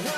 What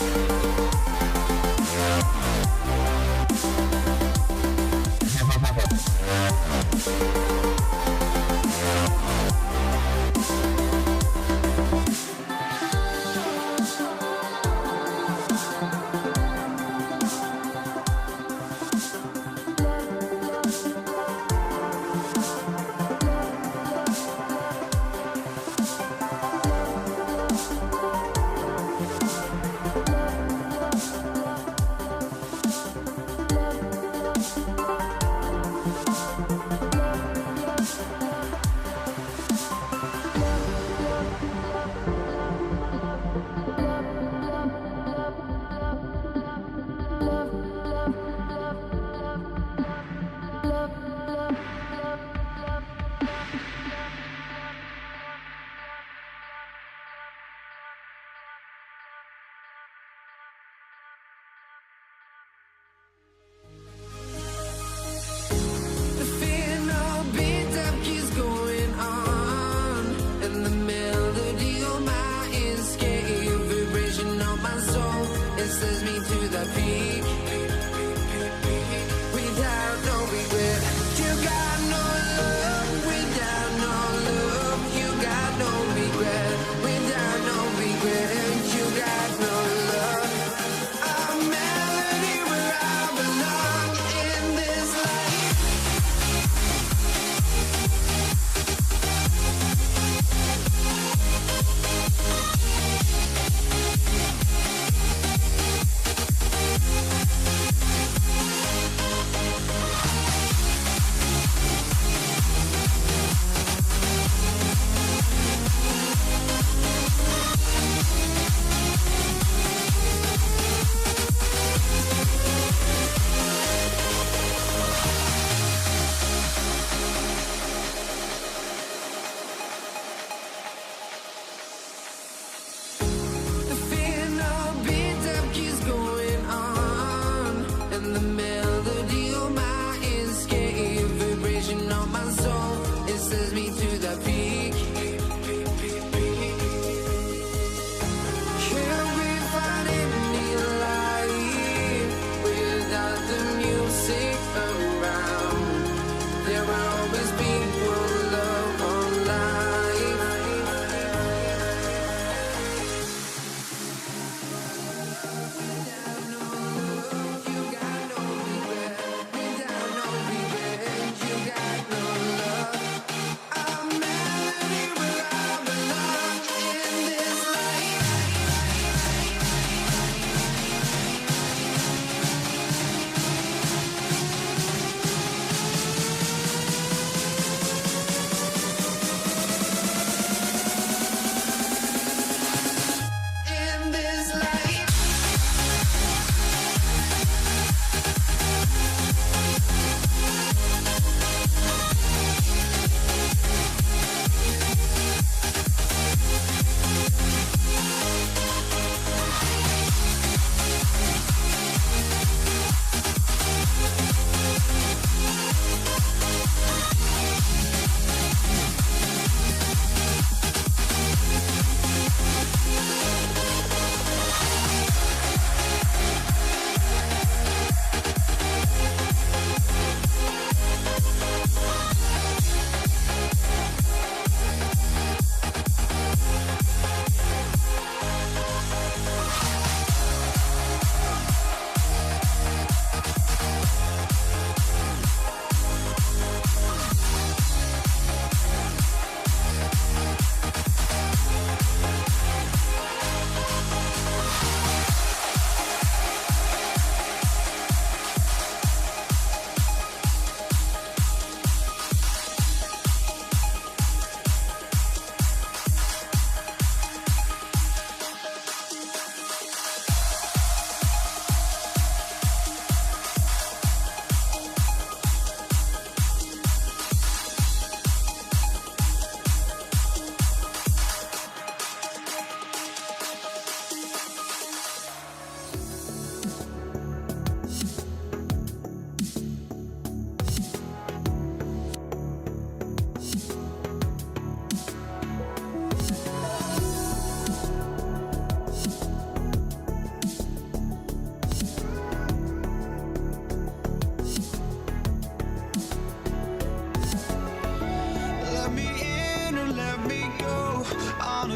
melody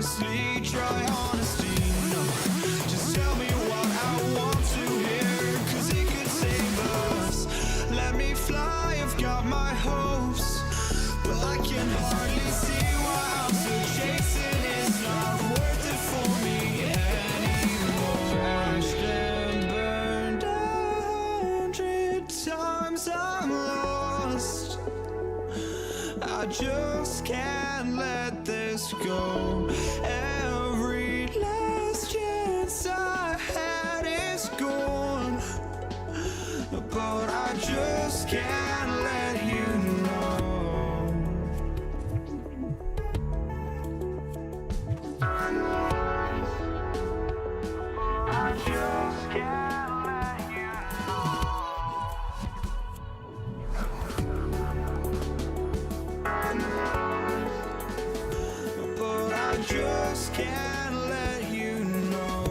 honestly, try honesty. No, just tell me what I want to hear, 'cause it could save us. Let me fly, I've got my hopes, but I can hardly see why I'm still chasing. It's not worth it for me anymore. Crashed and burned 100 times, I'm lost. I just can't let this go. Every last chance I had is gone, but I just can't let you know. I just can't let you know. But I just can't let you know.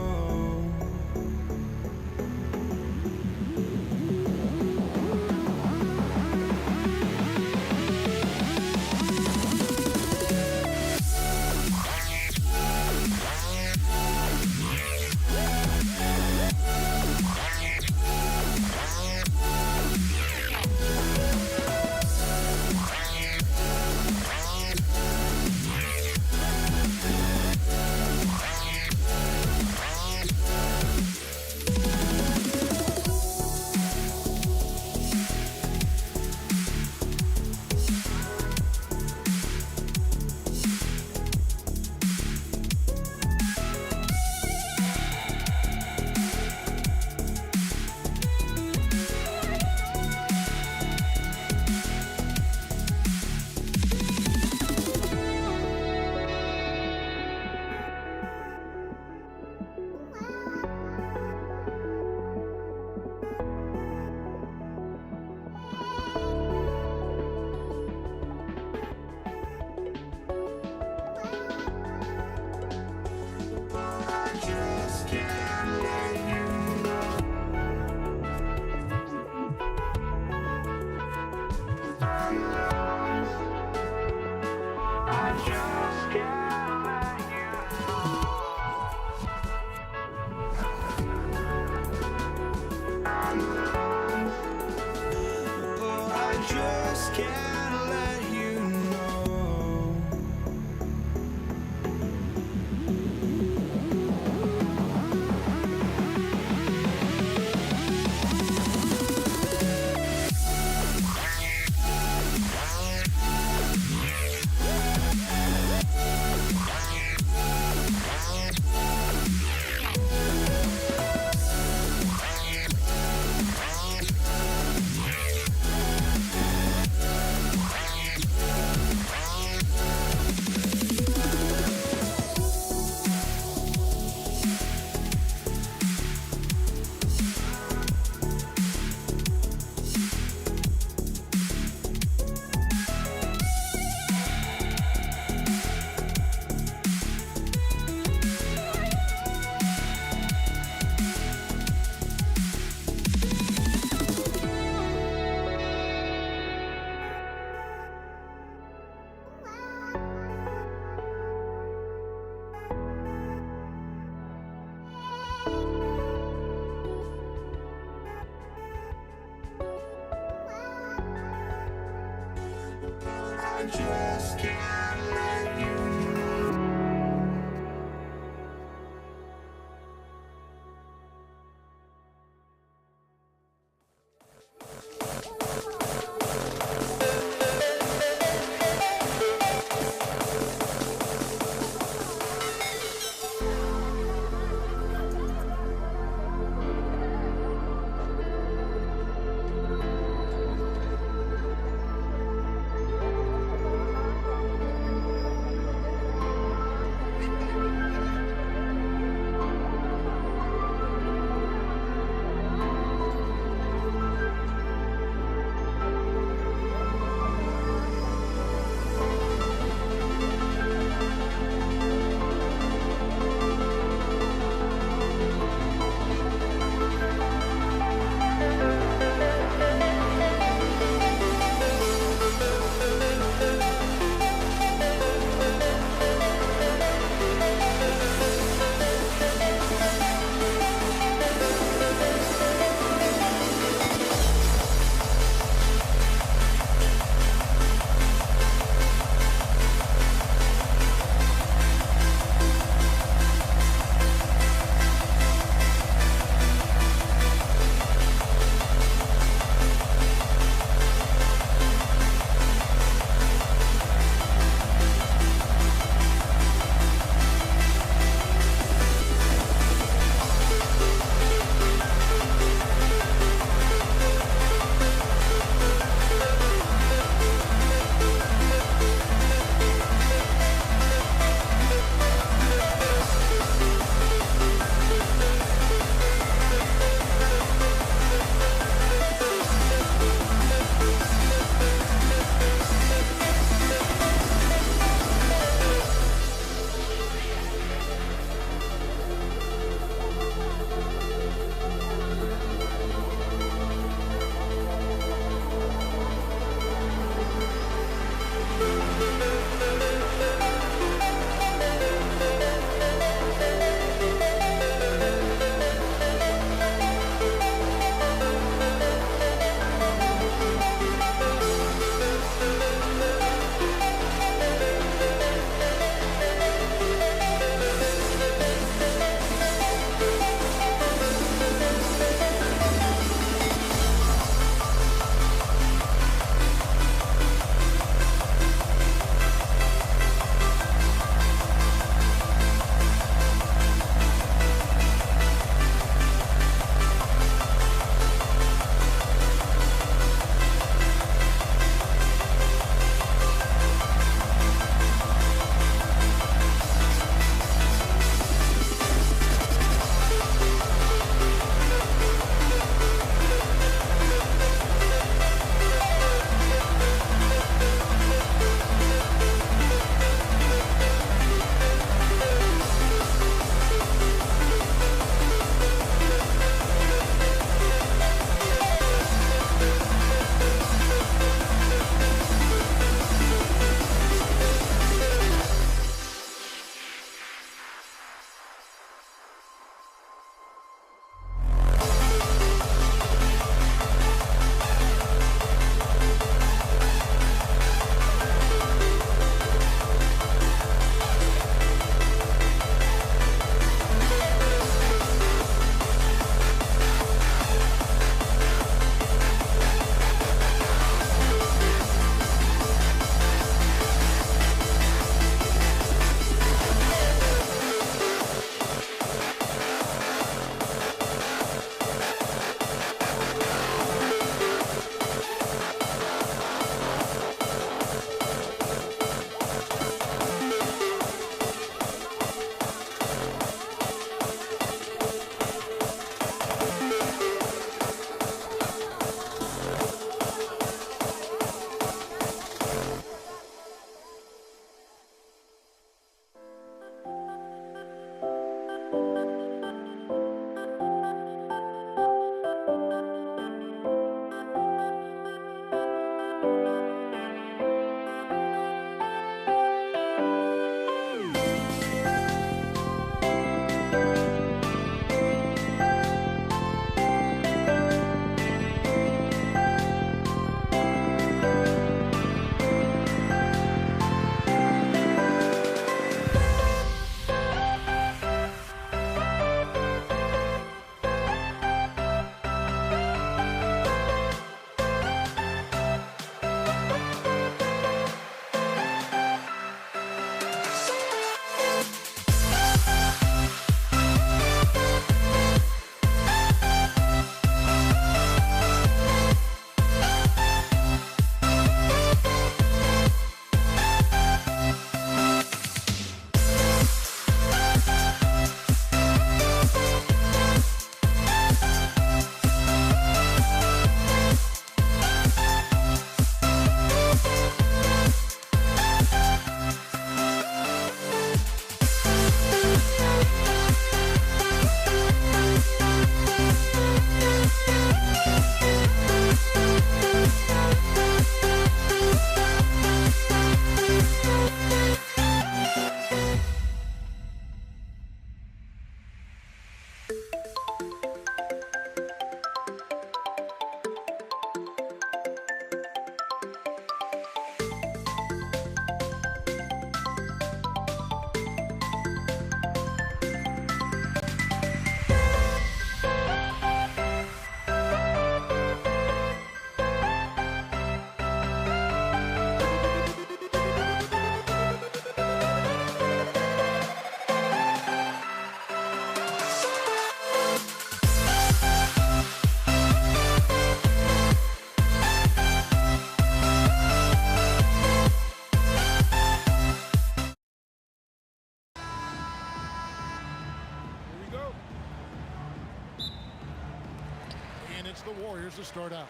it's the Warriors to start out.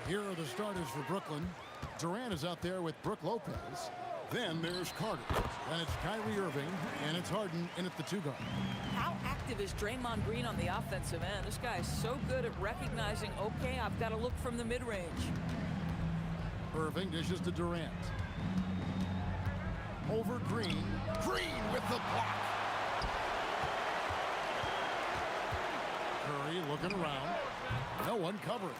Here are the starters for Brooklyn. Durant is out there with Brook Lopez. Then there's Carter. And it's Kyrie Irving. And it's Harden in at the 2 guard. How active is Draymond Green on the offensive end? This guy is so good at recognizing, okay, I've got to look from the mid-range. Irving dishes to Durant. Over Green. Green with the block. Curry looking around. No one covering.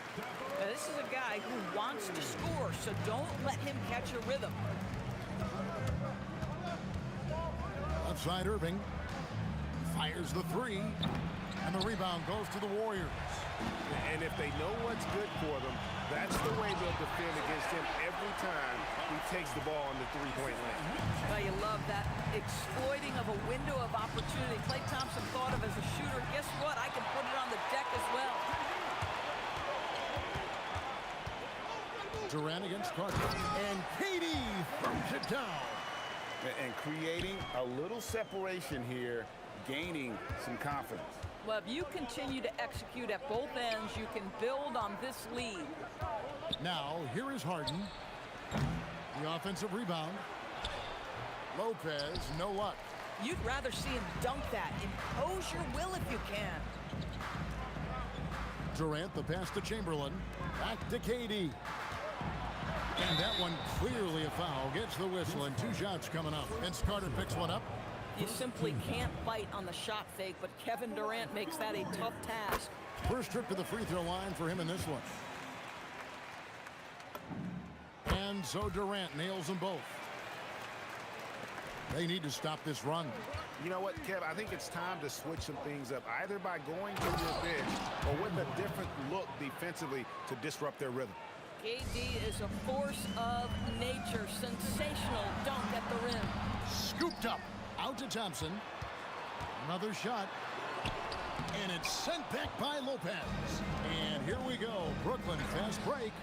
Now, this is a guy who wants to score, so don't let him catch a rhythm. Outside Irving. Fires the 3. And the rebound goes to the Warriors. And if they know what's good for them, that's the way they'll defend against him every time he takes the ball in the three-point line. Well, you love that exploiting of a window of opportunity. Klay Thompson thought of as a shooter. Guess what? I can put it on the deck as well. Durant against Carter. And KD throws it down. And creating a little separation here, gaining some confidence. Well, if you continue to execute at both ends, you can build on this lead. Now, here is Harden. The offensive rebound. Lopez, no luck. You'd rather see him dunk that. Impose your will if you can. Durant, the pass to Chamberlain. Back to KD. And that one clearly a foul. Gets the whistle, and 2 shots coming up. Vince Carter picks one up. You simply can't bite on the shot fake, but Kevin Durant makes that a tough task. First trip to the free throw line for him in this one. And so Durant nails them both. They need to stop this run. You know what, Kev? I think it's time to switch some things up, either by going to your bench or with a different look defensively to disrupt their rhythm. KD is a force of nature. Sensational dunk at the rim. Scooped up. Out to Thompson. Another shot. And it's sent back by Lopez. And here we go. Brooklyn fast break.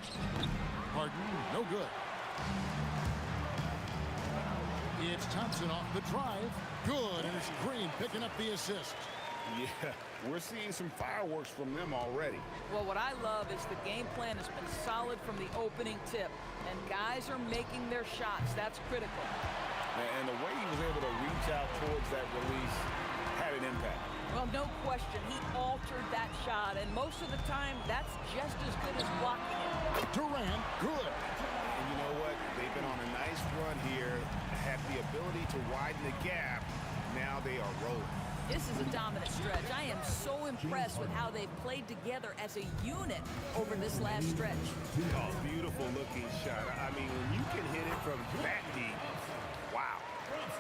Harden, no good. It's Thompson off the drive. Good. And it's Green picking up the assist. Yeah, we're seeing some fireworks from them already. Well, what I love is the game plan has been solid from the opening tip. And guys are making their shots. That's critical. And the way he was able to reach out towards that release had an impact. Well, no question. He altered that shot, and most of the time, that's just as good as blocking it. Durant, good. And you know what? They've been on a nice run here, had the ability to widen the gap. Now they are rolling. This is a dominant stretch. I am so impressed with how they've played together as a unit over this last stretch. Oh, beautiful looking shot. I mean, when you can hit it from that deep, wow.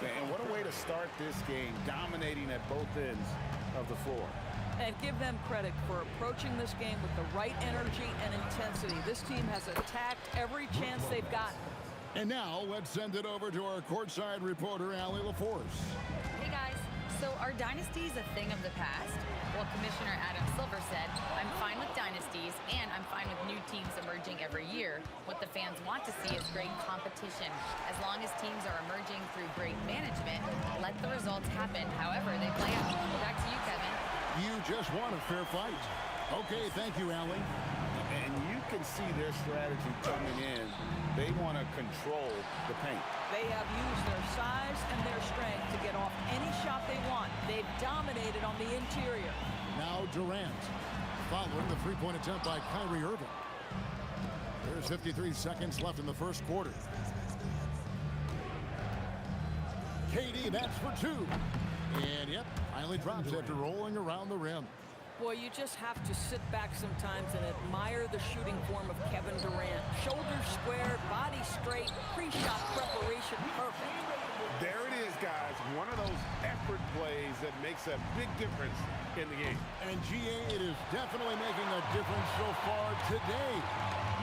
And what a way to start this game, dominating at both ends of the floor. And give them credit for approaching this game with the right energy and intensity. This team has attacked every chance they've gotten. And now let's send it over to our courtside reporter, Allie LaForce. Hey guys, so are dynasties a thing of the past? Well, Commissioner Adam Silver said, I'm fine with dynasties and I'm fine with new teams emerging every year. What the fans want to see is great competition. As long as teams are emerging through great management, let the results happen however they play out. Back to you, Kevin. You just want a fair fight. Okay, thank you, Allie. And you can see their strategy coming in. They want to control the paint. They have used their size and their strength to get off any shot they want. They've dominated on the interior. Now Durant, following the three-point attempt by Kyrie Irving. There's 53 seconds left in the first quarter. KD, that's for 2. And yep, finally drops after rolling around the rim. Boy, you just have to sit back sometimes and admire the shooting form of Kevin Durant. Shoulders squared, body straight, pre-shot preparation perfect. There it is, guys. One of those effort plays that makes a big difference in the game. And GA, it is definitely making a difference so far today.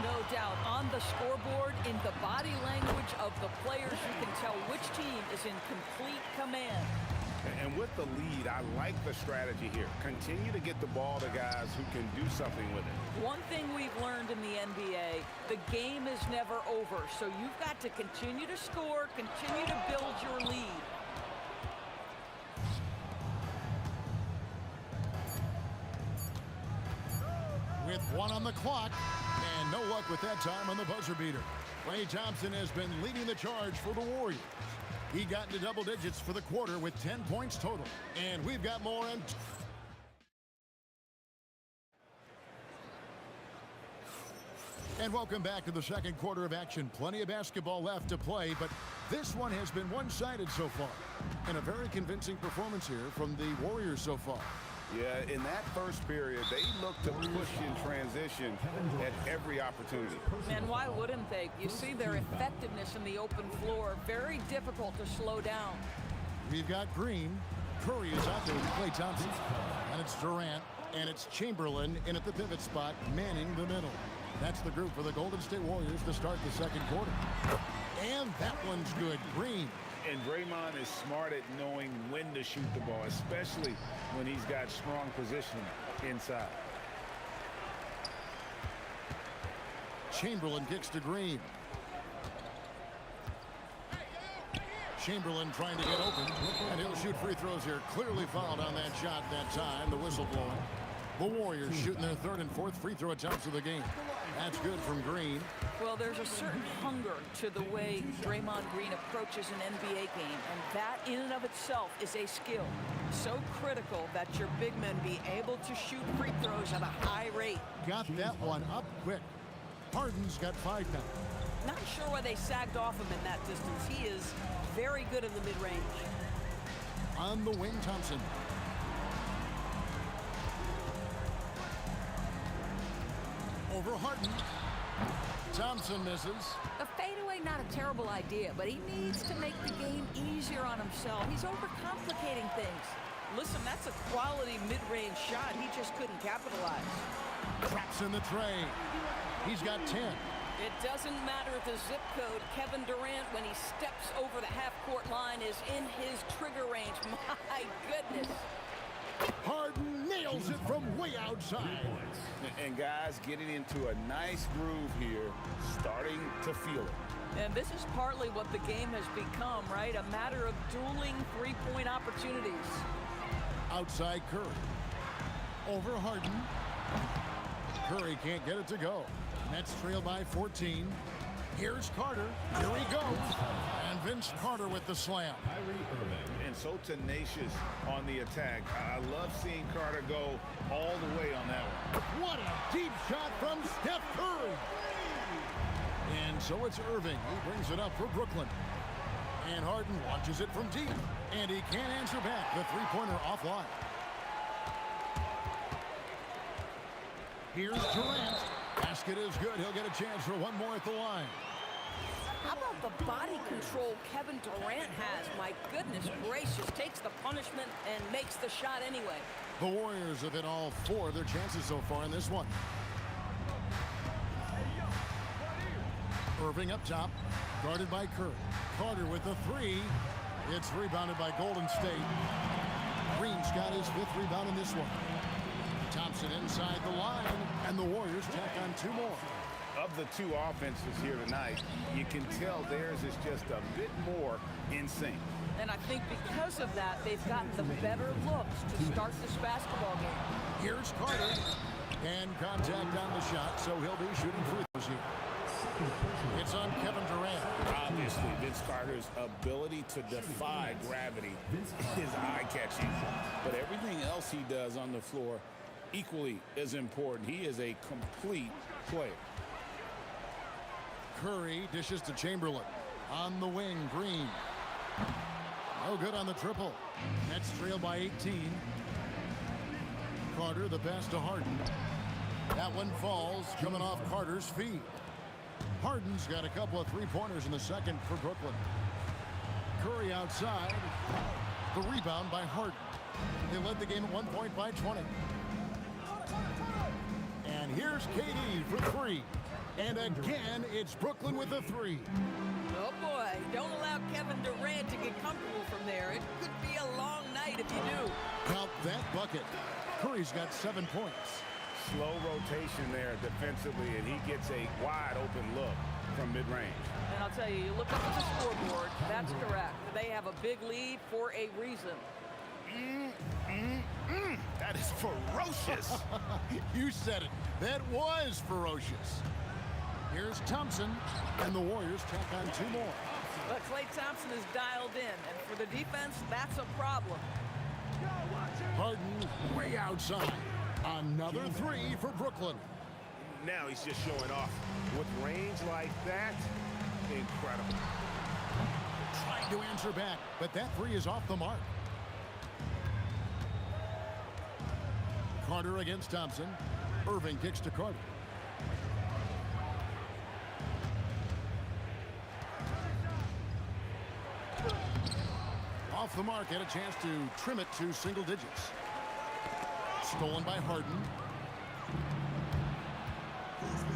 No doubt. On the scoreboard, in the body language of the players, you can tell which team is in complete command. And with the lead, I like the strategy here. Continue to get the ball to guys who can do something with it. One thing we've learned in the NBA, the game is never over. So you've got to continue to score, continue to build your lead. with 1 on the clock. And no luck with that time on the buzzer beater. Klay Thompson has been leading the charge for the Warriors. He got into double digits for the quarter with 10 points total. And we've got more on... And welcome back to the second quarter of action. Plenty of basketball left to play, but this one has been one-sided so far. And a very convincing performance here from the Warriors so far. Yeah, in that first period, they looked to push in transition at every opportunity. And why wouldn't they? You see their effectiveness in the open floor. Very difficult to slow down. We've got Green. Curry is out there with Klay Thompson. And it's Durant. And it's Chamberlain in at the pivot spot, manning the middle. That's the group for the Golden State Warriors to start the second quarter. And that one's good. Green. And Draymond is smart at knowing when to shoot the ball, especially when he's got strong position inside. Chamberlain kicks to Green. Chamberlain trying to get open, and he'll shoot free throws here. Clearly fouled on that shot that time, the whistle blowing. The Warriors shooting their third and fourth free throw attempts of the game. That's good from Green. Well, there's a certain hunger to the way Draymond Green approaches an NBA game, and that in and of itself is a skill. So critical that your big men be able to shoot free throws at a high rate. Got that one up quick. Harden's got 5 now. Not sure why they sagged off him in that distance. He is very good in the mid-range. On the wing, Thompson. Over Harden. Thompson misses. A fadeaway, not a terrible idea, but he needs to make the game easier on himself. He's overcomplicating things. Listen, that's a quality mid-range shot. He just couldn't capitalize. Traps in the tray. He's got 10. It doesn't matter the zip code. Kevin Durant, when he steps over the half-court line, is in his trigger range. My goodness. Harden nails it from way outside. And guys getting into a nice groove here, starting to feel it. And this is partly what the game has become, right? A matter of dueling three-point opportunities. Outside Curry. Over Harden. Curry can't get it to go. Nets trail by 14. Here's Carter. Here he goes. And Vince Carter with the slam. And so tenacious on the attack. I love seeing Carter go all the way on that one. What a deep shot from Steph Curry. And so it's Irving. He brings it up for Brooklyn. And Harden launches it from deep. And he can't answer back. The three-pointer offline. Here's Durant. Basket is good. He'll get a chance for one more at the line. How about the body control Kevin Durant has? My goodness gracious. Takes the punishment and makes the shot anyway. The Warriors have hit all 4 of their chances so far in this one. Irving up top. Guarded by Curry. Carter with the 3. It's rebounded by Golden State. Green's got his 5th rebound in this one. Thompson inside the line, and the Warriors tack on 2 more. Of the 2 offenses here tonight, you can tell theirs is just a bit more in sync. And I think because of that, they've gotten the better looks to start this basketball game. Here's Carter, and contact on the shot, so he'll be shooting free throws here. It's on Kevin Durant. Obviously, Vince Carter's ability to defy gravity is eye-catching, but everything else he does on the floor equally as important. He is a complete player. Curry dishes to Chamberlain. On the wing, Green. No good on the triple. Nets trail by 18. Carter, the pass to Harden. That one falls, coming off Carter's feet. Harden's got a couple of three-pointers in the second for Brooklyn. Curry outside. The rebound by Harden. They led the game at 1 point by 20. And here's KD for 3. And again, it's Brooklyn with a 3. Oh boy, don't allow Kevin Durant to get comfortable from there. It could be a long night if you do. Count that bucket. Curry's got 7 points. Slow rotation there defensively, and he gets a wide open look from mid-range. And I'll tell you, you look up at the scoreboard, that's correct. They have a big lead for a reason. That is ferocious. You said it. That was ferocious. Here's Thompson, and the Warriors tack on 2 more. But Klay Thompson is dialed in, and for the defense, that's a problem. Harden way outside. Another 3 for Brooklyn. Now he's just showing off. With range like that, incredible. Trying to answer back, but that 3 is off the mark. Carter against Thompson. Irving kicks to Carter. Off the mark, had a chance to trim it to single digits. Stolen by Harden.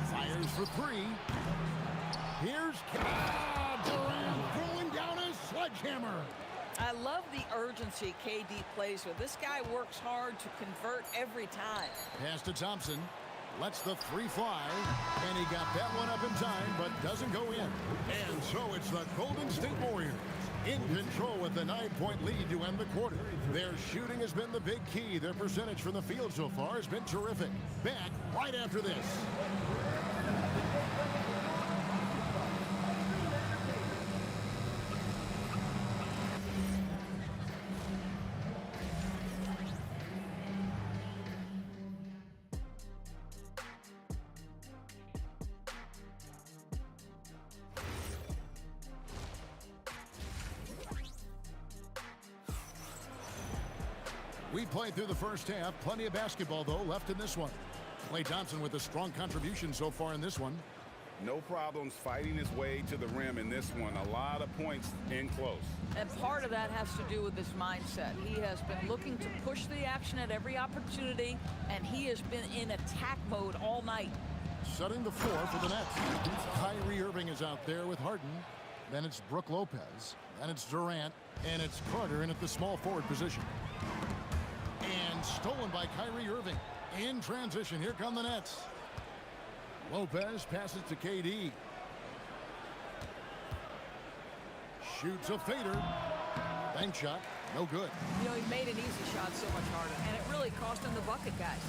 Fires for 3. Here's Durant throwing down a sledgehammer. I love the urgency KD plays with. This guy works hard to convert every time. Pass to Thompson. Lets the 3 fly. And he got that one up in time, but doesn't go in. And so it's the Golden State Warriors in control with the 9-point lead to end the quarter. Their shooting has been the big key. Their percentage from the field so far has been terrific. Back right after this. We played through the first half. Plenty of basketball, though, left in this one. Klay Thompson with a strong contribution so far in this one. No problems fighting his way to the rim in this one. A lot of points in close. And part of that has to do with his mindset. He has been looking to push the action at every opportunity, and he has been in attack mode all night. Setting the floor for the Nets. Kyrie Irving is out there with Harden. Then it's Brook Lopez. Then it's Durant. And it's Carter in at the small forward position. And stolen by Kyrie Irving. In transition, here come the Nets. Lopez passes to KD. Shoots a fader. Bank shot, no good. You know, he made an easy shot so much harder, and it really cost him the bucket, guys.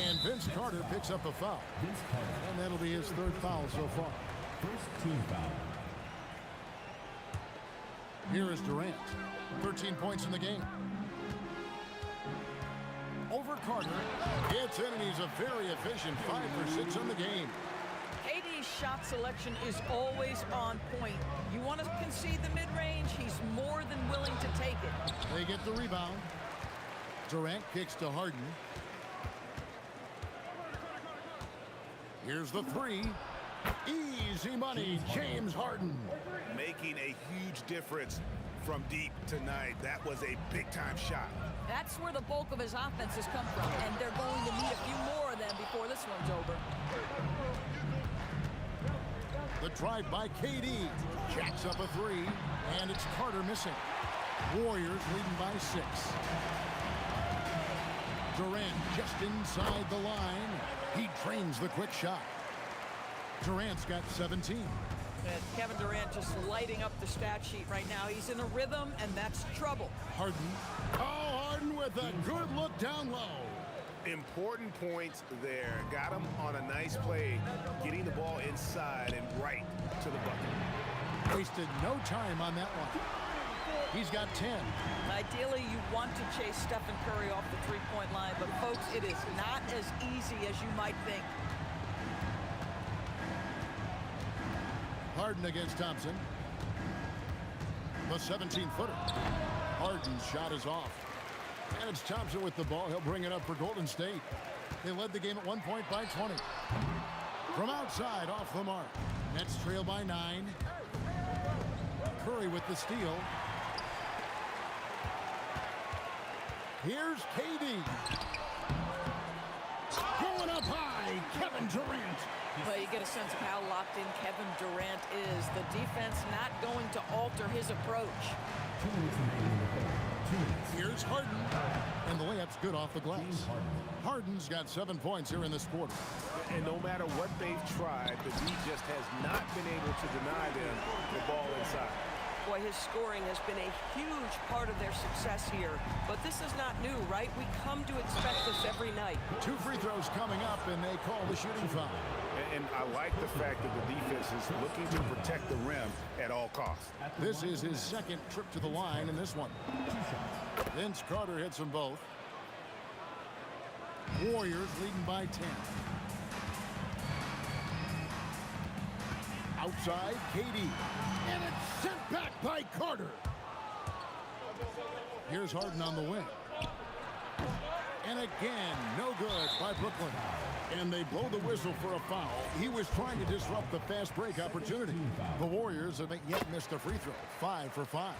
And Vince Carter picks up a foul. And that'll be his 3rd foul so far. First team foul. Here is Durant. 13 points in the game. Over Carter. Gets in, and he's a very efficient 5 for 6 on the game. KD's shot selection is always on point. You want to concede the mid-range, he's more than willing to take it. They get the rebound. Durant kicks to Harden. Here's the 3. Easy money, James Harden. Making a huge difference from deep tonight. That was a big-time shot. That's where the bulk of his offense has come from, and they're going to need a few more of them before this one's over. The drive by KD. Jacks up a 3, and it's Carter missing. Warriors leading by 6. Durant just inside the line. He drains the quick shot. Durant's got 17. And Kevin Durant just lighting up the stat sheet right now. He's in a rhythm, and that's trouble. Harden. Oh, Harden with a good look down low. Important points there. Got him on a nice play, getting the ball inside and right to the bucket. Wasted no time on that one. He's got 10. Ideally, you want to chase Stephen Curry off the three-point line, but folks, it is not as easy as you might think. Harden against Thompson. The 17-footer. Harden's shot is off. And it's Thompson with the ball. He'll bring it up for Golden State. They led the game at 1 point by 20. From outside, off the mark. Nets trail by 9. Curry with the steal. Here's KD. Going up high, Kevin Durant. Well, you get a sense of how locked in Kevin Durant is. The defense not going to alter his approach. 2 minutes remaining in the quarter. 2 minutes. Here's Harden. And the layup's good off the glass. Harden's got 7 points here in this quarter. And no matter what they've tried, the D just has not been able to deny them the ball inside. Boy, his scoring has been a huge part of their success here. But this is not new, right? We come to expect this every night. 2 free throws coming up, and they call the shooting foul. And I like the fact that the defense is looking to protect the rim at all costs. This is his second trip to the line in this one. Vince Carter hits them both. Warriors leading by 10. Outside, KD. And it's sent back by Carter. Here's Harden on the wing. And again, no good by Brooklyn. And they blow the whistle for a foul. He was trying to disrupt the fast break opportunity. The Warriors haven't yet missed a free throw. 5 for 5.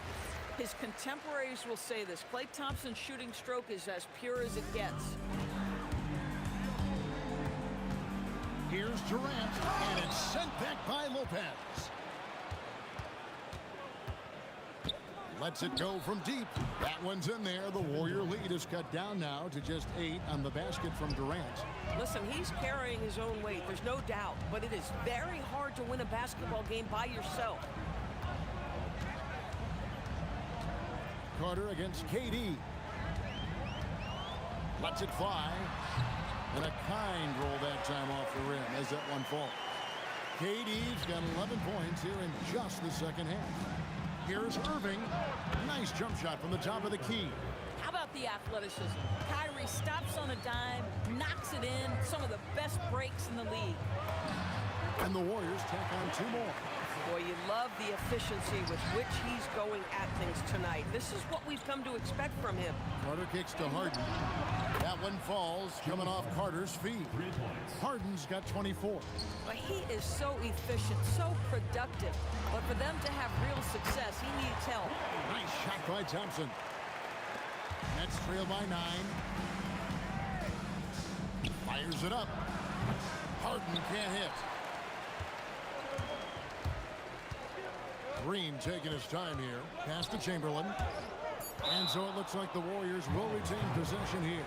His contemporaries will say this. Klay Thompson's shooting stroke is as pure as it gets. Here's Durant, and it's sent back by Lopez. Lets it go from deep. That one's in there. The Warrior lead is cut down now to just 8 on the basket from Durant. Listen, he's carrying his own weight, there's no doubt, but it is very hard to win a basketball game by yourself. Carter against KD. Lets it fly. And a kind roll that time off the rim as that one falls. KD's got 11 points here in just the second half. Here's Irving. Nice jump shot from the top of the key. How about the athleticism? Kyrie stops on a dime, knocks it in, some of the best breaks in the league. And the Warriors tack on 2 more. Boy, you love the efficiency with which he's going at things tonight. This is what we've come to expect from him. Carter kicks to Harden. That one falls, coming off Carter's feet. Harden's got 24. But he is so efficient, so productive. But for them to have real success, he needs help. Nice shot by Thompson. Nets trail by 9. Fires it up. Harden can't hit. Green taking his time here. Pass to Chamberlain. And so it looks like the Warriors will retain possession here.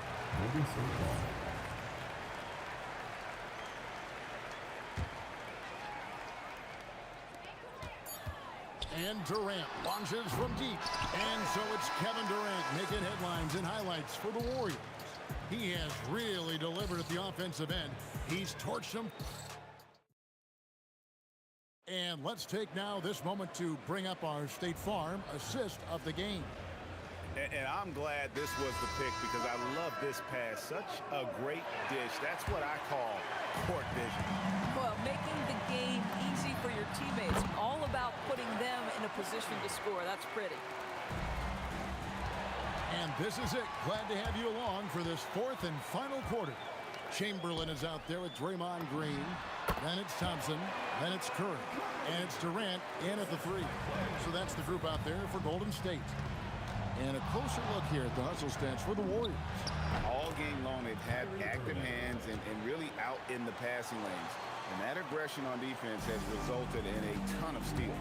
And Durant launches from deep. And so it's Kevin Durant making headlines and highlights for the Warriors. He has really delivered at the offensive end. He's torched them. And let's take now this moment to bring up our State Farm assist of the game. And I'm glad this was the pick because I love this pass. Such a great dish. That's what I call court vision. Well, making the game easy for your teammates. All about putting them in a position to score. That's pretty. And this is it. Glad to have you along for this 4th and final quarter. Chamberlain is out there with Draymond Green. Then it's Thompson. Then it's Curry. And it's Durant in at the 3. So that's the group out there for Golden State. And a closer look here at the hustle stats for the Warriors. All game long, they've had active hands and really out in the passing lanes. And that aggression on defense has resulted in a ton of steals.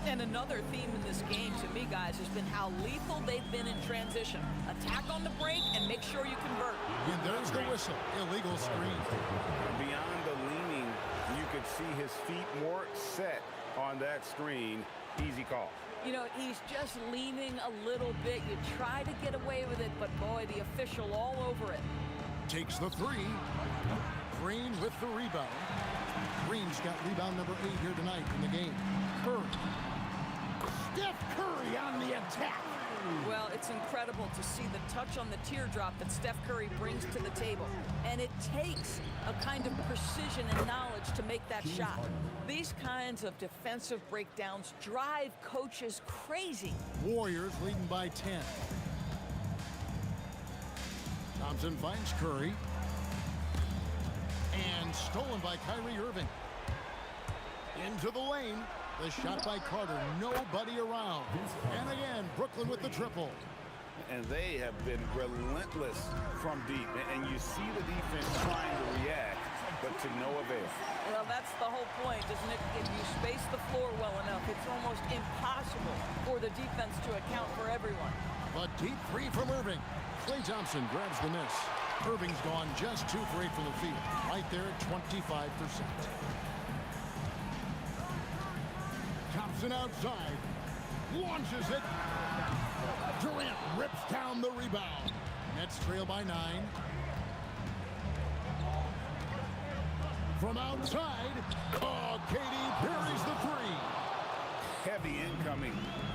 And another theme in this game, to me, guys, has been how lethal they've been in transition. Attack on the break and make sure you convert. And there's the whistle. Illegal screen. Beyond the leaning, you could see his feet more set on that screen. Easy call. You know, he's just leaning a little bit. You try to get away with it, but boy, the official all over it. Takes the 3. Green with the rebound. Green's got rebound number 8 here tonight in the game. Curry. Steph Curry on the attack. Well, it's incredible to see the touch on the teardrop that Steph Curry brings to the table. And it takes a kind of precision and knowledge to make that shot. These kinds of defensive breakdowns drive coaches crazy. Warriors leading by 10. Thompson finds Curry. And stolen by Kyrie Irving. Into the lane. The shot by Carter. Nobody around. And again, Brooklyn with the triple. And they have been relentless from deep. And you see the defense trying to react, but to no avail. Well, that's the whole point, isn't it? If you space the floor well enough, it's almost impossible for the defense to account for everyone. A deep 3 from Irving. Klay Thompson grabs the miss. Irving's gone just 2 for 8 from the field. Right there at 25%. Thompson outside. Launches it. Durant rips down the rebound. Nets trail by 9. From outside, KD buries the 3. Heavy incoming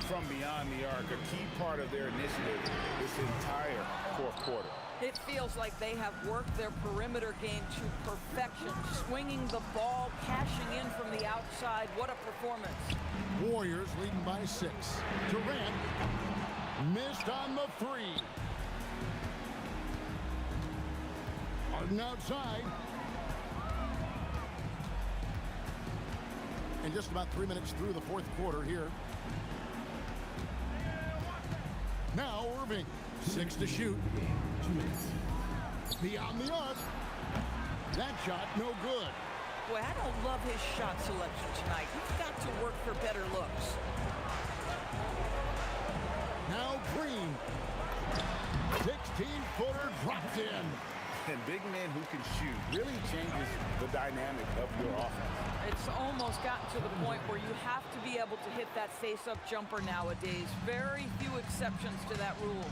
from beyond the arc, a key part of their initiative this entire fourth quarter. It feels like they have worked their perimeter game to perfection, swinging the ball, cashing in from the outside. What a performance. Warriors leading by 6. Durant missed on the 3. Harden outside. And just about 3 minutes through the fourth quarter here. Now Irving, 6 to shoot. 2 minutes. Beyond the arc. That shot no good. Boy, I don't love his shot selection tonight. He's got to work for better looks. Now Green. 16-footer dropped in. And big men who can shoot really changes the dynamic of your offense. It's almost gotten to the point where you have to be able to hit that face-up jumper nowadays. Very few exceptions to that rule.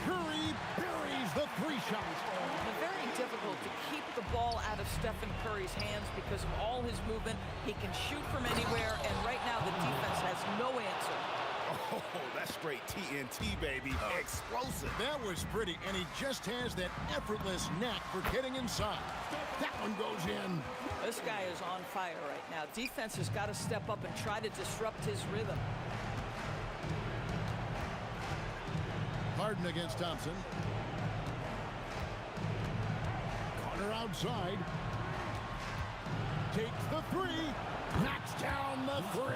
Curry buries the 3 shots. It's very difficult to keep the ball out of Stephen Curry's hands because of all his movement. He can shoot from anywhere, and right now the defense has no answer. Oh, that's straight TNT, baby. Explosive. That was pretty, and he just has that effortless knack for getting inside. That one goes in. This guy is on fire right now. Defense has got to step up and try to disrupt his rhythm. Harden against Thompson. Corner outside. Takes the 3. Knocks down the 3.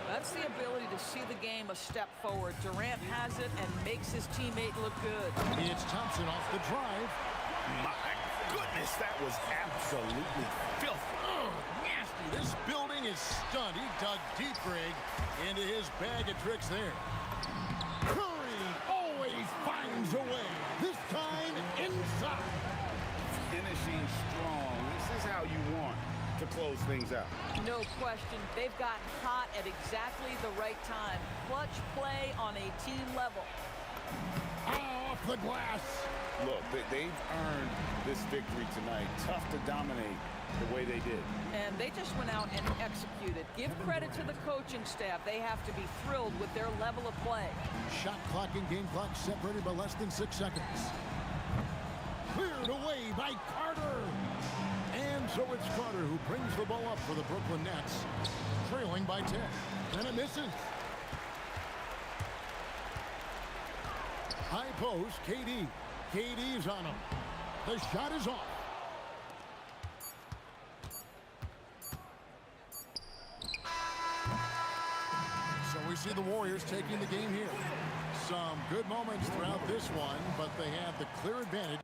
That's the ability to see the game a step forward. Durant has it and makes his teammate look good. It's Thompson off the drive. My goodness, that was absolutely filthy. Oh, nasty. This building is stunned. He dug deep, Greg, into his bag of tricks there. Curry always finds a way. This time inside. Finishing strong. This is how you want to close things out. No question. They've gotten hot at exactly the right time. Clutch play on a team level. Off the glass. Look, they've earned this victory tonight. Tough to dominate the way they did. And they just went out and executed. Give credit to the coaching staff. They have to be thrilled with their level of play. Shot clock and game clock separated by less than 6 seconds. Cleared away by Carter. And so it's Carter who brings the ball up for the Brooklyn Nets, trailing by 10. And it misses. High post, KD. KD's on him. The shot is off. So we see the Warriors taking the game here. Some good moments throughout this one, but they have the clear advantage.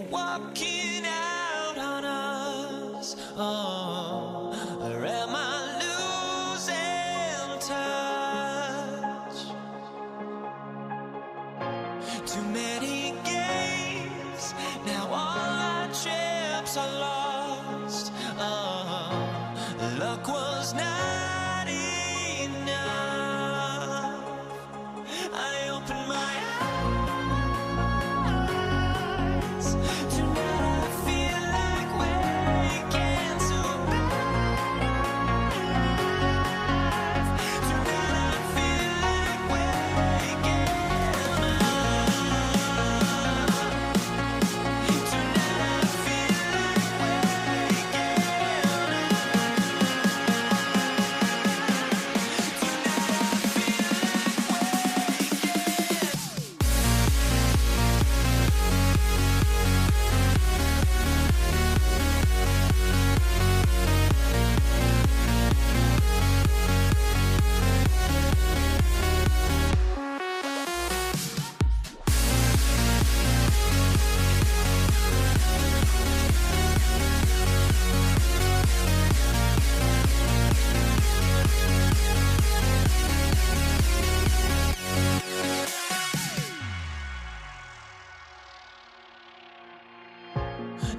walking out on us? Oh, or am I losing touch? Too many games, now all our chips are lost. Oh, luck was not enough. I opened my eyes. Tonight I feel like waking to life. Tonight I feel like waking up. Tonight I feel like waking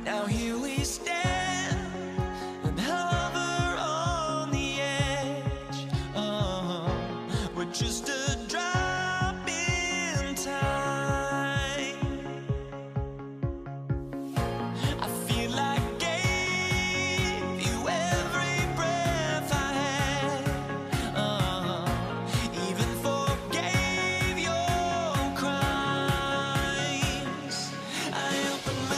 Now here we stand and hover on the edge. Oh, we're just a drop in time. I feel like I gave you every breath I had. Even forgave your crimes. I opened my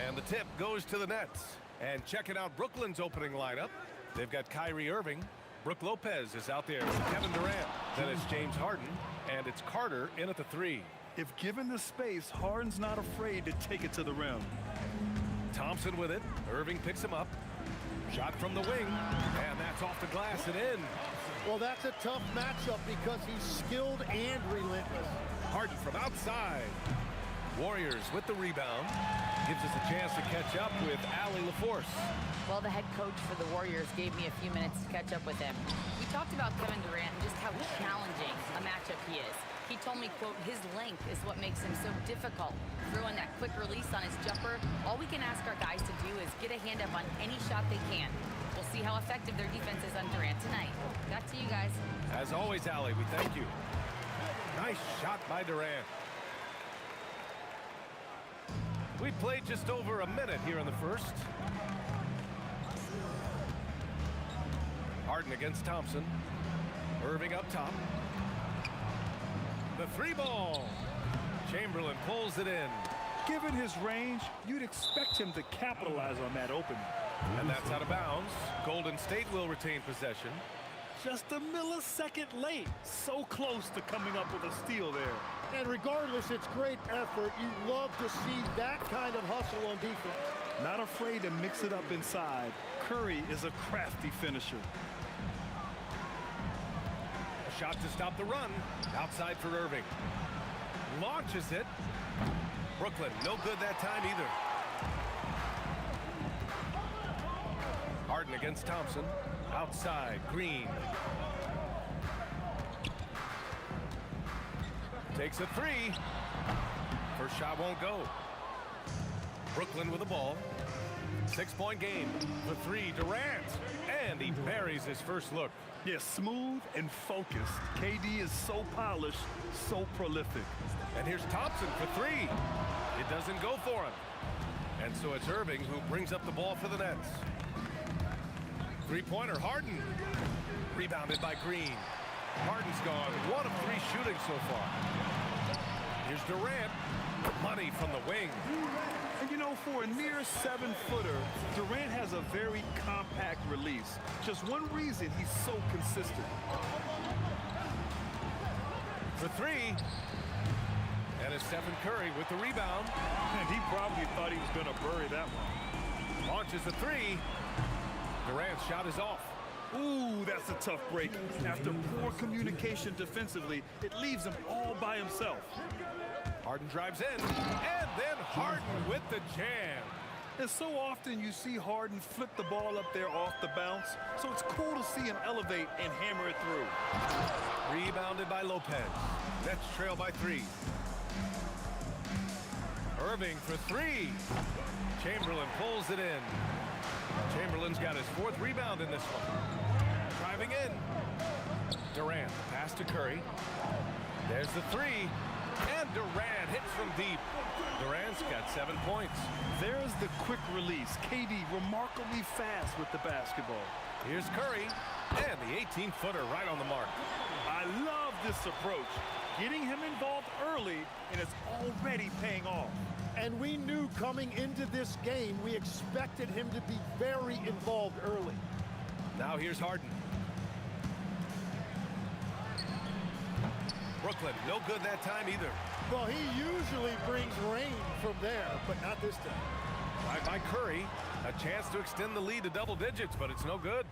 And the tip goes to the Nets. And checking out Brooklyn's opening lineup. They've got Kyrie Irving. Brooke Lopez is out there with Kevin Durant. Then it's James Harden. And it's Carter in at the 3. If given the space, Harden's not afraid to take it to the rim. Thompson with it. Irving picks him up. Shot from the wing. And that's off the glass and in. Well, that's a tough matchup because he's skilled and relentless. Harden from outside. Warriors with the rebound. Gives us a chance to catch up with Allie LaForce. Well, the head coach for the Warriors gave me a few minutes to catch up with him. We talked about Kevin Durant and just how challenging a matchup he is. He told me, quote, his length is what makes him so difficult. Throwing that quick release on his jumper, all we can ask our guys to do is get a hand up on any shot they can. We'll see how effective their defense is on Durant tonight. Back to you guys. As always, Allie, we thank you. Nice shot by Durant. We played just over a minute here in the first. Harden against Thompson. Irving up top. The 3 ball. Chamberlain pulls it in. Given his range, you'd expect him to capitalize on that opening. And that's out of bounds. Golden State will retain possession. Just a millisecond late. So close to coming up with a steal there. And regardless, it's great effort. You love to see that kind of hustle on defense. Not afraid to mix it up inside. Curry is a crafty finisher. A shot to stop the run. Outside for Irving. Launches it. Brooklyn, no good that time either. Harden against Thompson. Outside, Green. Takes a three. First shot won't go. Brooklyn with the ball. 6-point game. The three, Durant. And he buries his first look. Yeah, smooth and focused. KD is so polished, so prolific. And here's Thompson for three. It doesn't go for him. And so it's Irving who brings up the ball for the Nets. Three-pointer, Harden. Rebounded by Green. Harden's gone 1 of 3 shooting so far. Here's Durant. Money from the wing. And you know, for a near 7-footer, Durant has a very compact release. Just one reason he's so consistent. For three. And it's Stephen Curry with the rebound. And he probably thought he was going to bury that one. Launches a three. Durant's shot is off. Ooh, that's a tough break. After poor communication defensively, it leaves him all by himself. Harden drives in, and then Harden with the jam. And so often you see Harden flip the ball up there off the bounce, so it's cool to see him elevate and hammer it through. Rebounded by Lopez. Nets trail by 3. Irving for 3. Chamberlain pulls it in. Chamberlain's got his 4th rebound in this one. Driving in. Durant, pass to Curry. There's the 3. And Durant hits from deep. Durant's got 7 points. There's the quick release. KD remarkably fast with the basketball. Here's Curry. And the 18-footer right on the mark. I love this approach. Getting him involved early, and it's already paying off. And we knew coming into this game, we expected him to be very involved early. Now here's Harden. Brooklyn, no good that time either. Well, he usually brings rain from there, but not this time. Right by Curry. A chance to extend the lead to double digits, but it's no good.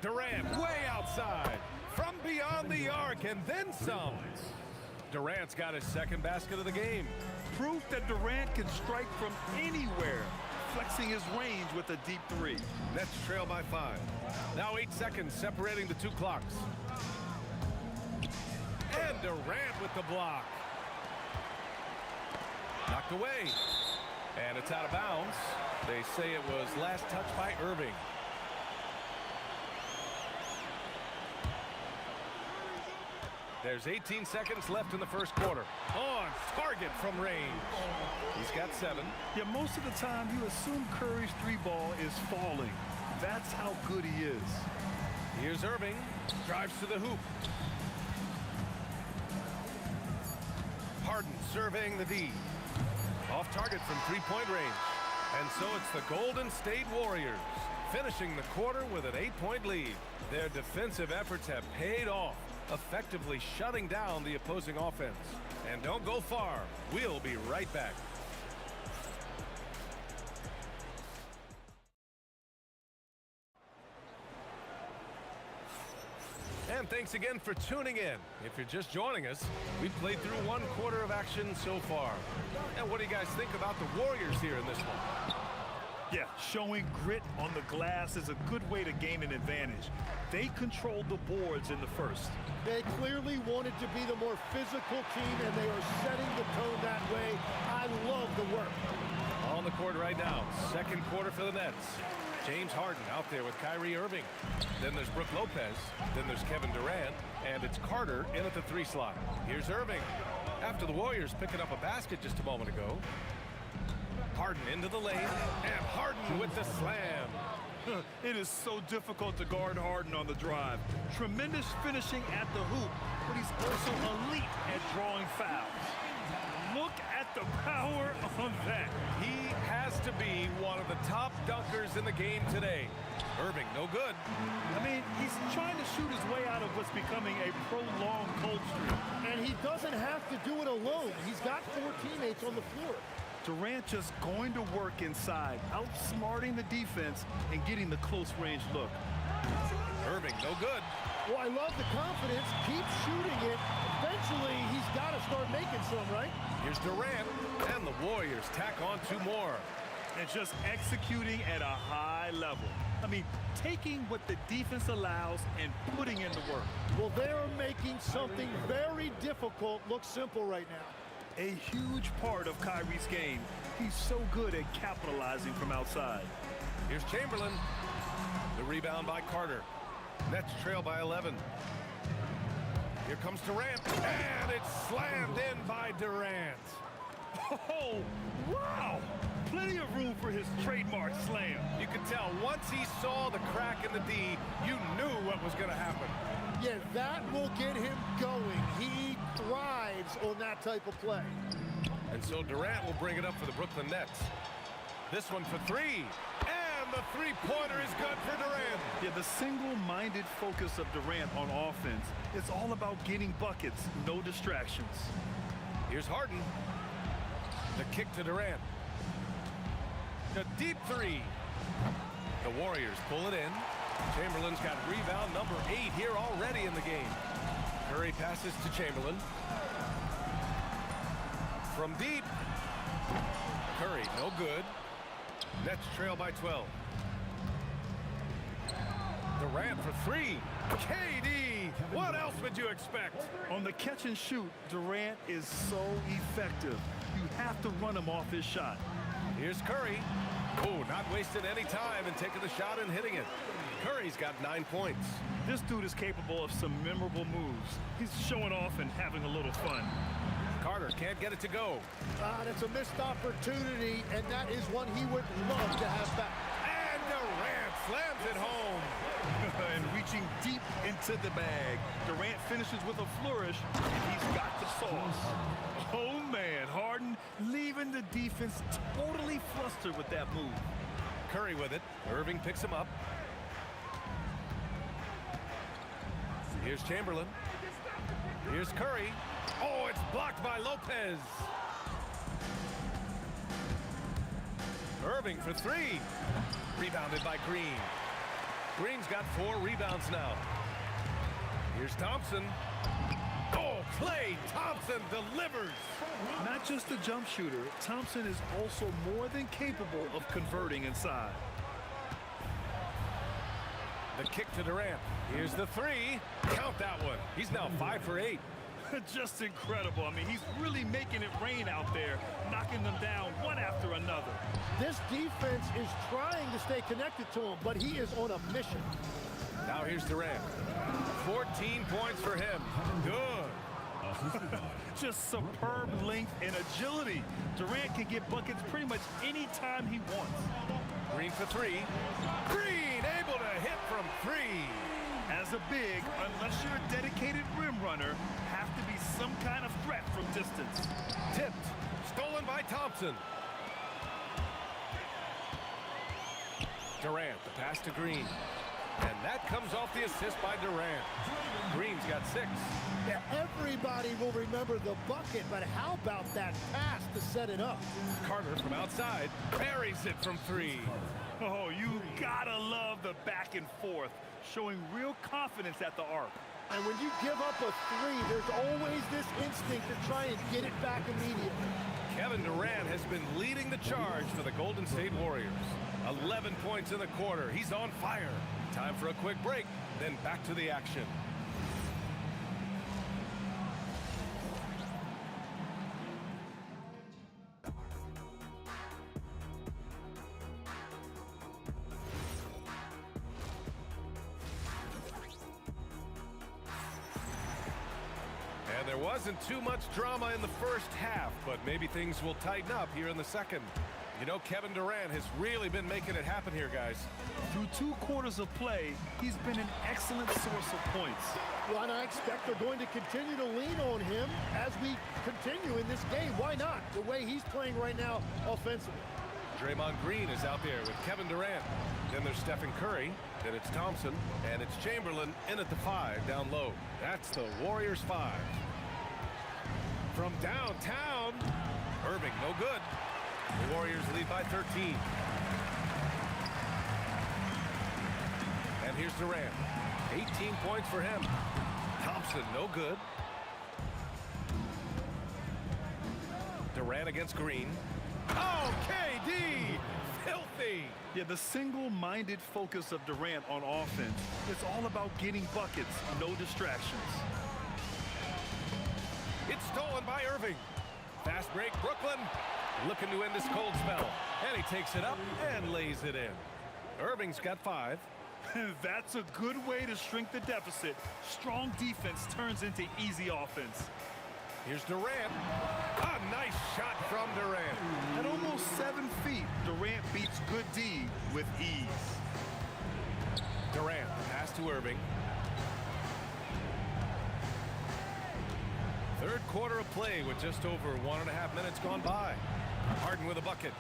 Durant way outside. From beyond the arc, and then some. Durant's got his 2nd basket of the game. Proof that Durant can strike from anywhere, flexing his range with a deep 3. Nets trail by 5. Now 8 seconds separating the 2 clocks. And Durant with the block. Knocked away. And it's out of bounds. They say it was last touched by Irving. There's 18 seconds left in the first quarter. On target from range. He's got 7. Yeah, most of the time you assume Curry's 3-ball is falling. That's how good he is. Here's Irving. Drives to the hoop. Harden surveying the D. Off target from 3-point range. And so it's the Golden State Warriors finishing the quarter with an 8-point lead. Their defensive efforts have paid off, effectively shutting down the opposing offense. And don't go far. We'll be right back. And thanks again for tuning in. If you're just joining us, we've played through 1 quarter of action so far. And what do you guys think about the Warriors here in this one? Yeah, showing grit on the glass is a good way to gain an advantage. They controlled the boards in the first. They clearly wanted to be the more physical team, and they are setting the tone that way. I love the work. On the court right now, 2nd quarter for the Nets. James Harden out there with Kyrie Irving. Then there's Brook Lopez. Then there's Kevin Durant. And it's Carter in at the 3 slot. Here's Irving. After the Warriors picking up a basket just a moment ago. Harden into the lane. And Harden with the slam. It is so difficult to guard Harden on the drive. Tremendous finishing at the hoop, but he's also elite at drawing fouls. Look at the power on that. He has to be one of the top dunkers in the game today. Irving, no good. I mean, he's trying to shoot his way out of what's becoming a prolonged cold streak. And he doesn't have to do it alone. He's got 4 teammates on the floor. Durant just going to work inside, outsmarting the defense and getting the close range look. Irving, no good. Well, I love the confidence. Keep shooting it. Eventually, he's got to start making some, right? Here's Durant, and the Warriors tack on 2 more. And just executing at a high level. I mean, taking what the defense allows and putting in the work. Well, they're making something very difficult look simple right now. A huge part of Kyrie's game. He's so good at capitalizing from outside. Here's Chamberlain. The rebound by Carter. Nets trail by 11. Here comes Durant, and it's slammed in by Durant. Oh, wow! Plenty of room for his trademark slam. You could tell once he saw the crack in the D, you knew what was going to happen. Yeah, that will get him going. He thrives on that type of play. And so Durant will bring it up for the Brooklyn Nets. This one for 3. And the three-pointer is good for Durant. Yeah, the single-minded focus of Durant on offense. It's all about getting buckets, no distractions. Here's Harden. The kick to Durant. The deep 3. The Warriors pull it in. Chamberlain's got rebound number 8 here already in the game. Curry passes to Chamberlain. From deep. Curry, no good. Nets trail by 12. Durant for 3. KD, what else would you expect? On the catch and shoot, Durant is so effective. You have to run him off his shot. Here's Curry. Oh, not wasting any time and taking the shot and hitting it. Curry's got 9 points. This dude is capable of some memorable moves. He's showing off and having a little fun. Carter can't get it to go. That's a missed opportunity, and that is one he would love to have back. And Durant slams it home. And reaching deep into the bag. Durant finishes with a flourish, and he's got the sauce. Oh, man, Harden leaving the defense totally flustered with that move. Curry with it. Irving picks him up. Here's Chamberlain. Here's Curry. Oh, it's blocked by Lopez. Irving for 3. Rebounded by Green. Green's got 4 rebounds now. Here's Thompson. Oh, Klay Thompson delivers. Not just a jump shooter, Thompson is also more than capable of converting inside. The kick to Durant. Here's the 3. Count that one. He's now 5 for 8. Just incredible. I mean, he's really making it rain out there, knocking them down one after another. This defense is trying to stay connected to him, but he is on a mission. Now here's Durant. 14 points for him. Good. Just superb length and agility. Durant can get buckets pretty much any time he wants. Green for 3. Green able to hit from 3. As a big, unless you're a dedicated rim runner, have to be some kind of threat from distance. Tipped. Stolen by Thompson. Durant, the pass to Green. And that comes off the assist by Durant. Green's got 6. Yeah, everybody will remember the bucket, but how about that pass to set it up? Carter from outside buries it from 3. Oh, you gotta love the back and forth, showing real confidence at the arc. And when you give up a 3, there's always this instinct to try and get it back immediately. Kevin Durant has been leading the charge for the Golden State Warriors. 11 points in the quarter. He's on fire. Time for a quick break, then back to the action. And there wasn't too much drama in the first half, but maybe things will tighten up here in the second. You know, Kevin Durant has really been making it happen here, guys. Through 2 quarters of play, he's been an excellent source of points. Well, and I expect they're going to continue to lean on him as we continue in this game. Why not? The way he's playing right now offensively. Draymond Green is out there with Kevin Durant. Then there's Stephen Curry. Then it's Thompson. And it's Chamberlain in at the 5 down low. That's the Warriors 5. From downtown, Irving, no good. The Warriors lead by 13. And here's Durant. 18 points for him. Thompson, no good. Durant against Green. Oh, KD! Filthy! Yeah, the single-minded focus of Durant on offense is all about getting buckets, no distractions. It's stolen by Irving. Fast break, Brooklyn. Looking to end this cold spell. And he takes it up and lays it in. Irving's got 5. That's a good way to shrink the deficit. Strong defense turns into easy offense. Here's Durant. A nice shot from Durant. At almost 7 feet, Durant beats good D with ease. Durant, pass to Irving. Third quarter of play with just over 1.5 minutes gone by. Harden with a bucket.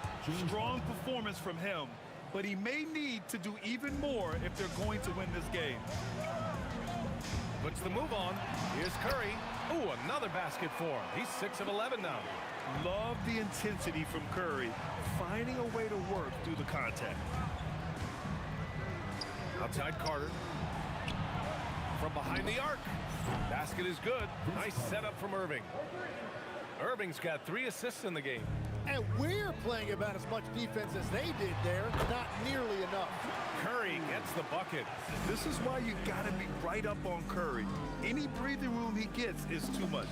Strong performance from him, but he may need to do even more if they're going to win this game. Puts the move on. Here's Curry. Ooh, another basket for him. He's 6 of 11 now. Love the intensity from Curry, finding a way to work through the contact. Outside Carter. From behind the arc. Basket is good. Nice setup from Irving. Irving's got 3 assists in the game. And we're playing about as much defense as they did there. Not nearly enough. Curry gets the bucket. This is why you got to be right up on Curry. Any breathing room he gets is too much.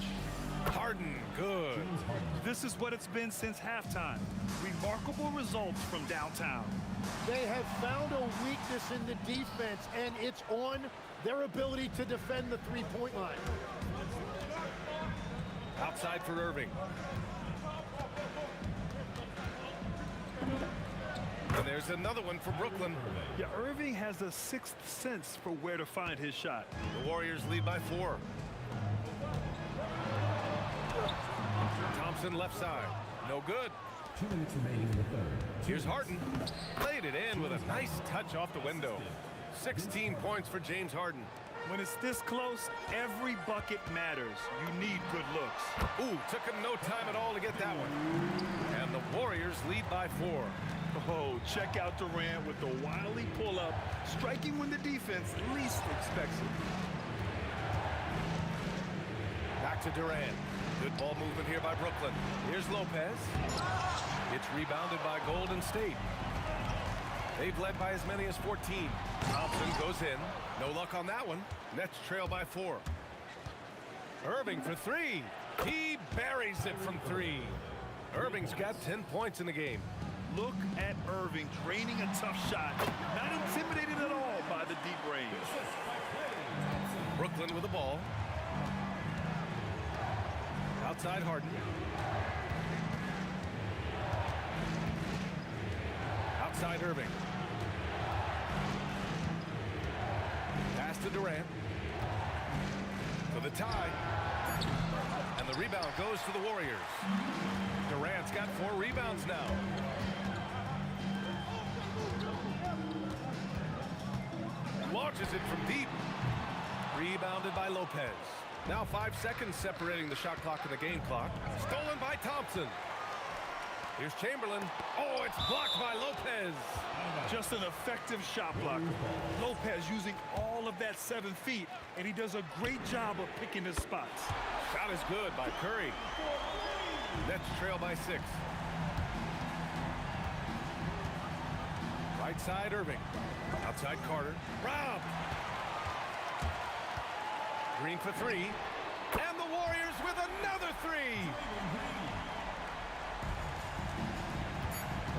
Harden, good. This is what it's been since halftime. Remarkable results from downtown. They have found a weakness in the defense, and it's on their ability to defend the three-point line. Outside for Irving. And there's another one for Brooklyn. Yeah, Irving has a 6th sense for where to find his shot. The Warriors lead by 4. Thompson left side. No good. 2 minutes remaining in the third. Here's Harden. Played it in with a nice touch off the window. 16 points for James Harden. When it's this close, every bucket matters. You need good looks. Ooh, took him no time at all to get that one. And the Warriors lead by 4. Oh, check out Durant with the wily pull-up, striking when the defense least expects it. Back to Durant. Good ball movement here by Brooklyn. Here's Lopez. It's rebounded by Golden State. They've led by as many as 14. Thompson goes in. No luck on that one. Nets trail by 4. Irving for 3. He buries it from 3. Irving's got 10 points in the game. Look at Irving draining a tough shot. Not intimidated at all by the deep range. Brooklyn with the ball. Outside Harden. Outside Irving. Pass to Durant. For the tie. And the rebound goes to the Warriors. Durant's got 4 rebounds now. Launches it from deep. Rebounded by Lopez. Now 5 seconds separating the shot clock and the game clock. Stolen by Thompson. Here's Chamberlain. Oh, it's blocked by Lopez. Just an effective shot blocker. Lopez using all of that 7 feet, and he does a great job of picking his spots. Shot is good by Curry. Nets trail by 6. Right side, Irving. Outside Carter. Robbed. Green for 3. And the Warriors with another 3.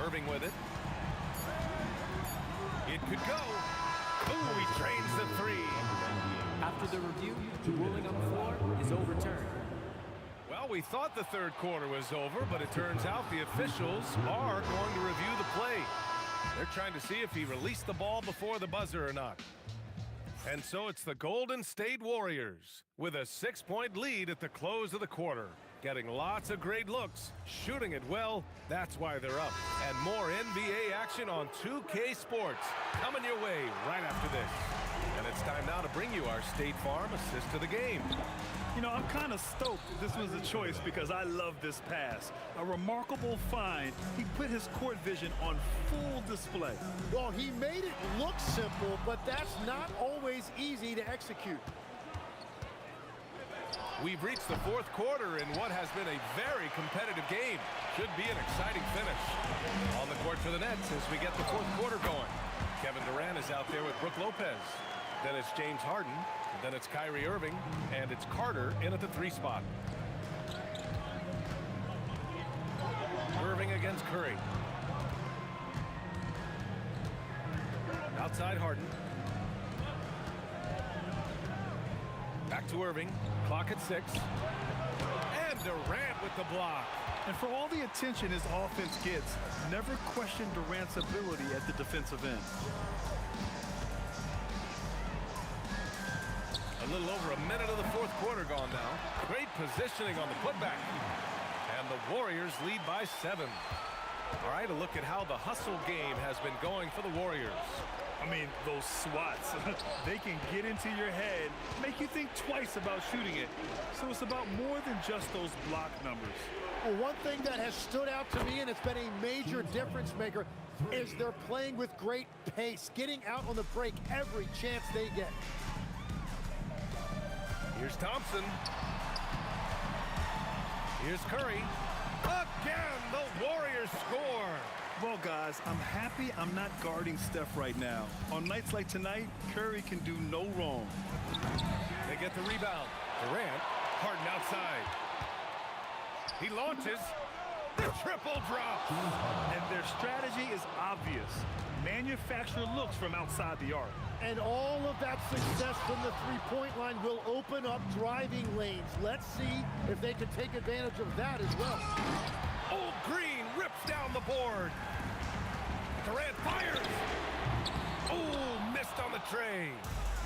Irving with it. It could go. Ooh, he drains the 3. After the review, the ruling on the floor is overturned. Well, we thought the third quarter was over, but it turns out the officials are going to review the play. They're trying to see if he released the ball before the buzzer or not. And so it's the Golden State Warriors with a 6-point lead at the close of the quarter. Getting lots of great looks, shooting it well, that's why they're up. And more NBA action on 2K Sports coming your way right after this. And it's time now to bring you our State Farm assist to the game. You know, I'm kind of stoked this was a choice because I love this pass. A remarkable find. He put his court vision on full display. Well, he made it look simple, but that's not always easy to execute. We've reached the fourth quarter in what has been a very competitive game. Should be an exciting finish. On the court for the Nets as we get the fourth quarter going. Kevin Durant is out there with Brook Lopez. Then it's James Harden. Then it's Kyrie Irving. And it's Carter in at the 3 spot. Irving against Curry. Outside Harden. Back to Irving. Clock at 6. And Durant with the block. And for all the attention his offense gets, never question Durant's ability at the defensive end. A little over a minute of the fourth quarter gone now. Great positioning on the putback. And the Warriors lead by 7. All right, a look at how the hustle game has been going for the Warriors. I mean, those swats, they can get into your head, make you think twice about shooting it. So it's about more than just those block numbers. Well, one thing that has stood out to me, and it's been a major difference maker, is they're playing with great pace, getting out on the break every chance they get. Here's Thompson. Here's Curry. Again, the Warriors score. Well, guys, I'm happy I'm not guarding Steph right now. On nights like tonight, Curry can do no wrong. They get the rebound. Durant, Harden outside. He launches. The triple drop. And their strategy is obvious. Manufacture looks from outside the arc. And all of that success from the three-point line will open up driving lanes. Let's see if they can take advantage of that as well. Old Green rips down the board. Durant fires. Oh, missed on the tray.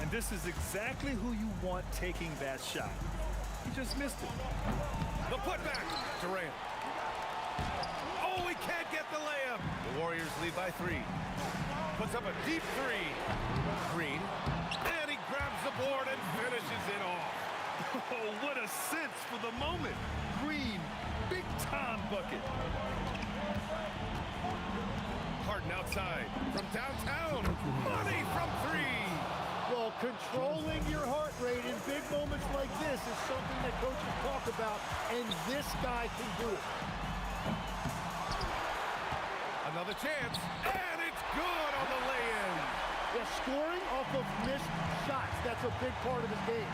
And this is exactly who you want taking that shot. He just missed it. The putback. Durant. Oh, he can't get the layup. The Warriors lead by 3. Puts up a deep 3. Green. And he grabs the board and finishes it off. Oh, what a sense for the moment. Green, big time bucket. Harden outside from downtown. Money from 3. Well, controlling your heart rate in big moments like this is something that coaches talk about, and this guy can do it. Another chance, and it's good on the lay-in. Yeah, scoring off of missed shots, that's a big part of his game.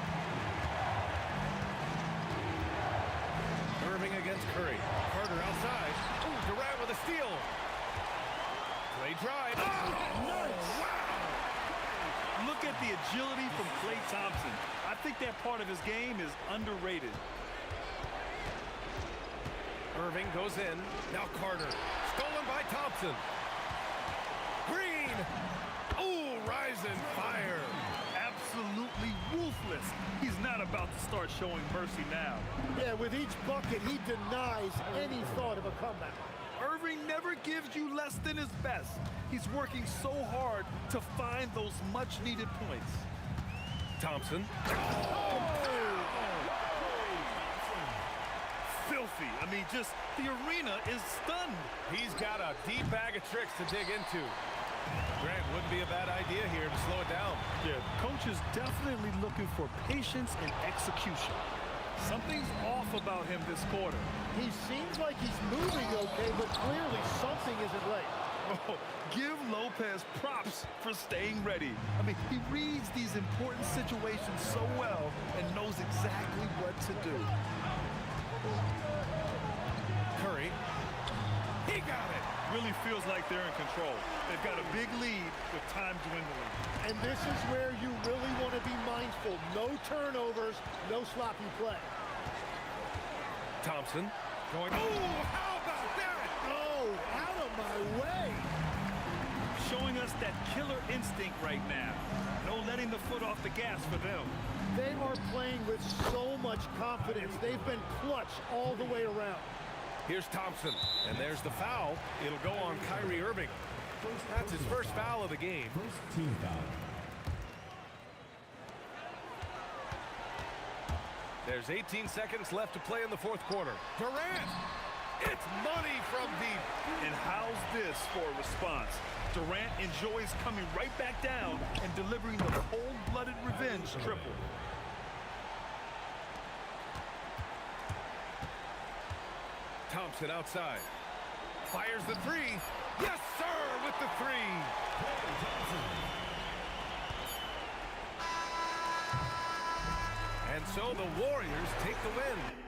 Irving against Curry. Carter outside. Ooh, Durant with a steal. Play drive. Oh, nice. Wow. Look at the agility from Klay Thompson. I think that part of his game is underrated. Irving goes in. Now Carter. Stolen by Thompson. Green. Ooh, rise and fire. Absolutely ruthless. He's not about to start showing mercy now. Yeah, with each bucket, he denies any thought of a comeback. Irving never gives you less than his best. He's working so hard to find those much-needed points. Thompson. Filthy. I mean, just the arena is stunned. He's got a deep bag of tricks to dig into. Grant, wouldn't be a bad idea here to slow it down. Yeah, coach is definitely looking for patience and execution. Something's off about him this quarter. He seems like he's moving okay, but clearly something isn't right. Oh, give Lopez props for staying ready. I mean, he reads these important situations so well and knows exactly what to do. Curry. He got it. Really feels like they're in control. They've got a big lead with time dwindling. And this is where you really want to be mindful. No turnovers, no sloppy play. Thompson going. Oh, how about that? Oh, out of my way. Showing us It's that killer instinct right now. No letting the foot off the gas for them. They are playing with so much confidence. They've been clutch all the way around. Here's Thompson, and there's the foul. It'll go on Kyrie Irving. That's his first foul of the game. First team foul. There's 18 seconds left to play in the fourth quarter. Durant! It's money from deep. And how's this for a response? Durant enjoys coming right back down and delivering the cold-blooded revenge triple. Thompson outside. Fires the three. Yes, sir, with the three. And so the Warriors take the win.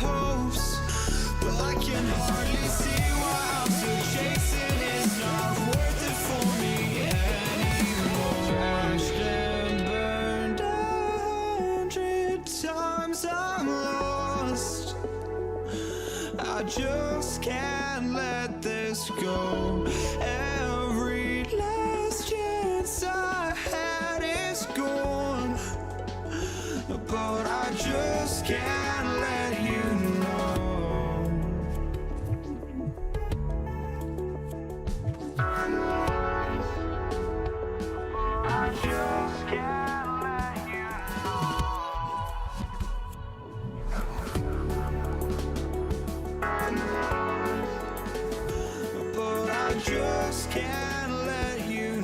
hopes, but I can hardly see why I'm still chasing. It's not worth it for me anymore. Crashed and burned 100 times, I'm lost. I just can't let this go. Every last chance I had is gone, but I just can't let you know. I just can't let you know. But I just can't let you know.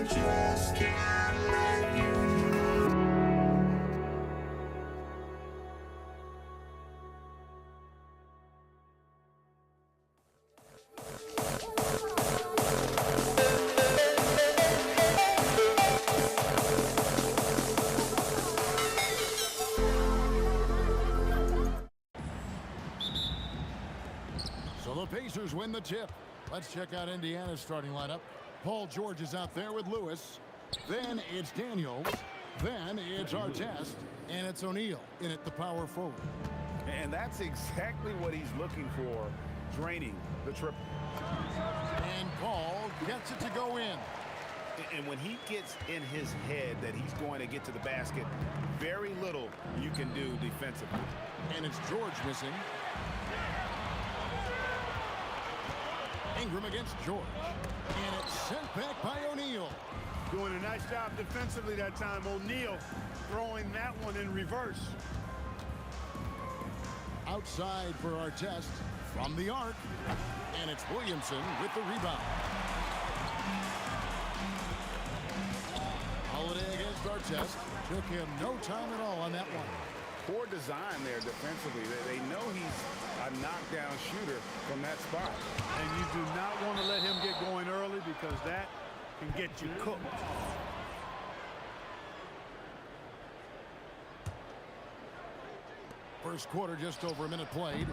Just can't let you know. So the Pacers win the tip. Let's check out Indiana's starting lineup. Paul George is out there with Lewis. Then it's Daniels. Then it's Artest. And it's O'Neal in at the power forward. And that's exactly what he's looking for, draining the triple. And Paul gets it to go in. And when he gets in his head that he's going to get to the basket, very little you can do defensively. And it's George missing. Ingram against George. And it's sent back by O'Neal. Doing a nice job defensively that time. O'Neal throwing that one in reverse. Outside for Artest from the arc. And it's Williamson with the rebound. test. Took him no time at all on that one. Poor design there defensively. They know he's a knockdown shooter from that spot. And you do not want to let him get going early because that can get you cooked. First quarter, just over a minute played.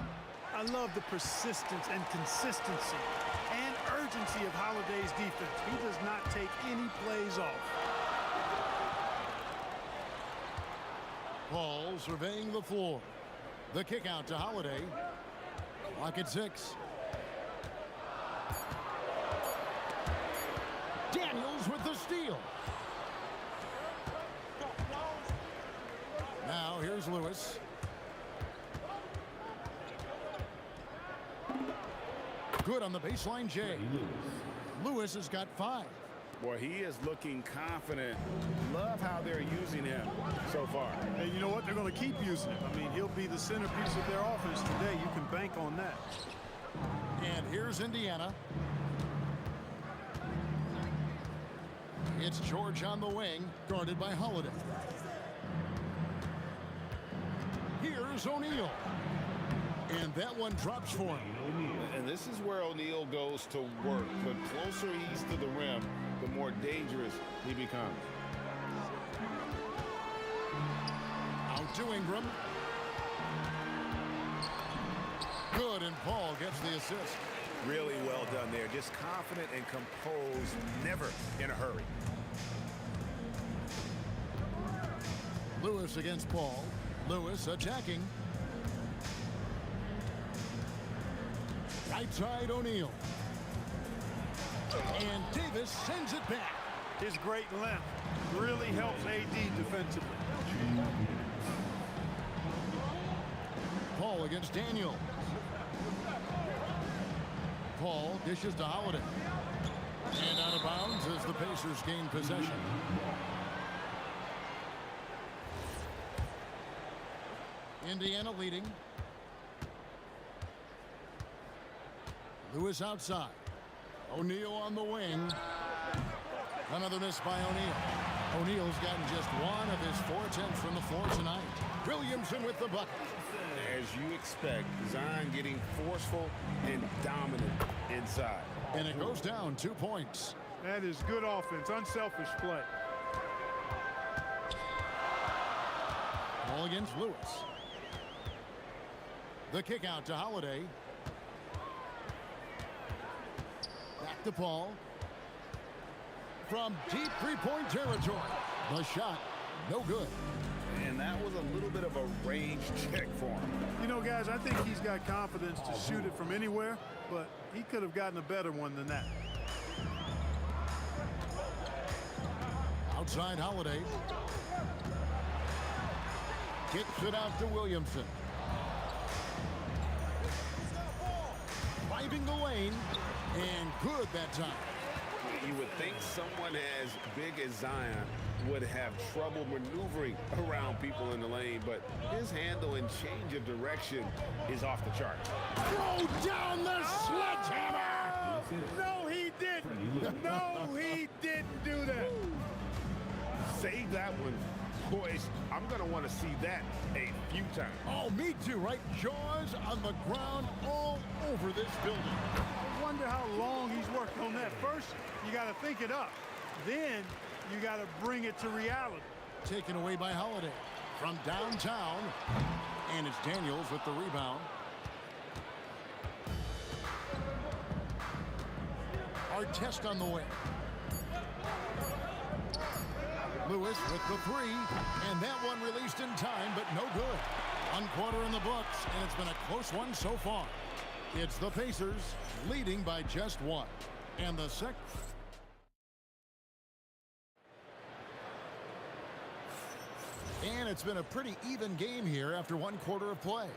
I love the persistence and consistency and urgency of Holiday's defense. He does not take any plays off. Paul surveying the floor. The kick out to Holiday. Clock at 6. Daniels with the steal. Now here's Lewis. Good on the baseline, Jay. Lewis has got 5. Boy, he is looking confident. Love how they're using him so far. And you know what? They're going to keep using him. I mean, he'll be the centerpiece of their offense today. You can bank on that. And here's Indiana. It's George on the wing, guarded by Holiday. Here's O'Neal. And that one drops for him. And this is where O'Neal goes to work. The closer he's to the rim, the more dangerous he becomes. Out to Ingram. Good, and Paul gets the assist. Really well done there. Just confident and composed, never in a hurry. Lewis against Paul. Lewis attacking. Right side, O'Neal. And Davis sends it back. His great length really helps AD defensively. Paul against Daniel. Paul dishes to Holiday. And out of bounds as the Pacers gain possession. Indiana leading. Lewis outside. O'Neal on the wing. Another miss by O'Neal. O'Neal's gotten just one of his 4 attempts from the floor tonight. Williamson with the bucket. As you expect, Zion getting forceful and dominant inside. And it goes down 2 points. That is good offense, unselfish play. Ball against Lewis. The kick out to Holiday. Back to Paul. From deep three-point territory. The shot, no good. And that was a little bit of a range check for him. You know, guys, I think he's got confidence to shoot it from anywhere, but he could have gotten a better one than that. Outside Holiday. Kicks it out to Williamson. Driving the lane, and good that time. You would think someone as big as Zion would have trouble maneuvering around people in the lane, but his handle and change of direction is off the chart. Throw down the sledgehammer! No, he didn't. No, he didn't do that. Save that one. Boys, I'm going to want to see that a few times. Oh, me too, right? Jaws on the ground all over this building. I wonder how long he's worked on that. First, you got to think it up. Then, you got to bring it to reality. Taken away by Holiday from downtown. And it's Daniels with the rebound. Our test on the way. Lewis with the 3, and that one released in time, but no good. 1 quarter in the books, and it's been a close one so far. It's the Pacers leading by just 1. And the second. And it's been a pretty even game here after 1 quarter of play.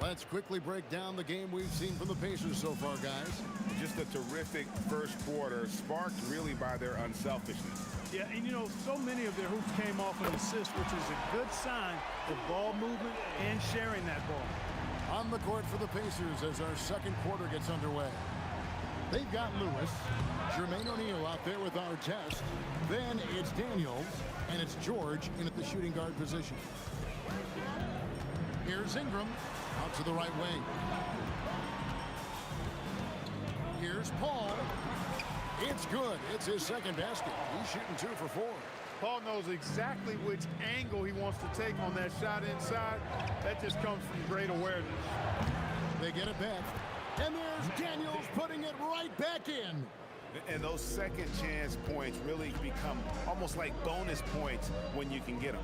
Let's quickly break down the game we've seen from the Pacers so far, guys. Just a terrific first quarter, sparked really by their unselfishness. Yeah, and you know, so many of their hoops came off an assist, which is a good sign of ball movement and sharing that ball. On the court for the Pacers as our second quarter gets underway. They've got Lewis. Jermaine O'Neal out there with our test. Then it's Daniels, and it's George in at the shooting guard position. Here's Ingram out to the right wing. Here's Paul. It's good. It's his second basket. He's shooting 2 for 4. Paul knows exactly which angle he wants to take on that shot inside. That just comes from great awareness. They get it back. And there's Daniels putting it right back in. And those second chance points really become almost like bonus points when you can get them.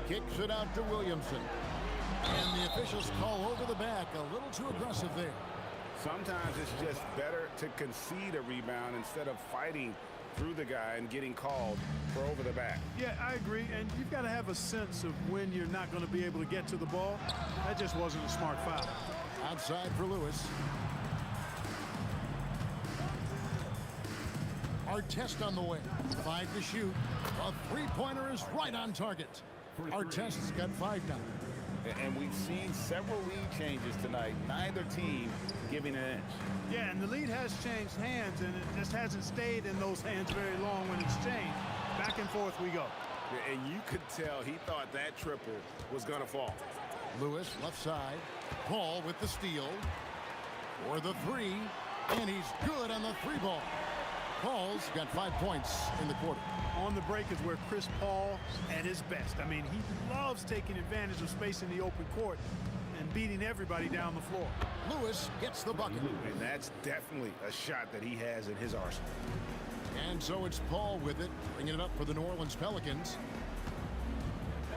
Kicks it out to Williamson. And the officials call over the back. A little too aggressive there. Sometimes it's just better to concede a rebound instead of fighting through the guy and getting called for over the back. Yeah, I agree. And you've got to have a sense of when you're not going to be able to get to the ball. That just wasn't a smart foul. Outside for Lewis. Our test on the way. 5 to shoot. A three-pointer is right on target. Our test's got 5 now. And we've seen several lead changes tonight. Neither team giving an inch. Yeah, and the lead has changed hands, and it just hasn't stayed in those hands very long when it's changed. Back and forth we go. And you could tell he thought that triple was going to fall. Lewis left side. Paul with the steal. For the 3. And he's good on the 3-ball. Paul's got 5 points in the quarter. On the break is where Chris Paul at his best. I mean, he loves taking advantage of space in the open court and beating everybody down the floor. Lewis gets the bucket. And that's definitely a shot that he has in his arsenal. And so it's Paul with it, bringing it up for the New Orleans Pelicans.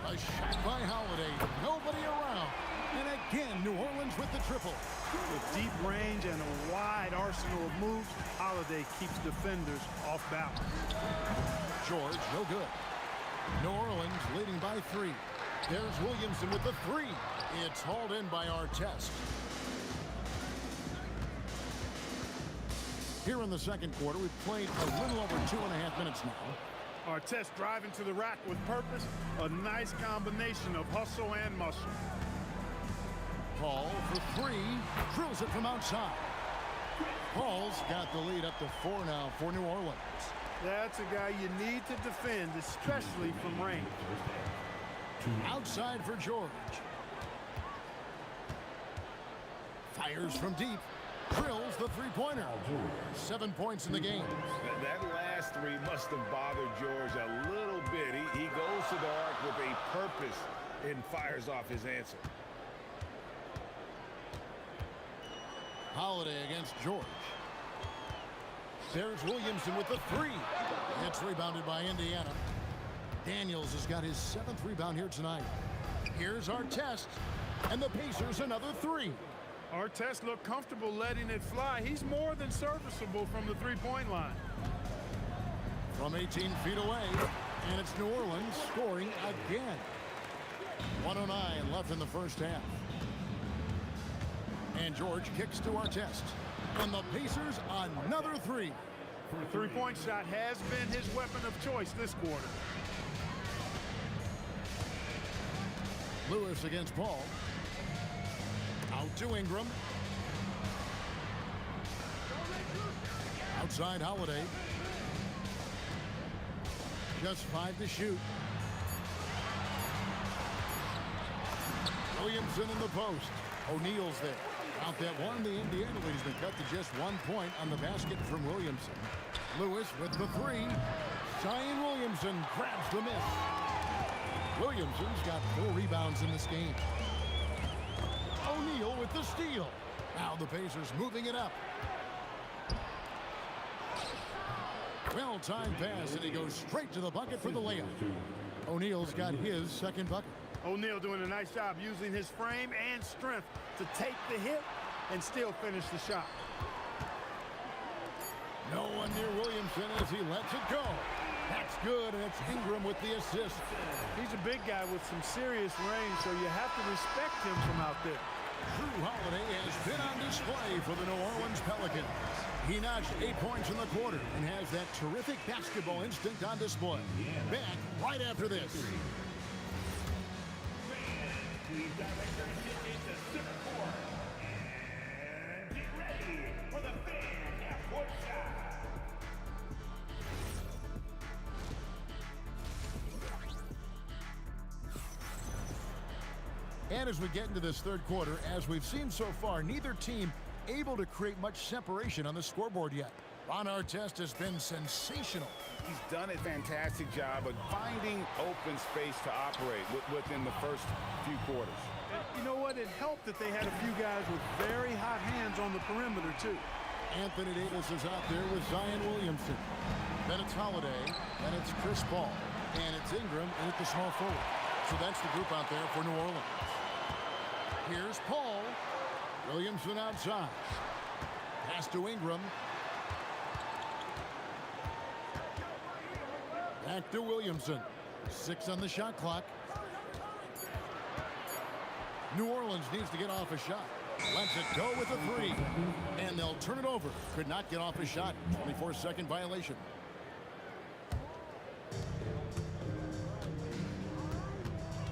A shot by Holiday. Nobody around. And again, New Orleans with the triple. With deep range and a wide arsenal of moves, Holiday keeps defenders off balance. George, no good. New Orleans leading by 3. There's Williamson with the 3. It's hauled in by our test. Here in the second quarter, we've played a little over 2.5 minutes now. Our test driving to the rack with purpose, a nice combination of hustle and muscle. Paul for 3, drills it from outside. Paul's got the lead up to 4 now for New Orleans. That's a guy you need to defend, especially from range. Outside for George. Fires from deep. Drills the 3-pointer. 7 points in the game. That last 3 must have bothered George a little bit. He goes to the arc with a purpose and fires off his answer. Holiday against George. There's Williamson with the 3. It's rebounded by Indiana. Daniels has got his 7th rebound here tonight. Here's our test. And the Pacers another 3. Our test looked comfortable letting it fly. He's more than serviceable from the 3-point line. From 18 feet away. And it's New Orleans scoring again. 1:09 left in the first half. And George kicks to our test. And the Pacers another 3. The 3-point shot has been his weapon of choice this quarter. Lewis against Paul. Out to Ingram. Outside Holiday. Just 5 to shoot. Williamson in the post. O'Neal's there. Out that one, the Indiana lead has been cut to just 1 point on the basket from Williamson. Lewis with the 3. Zion Williamson grabs the miss. Williamson's got 4 rebounds in this game. O'Neal with the steal. Now the Pacers moving it up. Well-timed pass, and he goes straight to the bucket for the layup. O'Neal's got his second bucket. O'Neal doing a nice job using his frame and strength to take the hit and still finish the shot. No one near Williamson as he lets it go. That's good, and it's Ingram with the assist. He's a big guy with some serious range, so you have to respect him from out there. Drew Holiday has been on display for the New Orleans Pelicans. He notched 8 points in the quarter and has that terrific basketball instinct on display. Back right after this. Please direct your attention to Super 4 and get ready for the fans And as we get into this third quarter, as we've seen so far, neither team able to create much separation on the scoreboard yet. Ron Artest has been sensational. He's done a fantastic job of finding open space to operate within the first few quarters. You know what? It helped that they had a few guys with very hot hands on the perimeter, too. Anthony Davis is out there with Zion Williamson. Then it's Holiday, then it's Chris Paul, and it's Ingram in at the small forward. So that's the group out there for New Orleans. Here's Paul. Williamson outside. Pass to Ingram. Back to Williamson. 6 on the shot clock. New Orleans needs to get off a shot. Lets it go with a 3. And they'll turn it over. Could not get off a shot. 24-second violation.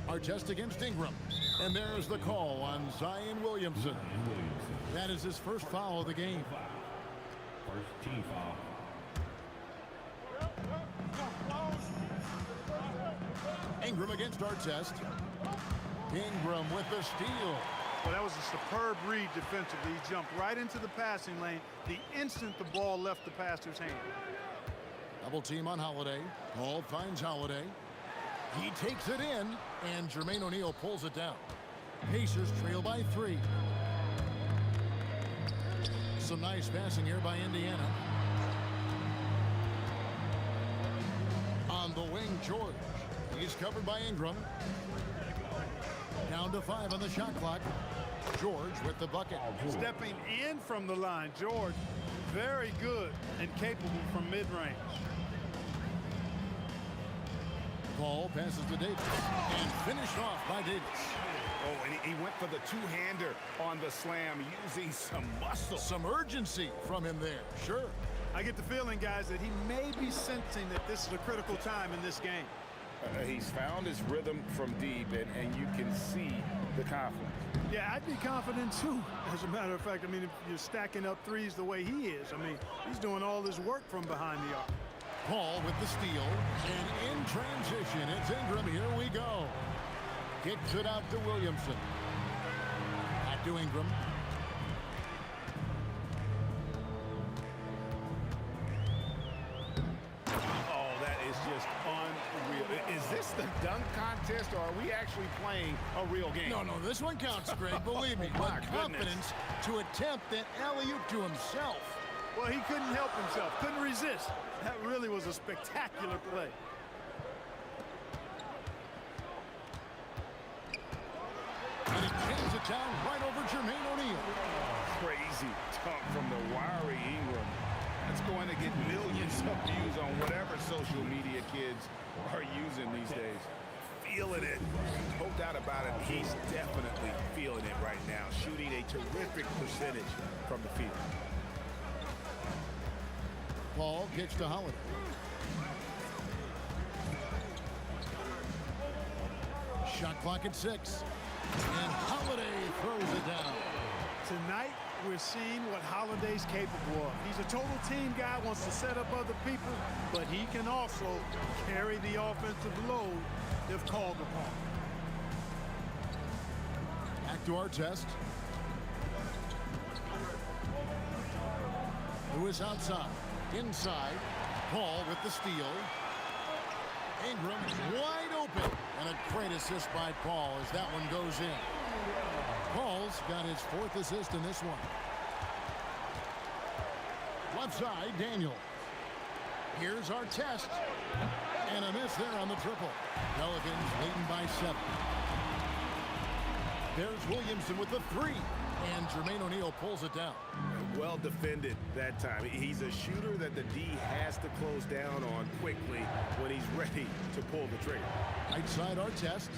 Artest against Ingram. And there's the call on Zion Williamson. That is his first foul of the game. First team foul. Ingram against Artest. Ingram with the steal. Well, that was a superb read defensively. He jumped right into the passing lane the instant the ball left the passer's hand. Double team on Holiday. Paul finds Holiday. He takes it in, and Jermaine O'Neal pulls it down. Pacers trail by 3. Some nice passing here by Indiana. On the wing, George. He's covered by Ingram. Down to 5 on the shot clock. George with the bucket. Stepping in from the line, George, very good and capable from mid-range. Paul passes to Davis and finished off by Davis. Oh, and he went for the two-hander on the slam, using some muscle. Some urgency from him there, sure. I get the feeling, guys, that he may be sensing that this is a critical time in this game. He's found his rhythm from deep, and you can see the confidence. Yeah, I'd be confident, too. As a matter of fact, I mean, if you're stacking up threes the way he is, I mean, he's doing all this work from behind the arc. Paul with the steal, and in transition, it's Ingram. Here we go. Kicks it out to Williamson. Back to Ingram. Oh, that is just unreal. Is this the dunk contest, or are we actually playing a real game? No, this one counts, Greg. Believe me. Oh, my But confidence to attempt that alley-oop to himself. Well, he couldn't help himself, couldn't resist. That really was a spectacular play. And he jams it down right over Jermaine O'Neal. Crazy dunk from the wiry Ingram. That's going to get millions of views on whatever social media kids are using these days. Feeling it. No doubt about it. He's definitely feeling it right now. Shooting a terrific percentage from the field. Paul gets to Holiday. Shot clock at 6. And Holiday throws it down. Tonight, we're seeing what Holiday's capable of. He's a total team guy, wants to set up other people, but he can also carry the offensive load if called upon. Back to Artest. Lewis outside. Inside. Paul with the steal. Ingram wide open. And a great assist by Paul as that one goes in. Paul's got his 4th assist in this one. Left side, Daniel. Here's Artest. And a miss there on the triple. Pelicans leading by 7. There's Williamson with the 3. And Jermaine O'Neal pulls it down. Well defended that time. He's a shooter that the D has to close down on quickly when he's ready to pull the trigger. Right side, Artest.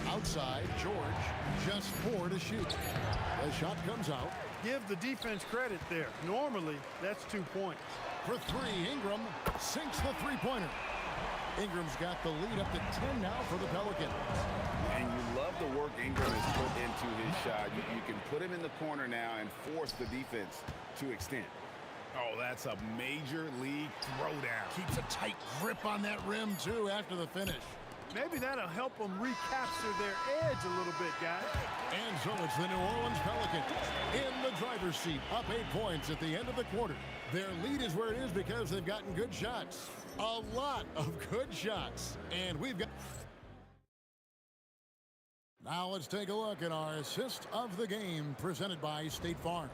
Outside, George, just 4 to shoot. The shot comes out. Give the defense credit there. Normally, that's 2 points. For 3, Ingram sinks the three-pointer. Ingram's got the lead up to 10 now for the Pelicans. And you love the work Ingram has put into his shot. You can put him in the corner now and force the defense to extend. Oh, that's a major league throwdown. Keeps a tight grip on that rim, too, after the finish. Maybe that'll help them recapture their edge a little bit, guys. And so it's the New Orleans Pelicans in the driver's seat, up 8 points at the end of the quarter. Their lead is where it is because they've gotten good shots. A lot of good shots. And we've got... Now let's take a look at our assist of the game presented by State Farm.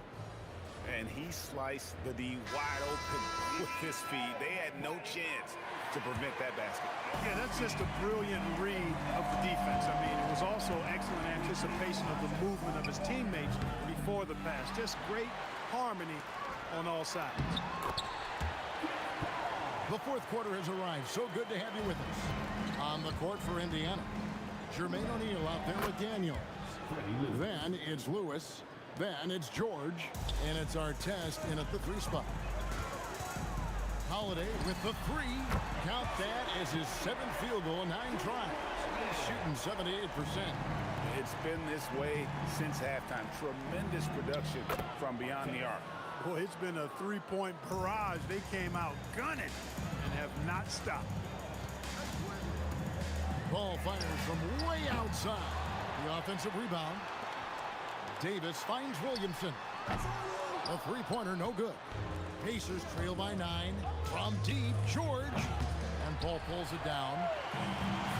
And he sliced the D wide open with his feet. They had no chance to prevent that basket. Yeah, that's just a brilliant read of the defense. I mean, it was also excellent anticipation of the movement of his teammates before the pass. Just great harmony on all sides. The fourth quarter has arrived. So good to have you with us. On the court for Indiana, Jermaine O'Neal out there with Daniels. Then it's Lewis. Then it's George. And it's Artest in at the 3 spot. Holiday with the 3. Count that as his 7th field goal in 9 tries. He's shooting 78%. It's been this way since halftime. Tremendous production from beyond the arc. Boy, it's been a 3-point barrage. They came out gunning and have not stopped. Ball fires from way outside. The offensive rebound. Davis finds Williamson. A 3-pointer, no good. Pacers trail by 9. From deep, George. And Paul pulls it down.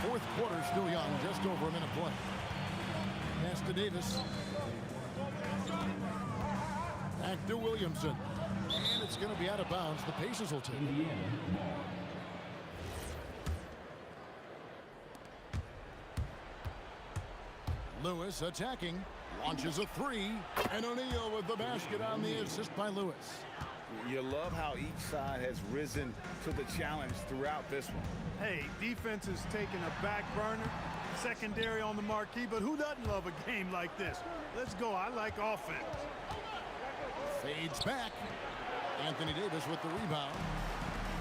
Fourth quarter still young, just over a minute play. Pass to Davis. Back to Williamson. And it's going to be out of bounds. The Pacers will take it. Lewis attacking. Launches a 3. And O'Neal with the basket on the assist by Lewis. You love how each side has risen to the challenge throughout this one. Hey, defense is taking a back burner, secondary on the marquee, but who doesn't love a game like this? Let's go. I like offense. Fades back. Anthony Davis with the rebound.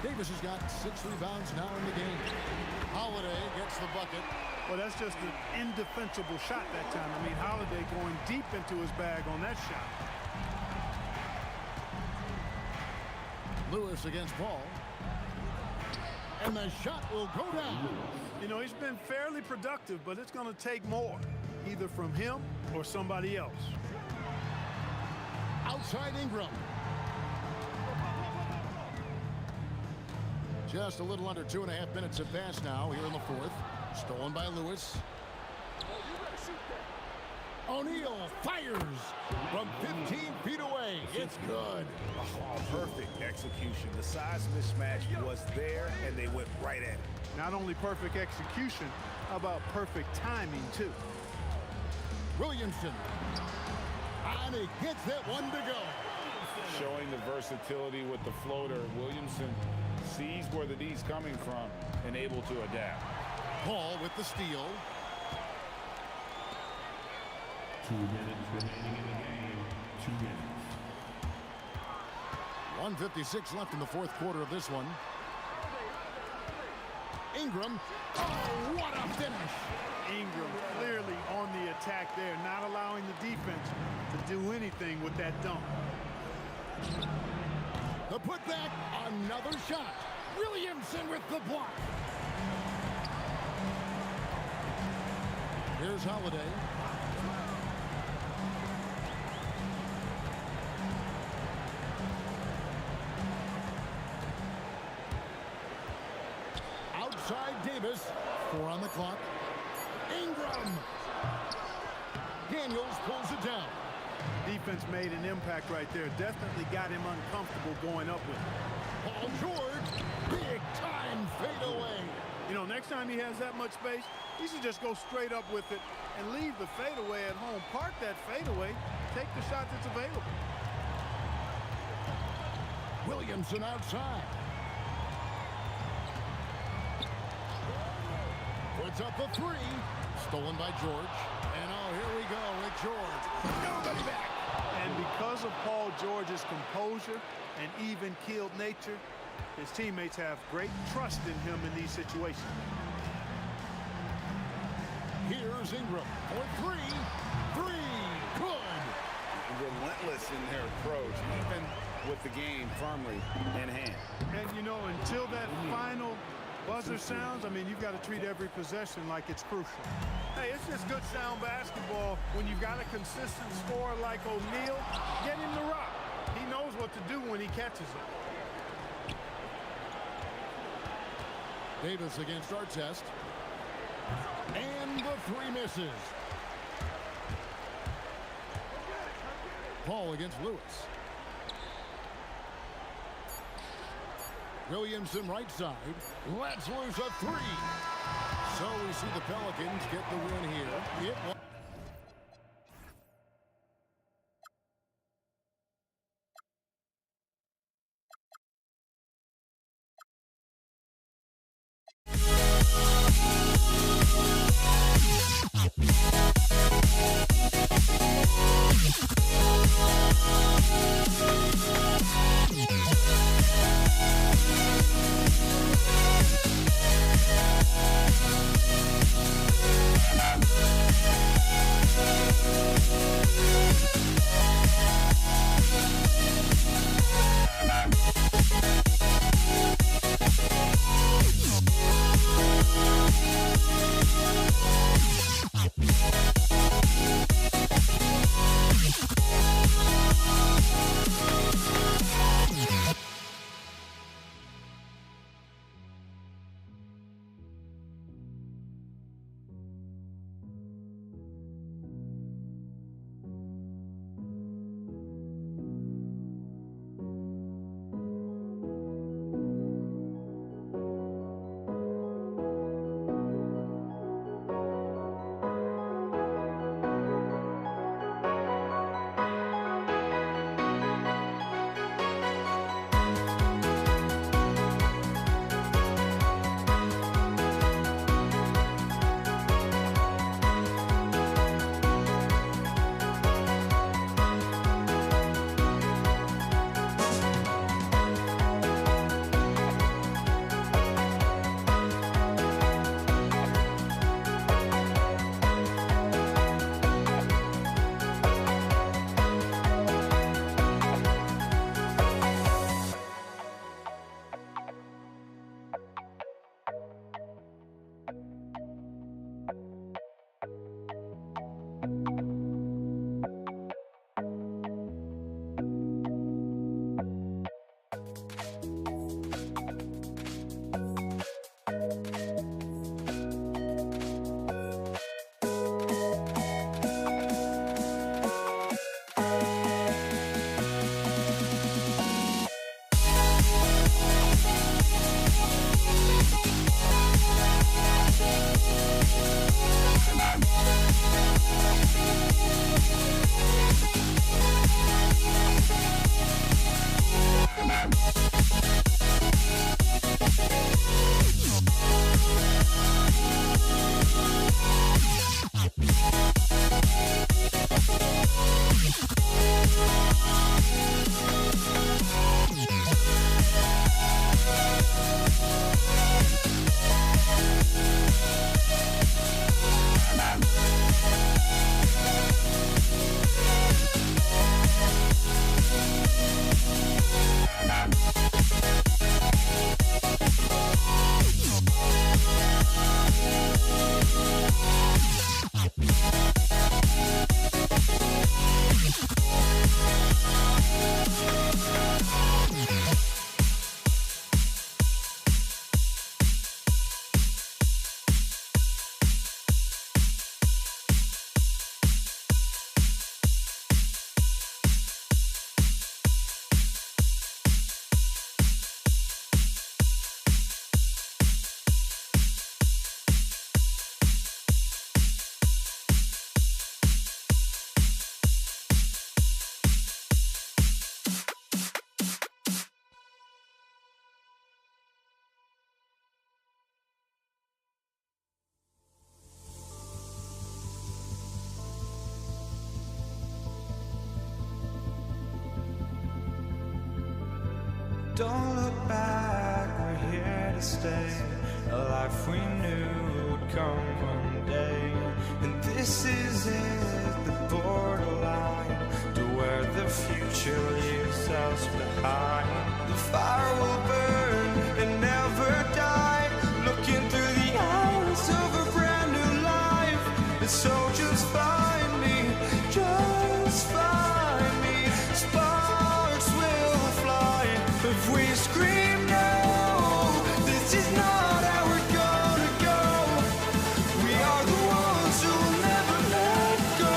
Davis has got 6 rebounds now in the game. Holiday gets the bucket. Well, that's just an indefensible shot that time. I mean, Holiday going deep into his bag on that shot. Lewis against Paul. And the shot will go down. You know, he's been fairly productive, but it's going to take more, either from him or somebody else. Outside Ingram. Just a little under 2.5 minutes have passed now here in the fourth. Stolen by Lewis. O'Neal fires from 15 feet away. It's good. Oh, perfect execution. The size mismatch was there, and they went right at it. Not only perfect execution, how about perfect timing, too? Williamson. And he gets that one to go. Showing the versatility with the floater. Williamson sees where the D's coming from and able to adapt. Paul with the steal. 2 minutes remaining in the game. 2 minutes. 1:56 left in the fourth quarter of this one. Ingram. Oh, what a finish. Ingram clearly on the attack there, not allowing the defense to do anything with that dunk. The putback, another shot. Williamson with the block. Here's Holiday. Outside Davis. 4 on the clock. Ingram. Daniels pulls it down. Defense made an impact right there. Definitely got him uncomfortable going up with it. Paul George. Big time fadeaway. You know, next time he has that much space, he should just go straight up with it and leave the fadeaway at home. Park that fadeaway. Take the shot that's available. Williamson outside. Puts up the 3. Stolen by George. And oh, here we go with George. Nobody back. And because of Paul George's composure and even-keeled nature, His teammates have great trust in him in these situations. Here's Ingram for three. Good. Relentless in their approach, even with the game firmly in hand. And, you know, until that final buzzer sounds, I mean, you've got to treat every possession like it's crucial. Hey, it's just good sound basketball when you've got a consistent scorer like O'Neal. Get him the rock. He knows what to do when he catches it. Davis against Artest. And the three misses. Paul against Lewis. Williamson right side. Lets loose a three. So we see the Pelicans get the win here. Don't look back. to stay, a life we knew would come one day. And this is it, the borderline to where the future leaves us behind. The fire will burn and never die, looking through the eyes of a brand new life. And so just find me, just find me. Sparks will fly if we scream no. This is not how we're gonna go. We are the ones who will never let go.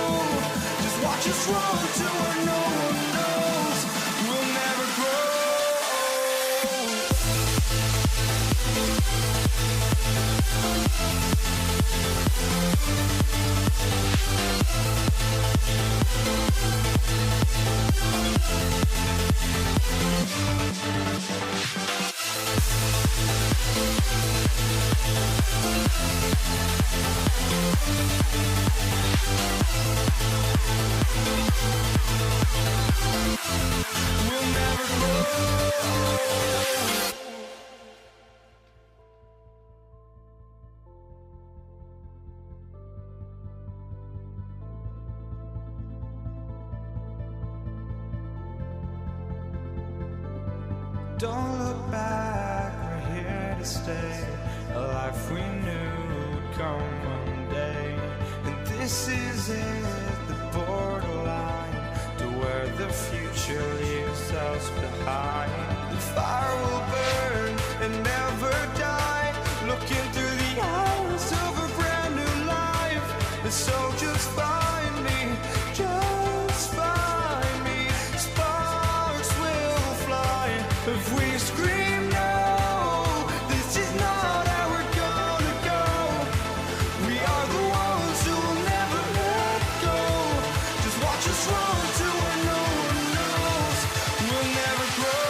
Just watch us run to where no one knows. We'll never grow. We'll never grow. Don't look back, we're here to stay. A life we knew would come one day. And this is it, the borderline to where the future leaves us behind. The fire will burn and never die, looking through the eyes of a brand new life. And so just find me, just find me. Sparks will fly if we scream no. This is not how we're gonna go. We are the ones who will never let go. Just watch us run to where no one knows. We'll never grow.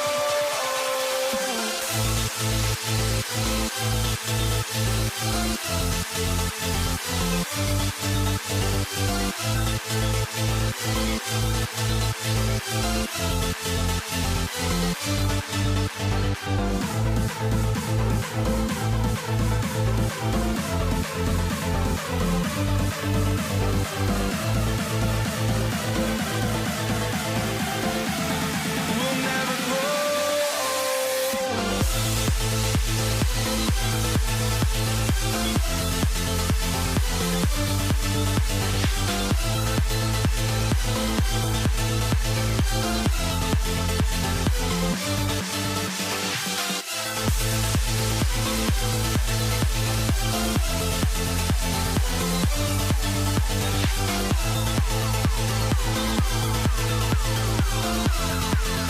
We'll never grow.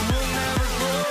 We'll never grow.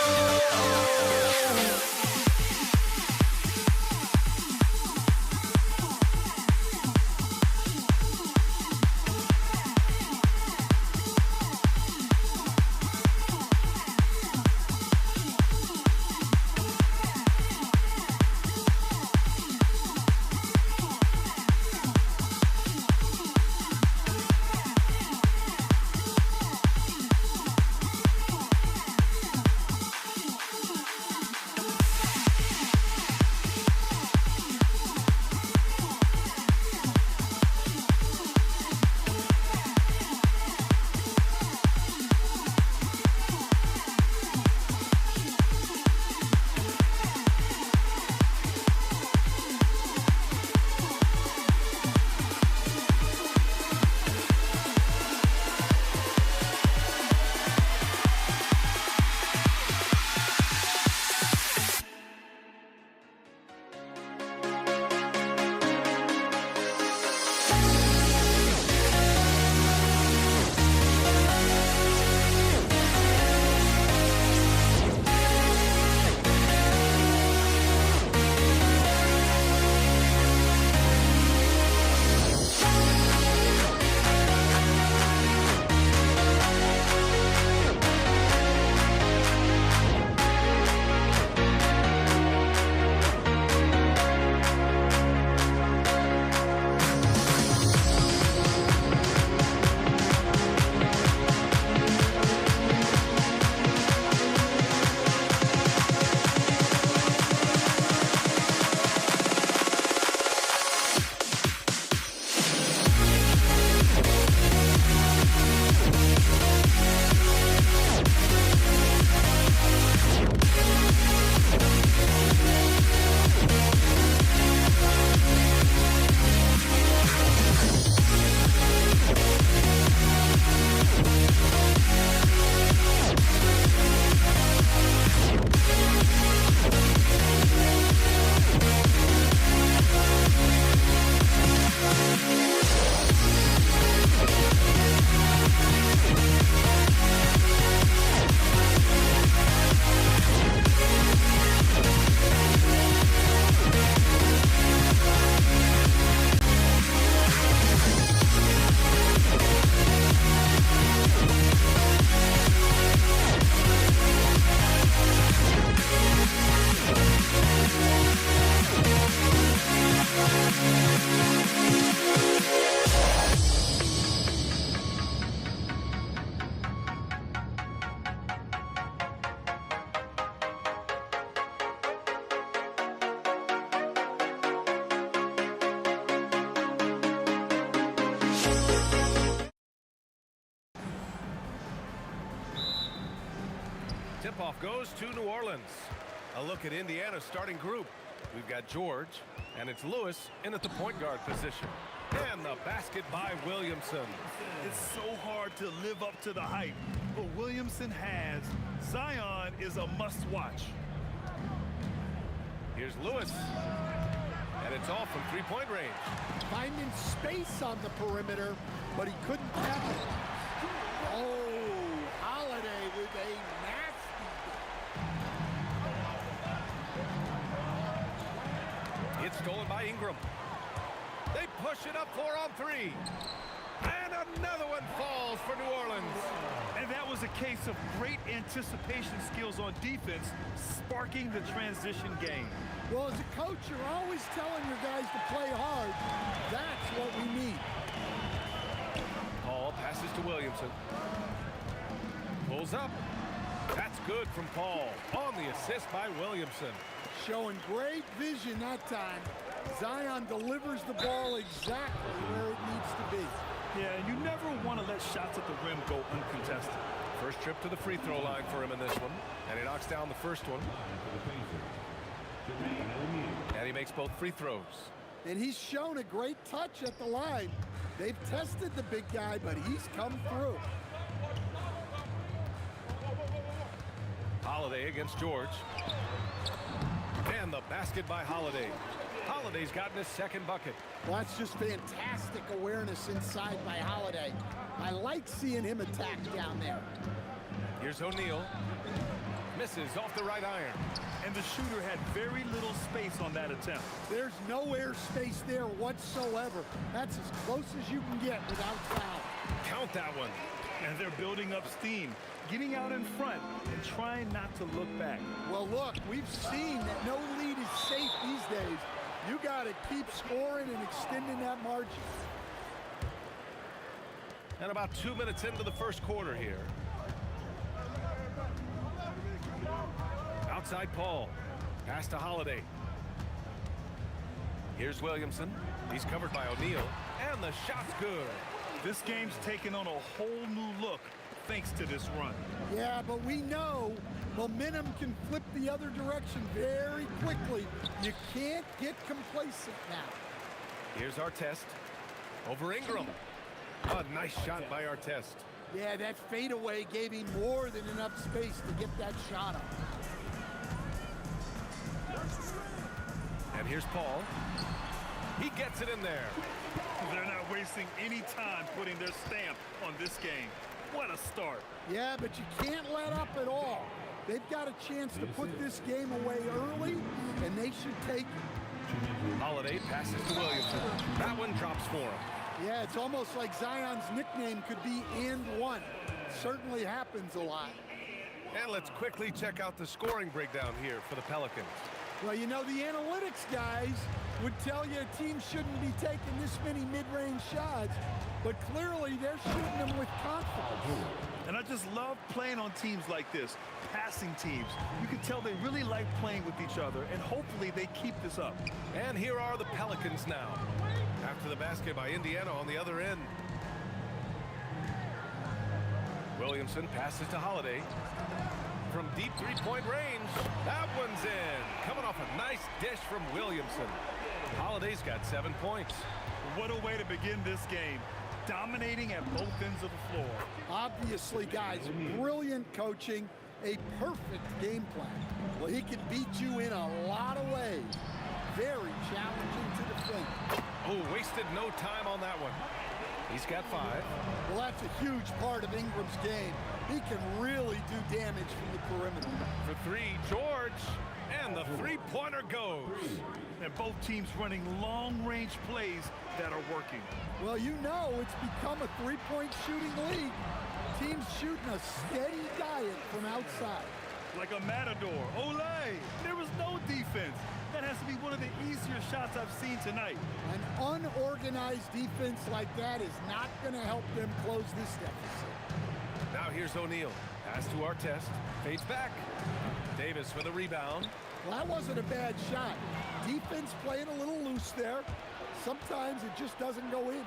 tip-off goes to New Orleans. A look at Indiana's starting group. We've got George, and it's Lewis in at the point guard position. And the basket by Williamson. It's so hard to live up to the hype, but Williamson has. Zion is a must-watch. Here's Lewis. And it's all from three-point range. Finding space on the perimeter, but he couldn't capitalize. Oh, Holiday with a nasty. It's stolen by Ingram. They push it up 4 on 3. And another one falls for New Orleans. And that was a case of great anticipation skills on defense, sparking the transition game. Well, as a coach, you're always telling your guys to play hard. That's what we need. Paul passes to Williamson. Pulls up. That's good from Paul on the assist by Williamson. Showing great vision that time. Zion delivers the ball exactly where it needs to be. Yeah, you never want to let shots at the rim go uncontested. First trip to the free throw line for him in this one. And he knocks down the first one. And he makes both free throws. And he's shown a great touch at the line. They've tested the big guy, but he's come through. Holiday against George. And the basket by Holiday. Holiday's gotten his second bucket. Well, that's just fantastic awareness inside by Holiday. I like seeing him attack down there. Here's O'Neal. Misses off the right iron. And the shooter had very little space on that attempt. There's no air space there whatsoever. That's as close as you can get without foul. Count that one. And they're building up steam, getting out in front and trying not to look back. Well, look, we've seen that no lead is safe these days. You got to keep scoring and extending that margin. And about 2 minutes into the first quarter here. Outside Paul. Pass to Holiday. Here's Williamson. He's covered by O'Neal. And the shot's good. This game's taken on a whole new look thanks to this run. Yeah, but we know momentum can flip the other direction very quickly. You can't get complacent now. Here's Artest. Over Ingram. A nice shot by Artest. Yeah, that fadeaway gave him more than enough space to get that shot up. And here's Paul. He gets it in there. They're not wasting any time putting their stamp on this game. What a start. Yeah, but you can't let up at all. They've got a chance to put this game away early, and they should take it. Holiday passes to Williamson. That one drops for him. Yeah, it's almost like Zion's nickname could be "and one." Certainly happens a lot. And let's quickly check out the scoring breakdown here for the Pelicans. Well, you know, the analytics guys would tell you a team shouldn't be taking this many mid-range shots, but clearly they're shooting them with confidence. And I just love playing on teams like this, passing teams. You can tell they really like playing with each other, and hopefully they keep this up. And here are the Pelicans now. After the basket by Indiana on the other end. Williamson passes to Holiday. From deep three-point range, that one's in. Coming off a nice dish from Williamson. Holiday's got 7 points. What a way to begin this game. Dominating at both ends of the floor. Obviously, guys, brilliant coaching, a perfect game plan. Well, he can beat you in a lot of ways. Very challenging to defend. Oh, wasted no time on that one. He's got 5. Well, that's a huge part of Ingram's game. He can really do damage from the perimeter. For 3, George. And the three-pointer goes. And both teams running long-range plays that are working. Well, you know it's become a three-point shooting league. Teams shooting a steady diet from outside. Like a matador. Olay! There was no defense. That has to be one of the easier shots I've seen tonight. An unorganized defense like that is not going to help them close this deficit. Now here's O'Neal. Pass to Artest. Fades back. Davis for the rebound. Well, that wasn't a bad shot. Defense playing a little loose there. Sometimes it just doesn't go in.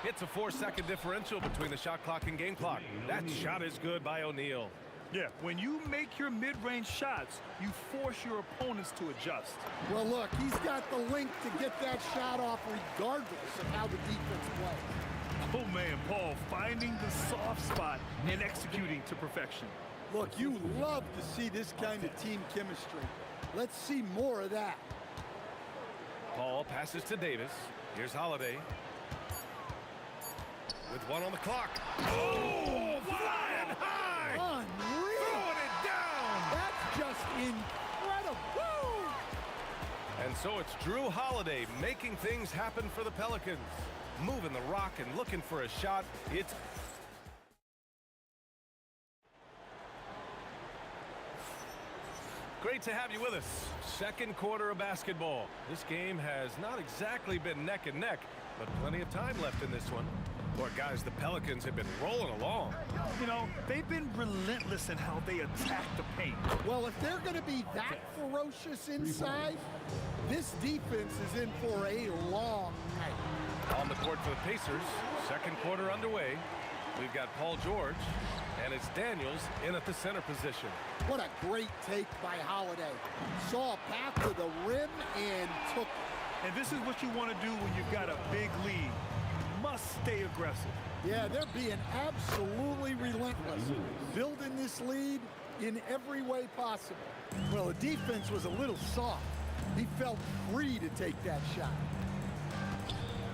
It's a 4-second differential between the shot clock and game clock. That shot is good by O'Neal. Yeah, when you make your mid-range shots, you force your opponents to adjust. Well, look, he's got the length to get that shot off regardless of how the defense plays. Oh, man, Paul finding the soft spot and executing to perfection. Look, you love to see this kind of team chemistry. Let's see more of that. Paul passes to Davis. Here's Holiday. With one on the clock. Oh, flying high! Unreal! Throwing it down! That's just incredible! Woo! And so it's Drew Holiday making things happen for the Pelicans. Moving the rock and looking for a shot. It's great to have you with us. Second quarter of basketball. This game has not exactly been neck and neck, but plenty of time left in this one. Boy, guys, the Pelicans have been rolling along. You know, they've been relentless in how they attack the paint. Well, if they're going to be that ferocious inside, this defense is in for a long night. On the court for the Pacers, second quarter underway. We've got Paul George, and it's Daniels in at the center position. What a great take by Holiday. Saw a path to the rim and took it. And this is what you want to do when you've got a big lead. Must stay aggressive. Yeah, they're being absolutely relentless, building this lead in every way possible. Well, the defense was a little soft. He felt free to take that shot.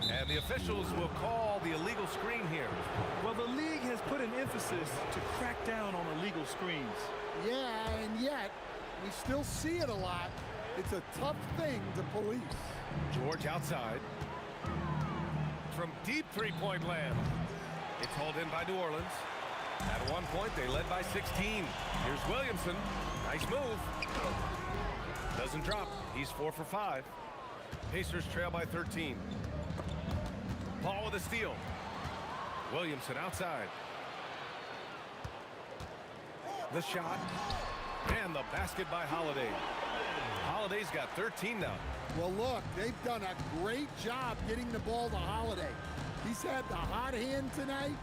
And the officials will call the illegal screen here. Well, the league has put an emphasis to crack down on illegal screens. Yeah, and yet, we still see it a lot. It's a tough thing to police. George outside. From deep three-point land. It's hauled in by New Orleans. At one point, they led by 16. Here's Williamson. Nice move. Doesn't drop. He's 4 for 5. Pacers trail by 13. Paul with a steal. Williamson outside. The shot. And the basket by Holiday. Holiday's got 13 now. Well, look, they've done a great job getting the ball to Holiday. He's had the hot hand tonight.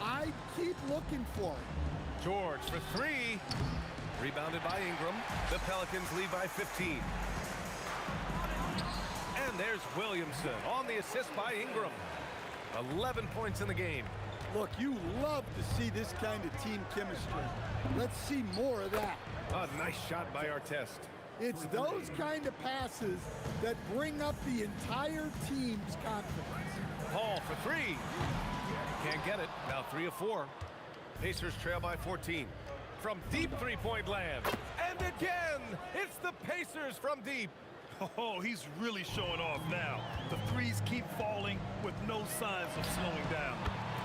I'd keep looking for it. George for 3. Rebounded by Ingram. The Pelicans lead by 15. And there's Williamson on the assist by Ingram. 11 points in the game. Look, you love to see this kind of team chemistry. Let's see more of that. A nice shot by Artest. It's those kind of passes that bring up the entire team's confidence. Paul for 3. Can't get it. Now 3 of 4. Pacers trail by 14. From deep three-point land. And again, it's the Pacers from deep. Oh, he's really showing off now. The threes keep falling with no signs of slowing down.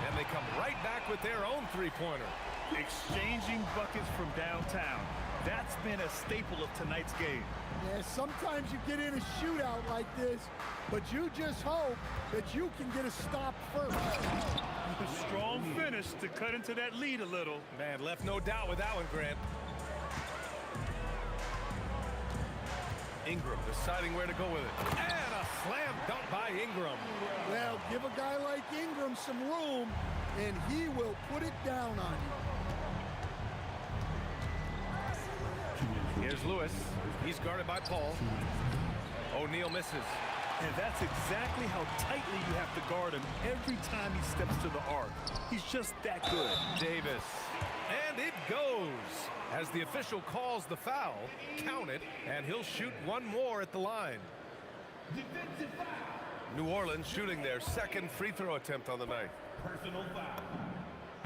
And they come right back with their own three-pointer. Exchanging buckets from downtown. That's been a staple of tonight's game. Yeah, sometimes you get in a shootout like this, but you just hope that you can get a stop first. A strong finish to cut into that lead a little. Man, left no doubt with that one, Grant. Ingram deciding where to go with it. And a slam dunk by Ingram. Well, give a guy like Ingram some room, and he will put it down on you. Here's Lewis. He's guarded by Paul. O'Neal misses. And that's exactly how tightly you have to guard him every time he steps to the arc. He's just that good. Davis. And it goes. As the official calls the foul, count it, and he'll shoot one more at the line. New Orleans shooting their second free throw attempt on the night. Personal foul.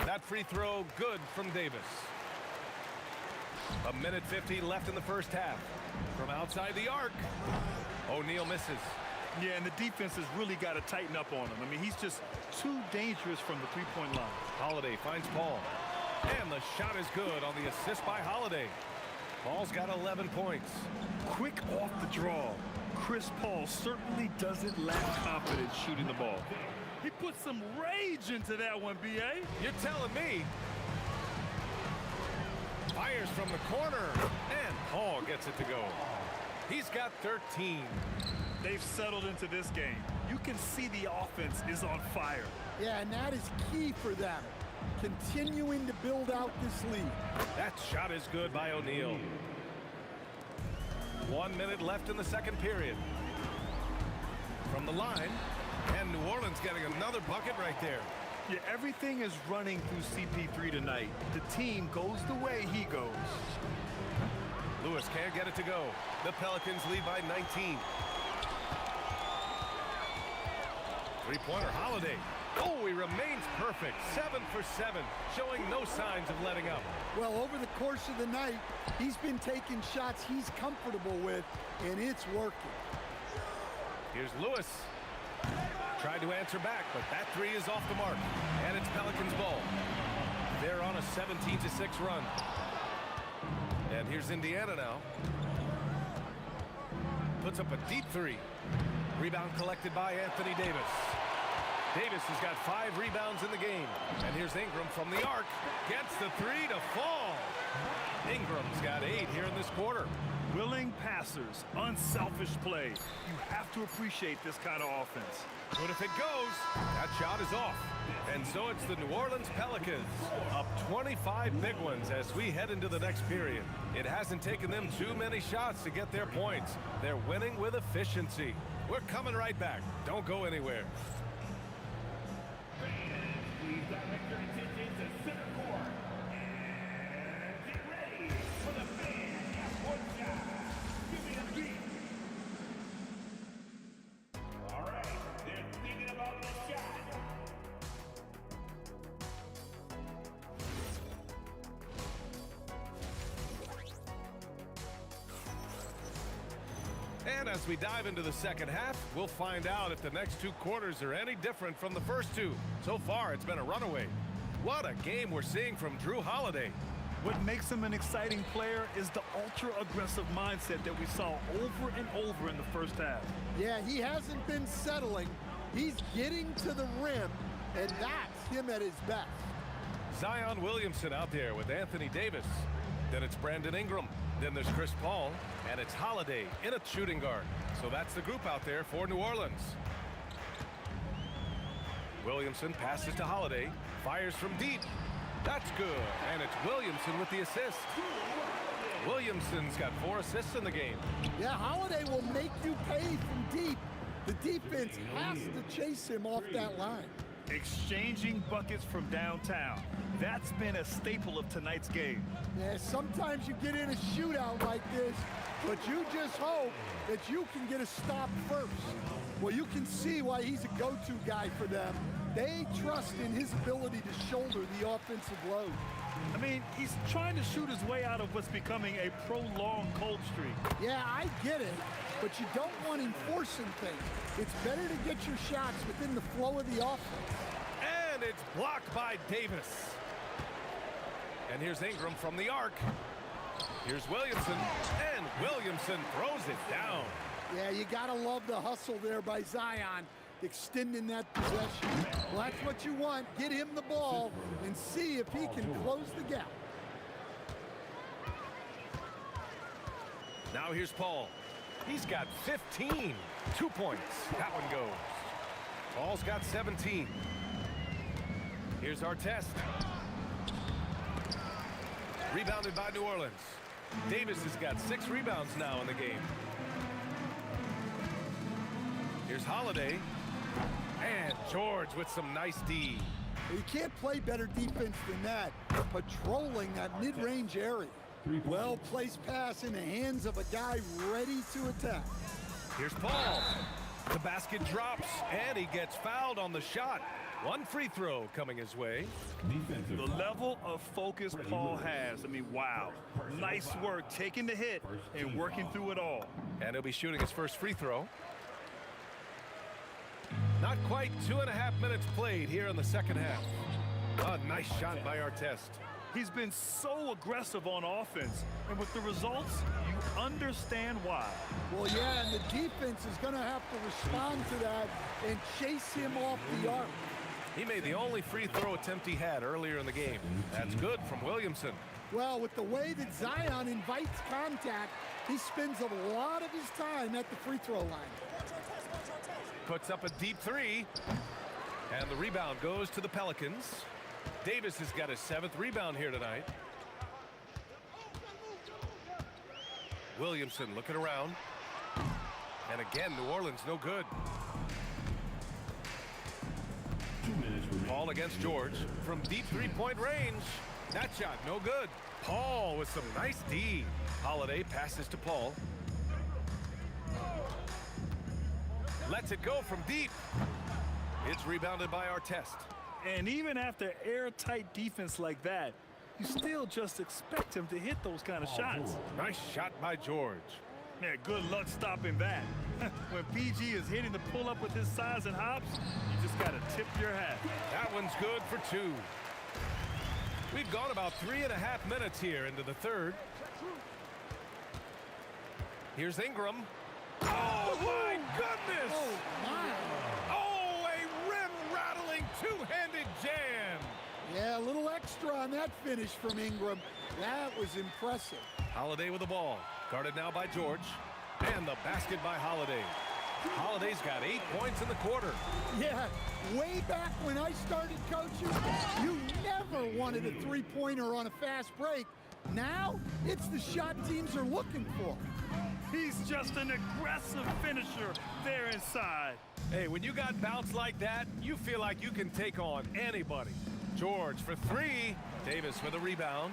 That free throw good from Davis. A minute 15 left in the first half. From outside the arc, O'Neal misses. Yeah, and the defense has really got to tighten up on him. I mean, he's just too dangerous from the three-point line. Holiday finds Paul. And the shot is good on the assist by Holiday. Paul's got 11 points. Quick off the draw. Chris Paul certainly doesn't lack confidence shooting the ball. He put some rage into that one, B.A. You're telling me. Fires from the corner. And Paul gets it to go. He's got 13. They've settled into this game. You can see the offense is on fire. Yeah, and that is key for them. continuing to build out this lead. That shot is good by O'Neal. 1 minute left in the second period. From the line, and New Orleans getting another bucket right there. Yeah, everything is running through CP3 tonight. The team goes the way he goes. Lewis can't get it to go. The Pelicans lead by 19. Three-pointer Holiday. Oh, he remains perfect. 7 for 7, showing no signs of letting up. Well, over the course of the night, he's been taking shots he's comfortable with, and it's working. Here's Lewis. Tried to answer back, but that three is off the mark. And it's Pelicans ball. They're on a 17-6 run. And here's Indiana now. Puts up a deep three. Rebound collected by Anthony Davis. Davis has got 5 rebounds in the game. And here's Ingram from the arc. Gets the three to fall. Ingram's got 8 here in this quarter. Willing passers, unselfish play. You have to appreciate this kind of offense. But if it goes, that shot is off. And so it's the New Orleans Pelicans up 25 big ones as we head into the next period. It hasn't taken them too many shots to get their points. They're winning with efficiency. We're coming right back. Don't go anywhere. Please direct your attention to center court. And get ready for the fan half-court shot. Give me a beat. All right, they're thinking about the shot. And as we dive into the second half, we'll find out if the next 2 quarters are any different from the first 2. So far, it's been a runaway. What a game we're seeing from Drew Holiday. What makes him an exciting player is the ultra-aggressive mindset that we saw over and over in the first half. Yeah, he hasn't been settling. He's getting to the rim, and that's him at his best. Zion Williamson out there with Anthony Davis. Then it's Brandon Ingram. Then there's Chris Paul, and it's Holiday in a shooting guard. So that's the group out there for New Orleans. Williamson passes to Holiday, fires from deep. That's good, and it's Williamson with the assist. Williamson's got 4 assists in the game. Yeah, Holiday will make you pay from deep. The defense has to chase him off that line. Exchanging buckets from downtown. That's been a staple of tonight's game. Yeah, sometimes you get in a shootout like this, but you just hope that you can get a stop first. Well, you can see why he's a go-to guy for them. They trust in his ability to shoulder the offensive load. I mean, he's trying to shoot his way out of what's becoming a prolonged cold streak. Yeah, I get it, but you don't want him forcing things. It's better to get your shots within the flow of the offense. And it's blocked by Davis. And here's Ingram from the arc. Here's Williamson, and Williamson throws it down. Yeah, you gotta love the hustle there by Zion, extending that possession. Well, that's what you want. Get him the ball and see if he can close the gap. Now here's Paul. He's got 15. 2 points. That one goes. Paul's got 17. Here's Artest. Rebounded by New Orleans. Davis has got 6 rebounds now in the game. Here's Holiday. And George with some nice D. You can't play better defense than that, patrolling that mid-range area. Well-placed pass in the hands of a guy ready to attack. Here's Paul. The basket drops, and he gets fouled on the shot. 1 free throw coming his way. The level of focus Paul has, I mean, wow. Nice work taking the hit and working through it all. And he'll be shooting his first free throw. Not quite 2.5 minutes played here in the second half. A nice shot by Artest. He's been so aggressive on offense, and with the results, you understand why. Well, yeah, and the defense is going to have to respond to that and chase him off the arc. He made the only free throw attempt he had earlier in the game. That's good from Williamson. Well, with the way that Zion invites contact, he spends a lot of his time at the free throw line. Puts up a deep 3. And the rebound goes to the Pelicans. Davis has got his 7th rebound here tonight. Williamson looking around. And again, New Orleans no good. Paul against George from deep three-point range. That shot no good. Paul with some nice D. Holiday passes to Paul. Lets it go from deep. It's rebounded by Artest. And even after airtight defense like that, you still just expect him to hit those kind of shots. Nice shot by George. Yeah, good luck stopping that. When PG is hitting the pull-up with his size and hops, you just got to tip your hat. That one's good for 2. We've gone about 3.5 minutes here into the third. Here's Ingram. Oh, my goodness! Oh, my. Oh, a rim-rattling two-handed jam. Yeah, a little extra on that finish from Ingram. That was impressive. Holiday with the ball. Guarded now by George. And the basket by Holiday. Holiday's got 8 points in the quarter. Yeah, way back when I started coaching, you never wanted a three-pointer on a fast break. Now, it's the shot teams are looking for. He's just an aggressive finisher there inside. Hey, when you got bounce like that, you feel like you can take on anybody. George for 3. Davis for the rebound.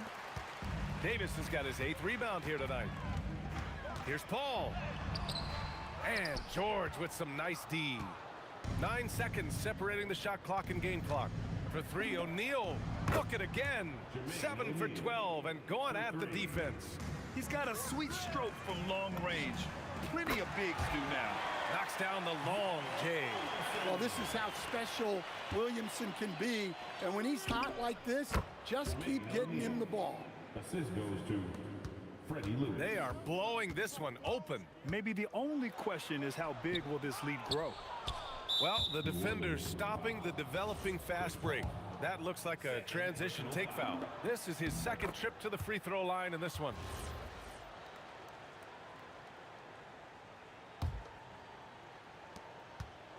Davis has got his 8th rebound here tonight. Here's Paul. And George with some nice D. 9 seconds separating the shot clock and game clock. For 3, O'Neal. Look it again. 7 for 12 and going at the defense. He's got a sweet stroke from long range. Plenty of bigs do now. Knocks down the long J. Well, this is how special Williamson can be. And when he's hot like this, just keep getting him the ball. Assist goes to Freddie Lewis. They are blowing this one open. Maybe the only question is how big will this lead grow? Well, the defender's stopping the developing fast break. That looks like a transition take foul. This is his 2nd trip to the free throw line in this one.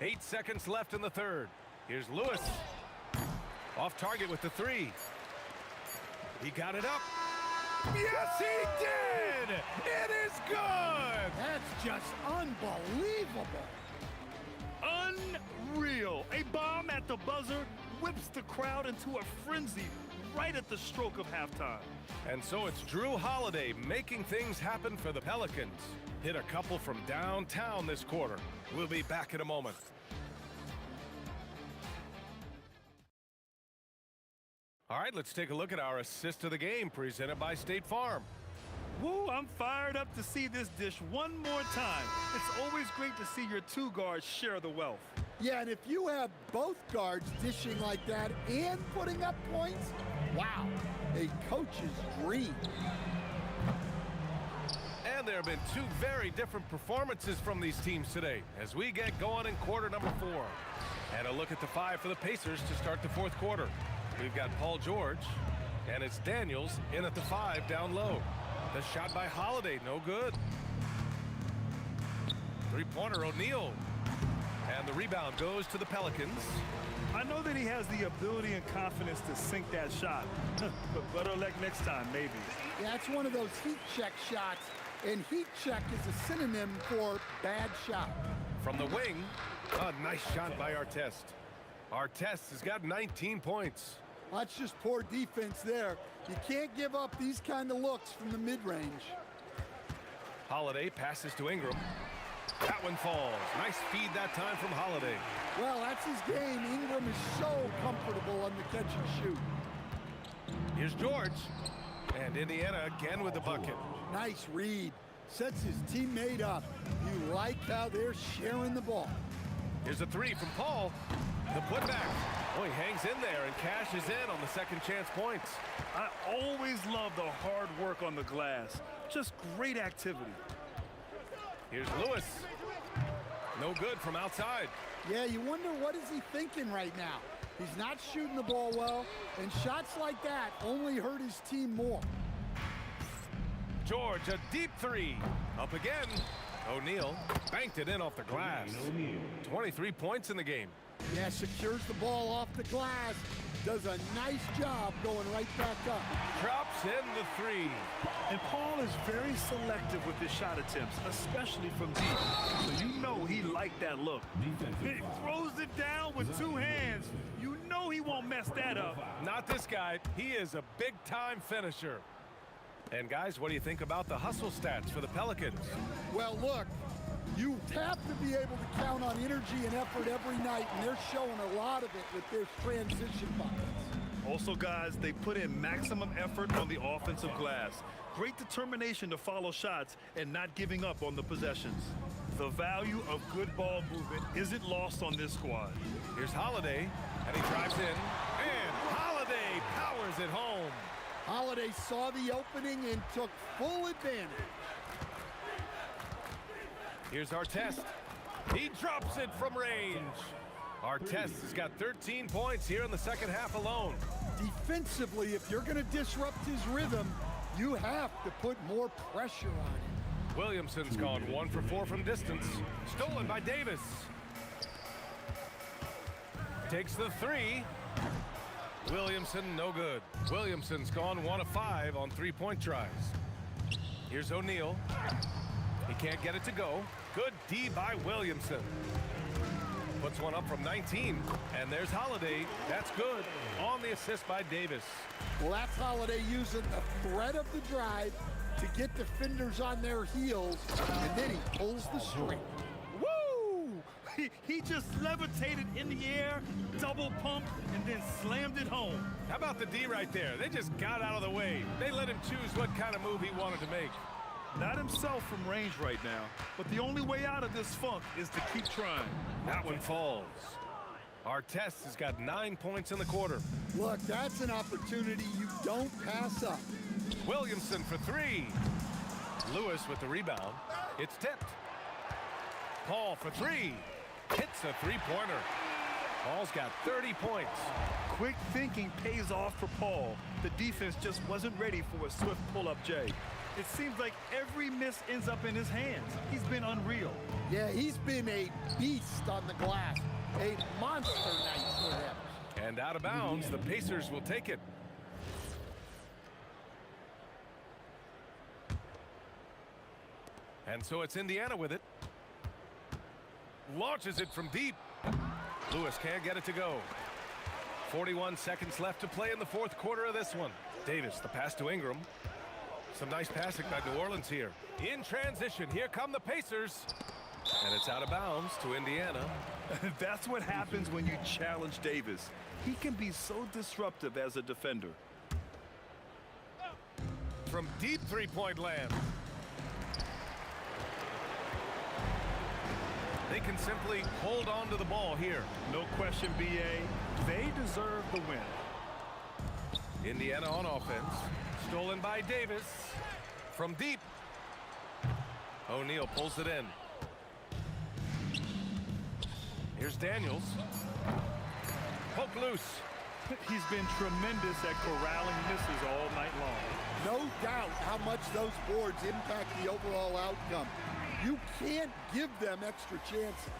Eight seconds left in the third. Here's Lewis. Off target with the 3. He got it up. Yes, he did! It is good! That's just unbelievable. Unreal. A bomb at the buzzer whips the crowd into a frenzy right at the stroke of halftime. And so it's Drew Holiday making things happen for the Pelicans. Hit a couple from downtown this quarter. We'll be back in a moment. All right, let's take a look at our assist of the game presented by State Farm. Woo, I'm fired up to see this dish one more time. It's always great to see your 2 guards share the wealth. Yeah, and if you have both guards dishing like that and putting up points, wow, a coach's dream. And there have been 2 very different performances from these teams today as we get going in quarter number 4. And a look at the 5 for the Pacers to start the 4th quarter. We've got Paul George, and it's Daniels in at the 5 down low. The shot by Holiday, no good. Three-pointer, O'Neal. And the rebound goes to the Pelicans. I know that he has the ability and confidence to sink that shot, but better luck next time, maybe. Yeah, it's one of those heat check shots, and heat check is a synonym for bad shot. From the wing, a nice shot by Artest. Artest has got 19 points. That's just poor defense there. You can't give up these kind of looks from the mid-range. Holiday passes to Ingram. That one falls. Nice feed that time from Holiday. Well, that's his game. Ingram is so comfortable on the catch and shoot. Here's George. And Indiana again with the bucket. Nice read. Sets his teammate up. You like how they're sharing the ball. Here's a 3 from Paul. The putback. Oh, he hangs in there and cashes in on the second chance points. I always love the hard work on the glass. Just great activity. Here's Lewis. No good from outside. Yeah, you wonder what is he thinking right now. He's not shooting the ball well, and shots like that only hurt his team more. George, a deep 3. Up again. O'Neal banked it in off the glass. 23 points in the game. Yeah, secures the ball off the glass. Does a nice job going right back up. Drops in the three. And Paul is very selective with his shot attempts, especially from deep. So you know he liked that look. He throws it down with two hands. You know he won't mess that up. Not this guy. He is a big-time finisher. And guys, what do you think about the hustle stats for the Pelicans? Well, look, you have to be able to count on energy and effort every night, and they're showing a lot of it with their transition buckets. Also, guys, they put in maximum effort on the offensive glass. Great determination to follow shots and not giving up on the possessions. The value of good ball movement isn't lost on this squad. Here's Holiday, and he drives in, and Holiday powers it home. Holiday saw the opening and took full advantage. Here's Artest. He drops it from range. Artest has got 13 points here in the second half alone. Defensively, if you're going to disrupt his rhythm, you have to put more pressure on him. Williamson's gone 1 for 4 from distance. Stolen by Davis. Takes the three. Williamson, no good. Williamson's gone 1 of 5 on three-point tries. Here's O'Neal. He can't get it to go. Good D by Williamson. Puts one up from 19. And there's Holiday. That's good. On the assist by Davis. Well, that's Holiday using the threat of the drive to get defenders on their heels, and then he pulls the string. Woo! He just levitated in the air, double pumped, and then slammed it home. How about the D right there? They just got out of the way. They let him choose what kind of move he wanted to make. Not himself from range right now, but the only way out of this funk is to keep trying. That one falls. Artest has got 9 points in the quarter. Look, that's an opportunity you don't pass up. Williamson for three. Lewis with the rebound. It's tipped. Paul for three. Hits a three-pointer. Paul's got 30 points. Quick thinking pays off for Paul. The defense just wasn't ready for a swift pull-up J. It seems like every miss ends up in his hands. He's been unreal. Yeah, he's been a beast on the glass. A monster night for him. And out of bounds, the Pacers will take it. And so it's Indiana with it. Launches it from deep. Lewis can't get it to go. 41 seconds left to play in the fourth quarter of this one. Davis, the pass to Ingram. Some nice passing by New Orleans here. In transition, here come the Pacers. And it's out of bounds to Indiana. That's what happens when you challenge Davis. He can be so disruptive as a defender. From deep three-point land. They can simply hold on to the ball here. No question, B.A. They deserve the win. Indiana on offense. Stolen by Davis. From deep. O'Neal pulls it in. Here's Daniels. Poke loose. He's been tremendous at corralling misses all night long. No doubt how much those boards impact the overall outcome. You can't give them extra chances.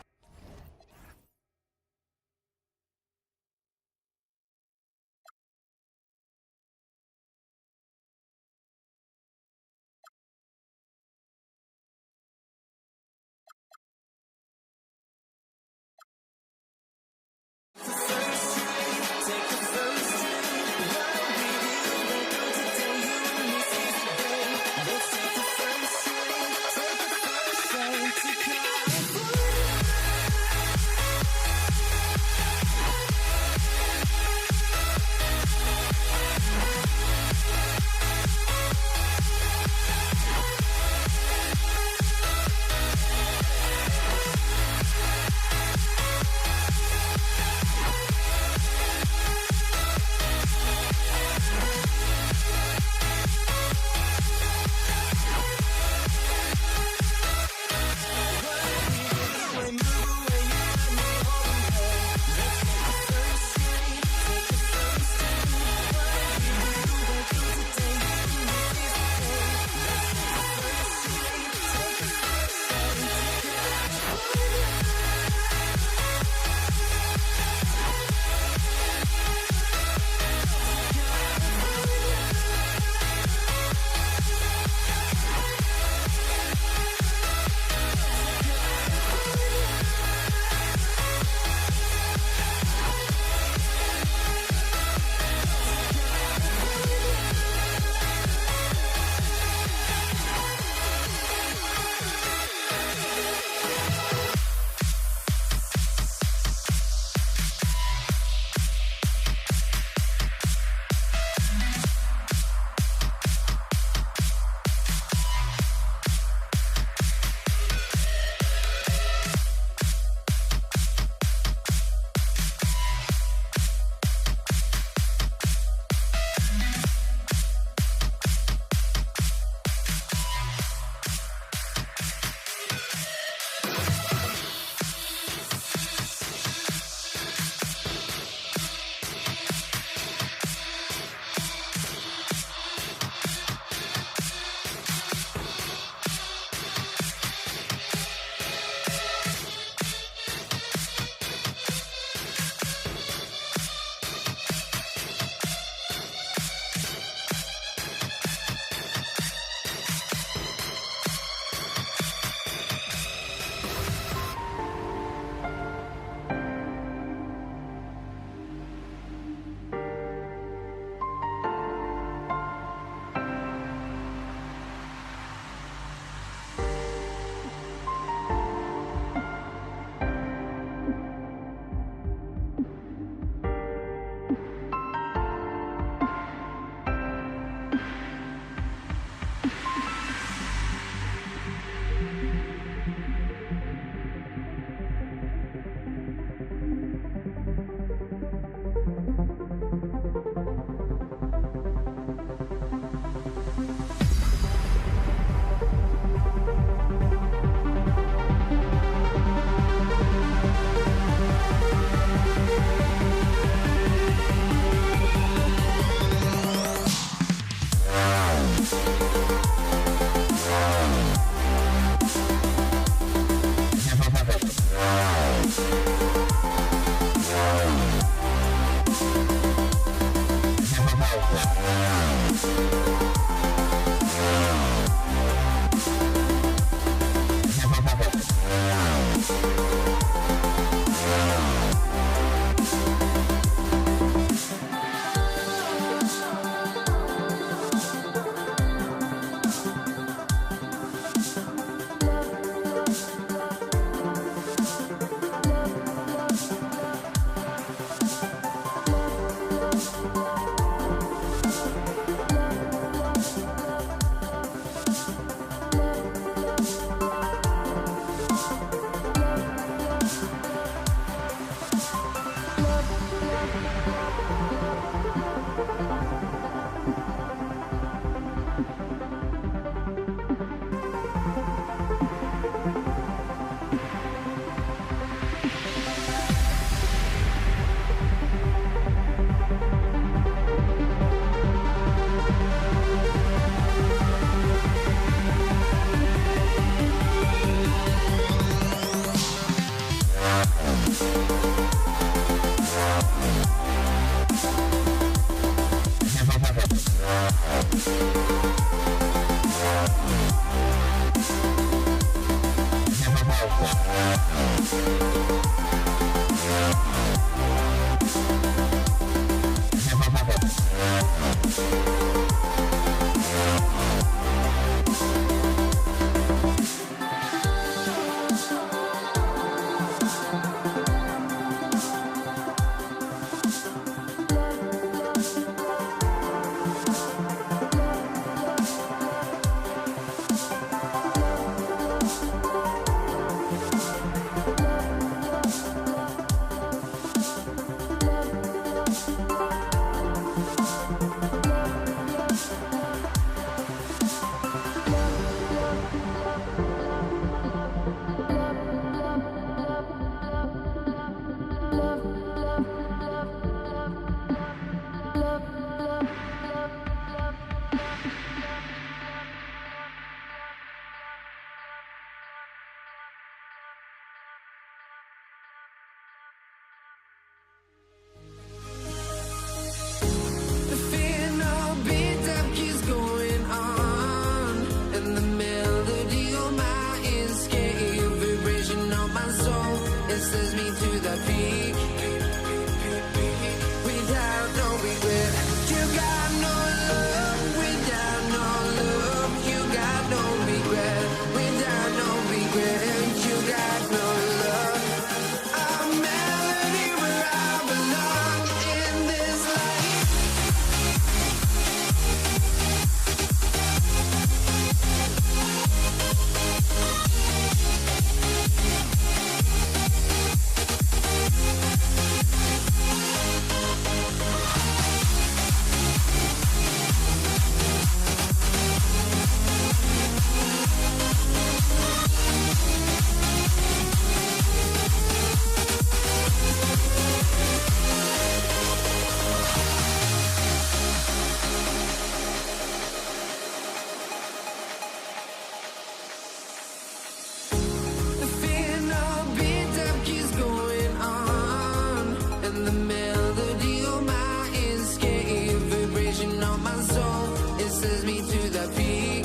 melody of my escape, vibration on my soul. It sends me to the peak.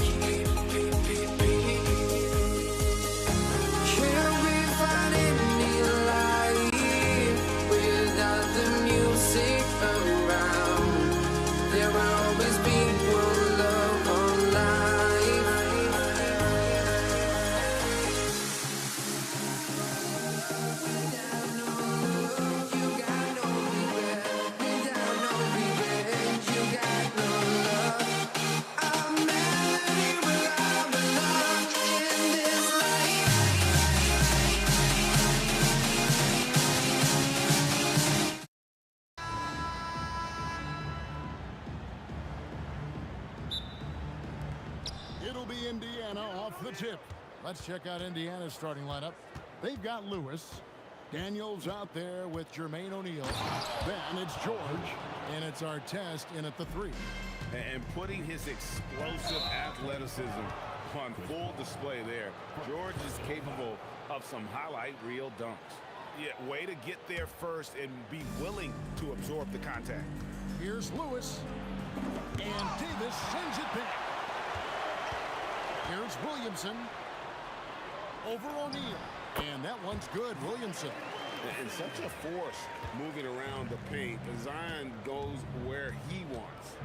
Can we find any light without the music around? There will always be one love on life. Without no love, you got no regret. Without no revenge, you got no love. A melody where I belong in this life. It'll be Indiana off the tip. Let's check out Indiana's starting lineup. They've got Lewis. Daniels out there with Jermaine O'Neal. Then it's George, and it's Artest in at the 3. And putting his explosive athleticism on full display there. George is capable of some highlight reel dunks. Yeah, way to get there first and be willing to absorb the contact. Here's Lewis, and Davis sends it back. Here's Williamson over O'Neal, and that one's good. Williamson. And such a force moving around the paint. Zion goes where he wants.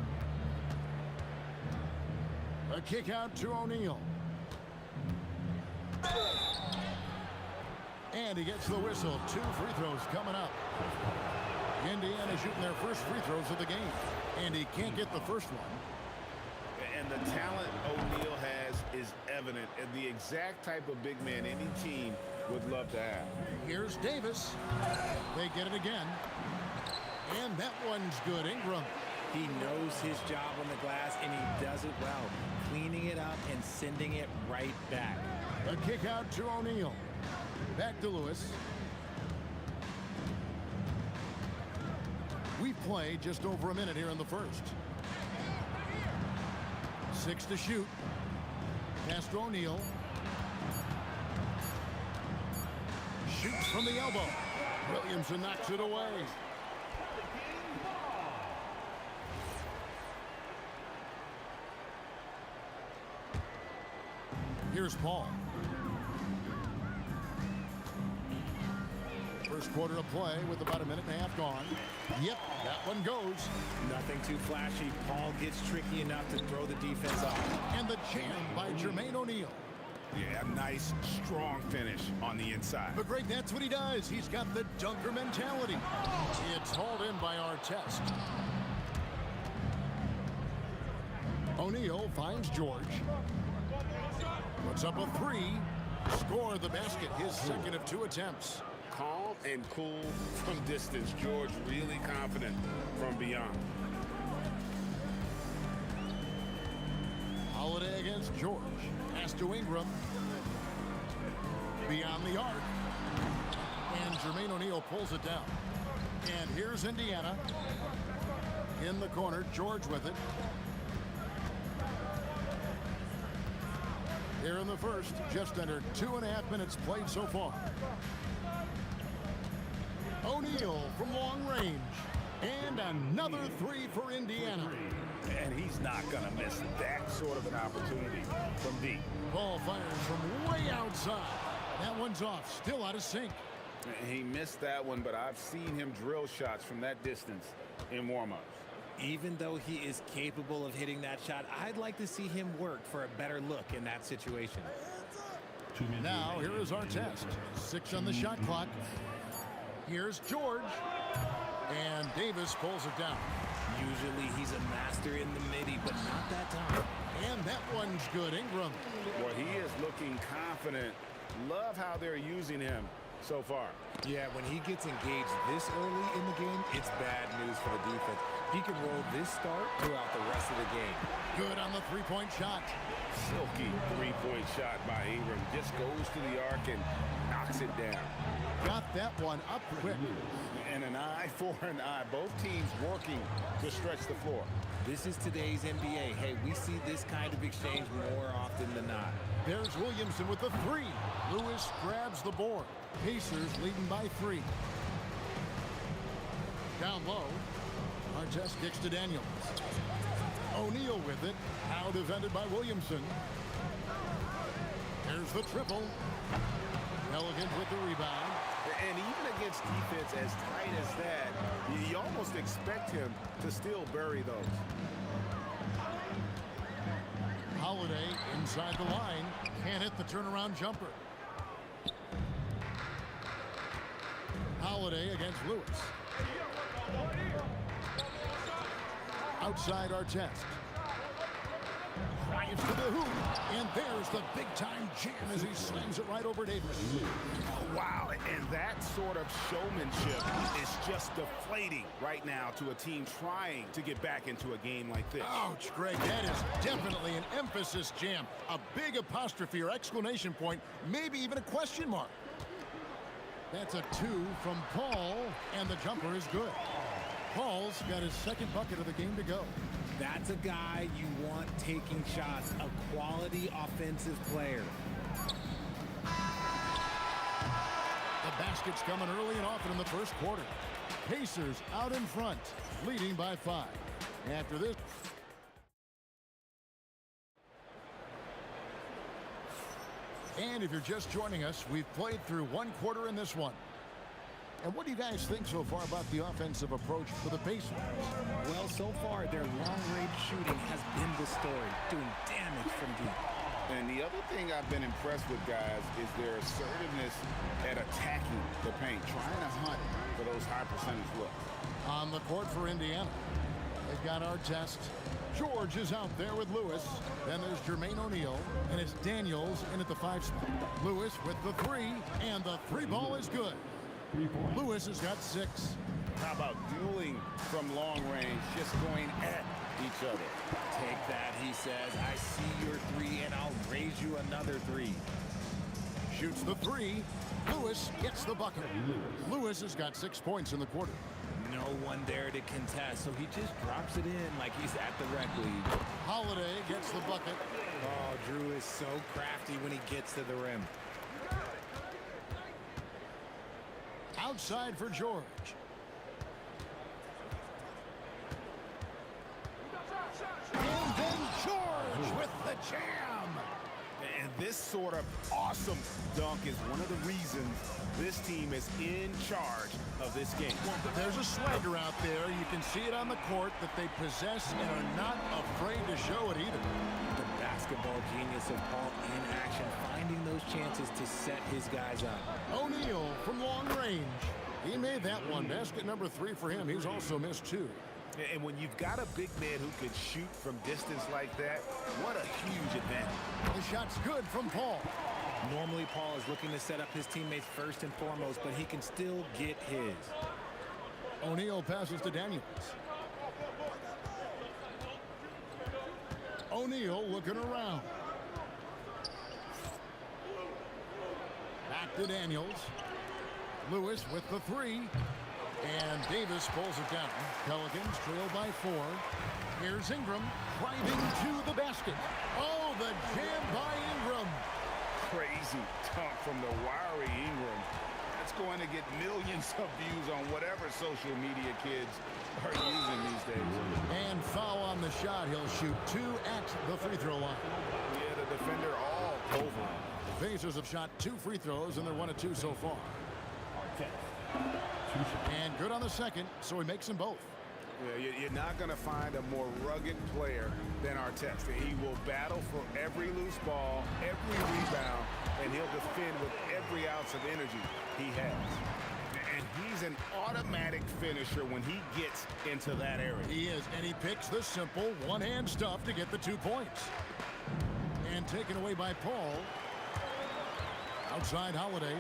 A kick out to O'Neal. And he gets the whistle. 2 free throws coming up. Indiana shooting their first free throws of the game. And he can't get the first one. And the talent O'Neal has is evident, and the exact type of big man any team would love to have. Here's Davis. They get it again. And that one's good. Ingram. He knows his job on the glass, and he does it well, cleaning it up and sending it right back. A kick out to O'Neal. Back to Lewis. We've played just over a minute here in the first. 6 to shoot. Pass to O'Neal. Shoots from the elbow. Williamson knocks it away. Here's Paul. First quarter of play with about a minute and a half gone. Yep, that one goes. Nothing too flashy. Paul gets tricky enough to throw the defense off. And the jam by Jermaine O'Neal. Yeah, nice, strong finish on the inside. But Greg, that's what he does. He's got the dunker mentality. It's hauled in by Artest. O'Neal finds George. Puts up a 3. Score the basket. His second of 2 attempts. Calm and cool from distance. George really confident from beyond. Holiday against George. Pass to Ingram. Beyond the arc. And Jermaine O'Neal pulls it down. And here's Indiana. In the corner, George with it. Here in the first, just under 2.5 minutes played so far. O'Neal from long range. And another 3 for Indiana. And he's not going to miss that sort of an opportunity from deep. Ball fires from way outside. That one's off, still out of sync. He missed that one, but I've seen him drill shots from that distance in warm-ups. Even though he is capable of hitting that shot, I'd like to see him work for a better look in that situation. Now, here is Artest. 6 on the shot clock. Here's George. And Davis pulls it down. Usually he's a master in the midi, but not that time. And that one's good. Ingram. Well, he is looking confident. Love how they're using him so far. Yeah, when he gets engaged this early in the game, it's bad news for the defense. He can roll this start throughout the rest of the game. Good on the 3-point shot. Silky 3-point shot by Ingram. Just goes to the arc and knocks it down. Got that one up quick. And an eye for an eye. Both teams working to stretch the floor. This is today's NBA. Hey, we see this kind of exchange more often than not. There's Williamson with the 3. Lewis grabs the board. Pacers leading by 3. down low. Artest kicks to Daniels. O'Neal with it. Now defended by Williamson. Here's the triple. Pelicans with the rebound. And even against defense as tight as that, you almost expect him to still bury those. Holiday inside the line. Can't hit the turnaround jumper. Holiday against Lewis. Outside Artest. Drives to the hoop. And there's the big-time jam as he slams it right over Davis. Wow, and that sort of showmanship is just deflating right now to a team trying to get back into a game like this. Ouch, Greg, that is definitely an emphasis jam. A big apostrophe or exclamation point, maybe even a question mark. That's a 2 from Paul, and the jumper is good. Paul's got his second bucket of the game to go. That's a guy you want taking shots, a quality offensive player. The basket's coming early and often in the first quarter. Pacers out in front, leading by 5. After this... And if you're just joining us, we've played through one quarter in this one. And what do you guys think so far about the offensive approach for the Pacers? Well, so far, their long-range shooting has been the story, doing damage from deep. And the other thing I've been impressed with, guys, is their assertiveness at attacking the paint, trying to hunt for those high percentage looks. On the court for Indiana, they've got Artest. George is out there with Lewis. Then there's Jermaine O'Neal, and it's Daniels in at the 5 spot. Lewis with the 3, and the 3 ball is good. Lewis has got 6. How about dueling from long range, just going at each other? Take that, he says. I see your 3, and I'll raise you another 3. Shoots the 3. Lewis gets the bucket. Lewis has got 6 points in the quarter. No one there to contest, so he just drops it in like he's at the rec league. Holiday gets the bucket. Oh, Drew is so crafty when he gets to the rim. Outside for George. And then George with the jam. And this sort of awesome dunk is one of the reasons this team is in charge of this game. There's a swagger out there. You can see it on the court that they possess and are not afraid to show it either. The basketball genius of Paul in action, finding those chances to set his guys up. O'Neal from long range. He made that one. Basket number 3 for him. He's also missed 2. And when you've got a big man who can shoot from distance like that, what a huge advantage. The shot's good from Paul. Normally, Paul is looking to set up his teammates first and foremost, but he can still get his. O'Neal passes to Daniels. O'Neal looking around. Back to Daniels. Lewis with the 3. And Davis pulls it down. Pelicans trail by 4. Here's Ingram driving to the basket. Oh, the jam by Ingram. Crazy dunk from the wiry Ingram. That's going to get millions of views on whatever social media kids are using these days. And foul on the shot. He'll shoot 2 at the free throw line. Yeah, the defender all over. The Pacers have shot 2 free throws, and they're 1 of 2 so far. And good on the second, so he makes them both. Yeah, you're not going to find a more rugged player than Artest. He will battle for every loose ball, every rebound, and he'll defend with every ounce of energy he has. And he's an automatic finisher when he gets into that area. He is, and he picks the simple one-hand stuff to get the 2 points. And taken away by Paul. Outside Holiday.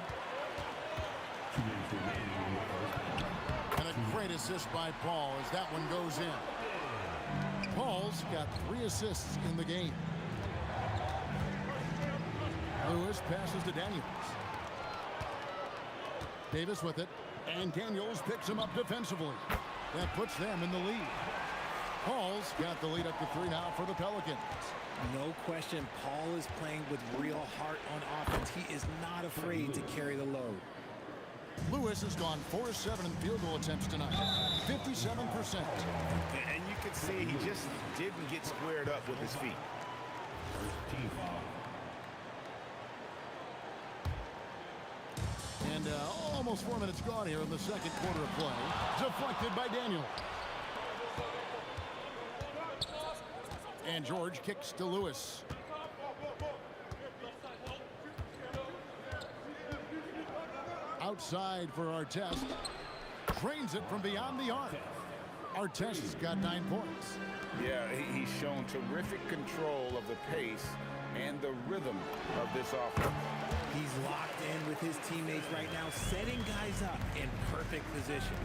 And a great assist by Paul as that one goes in. Paul's got 3 assists in the game. Lewis passes to Daniels. Davis with it. And Daniels picks him up defensively. That puts them in the lead. Paul's got the lead up to 3 now for the Pelicans. No question, Paul is playing with real heart on offense. He is not afraid to carry the load. Lewis has gone 4-7 in field goal attempts tonight, 57%. And you can see he just didn't get squared up with his feet. And almost 4 minutes gone here in the second quarter of play. Deflected by Daniel. And George kicks to Lewis. Outside for Artest. Drains it from beyond the arc. Artest's got 9 points. Yeah, he's shown terrific control of the pace and the rhythm of this offense. He's locked in with his teammates right now, setting guys up in perfect position.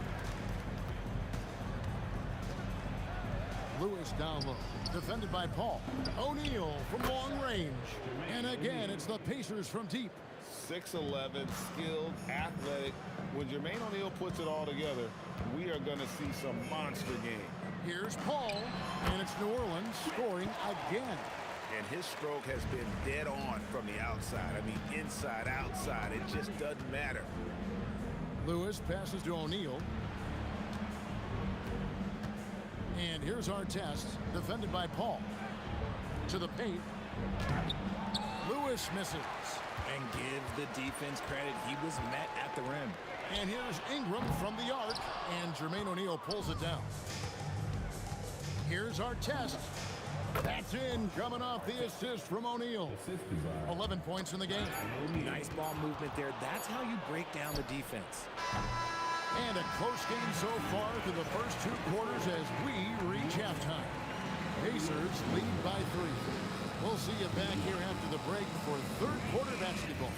Lewis down low, defended by Paul. O'Neal from long range. And again, it's the Pacers from deep. 6'11", skilled, athletic. When Jermaine O'Neal puts it all together, we are going to see some monster game. Here's Paul, and it's New Orleans scoring again. And his stroke has been dead on from the outside. I mean, inside, outside, it just doesn't matter. Lewis passes to O'Neal. And here's Artest, defended by Paul. To the paint. Lewis misses. And give the defense credit. He was met at the rim. And here's Ingram from the arc. And Jermaine O'Neal pulls it down. Here's Artest. That's in, coming off the assist from O'Neal. 11 points in the game. Nice ball movement there. That's how you break down the defense. And a close game so far through the first 2 quarters as we reach halftime. Pacers lead by 3. We'll see you back here after the break for third quarter basketball.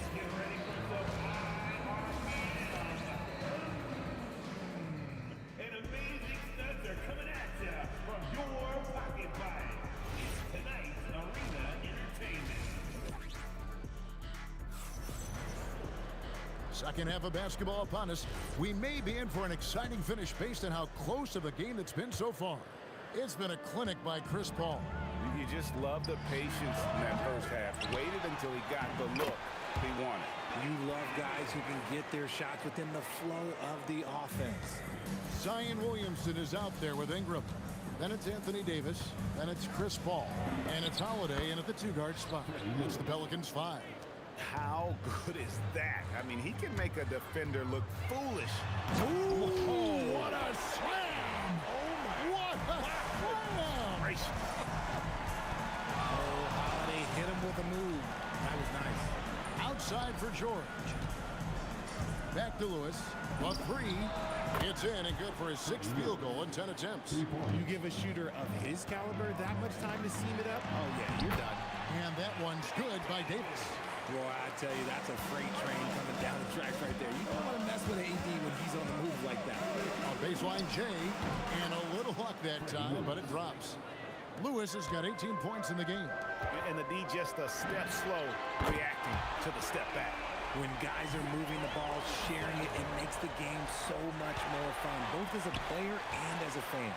And amazing studs are coming at you from your pocket fight. It's tonight's Arena Entertainment. Second half of basketball upon us. We may be in for an exciting finish based on how close of a game it's been so far. It's been a clinic by Chris Paul. You just love the patience in that first half. Waited until he got the look he wanted. You love guys who can get their shots within the flow of the offense. Zion Williamson is out there with Ingram. Then it's Anthony Davis. Then it's Chris Paul. And it's Holiday in at the 2-guard spot. It's the Pelicans 5. How good is that? I mean, he can make a defender look foolish. Ooh, what a slam! Oh my! What a slam! Gracious. Oh, Holiday hit him with a move. That was nice. Outside for George. Back to Lewis. A 3. It's in and good for his 6th field goal in 10 attempts. You give a shooter of his caliber that much time to seam it up? Oh, yeah, you're done. And that one's good by Davis. Boy, I tell you, that's a freight train coming down the track right there. You don't want to mess with AD when he's on the move like that. A baseline J, and a little luck that time, but it drops. Lewis has got 18 points in the game. And the D just a step slow reacting to the step back. When guys are moving the ball, sharing it, it makes the game so much more fun, both as a player and as a fan.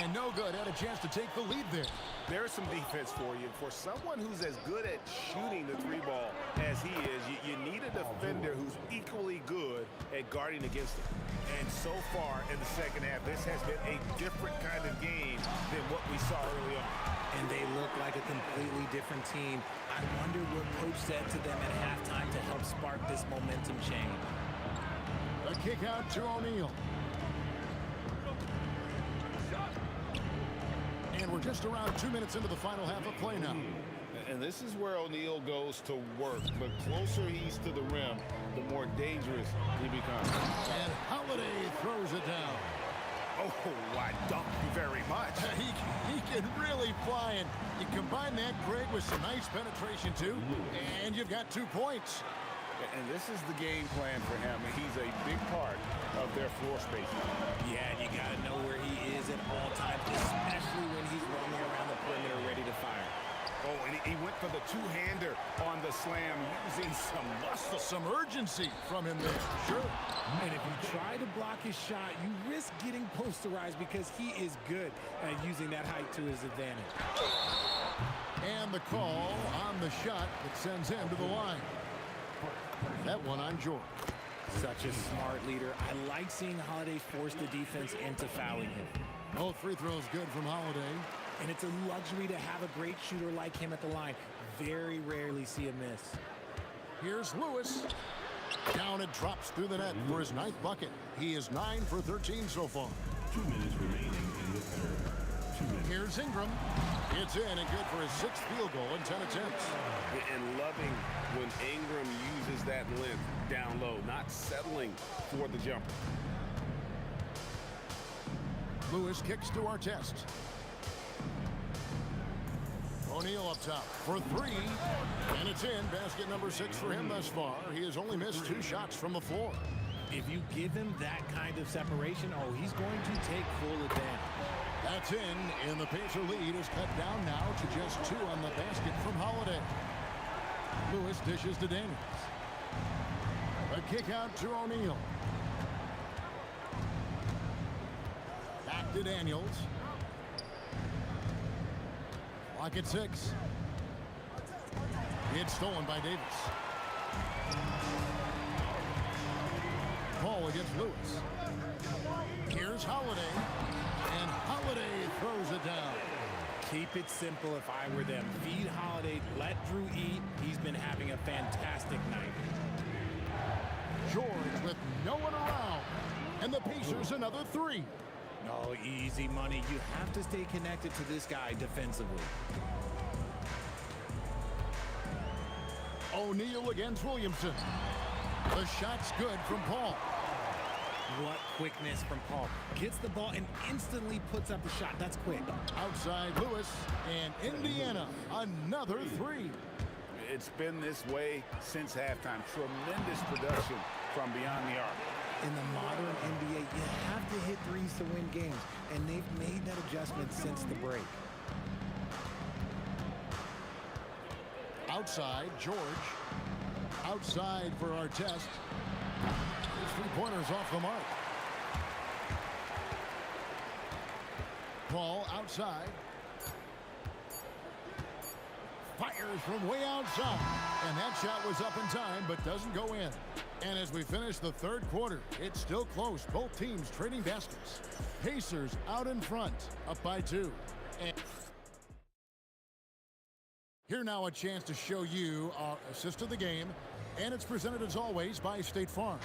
And no good, had a chance to take the lead there. There's some defense for you. For someone who's as good at shooting the 3-ball as he is, you need a defender who's equally good at guarding against him. And so far in the second half, this has been a different kind of game than what we saw early on. And they look like a completely different team. I wonder what coach said to them at halftime to help spark this momentum change. A kick out to O'Neal. And we're just around 2 minutes into the final half of play now. And this is where O'Neal goes to work. The closer he's to the rim, the more dangerous he becomes. And Holiday throws it down. Oh, I don't very much. He can really fly, and you combine that, Greg, with some nice penetration, too, and you've got 2 points. And this is the game plan for him. He's a big part of their floor spacing. Yeah, and you got to know where he is at all times, especially when he's roaming around the perimeter ready to fire. Oh, and he went for the 2-hander on the slam, using some muscle. Some urgency from him there, sure. And if you try to block his shot, you risk getting posterized because he is good at using that height to his advantage. And the call on the shot that sends him to the line. That one on George. Such a smart leader. I like seeing Holiday force the defense into fouling him. Both free throws good from Holiday. And it's a luxury to have a great shooter like him at the line. Very rarely see a miss. Here's Lewis. Down it drops through the net for his 9th bucket. He is 9 for 13 so far. 2 minutes remaining in the third. 2 minutes. Here's Ingram. It's in and good for his 6th field goal in 10 attempts. And loving when Ingram uses that length down low, not settling for the jumper. Lewis kicks to Artest. O'Neal up top for 3, and it's in. Basket number 6 for him thus far. He has only missed 2 shots from the floor. If you give him that kind of separation, oh, he's going to take full advantage. That's in, and the Pacer lead is cut down now to just 2 on the basket from Holiday. Lewis dishes to Daniels. A kick out to O'Neal. Back to Daniels. Clock at 6. It's stolen by Davis. Ball against Lewis. Here's Holiday. And Holiday throws it down. Keep it simple if I were them. Feed Holiday, let Drew eat. He's been having a fantastic night. George with no one around. And the Pacers another 3. No, easy money. You have to stay connected to this guy defensively. O'Neal against Williamson. The shot's good from Paul. What quickness from Paul. Gets the ball and instantly puts up a shot. That's quick. Outside Lewis, and Indiana another 3. It's been this way since halftime. Tremendous production from beyond the arc. In the modern NBA, you have to hit threes to win games, and they've made that adjustment since the break. Outside, George. Outside for Artest. His 3-pointers off the mark. Paul outside. Fires from way outside. And that shot was up in time, but doesn't go in. And as we finish the 3rd quarter, it's still close. Both teams trading baskets. Pacers out in front, up by 2. And here now a chance to show you our assist of the game. And it's presented as always by State Farm.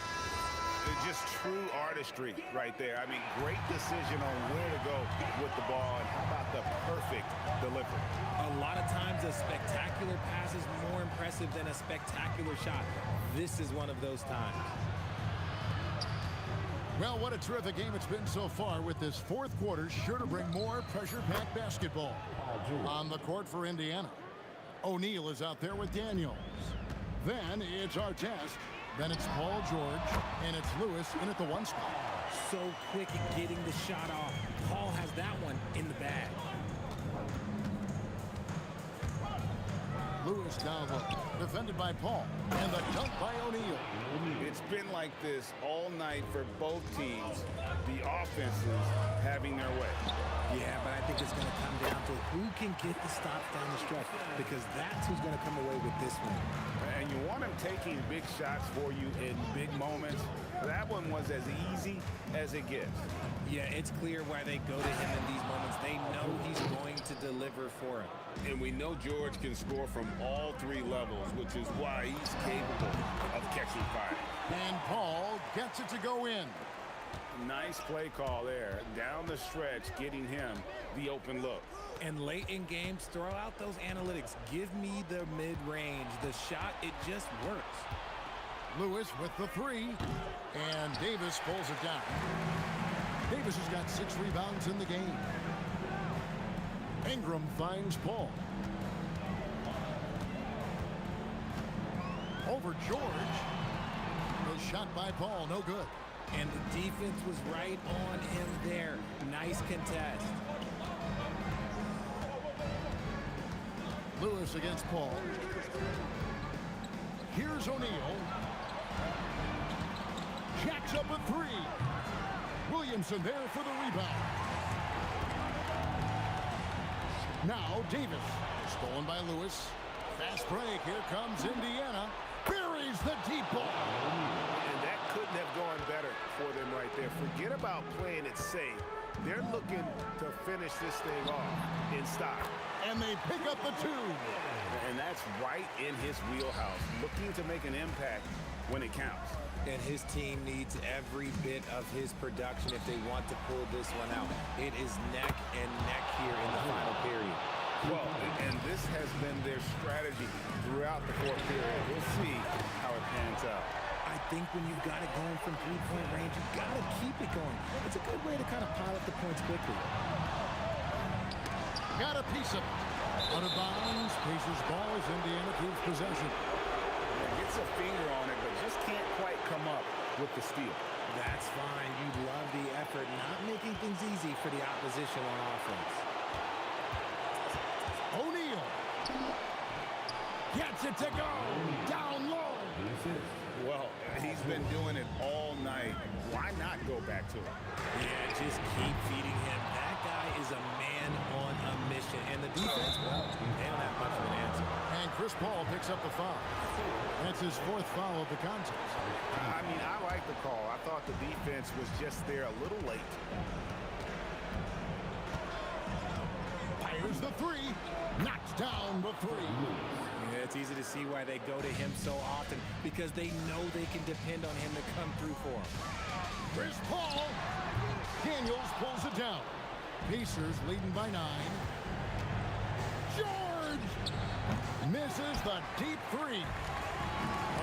Just true artistry right there. I mean, great decision on where to go with the ball, and how about the perfect delivery. A lot of times a spectacular pass is more impressive than a spectacular shot. This is one of those times. Well, what a terrific game it's been so far, with this 4th quarter sure to bring more pressure-packed basketball. On the court for Indiana, O'Neal is out there with Daniels. Then it's Artest. Then it's Paul George, and it's Lewis in at the 1 spot. So quick at getting the shot off. Paul has that one in the bag. Lewis down low, defended by Paul, and the dunk by O'Neal. It's been like this all night for both teams. The offenses having their way. Yeah, but I think it's going to come down to who can get the stops down the stretch, because that's who's going to come away with this one. And you want him taking big shots for you in big moments. That one was as easy as it gets. Yeah, it's clear why they go to him in these moments. They know he's going to deliver for him. And we know George can score from all 3 levels, which is why he's capable of catching fire. And Paul gets it to go in. Nice play call there. Down the stretch, getting him the open look. And late in games, throw out those analytics. Give me the mid-range. The shot, it just works. Lewis with the 3, and Davis pulls it down. Davis has got 6 rebounds in the game. Ingram finds Paul. Over George. The shot by Paul, no good. And the defense was right on him there. Nice contest. Lewis against Paul. Here's O'Neal. Jacks up a 3. Williamson there for the rebound. Now Davis. Stolen by Lewis. Fast break. Here comes Indiana. Buries the deep ball. And that could couldn't have gone better for them right there. Forget about playing it safe. They're looking to finish this thing off in style. And they pick up the 2. And that's right in his wheelhouse, looking to make an impact when it counts. And his team needs every bit of his production if they want to pull this one out. It is neck and neck here in the final period. Well, and this has been their strategy throughout the fourth period. We'll see how it pans out. I think when you've got it going from three-point range, you've got to keep it going. It's a good way to kind of pile up the points quickly. Got a piece of it. Out of bounds. Pacers ball as Indiana keeps possession. Gets a finger on it, but just can't quite come up with the steal. That's fine. You love the effort, not making things easy for the opposition on offense. O'Neal gets it to go. Down low. Well, he's been doing it all night. Why not go back to it? Yeah, just keep feeding him. That guy is a man on a mission. And the defense, well, they don't have much of an answer. And Chris Paul picks up the foul. That's his 4th foul of the contest. I mean, I like the call. I thought the defense was just there a little late. Fires the 3. Knocks down the 3. Yeah, it's easy to see why they go to him so often, because they know they can depend on him to come through for them. Chris Paul. Daniels pulls it down. Pacers leading by 9. George misses the deep 3.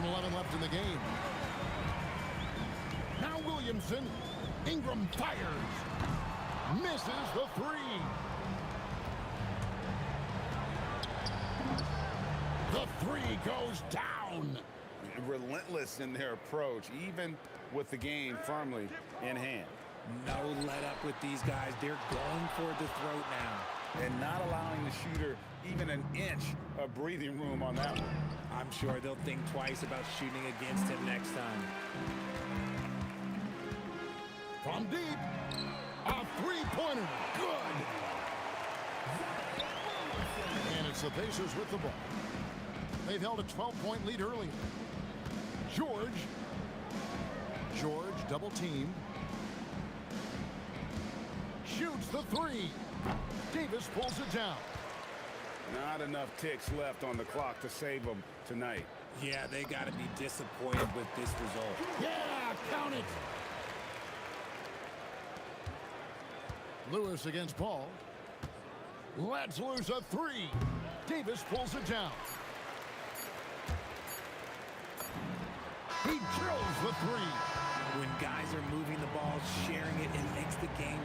1:11 left in the game. Now Williamson. Ingram fires. Misses the 3. The 3 goes down. Relentless in their approach, even with the game firmly in hand. No let up with these guys. They're going for the throat now. And not allowing the shooter even an inch of breathing room on that one. I'm sure they'll think twice about shooting against him next time. From deep. A 3-pointer. Good. And it's the Pacers with the ball. They've held a 12-point lead earlier. George double teamed. Shoots the 3. Davis pulls it down. Not enough ticks left on the clock to save them tonight. Yeah, they got to be disappointed with this result. Yeah, count it. Lewis against Paul. Let's lose a 3. Davis pulls it down. He drills the 3. When guys are moving the ball, sharing it, it makes the game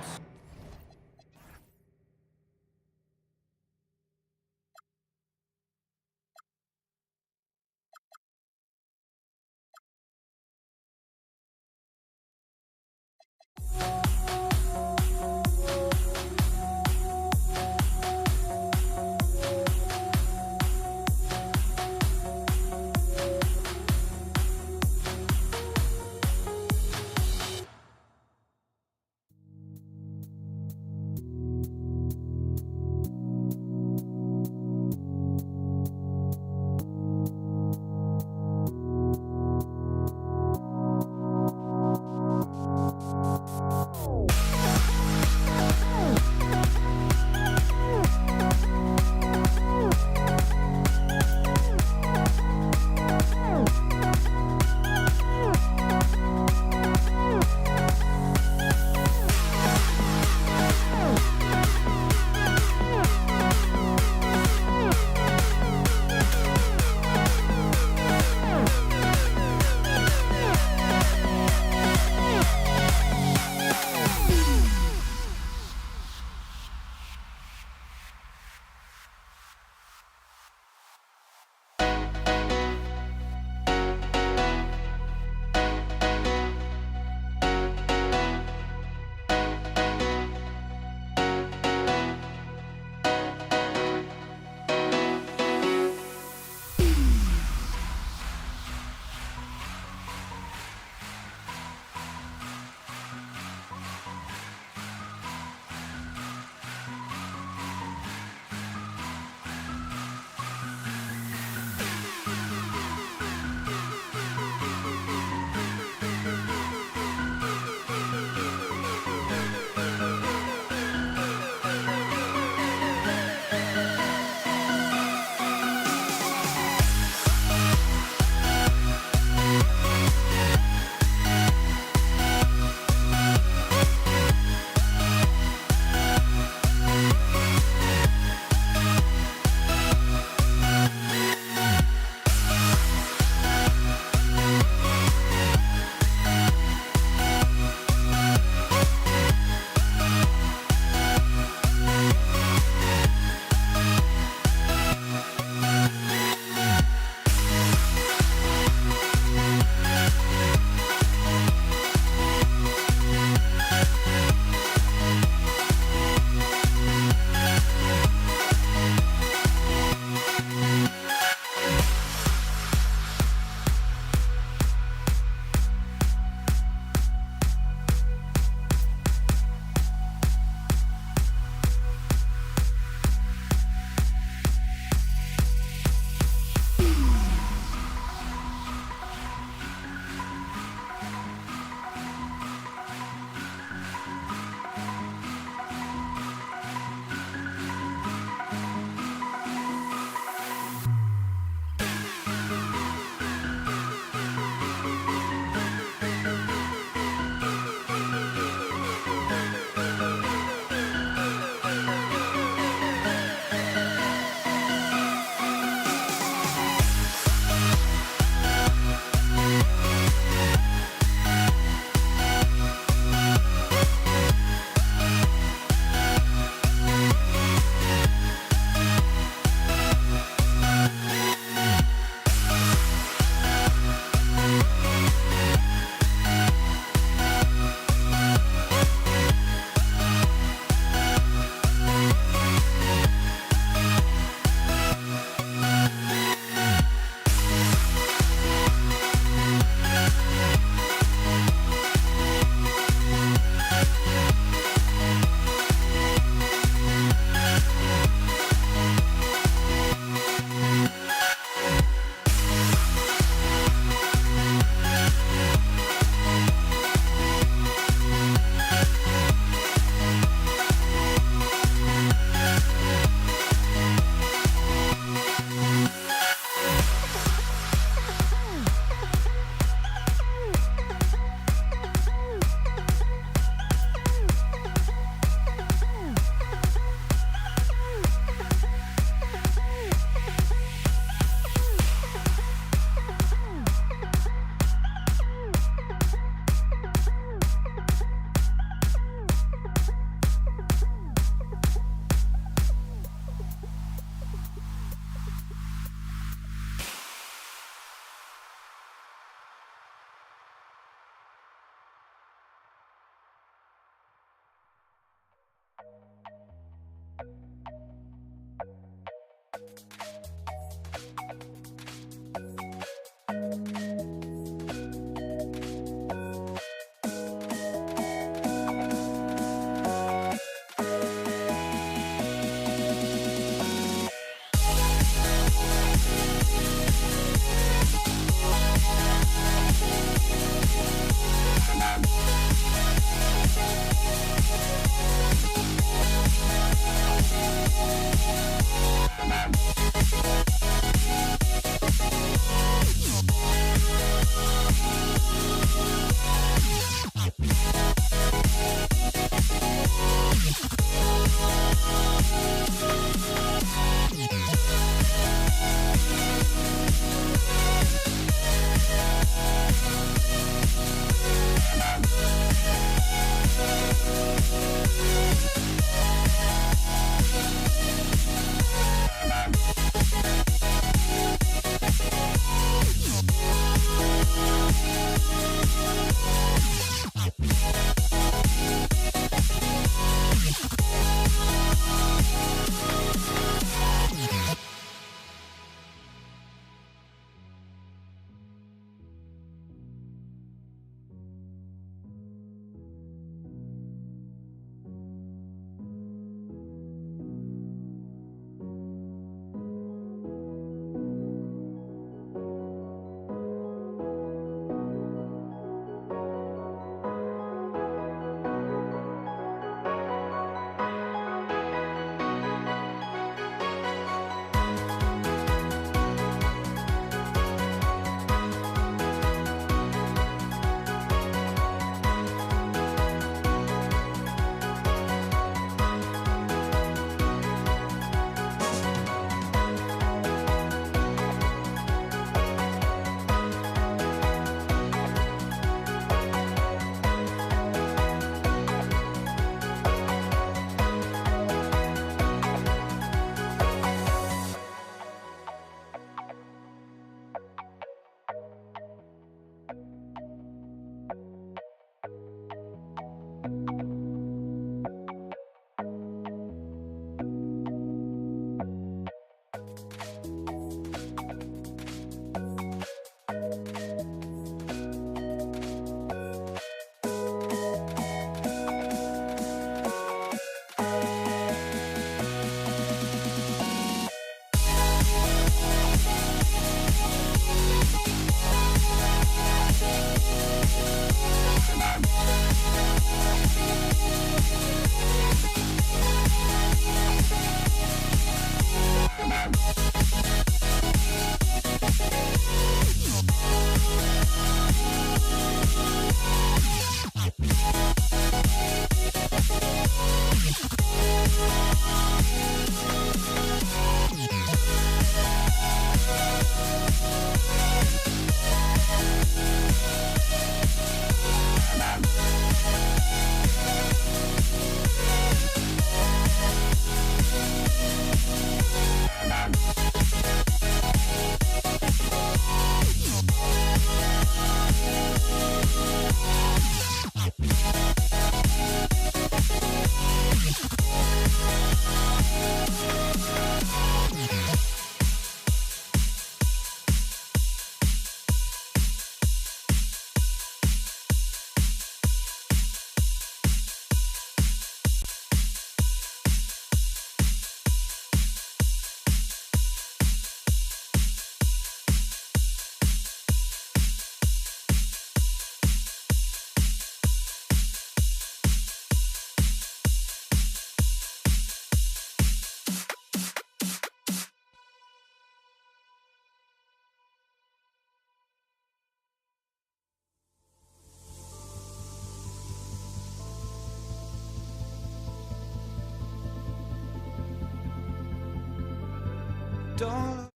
Don't.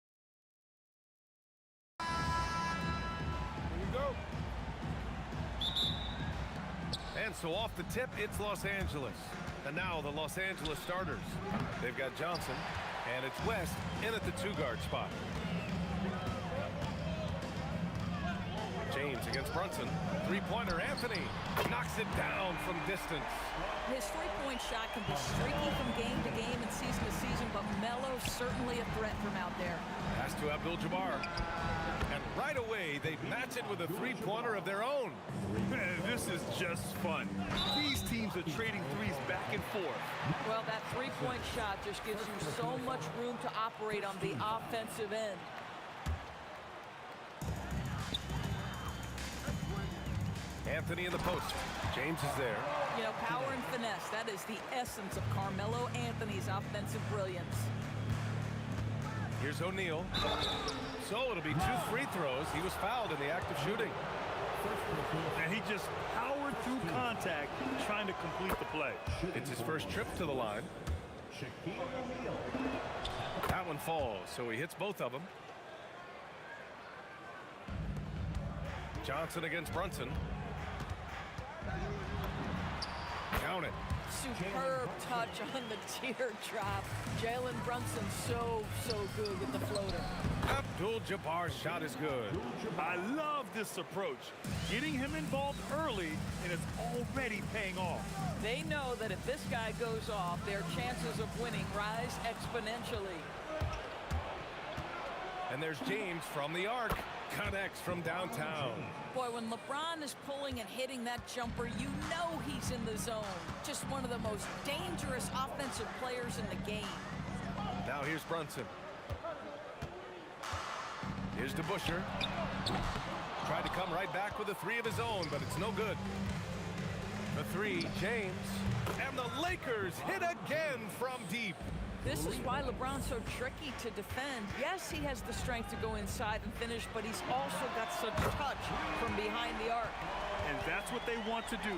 And so off the tip, it's Los Angeles. And now the Los Angeles starters. They've got Johnson, and it's West in at the 2-guard spot. James against Brunson. Three-pointer, Anthony knocks it down from distance. His three-point shot can be streaky from game to game and season to season, but Melo's certainly a threat from out there. Pass to Abdul-Jabbar. And right away, they match it with a three-pointer of their own. Man, this is just fun. These teams are trading threes back and forth. Well, that three-point shot just gives you so much room to operate on the offensive end. Anthony in the post. James is there. You know, power and finesse, that is the essence of Carmelo Anthony's offensive brilliance. Here's O'Neal. So it'll be 2 free throws. He was fouled in the act of shooting. And he just powered through contact trying to complete the play. It's his first trip to the line. That one falls, so he hits both of them. Johnson against Brunson. Count it. Superb touch on the teardrop. Jalen Brunson so good with the floater. Abdul-Jabbar's shot is good. I love this approach. Getting him involved early, and it's already paying off. They know that if this guy goes off, their chances of winning rise exponentially. And there's James from the arc. Connects from downtown. Boy, when LeBron is pulling and hitting that jumper, you know he's in the zone. Just one of the most dangerous offensive players in the game. Now here's Brunson. Here's DeBusschere. Tried to come right back with a 3 of his own, but it's no good. The 3, James. And the Lakers hit again from deep. This is why LeBron's so tricky to defend. Yes, he has the strength to go inside and finish, but he's also got such touch from behind the arc. And that's what they want to do.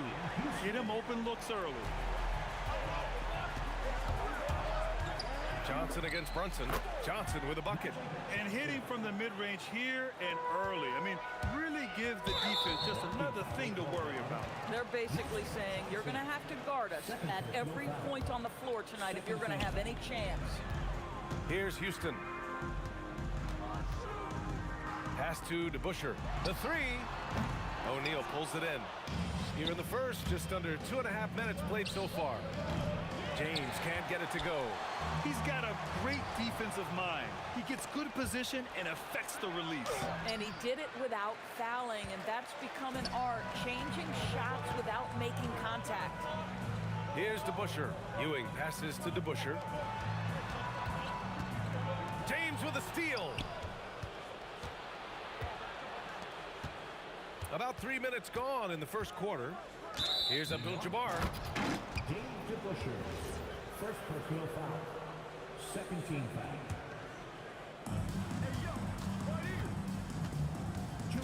Get him open looks early. Johnson against Brunson. Johnson with a bucket. And hitting from the mid-range here and early. I mean, really give the defense just another thing to worry about. They're basically saying you're going to have to guard us at every point on the floor tonight if you're going to have any chance. Here's Houston. Pass to DeBusschere. The 3. O'Neal pulls it in. Here in the first, just under 2.5 minutes played so far. James can't get it to go. He's got a great defensive mind. He gets good position and affects the release. And he did it without fouling, and that's become an art, changing shots without making contact. Here's DeBusschere. Ewing passes to DeBusschere. James with a steal. About 3 minutes gone in the first quarter. Here's Abdul-Jabbar. James DeBusschere, first personal foul, second team foul.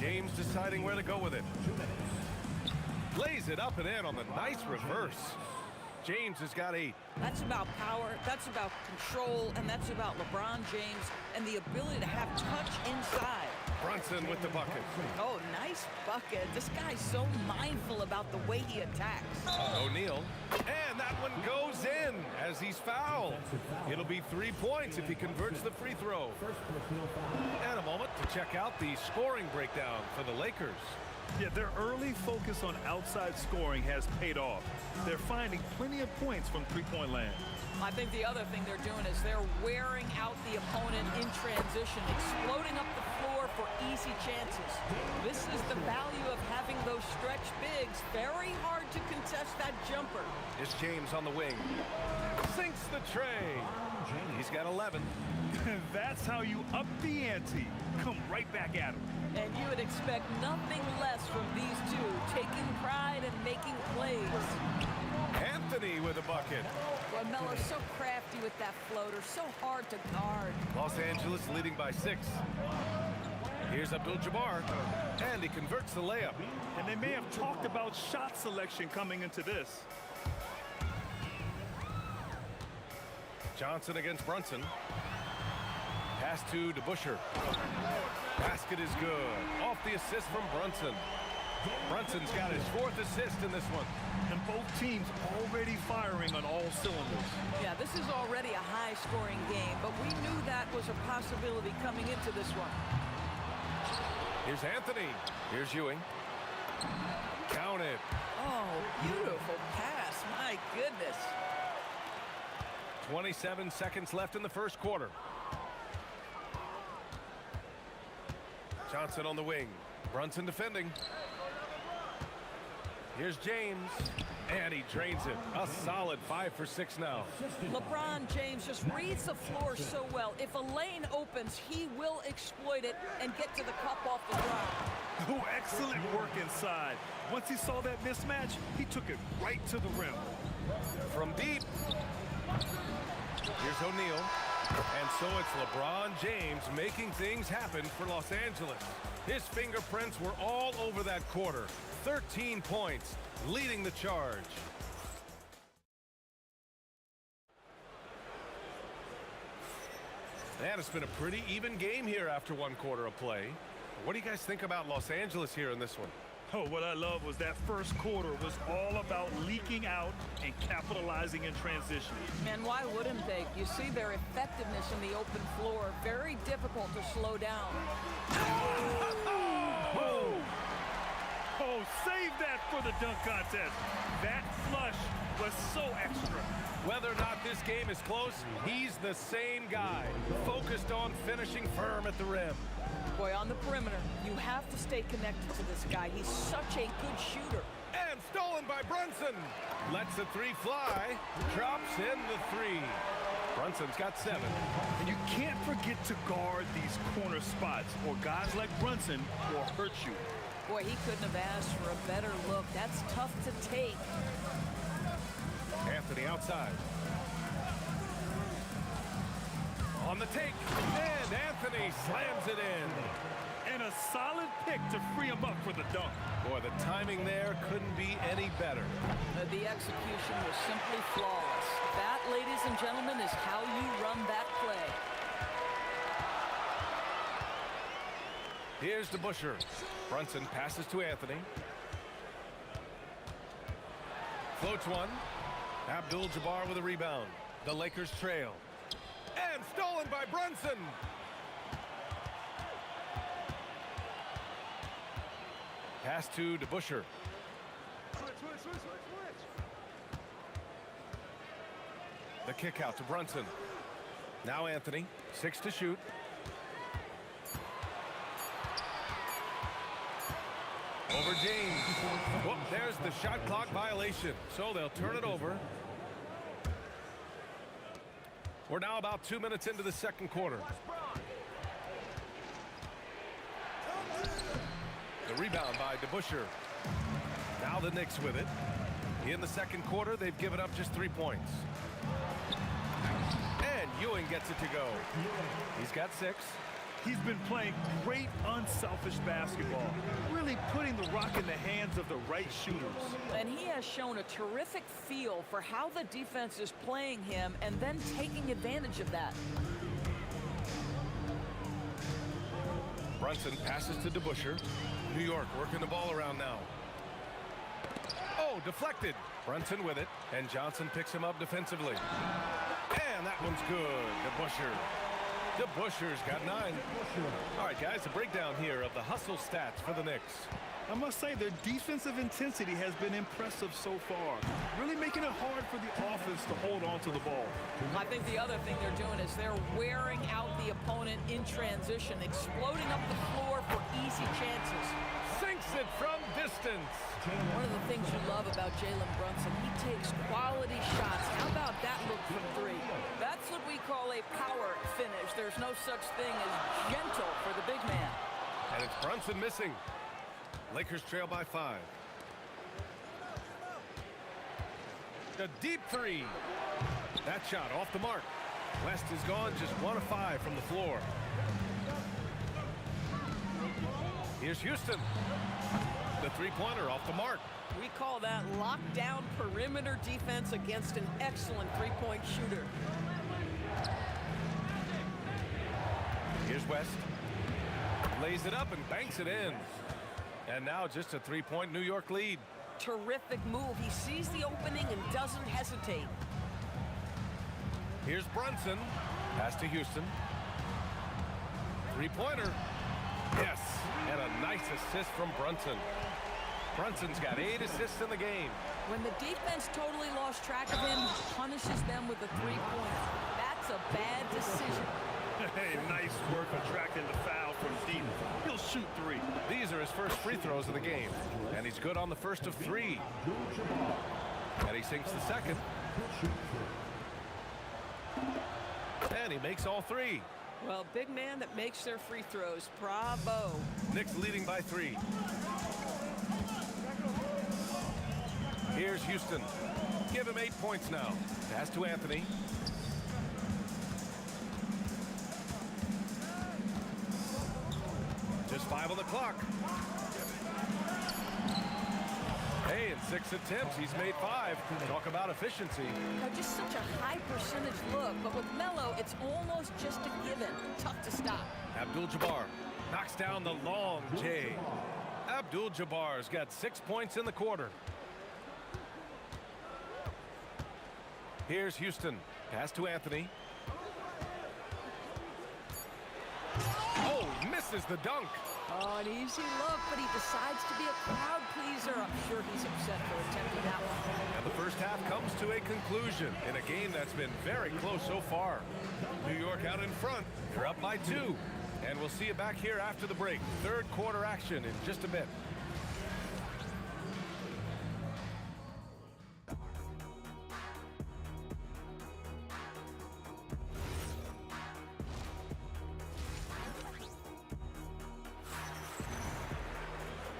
James deciding where to go with it. 2 minutes. Lays it up and in on the nice reverse. James has got 8. That's about power, that's about control, and that's about LeBron James and the ability to have touch inside. Brunson with the bucket. Oh, nice bucket. This guy's so mindful about the way he attacks. O'Neal. And that one goes in as he's fouled. It'll be 3 points if he converts the free throw. And a moment to check out the scoring breakdown for the Lakers. Yeah, their early focus on outside scoring has paid off. They're finding plenty of points from three-point land. I think the other thing they're doing is they're wearing out the opponent in transition, exploding up the floor for easy chances. This is the value of having those stretch bigs. Very hard to contest that jumper. It's James on the wing. Sinks the tray. He's got 11. That's how you up the ante. Come right back at him. And you would expect nothing less from these two, taking pride and making plays. Anthony with a bucket. Well, Melo's so crafty with that floater, so hard to guard. Los Angeles leading by 6. Here's Abdul-Jabbar, and he converts the layup. And they may have talked about shot selection coming into this. Johnson against Brunson. Pass to DeBusschere. Basket is good. Off the assist from Brunson. Brunson's got his 4th assist in this one. And both teams already firing on all cylinders. Yeah, this is already a high-scoring game, but we knew that was a possibility coming into this one. Here's Anthony. Here's Ewing. Count it. Oh, beautiful pass. My goodness. 27 seconds left in the first quarter. Johnson on the wing. Brunson defending. Here's James. And he drains it. A solid 5 for 6 now. LeBron James just reads the floor so well. If a lane opens, he will exploit it and get to the cup off the ground. Oh, excellent work inside. Once he saw that mismatch, he took it right to the rim. From deep. Here's O'Neal. And so it's LeBron James making things happen for Los Angeles. His fingerprints were all over that quarter. 13 points, leading the charge. And it's been a pretty even game here after 1 quarter of play. What do you guys think about Los Angeles here in this one? Oh, what I love was that first quarter was all about leaking out and capitalizing in transition. And why wouldn't they? You see their effectiveness in the open floor. Very difficult to slow down. Oh, save that for the dunk contest. That flush was so extra. Whether or not this game is close, he's the same guy, focused on finishing firm at the rim. Boy, on the perimeter, you have to stay connected to this guy. He's such a good shooter. And stolen by Brunson. Lets the 3 fly. Drops in the 3. Brunson's got 7. And you can't forget to guard these corner spots, or guys like Brunson will hurt you. Boy, he couldn't have asked for a better look. That's tough to take. Anthony outside. On the take. And Anthony slams it in. And a solid pick to free him up for the dunk. Boy, the timing there couldn't be any better. The execution was simply flawless. That, ladies and gentlemen, is how you run that play. Here's DeBusschere. Brunson passes to Anthony. Floats one. Abdul-Jabbar with a rebound. The Lakers trail. And stolen by Brunson. Pass to DeBusschere. The kick out to Brunson. Now Anthony. 6 to shoot. Over James. Whoop, there's the shot clock violation. So they'll turn it over. We're now about 2 minutes into the second quarter. The rebound by DeBusschere. Now the Knicks with it. In the second quarter, they've given up just 3 points. And Ewing gets it to go. He's got 6. He's been playing great unselfish basketball, really putting the rock in the hands of the right shooters. And he has shown a terrific feel for how the defense is playing him and then taking advantage of that. Brunson passes to DeBusschere. New York working the ball around now. Oh, deflected. Brunson with it, and Johnson picks him up defensively. And that one's good. DeBusschere. DeBusschere's got 9. All right, guys, a breakdown here of the hustle stats for the Knicks. I must say their defensive intensity has been impressive so far, really making it hard for the offense to hold on to the ball. I think the other thing they're doing is they're wearing out the opponent in transition, exploding up the floor for easy chances. Sinks it from distance. One of the things you love about Jalen Brunson, he takes quality shots. How about that look from 3? That's what we call a power finish. There's no such thing as gentle for the big man. And it's Brunson missing. Lakers trail by 5. The deep 3. That shot off the mark. West is gone just 1 of 5 from the floor. Here's Houston. The 3-pointer off the mark. We call that lockdown perimeter defense against an excellent 3-point shooter. Here's West. Lays it up and banks it in. And now just a 3-point New York lead. Terrific move. He sees the opening and doesn't hesitate. Here's Brunson. Pass to Houston. Three-pointer. Yes. And a nice assist from Brunson. Brunson's got 8 assists in the game. When the defense totally lost track of him, he punishes them with a three-pointer. That's a bad decision. Hey, nice work attracting the foul from deep. He'll shoot 3. These are his first free throws of the game. And he's good on the first of 3. And he sinks the second. And he makes all 3. Well, big man that makes their free throws. Bravo. Knicks leading by 3. Here's Houston. Give him 8 points now. Pass to Anthony. Just 5 on the clock. Hey, in 6 attempts, he's made 5. Talk about efficiency. Just such a high percentage look, but with Melo, it's almost just a given. Tough to stop. Abdul-Jabbar knocks down the long J. Abdul-Jabbar's got 6 points in the quarter. Here's Houston. Pass to Anthony. Oh, misses the dunk. Oh, an easy look, but he decides to be a crowd pleaser. I'm sure he's upset for attempting that one. And the first half comes to a conclusion in a game that's been very close so far. New York out in front. They're up by 2. And we'll see you back here after the break. Third quarter action in just a bit.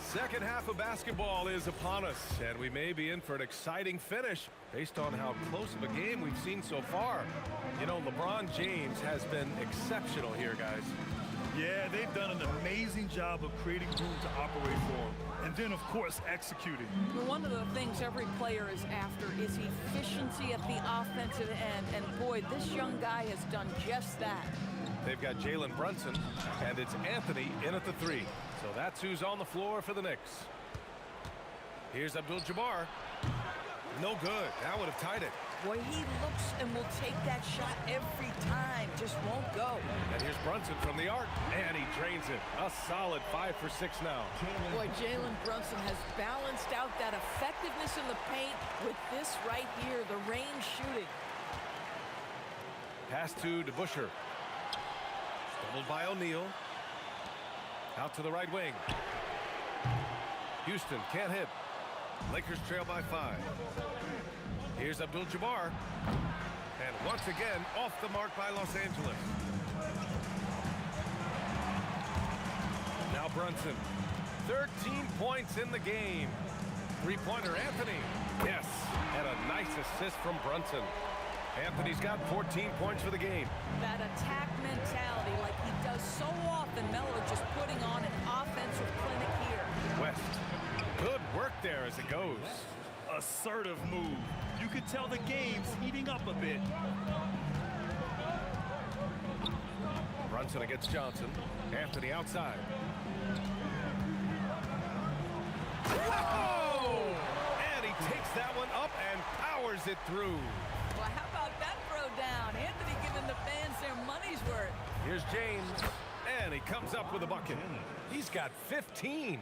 Second half of basketball is upon us, and we may be in for an exciting finish based on how close of a game we've seen so far. You know, LeBron James has been exceptional here, guys. Yeah, they've done an amazing job of creating room to operate for him. And then, of course, executing. One of the things every player is after is efficiency at the offensive end. And boy, this young guy has done just that. They've got Jalen Brunson, and it's Anthony in at the 3. So that's who's on the floor for the Knicks. Here's Abdul-Jabbar. No good. That would have tied it. Boy, he looks and will take that shot every time. Just won't go. And here's Brunson from the arc, and he drains it. A solid 5 for 6 now. Boy, Jalen Brunson has balanced out that effectiveness in the paint with this right here, the range shooting. Pass to DeBusschere. Doubled by O'Neal. Out to the right wing. Houston can't hit. Lakers trail by 5. Here's Abdul-Jabbar. And once again, off the mark by Los Angeles. Now Brunson. 13 points in the game. Three-pointer Anthony. Yes, and a nice assist from Brunson. Anthony's got 14 points for the game. That attack mentality like he does so often. Melo just putting on an offensive clinic here. West. Good work there as it goes. Assertive move. You could tell the game's heating up a bit. Brunson against Johnson. Anthony outside. Whoa! And he takes that one up and powers it through. Well, how about that throw down? Anthony giving the fans their money's worth. Here's James, and he comes up with a bucket. He's got 15.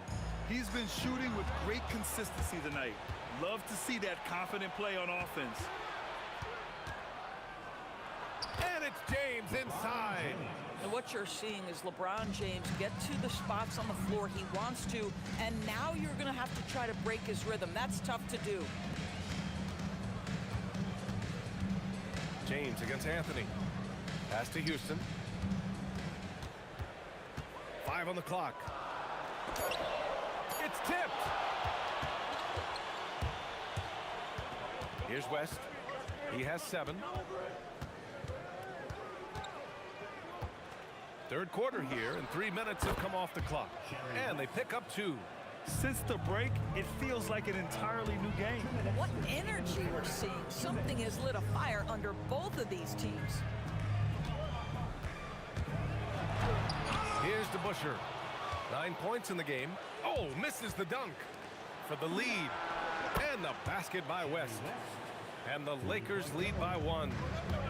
He's been shooting with great consistency tonight. Love to see that confident play on offense. And it's James inside. And what you're seeing is LeBron James get to the spots on the floor he wants to, and now you're going to have to try to break his rhythm. That's tough to do. James against Anthony. Pass to Houston. 5 on the clock. It's tipped. Here's West. He has 7. Third quarter here, and 3 minutes have come off the clock. And they pick up 2. Since the break, it feels like an entirely new game. What energy we're seeing. Something has lit a fire under both of these teams. DeBusschere. 9 points in the game. Oh, misses the dunk for the lead. And the basket by West. And the Lakers lead by 1.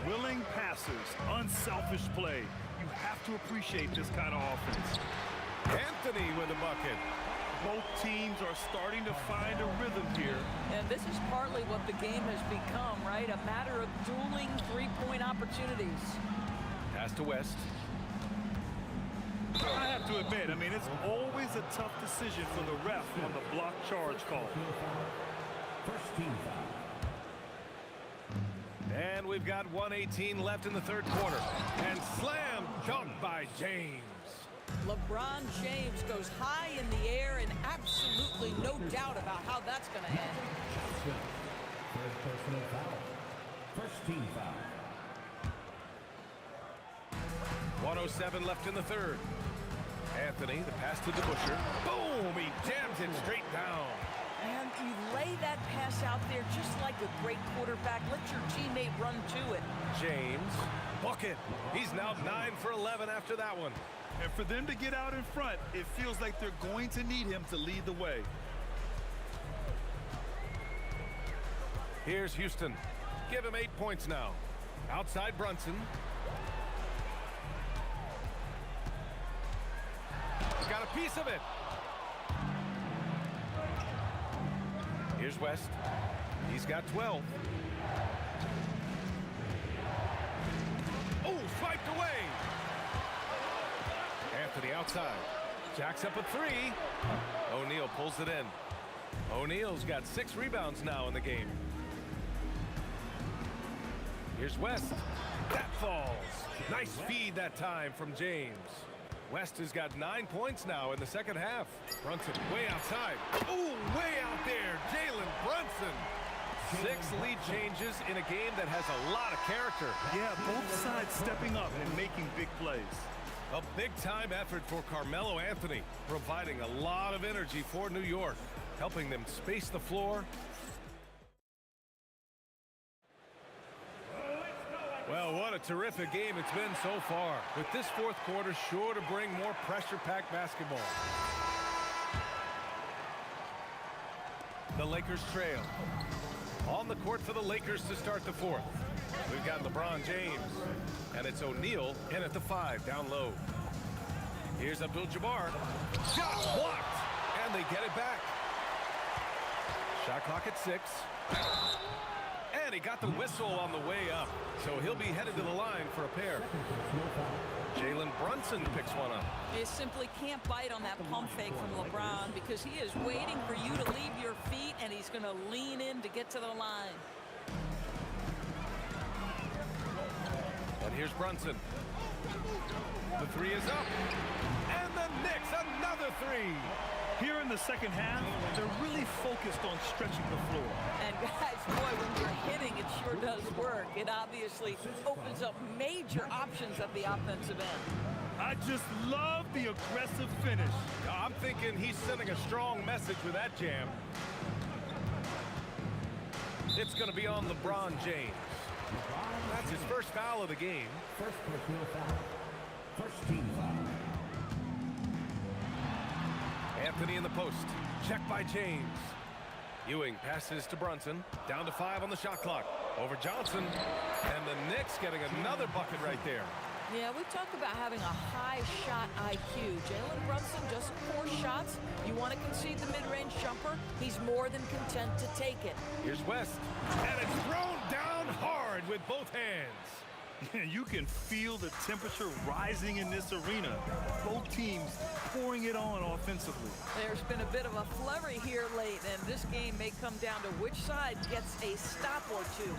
Willing passes, unselfish play. You have to appreciate this kind of offense. Anthony with a bucket. Both teams are starting to find a rhythm here. And this is partly what the game has become, right? A matter of dueling three-point opportunities. Pass to West. I have to admit, I mean, it's always a tough decision for the ref on the block charge call. First team foul. And we've got 1:18 left in the third quarter. And slam dunk by James. LeBron James goes high in the air, and absolutely no doubt about how that's going to end. Third personal foul. First team foul. 1:07 left in the third. Anthony, the pass to DeBusschere. Boom! He jams it straight down. And you lay that pass out there just like a great quarterback. Let your teammate run to it. James, bucket. He's now 9 for 11 after that one. And for them to get out in front, it feels like they're going to need him to lead the way. Here's Houston. Give him 8 points now. Outside Brunson. He's got a piece of it. Here's West. He's got 12. Oh, swiped away. Anthony outside. Jacks up a 3. O'Neal pulls it in. O'Neal's got 6 rebounds now in the game. Here's West. That falls. Nice feed that time from James. West has got 9 points now in the second half. Brunson way outside. Ooh, way out there. Jalen Brunson. 6 lead changes in a game that has a lot of character. Yeah, both sides stepping up and making big plays. A big-time effort for Carmelo Anthony, providing a lot of energy for New York, helping them space the floor. Well, what a terrific game it's been so far, with this fourth quarter sure to bring more pressure-packed basketball. The Lakers trail. On the court for the Lakers to start the fourth. We've got LeBron James, and it's O'Neal in at the 5 down low. Here's Abdul-Jabbar. Shot blocked, and they get it back. Shot clock at 6. And he got the whistle on the way up, so he'll be headed to the line for a pair. Jalen Brunson picks one up. You simply can't bite on that pump fake from LeBron because he is waiting for you to leave your feet, and he's going to lean in to get to the line. And here's Brunson. The 3 is up. And the Knicks, another 3. Here in the second half, they're really focused on stretching the floor. And guys, boy, when you're hitting, it sure does work. It obviously opens up major options at the offensive end. I just love the aggressive finish. I'm thinking he's sending a strong message with that jam. It's going to be on LeBron James. That's his first foul of the game. First personal foul. First team foul. Anthony in the post. Check by James. Ewing passes to Brunson. Down to 5 on the shot clock. Over Johnson. And the Knicks getting another bucket right there. Yeah, we talk about having a high shot IQ. Jalen Brunson, just 4 shots. You want to concede the mid-range jumper? He's more than content to take it. Here's West. And it's thrown down hard with both hands. You can feel the temperature rising in this arena. Both teams pouring it on offensively. There's been a bit of a flurry here late, and this game may come down to which side gets a stop or 2.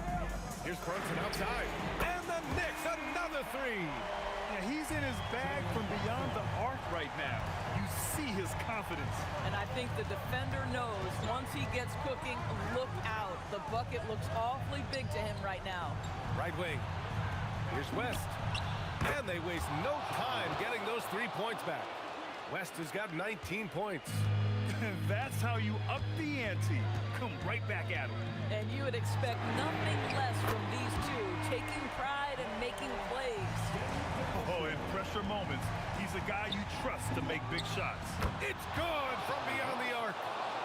Here's Brunson outside. And the Knicks, another 3. Yeah, he's in his bag from beyond the arc right now. You see his confidence. And I think the defender knows once he gets cooking, look out. The bucket looks awfully big to him right now. Right wing. Here's West. And they waste no time getting those 3 points back. West has got 19 points. That's how you up the ante. Come right back at him. And you would expect nothing less from these two, taking pride and making plays. Oh, in pressure moments, he's a guy you trust to make big shots. It's good from beyond the arc.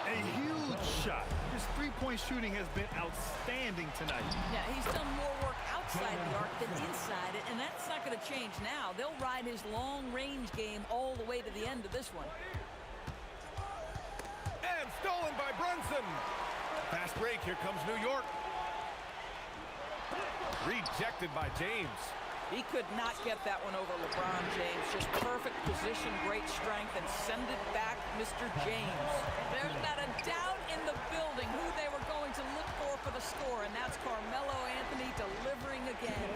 A huge shot. His three-point shooting has been outstanding tonight. Yeah, he's done more work outside the arc than inside it, and that's not going to change now. They'll ride his long-range game all the way to the end of this one. And stolen by Brunson. Fast break. Here comes New York. Rejected by James. He could not get that one over LeBron James. Just perfect position, great strength, and send it back, Mr. James. There's not a doubt in the building who they were going to look for the score, and that's Carmelo Anthony delivering again.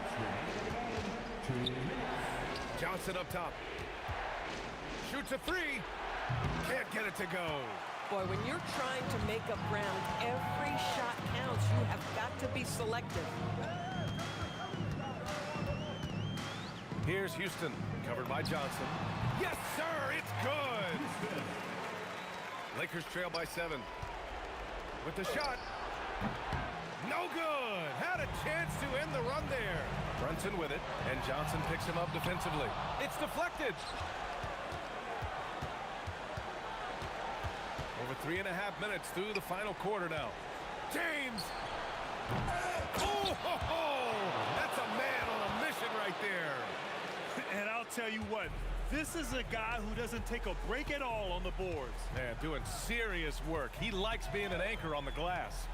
Johnson up top. Shoots a three. Can't get it to go. Boy, when you're trying to make up ground, every shot counts. You have got to be selective. Here's Houston, covered by Johnson. Yes, sir, it's good. Lakers trail by 7. With the shot. No good. Had a chance to end the run there. Brunson with it, and Johnson picks him up defensively. It's deflected. Over 3.5 minutes through the final quarter now. James. Oh, ho, ho. That's a man on a mission right there. And I'll tell you what, this is a guy who doesn't take a break at all on the boards. Man, doing serious work. He likes being an anchor on the glass.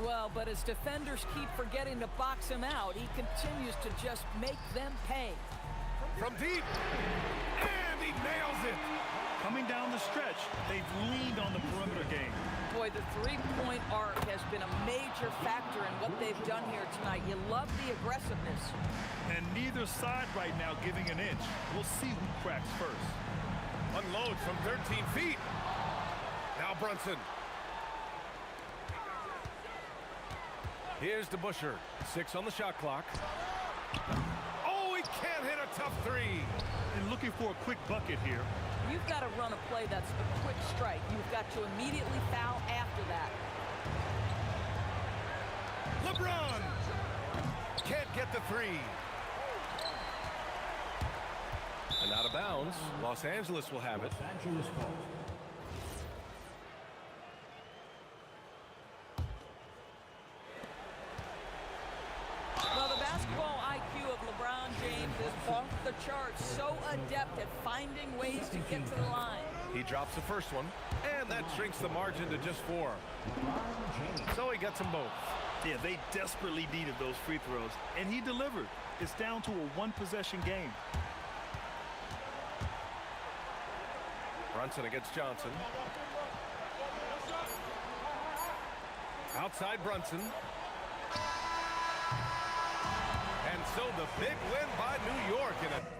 Well, but as defenders keep forgetting to box him out, he continues to just make them pay. From deep. And he nails it. Coming down the stretch, they've leaned on the perimeter game. Boy, the three-point arc has been a major factor in what they've done here tonight. You love the aggressiveness. And neither side right now giving an inch. We'll see who cracks first. Unloads from 13 feet. Now Brunson. Here's DeBusschere. 6 on the shot clock. Oh, he can't hit a tough three. And looking for a quick bucket here. You've got to run a play that's a quick strike. You've got to immediately foul after that. LeBron can't get the three. And out of bounds. Los Angeles will have it. Well, the basketball IQ of LeBron James is off the charts. So adept at finding ways to get to the line. He drops the first one, and that shrinks the margin to just 4. So he gets them both. Yeah, they desperately needed those free throws, and he delivered. It's down to a one-possession game. Brunson against Johnson. Outside Brunson. And so the big win by New York in a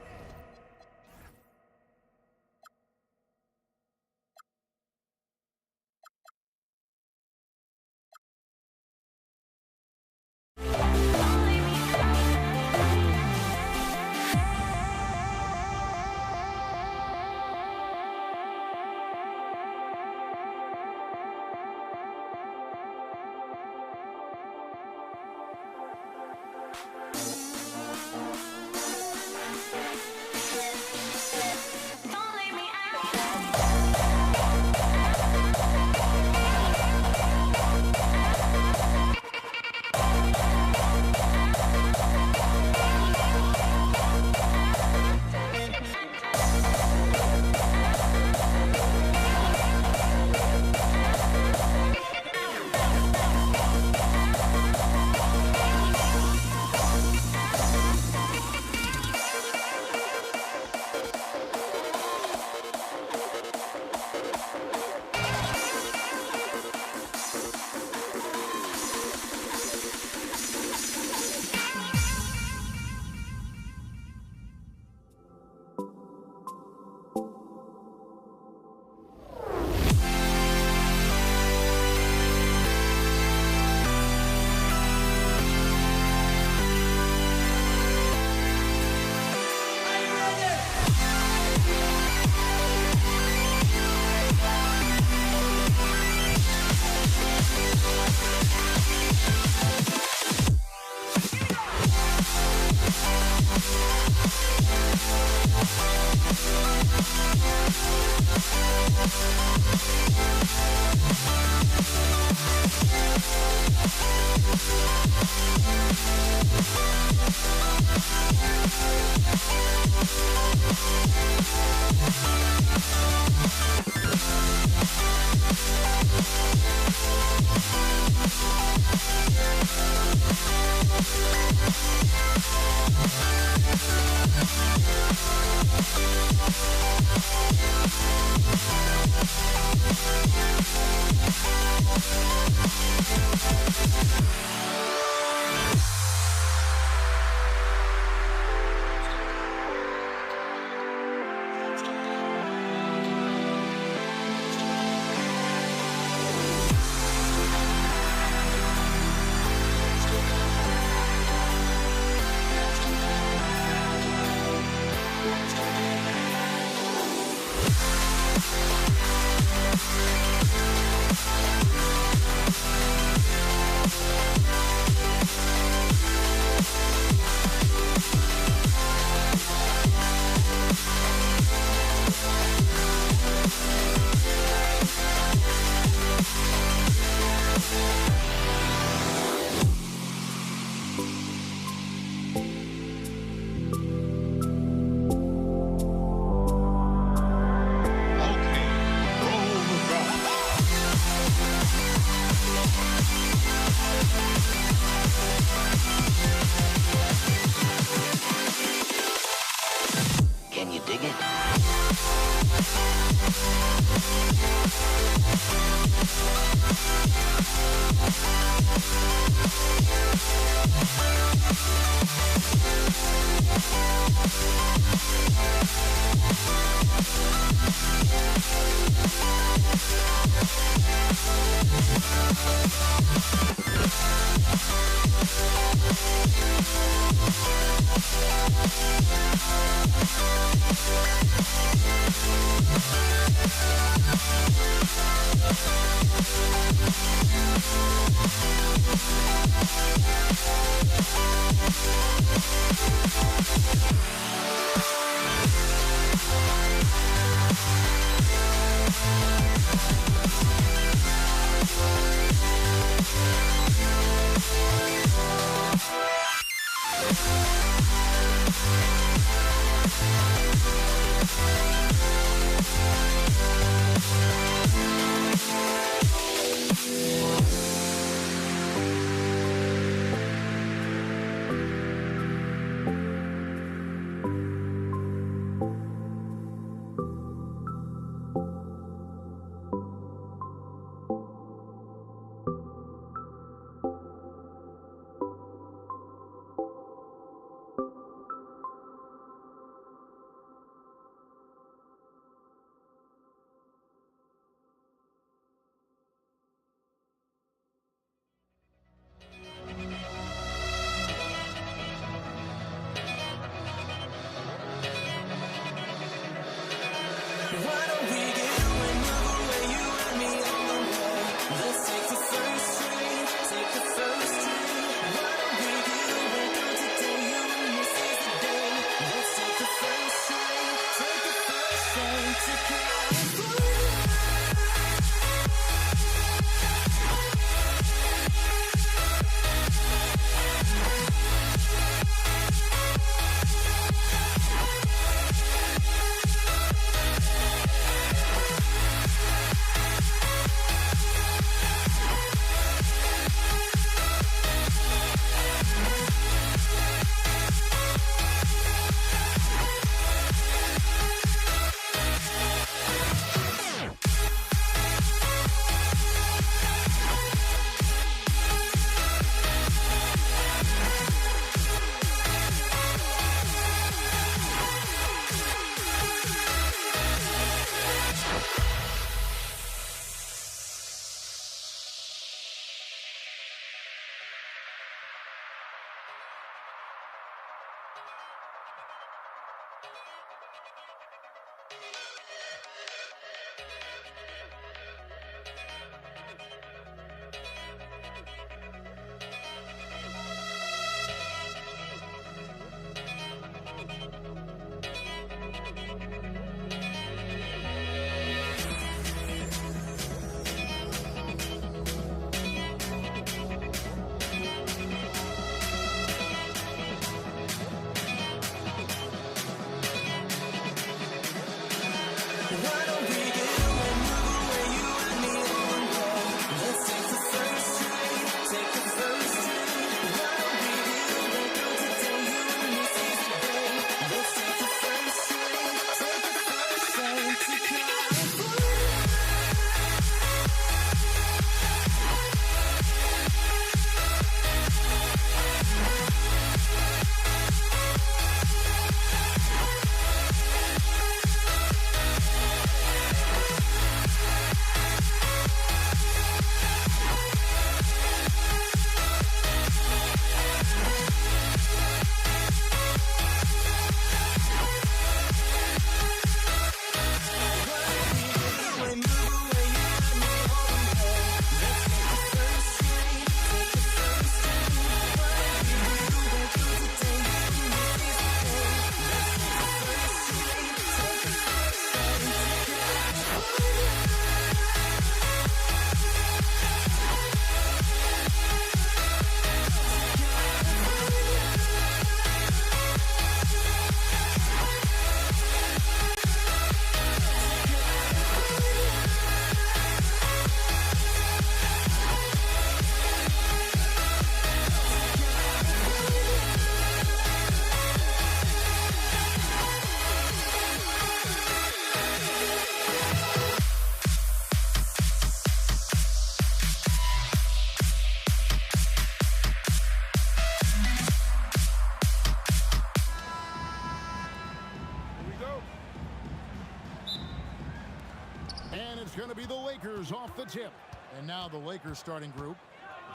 be the Lakers off the tip. And now the Lakers starting group.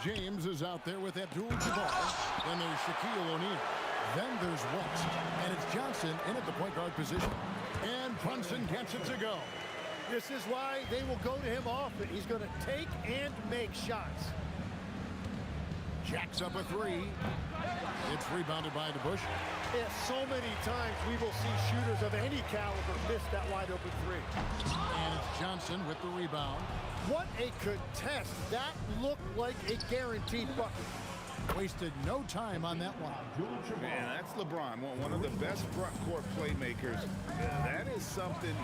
James is out there with Abdul-Jabbar. Then there's Shaquille O'Neal. Then there's West. And it's Johnson in at the point guard position. And Brunson gets it to go. This is why they will go to him often. He's going to take and make shots. Jacks up a three. It's rebounded by DeBush. Yeah, so many times we will see shooters of any caliber miss that wide open three. And it's Johnson with the rebound. What a contest. That looked like a guaranteed bucket. Wasted no time on that one. Man, that's LeBron, one of the best front court playmakers. That is something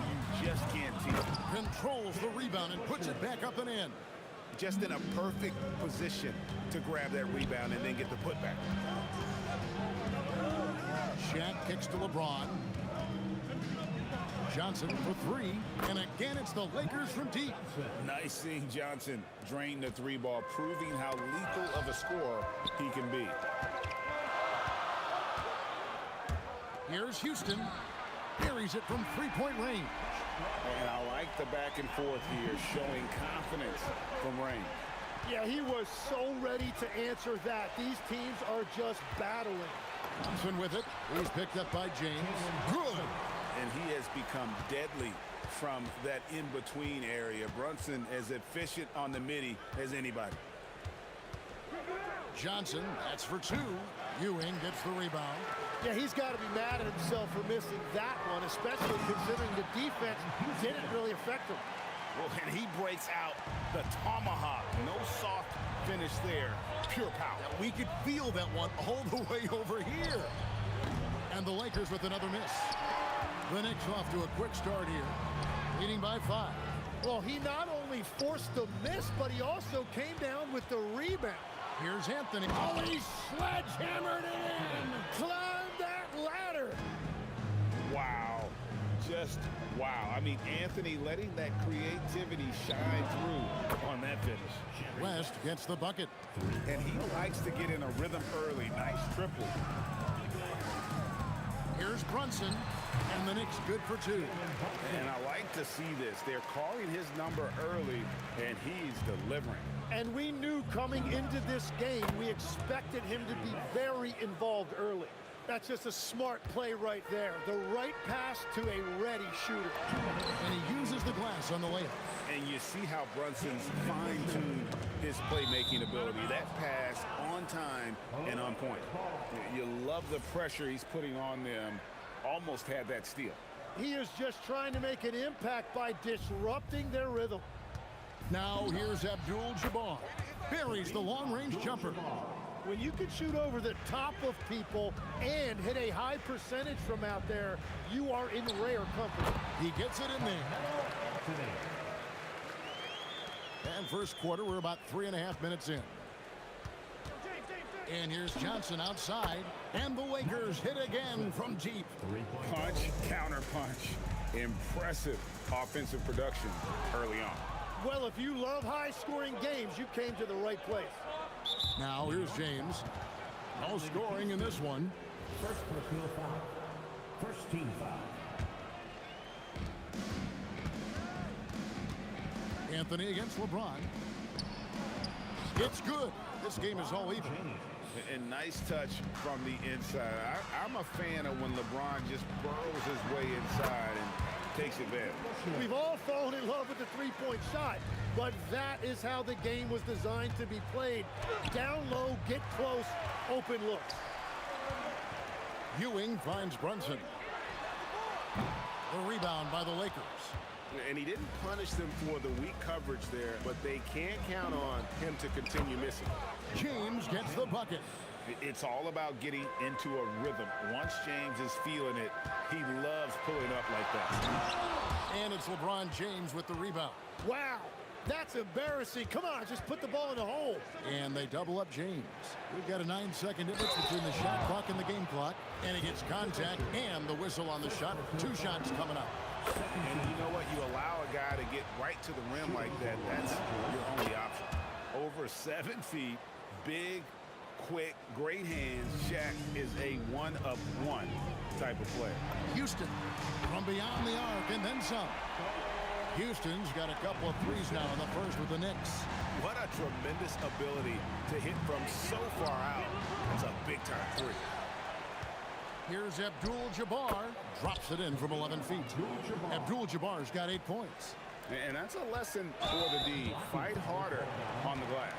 you just can't teach. Controls the rebound and puts it back up and in. Just in a perfect position to grab that rebound and then get the putback. Shaq kicks to LeBron. Johnson for three. And again, it's the Lakers from deep. Nice seeing Johnson drain the three ball, proving how lethal of a scorer he can be. Here's Houston. Buries it from three-point range. And I like the back and forth here, showing confidence from range. Yeah, he was so ready to answer that. These teams are just battling. Johnson with it. He's picked up by James. Good. And he has become deadly from that in-between area. Brunson as efficient on the midi as anybody. Johnson, that's for two. Ewing gets the rebound. Yeah, he's got to be mad at himself for missing that one, especially considering the defense didn't really affect him. Well, and he breaks out the tomahawk. No soft finish there. Pure power. Yeah, we could feel that one all the way over here. And the Lakers with another miss. The Knicks off to a quick start here, leading by 5. Well, he not only forced the miss, but he also came down with the rebound. Here's Anthony. Oh, he sledgehammered it in. Climb that ladder. Wow. Just wow. I mean, Anthony letting that creativity shine through on that finish. West gets the bucket. And he likes to get in a rhythm early. Nice triple. Here's Brunson. And the Knicks good for 2. And I like to see this. They're calling his number early, and he's delivering. And we knew coming into this game, we expected him to be very involved early. That's just a smart play right there. The right pass to a ready shooter. And he uses the glass on the layup. And you see how Brunson's fine-tuned his playmaking ability. That pass on time and on point. You love the pressure he's putting on them. Almost had that steal. He is just trying to make an impact by disrupting their rhythm. Now here's Abdul-Jabbar. Buries the long-range jumper. When you can shoot over the top of people and hit a high percentage from out there, you are in rare company. He gets it in there. And first quarter, we're about 3.5 minutes in. And here's Johnson outside. And the Lakers hit again from deep. Punch, counter punch. Impressive offensive production early on. Well, if you love high-scoring games, you came to the right place. Now here's James. No scoring in this one. First personal foul. First team foul. Anthony against LeBron. It's good. This game is all even. And nice touch from the inside. I'm a fan of when LeBron just burrows his way inside and takes advantage. We've all fallen in love with the three-point shot, but that is how the game was designed to be played. Down low, get close, open looks. Ewing finds Brunson. The rebound by the Lakers. And he didn't punish them for the weak coverage there, but they can't count on him to continue missing. James gets the bucket. It's all about getting into a rhythm. Once James is feeling it, he loves pulling up like that. And it's LeBron James with the rebound. Wow, that's embarrassing. Come on, just put the ball in the hole. And they double up James. We've got a 9-second difference between the shot clock and the game clock. And he gets contact and the whistle on the shot. 2 shots coming up. And you know what? You allow a guy to get right to the rim like that, that's your only option. Over 7 feet, big, quick, great hands. Shaq is a one-of-one type of player. Houston from beyond the arc and then some. Houston's got a couple of threes now in the first with the Knicks. What a tremendous ability to hit from so far out. It's a big-time three. Here's Abdul-Jabbar. Drops it in from 11 feet. Abdul-Jabbar's got 8 points. And that's a lesson for the D. Fight harder on the glass.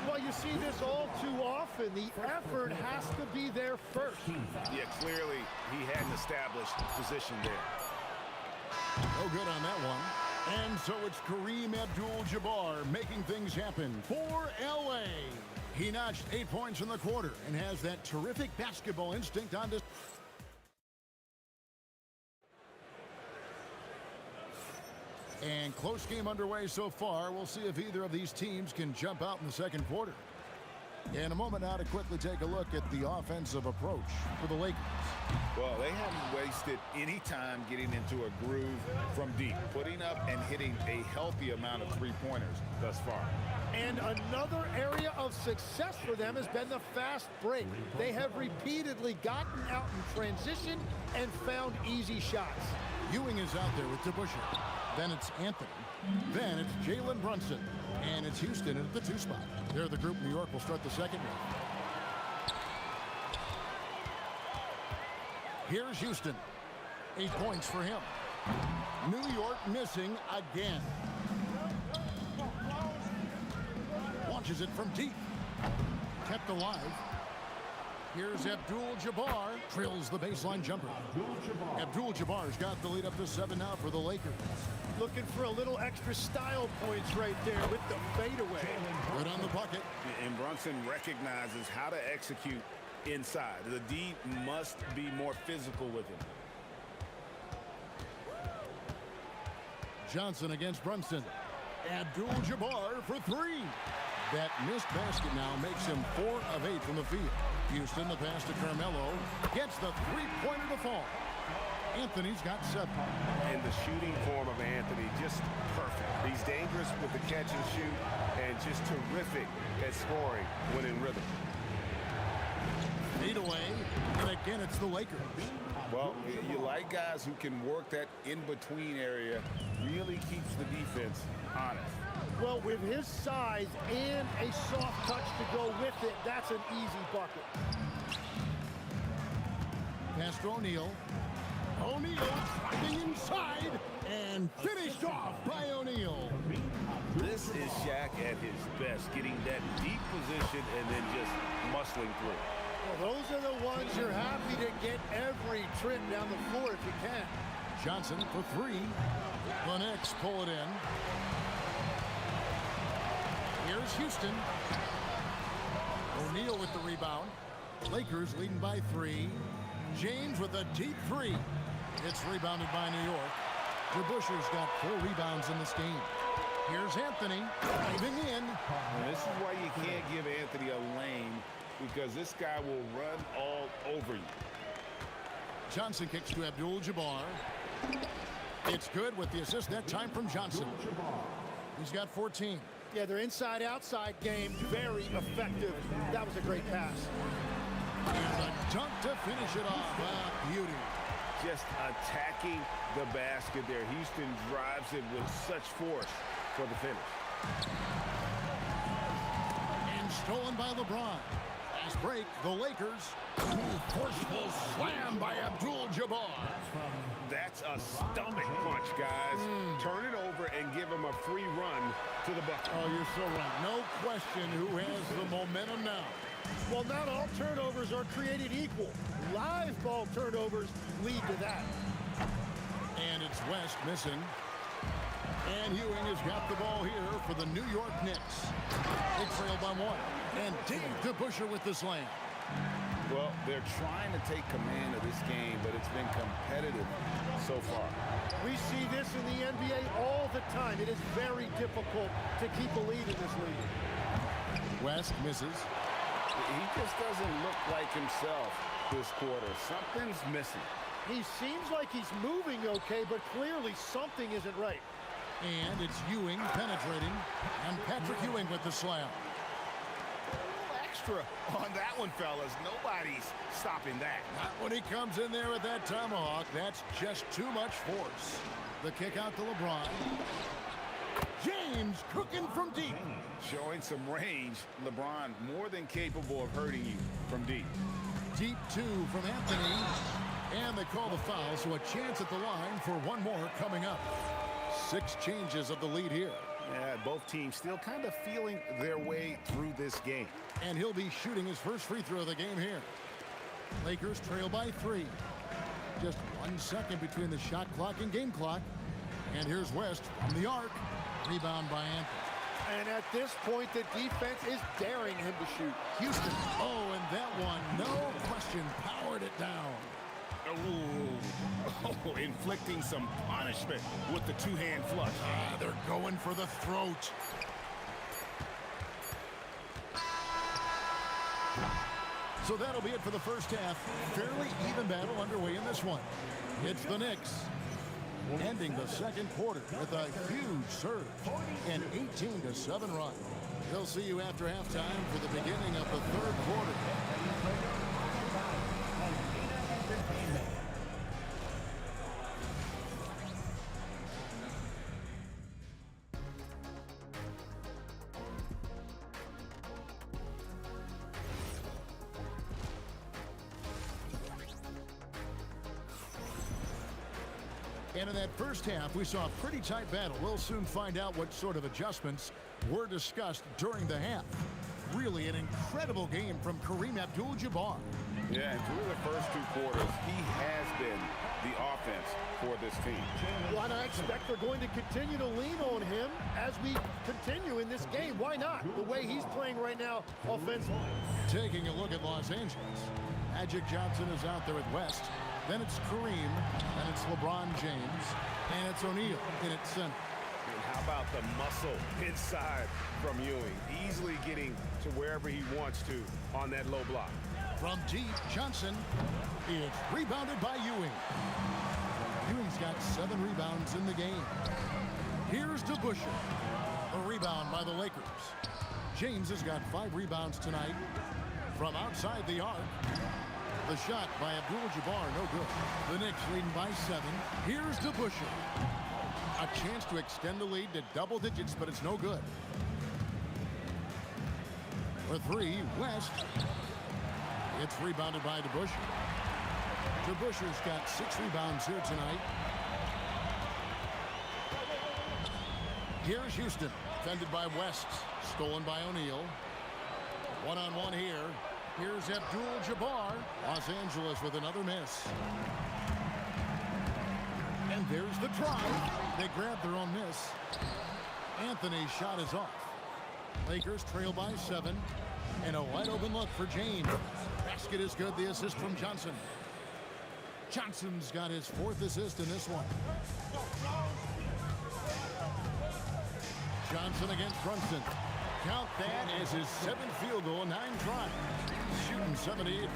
Well, you see this all too often. The effort has to be there first. Yeah, clearly he hadn't established position there. No good on that one. And so it's Kareem Abdul-Jabbar making things happen for L.A. He notched 8 points in the quarter and has that terrific basketball instinct on display. And close game underway so far. We'll see if either of these teams can jump out in the second quarter. In a moment now to quickly take a look at the offensive approach for the Lakers. Well, they haven't wasted any time getting into a groove from deep, putting up and hitting a healthy amount of three-pointers thus far. And another area of success for them has been the fast break. They have repeatedly gotten out in transition and found easy shots. Ewing is out there with DeBusschere. Then it's Anthony. Then it's Jalen Brunson. And it's Houston at the 2 spot. They're the group New York will start the second with. Here's Houston. 8 points for him. New York missing again. Launches it from deep. Kept alive. Here's Abdul-Jabbar. Drills the baseline jumper. Abdul-Jabbar's got the lead up to 7 now for the Lakers. Looking for a little extra style points right there with the fadeaway. Good on the bucket. And Brunson recognizes how to execute inside. The D must be more physical with him. Johnson against Brunson. Abdul-Jabbar for 3. That missed basket now makes him 4 of 8 from the field. Houston, the pass to Carmelo. Gets the three-pointer to fall. Anthony's got 7. And the shooting form of Anthony, just perfect. He's dangerous with the catch and shoot and just terrific at scoring when in rhythm. Fade away, and again it's the Lakers. Well, you like guys who can work that in-between area, really keeps the defense honest. Well, with his size and a soft touch to go with it, that's an easy bucket. Pass to O'Neal. O'Neal driving inside and finished off by O'Neal. This is Shaq at his best, getting that deep position and then just muscling through. Well, those are the ones you're happy to get every trip down the floor if you can. Johnson for 3. The Knicks pull it in. Here's Houston. O'Neal with the rebound. Lakers leading by 3. James with a deep 3. It's rebounded by New York. DeBusschere's got 4 rebounds in this game. Here's Anthony driving in. And this is why you can't give Anthony a lane, because this guy will run all over you. Johnson kicks to Abdul-Jabbar. It's good with the assist that time from Johnson. He's got 14. Yeah, their inside-outside game, very effective. That was a great pass. And a dunk to finish it off. Beauty. Just attacking the basket there. Houston drives it with such force for the finish. And stolen by LeBron. Fast break, the Lakers. Forceful slam by Abdul-Jabbar. That's a stomach punch, guys. Turn it over and give him a free run to the bucket. Oh, you're so right. No question who has the momentum now. Well, not all turnovers are created equal. Live ball turnovers lead to that. And it's West missing. And Ewing has got the ball here for the New York Knicks. They trail by 1. And Dave DeBusschere with the slam. Well, they're trying to take command of this game, but it's been competitive so far. We see this in the NBA all the time. It is very difficult to keep a lead in this league. West misses. He just doesn't look like himself this quarter. Something's missing. He seems like he's moving okay, but clearly something isn't right. And it's Ewing penetrating. And Patrick Ewing with the slam. Extra on that one, fellas. Nobody's stopping that. Not when he comes in there with that tomahawk. That's just too much force. The kick out to LeBron. James cooking from deep. Showing some range, LeBron more than capable of hurting you from deep. Deep two from Anthony. And they call the foul, so a chance at the line for one more coming up. 6 changes of the lead here. Yeah, both teams still kind of feeling their way through this game. And he'll be shooting his first free throw of the game here. Lakers trail by 3. Just 1 second between the shot clock and game clock. And here's West from the arc. Rebound by Anthony. And at this point, the defense is daring him to shoot. Houston. Oh, and that one, no question, powered it down. Oh, inflicting some punishment with the two-hand flush. They're going for the throat. So that'll be it for the first half. Fairly even battle underway in this one. It's the Knicks ending the second quarter with a huge surge, an 18-7 run. They'll see you after halftime for the beginning of the third quarter. And in that first half, we saw a pretty tight battle. We'll soon find out what sort of adjustments were discussed during the half. Really an incredible game from Kareem Abdul-Jabbar. Yeah, and through the first 2 quarters, he has been the offense for this team. Well, and I expect they're going to continue to lean on him as we continue in this game. Why not? The way he's playing right now offensively. Taking a look at Los Angeles. Magic Johnson is out there with West. Then it's Kareem, and it's LeBron James, and it's O'Neal in its center. And how about the muscle inside from Ewing? Easily getting to wherever he wants to on that low block. From deep, Johnson is rebounded by Ewing. Ewing's got 7 rebounds in the game. Here's DeBusschere. A rebound by the Lakers. James has got 5 rebounds tonight. From outside the arc. The shot by Abdul-Jabbar, no good. The Knicks leading by 7. Here's DeBusschere. A chance to extend the lead to double digits, but it's no good. For 3, West. It's rebounded by DeBusschere. DeBusschere's got 6 rebounds here tonight. Here's Houston, defended by West. Stolen by O'Neal. One-on-one here. Here's Abdul-Jabbar. Los Angeles with another miss. And there's the drive. They grabbed their own miss. Anthony's shot is off. Lakers trail by 7. And a wide open look for James. Basket is good. The assist from Johnson. Johnson's got his 4th assist in this one. Johnson against Brunson. Count that as his 7th field goal, 9 tries. Shooting 78%.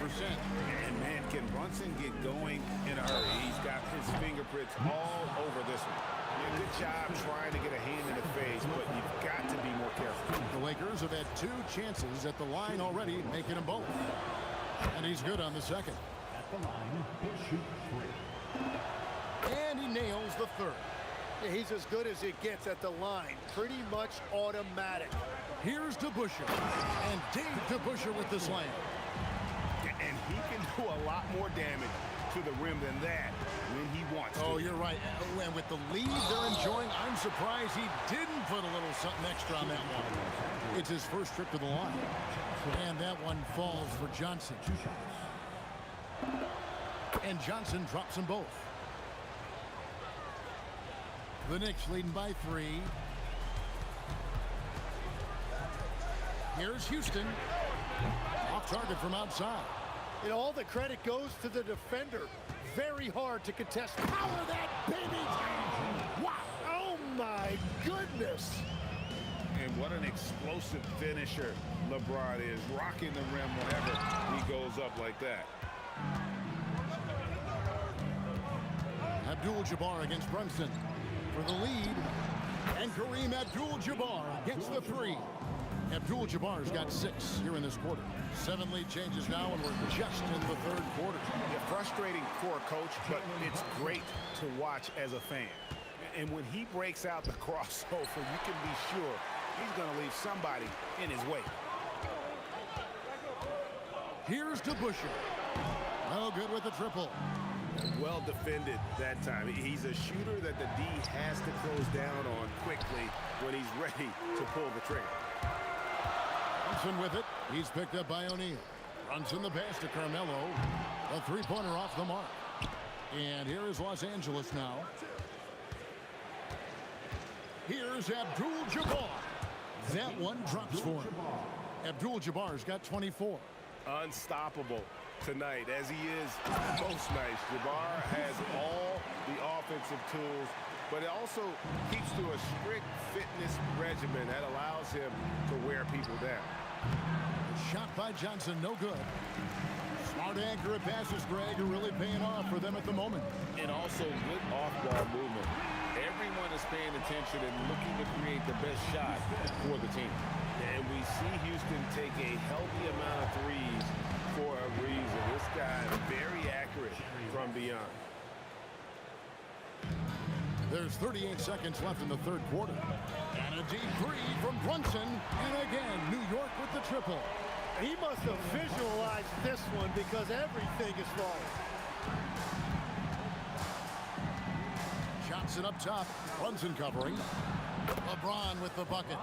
And man, can Brunson get going in a hurry? He's got his fingerprints all over this one. Yeah, good job trying to get a hand in the face, but you've got to be more careful. The Lakers have had 2 chances at the line already, making them both. And he's good on the second. At the line, he'll shoot 3. And he nails the 3rd. Yeah, he's as good as it gets at the line. Pretty much automatic. Here's DeBusschere. And Dave DeBusschere with the slam. And he can do a lot more damage to the rim than that when he wants to. Oh, you're right. And with the lead they're enjoying, I'm surprised he didn't put a little something extra on that one. It's his first trip to the line. And that one falls for Johnson. And Johnson drops them both. The Knicks leading by 3. Here's Houston. Off target from outside. And all the credit goes to the defender. Very hard to contest. Power that baby down. Wow. Oh my goodness. And what an explosive finisher LeBron is. Rocking the rim whenever he goes up like that. Abdul-Jabbar against Brunson for the lead. And Kareem Abdul-Jabbar gets the 3. Abdul-Jabbar's got 6 here in this quarter. 7 lead changes now, and we're just in the 3rd quarter. Yeah, frustrating for a coach, but it's great to watch as a fan. And when he breaks out the crossover, you can be sure he's going to leave somebody in his wake. Here's to Busher. No good with the triple. Well defended that time. He's a shooter that the D has to close down on quickly when he's ready to pull the trigger. Brunson with it. He's picked up by O'Neal. Brunson the pass to Carmelo. A three-pointer off the mark. And here is Los Angeles now. Here's Abdul-Jabbar. That one drops for him. Abdul-Jabbar's got 24. Unstoppable tonight, as he is most nights. Jabbar has all the offensive tools, but it also keeps to a strict fitness regimen that allows him to wear people down. Shot by Johnson, no good. Smart, accurate passes, Greg, are really paying off for them at the moment. And also good off-ball movement. Everyone is paying attention and looking to create the best shot for the team. And we see Houston take a healthy amount of threes for a reason. This guy is very accurate from beyond. There's 38 seconds left in the third quarter. And a deep three from Brunson. And again, New York with the triple. He must have visualized this one because everything is falling. Johnson up top. Brunson covering. LeBron with the bucket.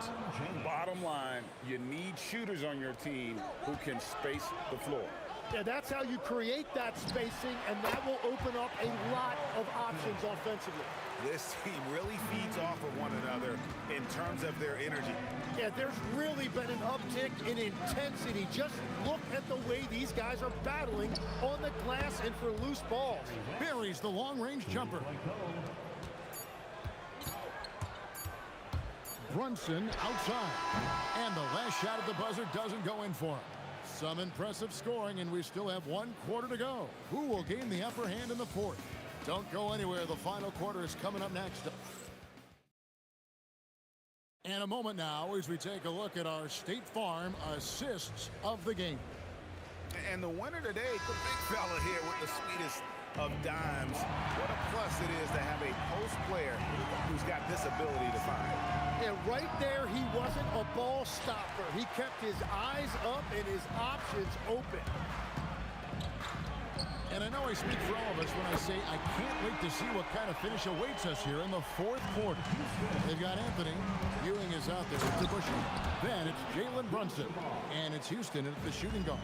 Bottom line, you need shooters on your team who can space the floor. Yeah, that's how you create that spacing, and that will open up a lot of options offensively. This team really feeds off of one another in terms of their energy. Yeah, there's really been an uptick in intensity. Just look at the way these guys are battling on the glass and for loose balls. Buries the long-range jumper. Brunson outside. And the last shot at the buzzer doesn't go in for him. Some impressive scoring, and we still have 1 quarter to go. Who will gain the upper hand in the fourth? Don't go anywhere. The final quarter is coming up next. And a moment now as we take a look at our State Farm assists of the game. And the winner today, the big fella here with the sweetest of dimes. What a plus it is to have a post player who's got this ability to find. And right there, he wasn't a ball stopper. He kept his eyes up and his options open. And I know I speak for all of us when I say I can't wait to see what kind of finish awaits us here in the fourth quarter. They've got Anthony. Ewing is out there with Bushy. Then it's Jalen Brunson. And it's Houston at the shooting guard.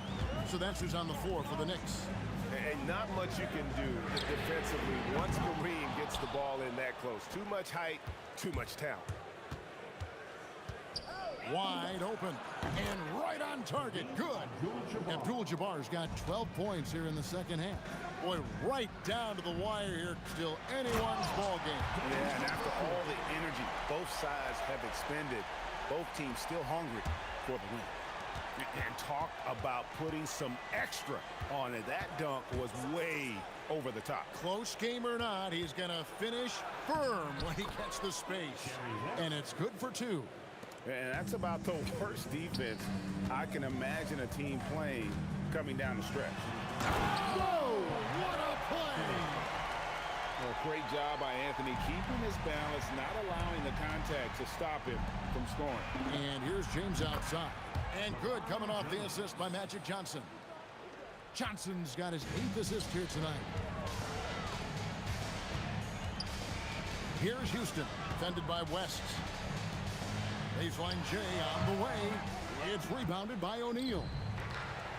So that's who's on the floor for the Knicks. And not much you can do defensively once Kareem gets the ball in that close. Too much height, too much talent. Wide open and right on target. Good. Abdul-Jabbar's got 12 points here in the second half. Boy, right down to the wire here. Still anyone's ball game. Yeah, and after all the energy both sides have expended, both teams still hungry for the win. And talk about putting some extra on it. That dunk was way over the top. Close game or not, he's going to finish firm when he gets the space. And it's good for 2. And that's about the worst defense I can imagine a team playing coming down the stretch. Whoa! What a play! Well, great job by Anthony keeping his balance, not allowing the contact to stop him from scoring. And here's James outside. And good coming off the assist by Magic Johnson. Johnson's got his 8th assist here tonight. Here's Houston, defended by West. Baseline J on the way. It's rebounded by O'Neal.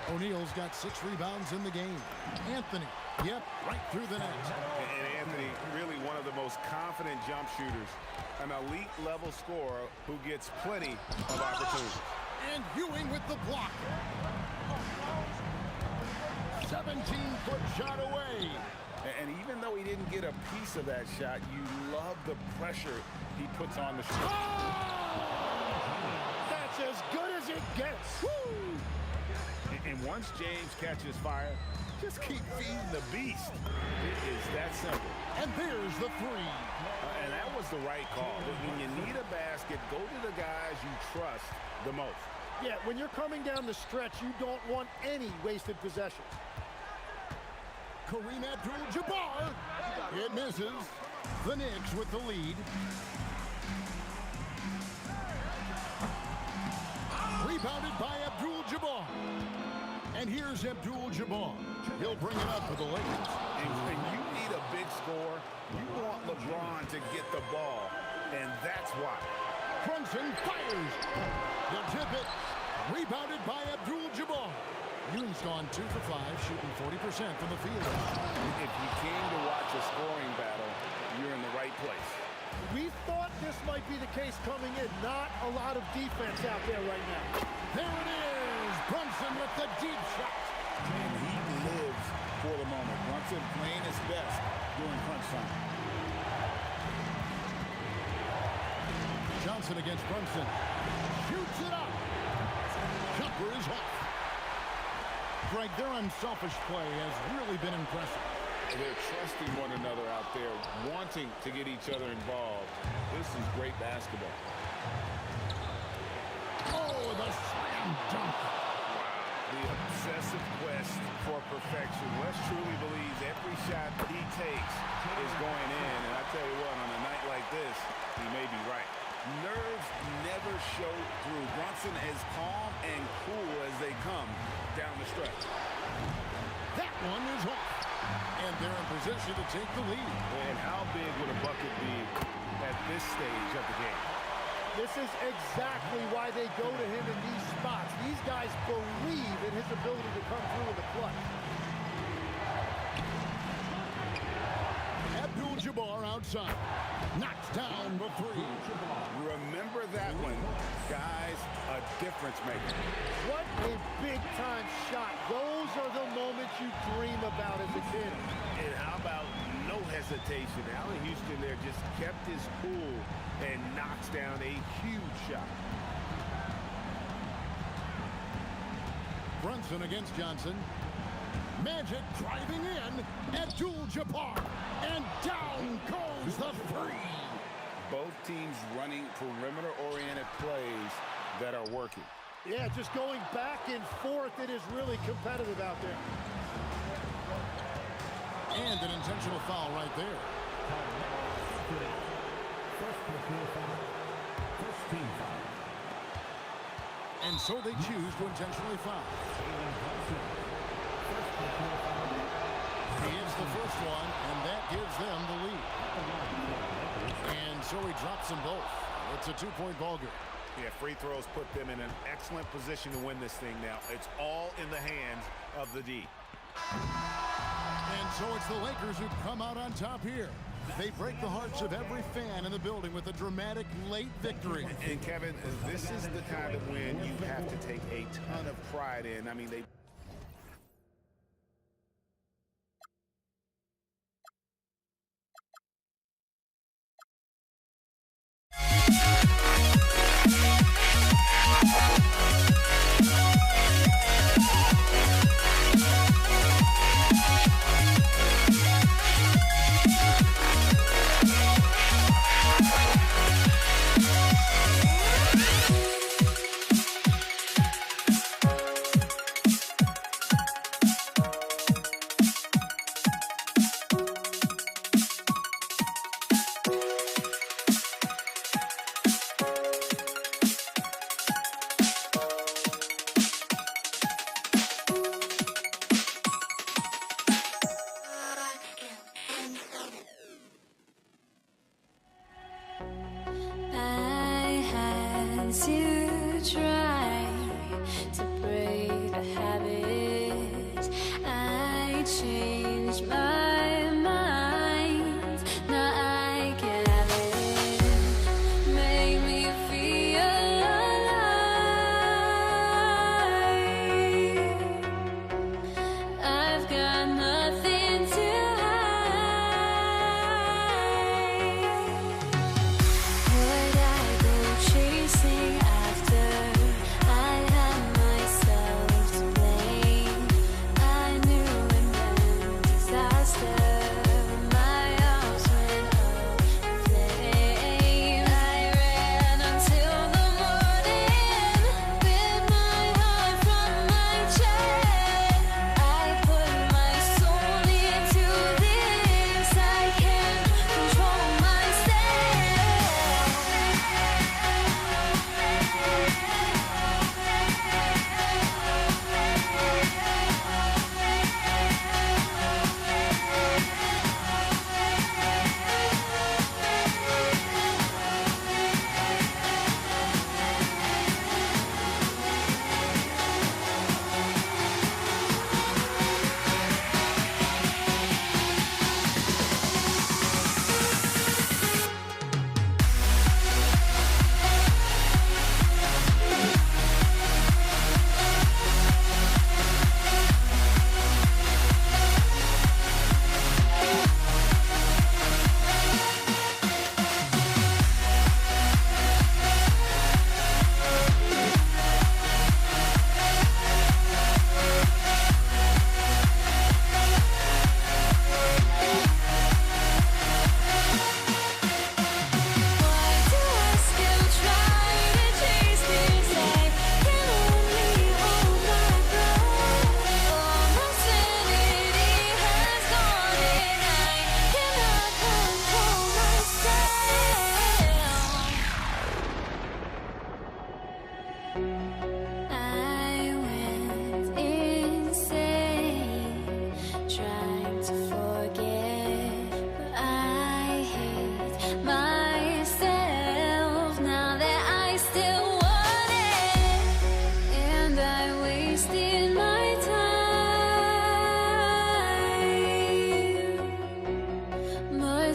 O'Neal's got 6 rebounds in the game. Anthony, yep, right through the net. And Anthony, really one of the most confident jump shooters. An elite level scorer who gets plenty of opportunities. And Ewing with the block. 17-foot shot away. And even though he didn't get a piece of that shot, you love the pressure he puts on the shot. That's as good as it gets. Woo! And once James catches fire, just keep feeding the beast. It is that simple. And there's the 3. And that was the right call. When you need a basket, go to the guys you trust the most. Yeah, when you're coming down the stretch, you don't want any wasted possessions. Kareem Abdul-Jabbar. It misses. The Knicks with the lead. Rebounded by Abdul-Jabbar. And here's Abdul-Jabbar. He'll bring it up for the Lakers. And when you need a big score, you want LeBron to get the ball, and that's why. Brunson fires. He'll tip it. Rebounded by Abdul-Jabbar. Ewing's gone 2 for 5, shooting 40% from the field. If you came to watch a scoring battle, you're in the right place. We thought this might be the case coming in. Not a lot of defense out there right now. There it is. Brunson with the deep shot. And he lives for the moment. Brunson playing his best during crunch time. Johnson against Brunson. Shoots it up. Jumper is off. Greg, their unselfish play has really been impressive. They're trusting one another out there, wanting to get each other involved. This is great basketball. Oh, the slam dunk. The obsessive quest for perfection. Wes truly believes every shot he takes is going in. And I tell you what, on a night like this, he may be right. Nerves never show through. Brunson as calm and cool as they come down the stretch. That one is off. And they're in position to take the lead. And how big would a bucket be at this stage of the game? This is exactly why they go to him in these spots. These guys believe in his ability to come through in the clutch. Abdul-Jabbar outside. Knocks down the three. Remember that one. Guys, a difference maker. What a big-time shot. Those are the moments you dream about as a kid. And how about no hesitation? Allen Houston there just kept his cool and knocks down a huge shot. Brunson against Johnson. Magic driving in. Abdul-Jabbar. And down goes the three. Both teams running perimeter-oriented plays that are working. Yeah, just going back and forth. It is really competitive out there. And an intentional foul right there. And so they choose to intentionally foul. He hits the first one, and that gives them the lead. And so he drops them both. It's a 2-point ball game. Yeah, free throws put them in an excellent position to win this thing now. It's all in the hands of the D. And so it's the Lakers who come out on top here. They break the hearts of every fan in the building with a dramatic late victory. And Kevin, this is the kind of win you have to take a ton of pride in. I mean, they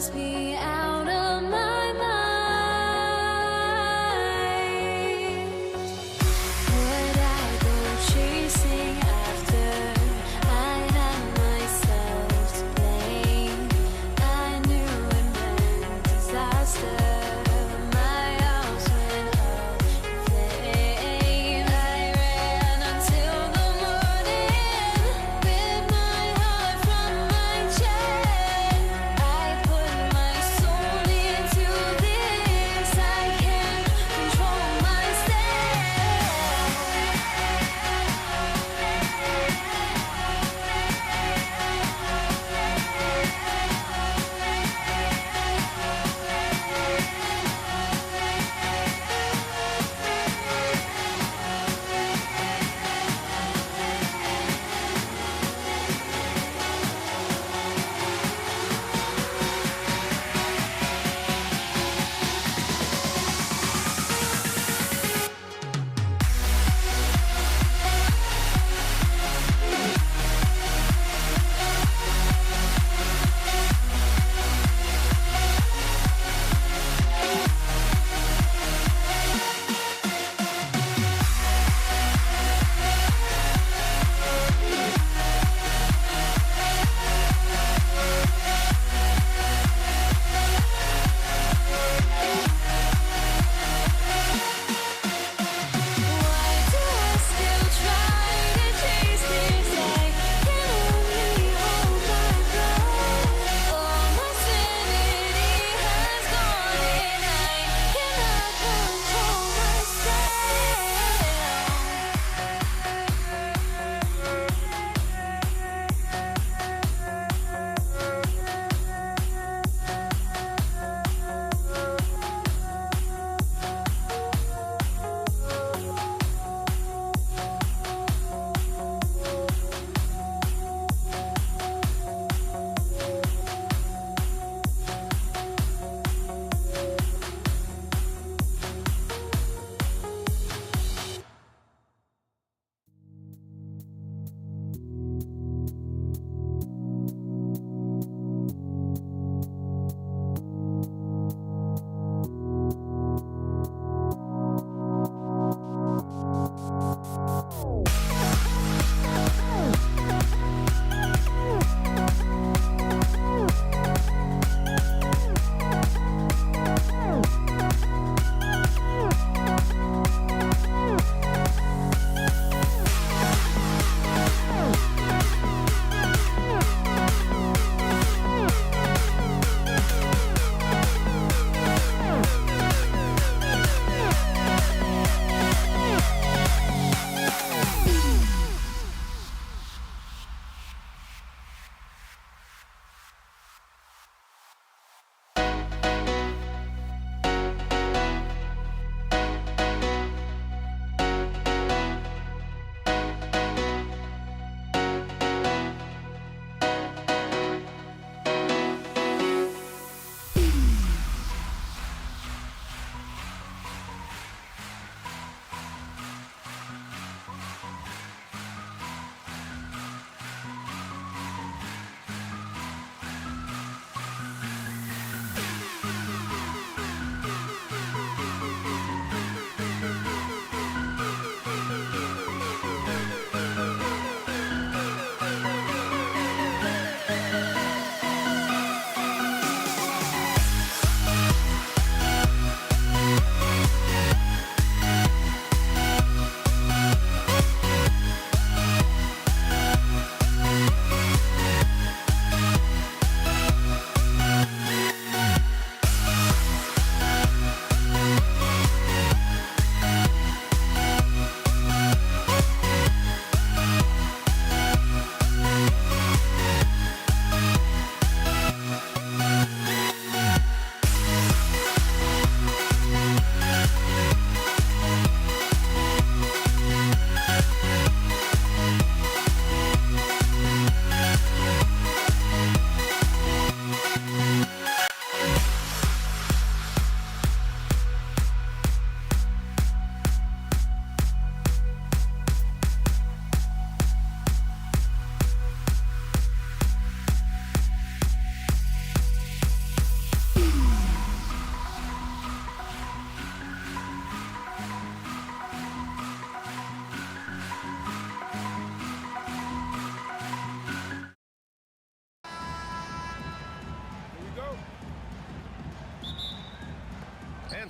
must be out of my mind. Would I go chasing after? I had myself to blame. I knew it meant disaster. My house went up in flames. I ran until the morning, ripped my heart from my chest. I put my soul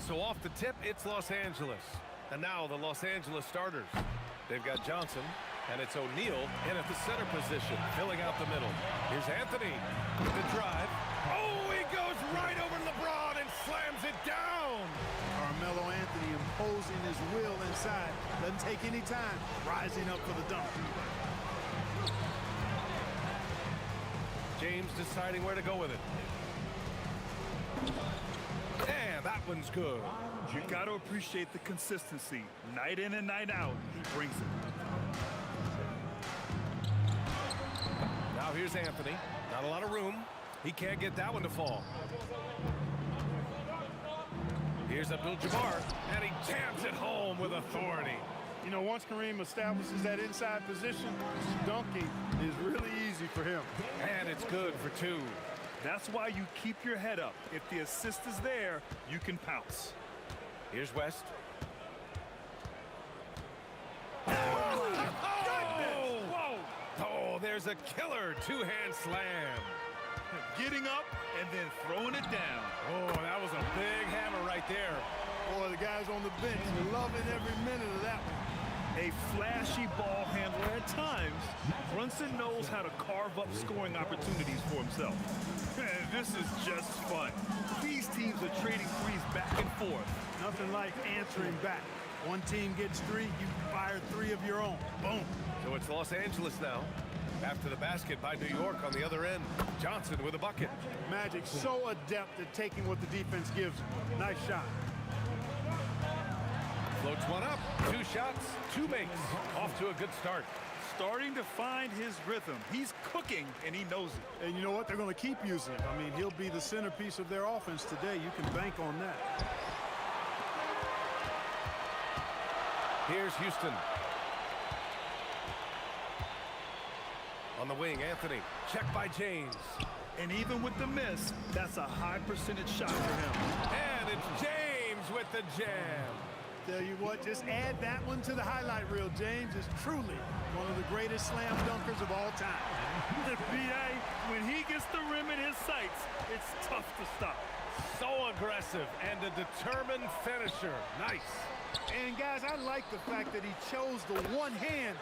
So off the tip, it's Los Angeles. And now the Los Angeles starters. They've got Johnson, and it's O'Neal in at the center position, filling out the middle. Here's Anthony with the drive. Oh, he goes right over to LeBron and slams it down. Carmelo Anthony imposing his will inside. Doesn't take any time, rising up for the dunk. James deciding where to go with it. And that one's good. You got to appreciate the consistency. Night in and night out, he brings it. Now here's Anthony. Not a lot of room. He can't get that one to fall. Here's Abdul-Jabbar, and he jams it home with authority. You know, once Kareem establishes that inside position, dunking is really easy for him. And it's good for two. That's why you keep your head up. If the assist is there, you can pounce. Here's West. Whoa! Oh, there's a killer two-hand slam. Getting up and then throwing it down. Oh, that was a big hammer right there. Boy, the guys on the bench are loving every minute of that one. A flashy ball handler at times, Brunson knows how to carve up scoring opportunities for himself. This is just fun. These teams are trading threes back and forth. Nothing like answering back. One team gets three, you fire three of your own. Boom. So it's Los Angeles now. After the basket by New York on the other end. Johnson with a bucket. Magic so adept at taking what the defense gives him. Nice shot. Floats one up. Two shots, two makes. Off to a good start. Starting to find his rhythm. He's cooking, and he knows it. And you know what? They're going to keep using him. I mean, he'll be the centerpiece of their offense today. You can bank on that. Here's Houston. On the wing, Anthony. Checked by James. And even with the miss, that's a high percentage shot for him. And it's James with the jam. Tell you what, just add that one to the highlight reel. James is truly one of the greatest slam dunkers of all time. B.A., when he gets the rim in his sights, it's tough to stop. So aggressive and a determined finisher. Nice. And guys, I like the fact that he chose the one-hand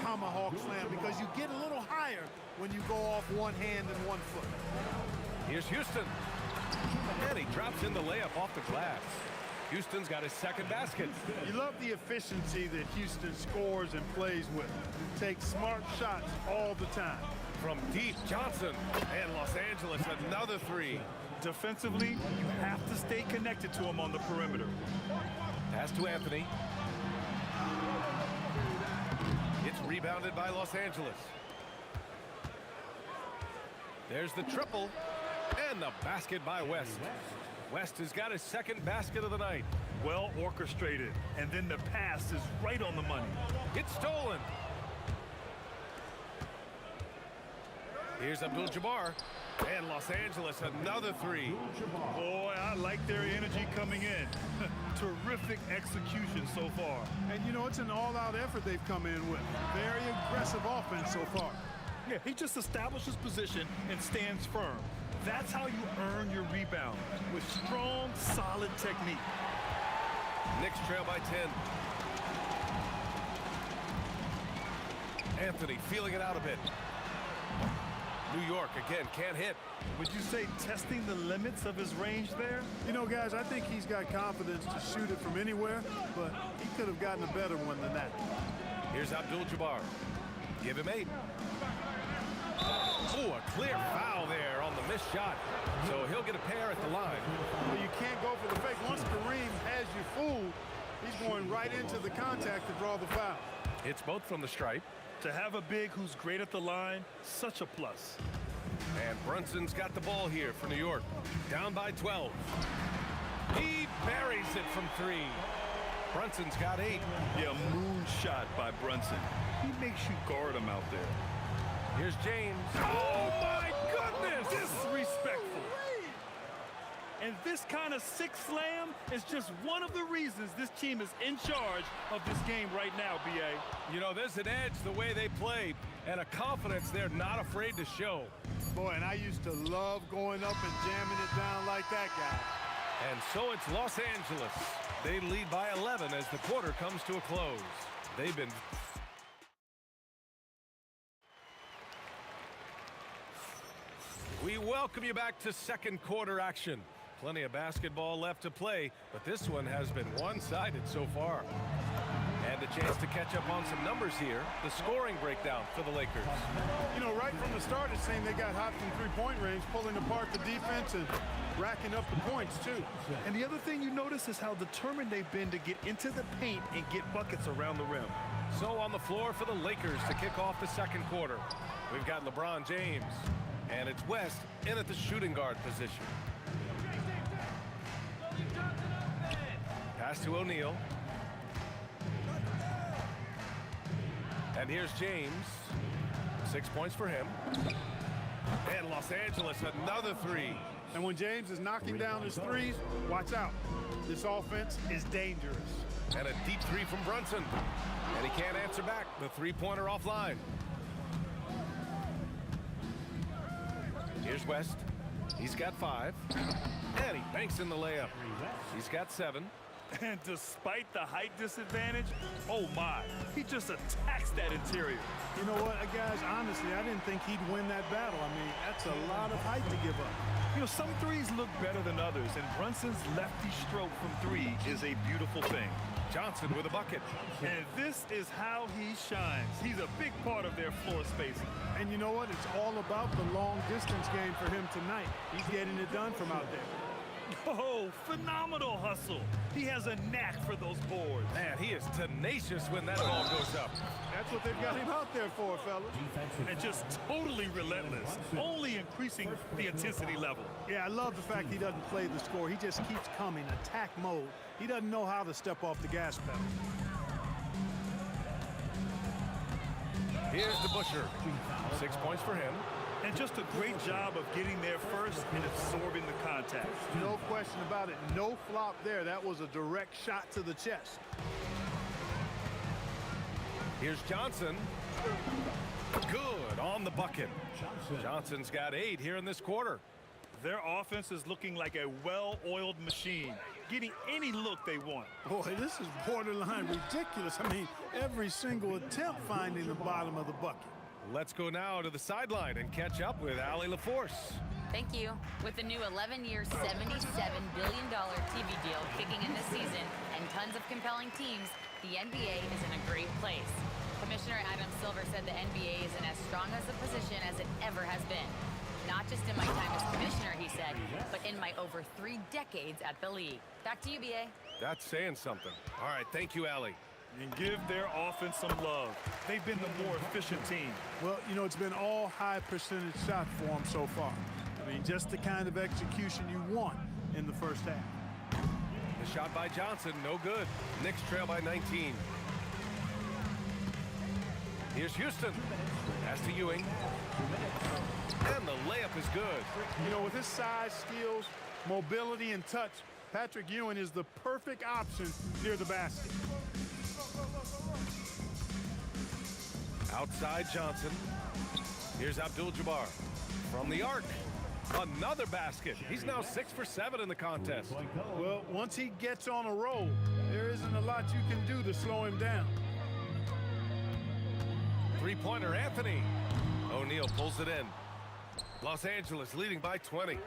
tomahawk slam because you get a little higher when you go off one hand and 1 foot. Here's Houston. And he drops in the layup off the glass. Houston's got his second basket. You love the efficiency that Houston scores and plays with. Takes smart shots all the time. From deep, Johnson. And Los Angeles, another three. Defensively, you have to stay connected to him on the perimeter. Pass to Anthony. It's rebounded by Los Angeles. There's the triple. And the basket by West. West has got his second basket of the night. Well orchestrated. And then the pass is right on the money. It's stolen. Here's Abdul-Jabbar. And Los Angeles, another three. Boy, I like their energy coming in. Terrific execution so far. And, you know, it's an all-out effort they've come in with. Very aggressive offense so far. Yeah, he just establishes position and stands firm. That's how you earn your rebound, with strong, solid technique. Knicks trail by 10. Anthony feeling it out a bit. New York, again, can't hit. Would you say testing the limits of his range there? You know, guys, I think he's got confidence to shoot it from anywhere, but he could have gotten a better one than that. Here's Abdul-Jabbar. Give him 8. Oh, a clear foul there on the missed shot. So he'll get a pair at the line. Well, you can't go for the fake. Once Kareem has you fooled, he's going right into the contact to draw the foul. It's both from the stripe. To have a big who's great at the line, such a plus. And Brunson's got the ball here for New York. Down by 12. He buries it from 3. Brunson's got 8. Yeah, moonshot by Brunson. He makes you guard him out there. Here's James. Oh, my goodness! Disrespectful. And this kind of sick slam is just one of the reasons this team is in charge of this game right now, B.A. You know, there's an edge the way they play and a confidence they're not afraid to show. Boy, and I used to love going up and jamming it down like that guy. And so it's Los Angeles. They lead by 11 as the quarter comes to a close. They've been... We welcome you back to second quarter action. Plenty of basketball left to play, but this one has been one-sided so far. And a chance to catch up on some numbers here. The scoring breakdown for the Lakers. You know, right from the start, it seemed they got hot from three-point range, pulling apart the defense and racking up the points, too. And the other thing you notice is how determined they've been to get into the paint and get buckets around the rim. So on the floor for the Lakers to kick off the second quarter, we've got LeBron James. And it's West in at the shooting guard position. Pass to O'Neal. And here's James. 6 points for him. And Los Angeles, another three. And when James is knocking down his threes, watch out. This offense is dangerous. And a deep three from Brunson. And he can't answer back. The three-pointer offline. Here's West. He's got 5. And he banks in the layup. He's got 7. And despite the height disadvantage, oh my, he just attacks that interior. You know what, guys, honestly, I didn't think he'd win that battle. I mean, that's a lot of height to give up. You know, some threes look better than others, and Brunson's lefty stroke from 3 is a beautiful thing. Johnson with a bucket. And this is how he shines. He's a big part of their floor spacing. And you know what? It's all about the long distance game for him tonight. He's getting it done from out there. Oh, phenomenal hustle. He has a knack for those boards. Man, he is tenacious when that ball goes up. That's what they've got him out there for, fellas. And just totally relentless, only increasing the intensity level. Yeah, I love the fact he doesn't play the score. He just keeps coming, attack mode. He doesn't know how to step off the gas pedal. Here's the Busher. 6 points for him. And just a great job of getting there first and absorbing the contact. No question about it. No flop there. That was a direct shot to the chest. Here's Johnson. Good on the bucket. Johnson's got 8 here in this quarter. Their offense is looking like a well-oiled machine, getting any look they want. Boy, this is borderline ridiculous. I mean, every single attempt finding the bottom of the bucket. Let's go now to the sideline and catch up with Allie LaForce. Thank you. With the new 11-year, $77 billion TV deal kicking in this season and tons of compelling teams, the NBA is in a great place. Commissioner Adam Silver said the NBA is in as strong as a position as it ever has been. Not just in my time as commissioner, he said, but in my over 3 decades at the league. Back to you, BA. That's saying something. All right, thank you, Allie. And give their offense some love. They've been the more efficient team. Well, you know, it's been all high percentage shots for them so far. I mean, just the kind of execution you want in the first half. The shot by Johnson, no good. Knicks trail by 19. Here's Houston. Pass to Ewing. And the layup is good. You know, with his size, skills, mobility, and touch, Patrick Ewing is the perfect option near the basket. Outside Johnson. Here's Abdul-Jabbar from the arc. Another basket. He's now 6 for 7 in the contest. Well, once he gets on a roll, there isn't a lot you can do to slow him down. Three-pointer, Anthony. O'Neal pulls it in. Los Angeles leading by 20.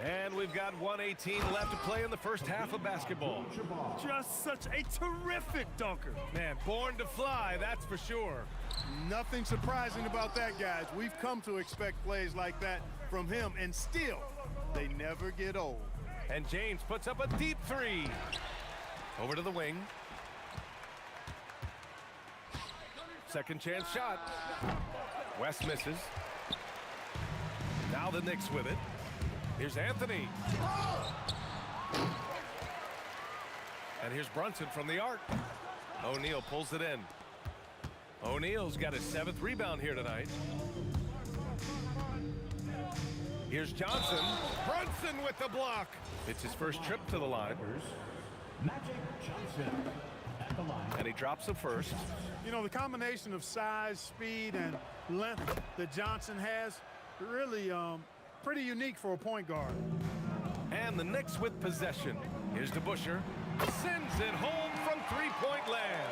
And we've got 1:18 left to play in the first half of basketball. Just such a terrific dunker. Man, born to fly, that's for sure. Nothing surprising about that, guys. We've come to expect plays like that from him, and still, they never get old. And James puts up a deep 3. Over to the wing. Second chance shot. West misses. Now the Knicks with it. Here's Anthony. And here's Brunson from the arc. O'Neal pulls it in. O'Neal's got his 7th rebound here tonight. Here's Johnson. Brunson with the block. It's his first trip to the line. Magic Johnson at the line. And he drops the first. You know, the combination of size, speed, and length that Johnson has really Pretty unique for a point guard. And the Knicks with possession. Here's DeBusschere. Sends it home from three-point land.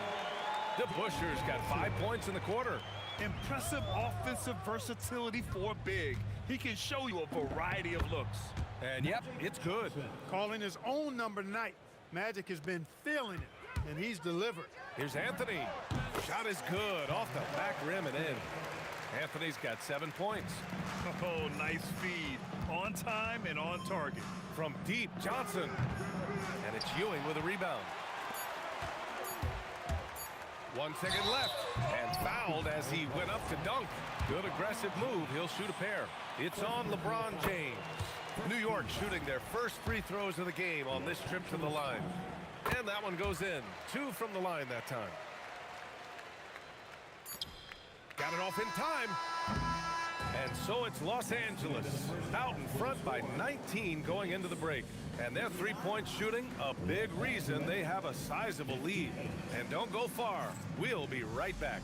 DeBusschere's got 5 points in the quarter. Impressive offensive versatility for big. He can show you a variety of looks. And yep, it's good. Calling his own number tonight. Magic has been feeling it, and he's delivered. Here's Anthony. Shot is good off the back rim and in. Anthony's got 7 points. Oh, nice feed. On time and on target. From deep, Johnson. And it's Ewing with a rebound. 1 second left. And fouled as he went up to dunk. Good aggressive move. He'll shoot a pair. It's on LeBron James. New York shooting their first free throws of the game on this trip to the line. And that one goes in. 2 from the line that time. Got it off in time. And so it's Los Angeles out in front by 19 going into the break. And their three-point shooting, a big reason they have a sizable lead. And don't go far. We'll be right back.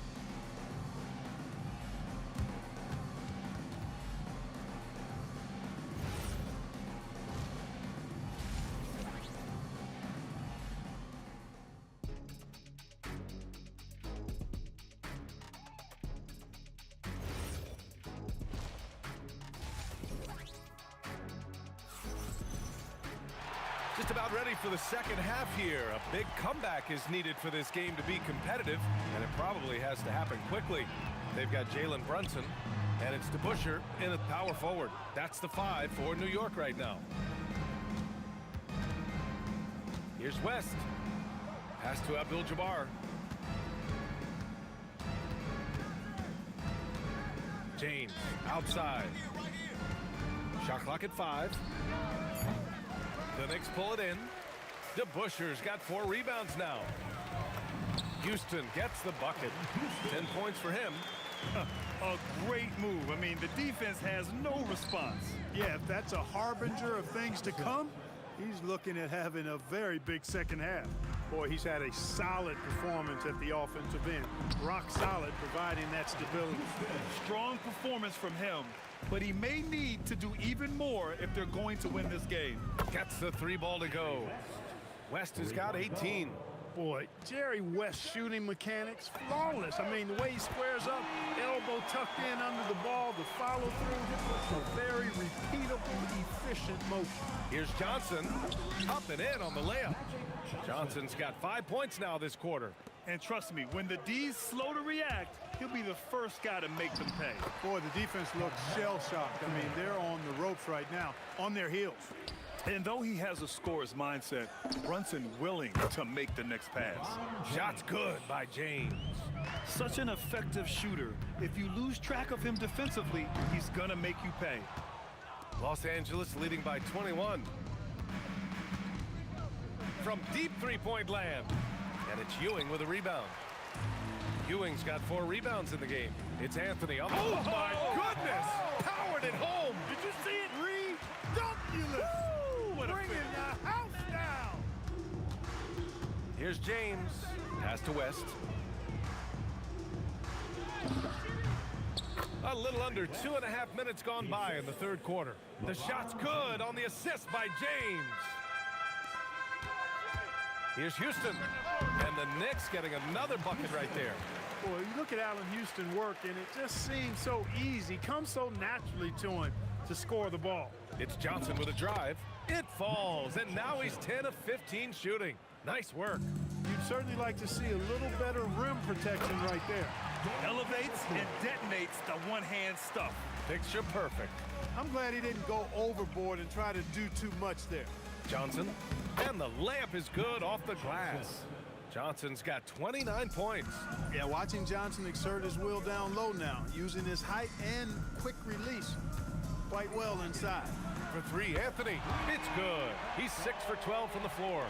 Just about ready for the second half here. A big comeback is needed for this game to be competitive, and it probably has to happen quickly. They've got Jalen Brunson, and it's DeBusschere in at power forward. That's the 5 for New York right now. Here's West. Pass to Abdul-Jabbar. James outside. Shot clock at 5. The Knicks pull it in. DeBusschere's got 4 rebounds now. Houston gets the bucket. 10 points for him. A great move. I mean, the defense has no response. Yeah, if that's a harbinger of things to come, he's looking at having a very big second half. Boy, he's had a solid performance at the offensive end. Rock solid, providing that stability. Strong performance from him, but he may need to do even more if they're going to win this game. Gets the 3 ball to go. West has got 18. Boy, Jerry West shooting mechanics, flawless. I mean, the way he squares up, elbow tucked in under the ball, the follow through, a very repeatable, efficient motion. Here's Johnson, up and in on the layup. Johnson's got 5 points now this quarter. And trust me, when the D's slow to react, he'll be the first guy to make them pay. Boy, the defense looks shell-shocked. I mean, they're on the ropes right now, on their heels. And though he has a scorer's mindset, Brunson willing to make the next pass. Shot's good by James. Such an effective shooter. If you lose track of him defensively, he's gonna make you pay. Los Angeles leading by 21. From deep three-point land. And it's Ewing with a rebound. Ewing's got 4 rebounds in the game. It's Anthony. Oh, my goodness! Powered it home! Did you see it? Redunculous! What a Bringing finish. the house down! Here's James. Pass to West. A little under 2.5 minutes gone by in the third quarter. The shot's good on the assist by James. Here's Houston. And the Knicks getting another bucket right there. Boy, you look at Allen Houston work, and it just seems so easy, comes so naturally to him to score the ball. It's Johnson with a drive. It falls, and now he's 10 of 15 shooting. Nice work. You'd certainly like to see a little better rim protection right there. Elevates and detonates the one-hand stuff. Picture perfect. I'm glad he didn't go overboard and try to do too much there. Johnson, and the layup is good off the glass. Johnson's got 29 points. Yeah, watching Johnson exert his will down low now, using his height and quick release quite well inside. For 3, Anthony. It's good. He's 6 for 12 from the floor.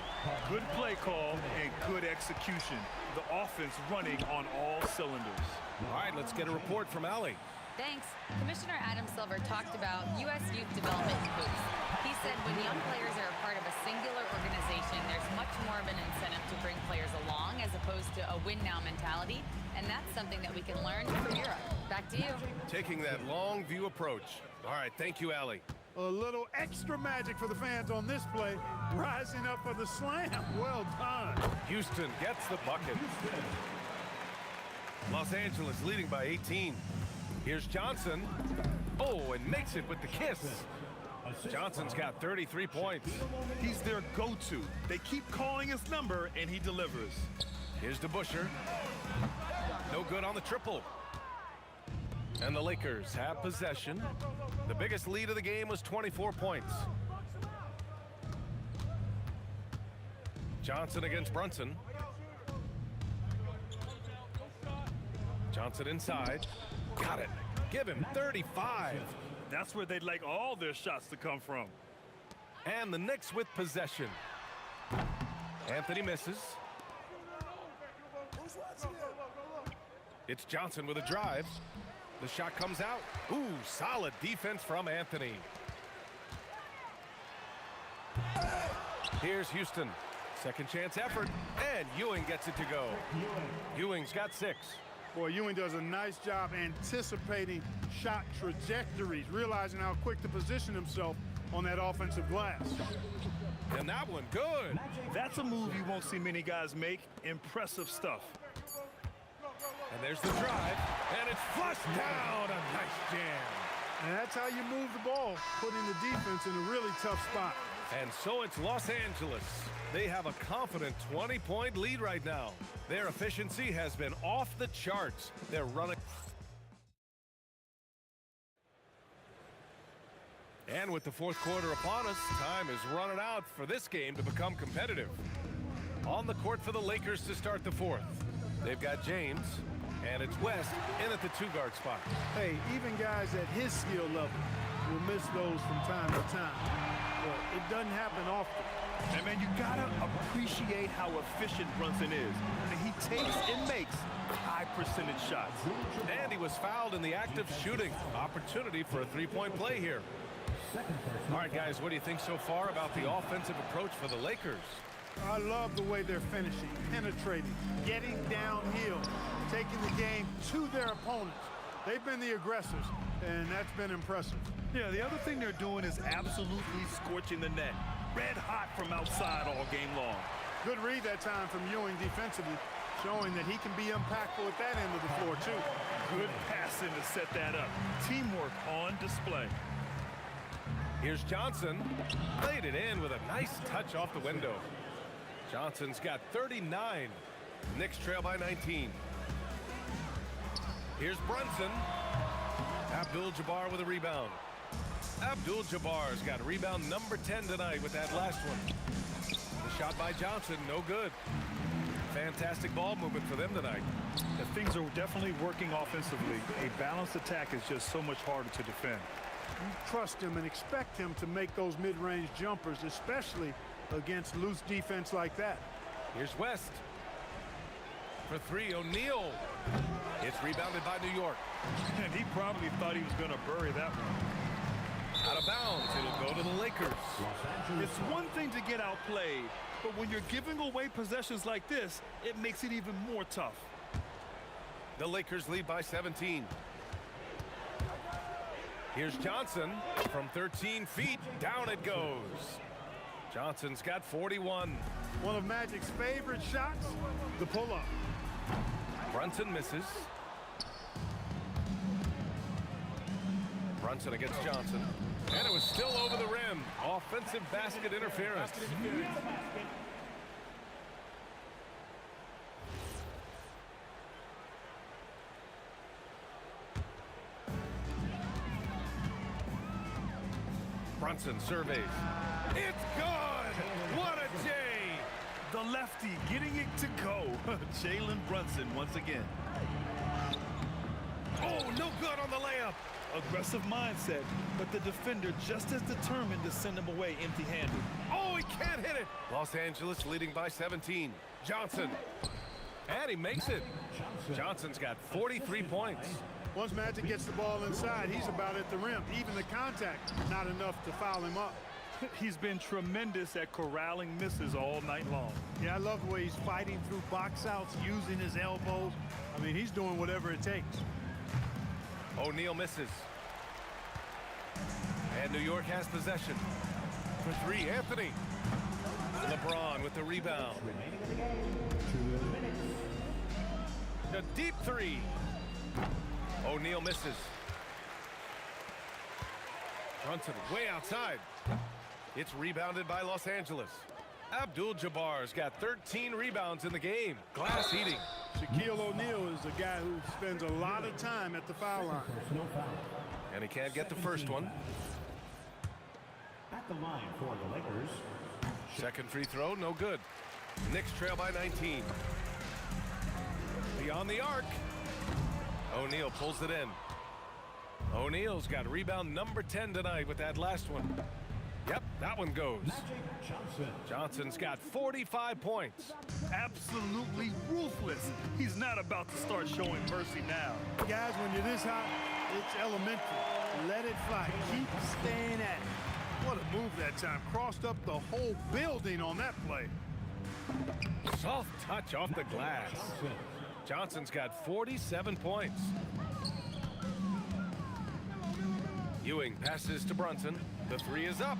Good play call and good execution. The offense running on all cylinders. All right, let's get a report from Allie. Thanks. Commissioner Adam Silver talked about U.S. youth development in hoops. He said when young players are a part of a singular organization, there's much more of an incentive to bring players along as opposed to a win-now mentality, and that's something that we can learn from Europe. Back to you. taking that long view approach. All right, thank you, Allie. A little extra magic for the fans on this play. Rising up for the slam. Well done. Houston gets the bucket. Los Angeles leading by 18. Here's Johnson. Oh, and makes it with the kiss. Johnson's got 33 points. He's their go-to. They keep calling his number, and he delivers. Here's DeBuscher. No good on the triple. And the Lakers have possession. The biggest lead of the game was 24 points. Johnson against Brunson. Johnson inside. Got it. Give him 35. That's where they'd like all their shots to come from. And the Knicks with possession. Anthony misses. It's Johnson with a drive. The shot comes out. Ooh, solid defense from Anthony. Here's Houston. Second chance effort. And Ewing gets it to go. Ewing's got 6. Boy, Ewing does a nice job anticipating shot trajectories, realizing how quick to position himself on that offensive glass. And that one good. That's a move you won't see many guys make. Impressive stuff. And there's the drive, and it's flushed down. A nice jam. And that's how you move the ball, putting the defense in a really tough spot. And so it's Los Angeles. They have a confident 20-point lead right now. Their efficiency has been off the charts. They're running. And with the fourth quarter upon us, time is running out for this game to become competitive. On the court for the Lakers to start the fourth. They've got James, and it's West in at the 2-guard spot. Hey, even guys at his skill level will miss those from time to time. But it doesn't happen often. And man, you gotta appreciate how efficient Brunson is. And he takes and makes high percentage shots. And he was fouled in the act of shooting. Opportunity for a 3-point play here. All right, guys, what do you think so far about the offensive approach for the Lakers? I love the way they're finishing, penetrating, getting downhill, taking the game to their opponents. They've been the aggressors, and that's been impressive. Yeah, the other thing they're doing is absolutely scorching the net. Red hot from outside all game long. Good read that time from Ewing defensively, showing that he can be impactful at that end of the floor, too. Good passing to set that up. Teamwork on display. Here's Johnson. Laid it in with a nice touch off the window. Johnson's got 39. Knicks trail by 19. Here's Brunson. Abdul-Jabbar with a rebound. Abdul-Jabbar's got rebound number 10 tonight with that last one. The shot by Johnson, no good. Fantastic ball movement for them tonight. The things are definitely working offensively. A balanced attack is just so much harder to defend. You trust him and expect him to make those mid-range jumpers, especially against loose defense like that. Here's West. For 3, O'Neal. It's rebounded by New York. And he probably thought he was going to bury that one. Out of bounds. It'll go to the Lakers. It's one thing to get outplayed, but when you're giving away possessions like this, it makes it even more tough. The Lakers lead by 17. Here's Johnson from 13 feet. Down it goes. Johnson's got 41. One of Magic's favorite shots, the pull-up. Brunson misses. Brunson against Johnson. And it was still over the rim. Offensive basket interference. Brunson surveys. It's good! What a J! The lefty getting it to go. Jalen Brunson once again. Oh, no good on the layup. Aggressive mindset, but the defender just as determined to send him away empty-handed. Oh, he can't hit it. Los Angeles leading by 17. Johnson. And he makes it. Johnson's got 43 points. Once Magic gets the ball inside, he's about at the rim. Even the contact, not enough to foul him up. He's been tremendous at corralling misses all night long. Yeah, I love the way he's fighting through box outs, using his elbows. I mean, he's doing whatever it takes. O'Neal misses. And New York has possession. For three, Anthony. LeBron with the rebound. A deep three. O'Neal misses. Brunson way outside. It's rebounded by Los Angeles. Abdul-Jabbar's got 13 rebounds in the game. Glass eating. Shaquille O'Neal is a guy who spends a lot of time at the foul line. And he can't get the first one. At the line for the Lakers. Second free throw, no good. Knicks trail by 19. Beyond the arc. O'Neal pulls it in. O'Neal's got rebound number 10 tonight with that last one. Yep, that one goes. Johnson's got 45 points. Absolutely ruthless. He's not about to start showing mercy now. Guys, when you're this hot, it's elementary. Let it fly. Keep staying at it. What a move that time. Crossed up the whole building on that play. Soft touch off the glass. Johnson's got 47 points. Ewing passes to Brunson. The three is up.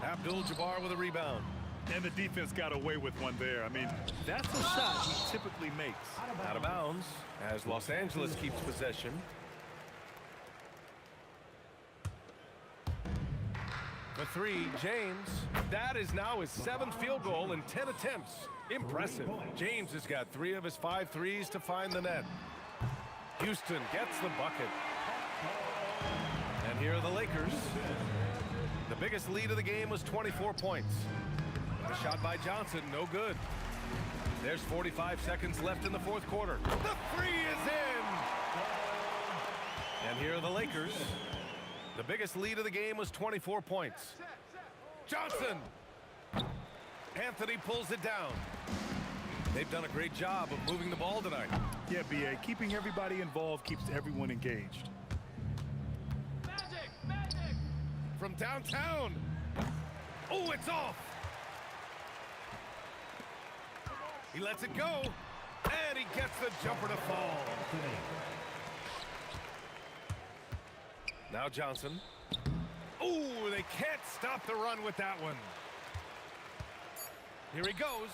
Abdul-Jabbar with a rebound. And the defense got away with one there. I mean, that's a shot he typically makes. Out of bounds as Los Angeles keeps possession. For three, James. That is now his 7th field goal in 10 attempts. Impressive. James has got 3 of his 5 threes to find the net. Houston gets the bucket. And here are the Lakers. The biggest lead of the game was 24 points. The shot by Johnson, no good. There's 45 seconds left in the fourth quarter. The three is in! And here are the Lakers. The biggest lead of the game was 24 points. Johnson! Anthony pulls it down. They've done a great job of moving the ball tonight. Yeah, B.A., keeping everybody involved keeps everyone engaged. Magic! From downtown. Oh, it's off. He lets it go, and he gets the jumper to fall. Now Johnson. Oh, they can't stop the run with that one. Here he goes.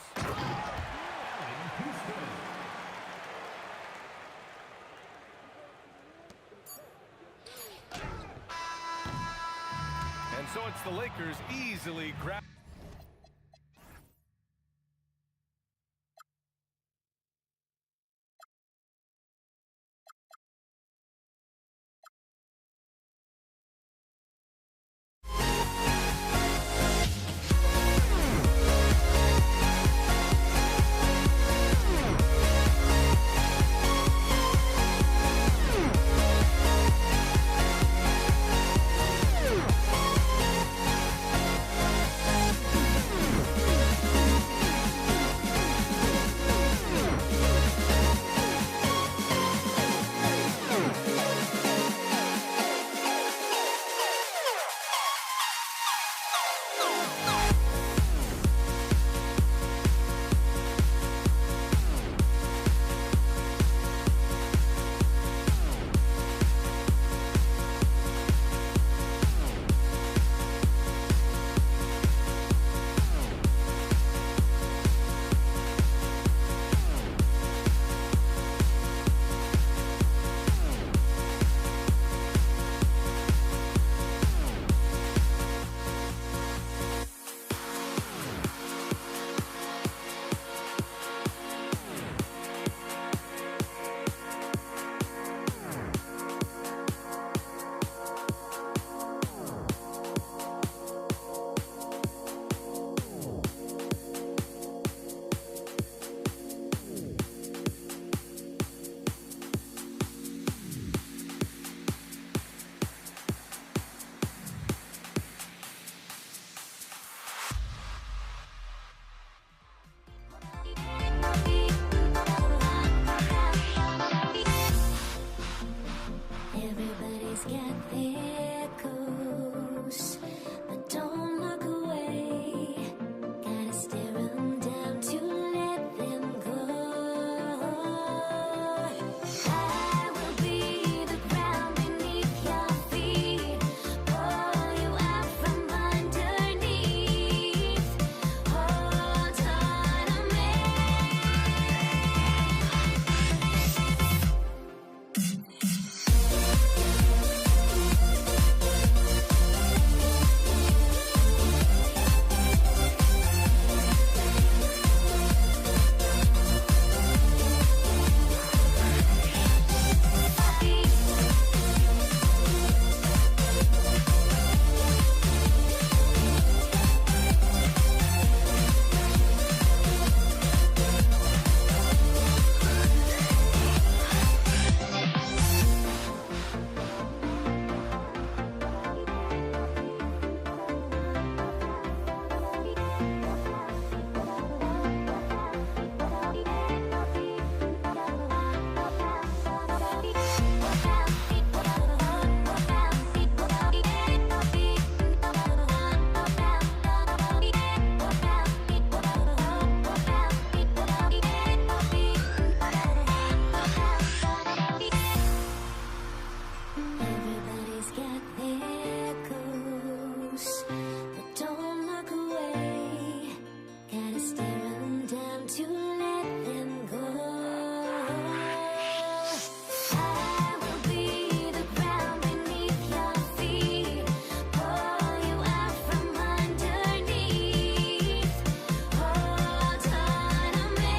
And so it's the Lakers easily grab. Everybody's got their goals, but don't look away. Gotta stare 'em down to let them go. I will be the ground Everybody's got their ghosts, but don't look away. Gotta stare 'em down to let them go. I will be the ground beneath your feet, pull you out from underneath. Hold on to me.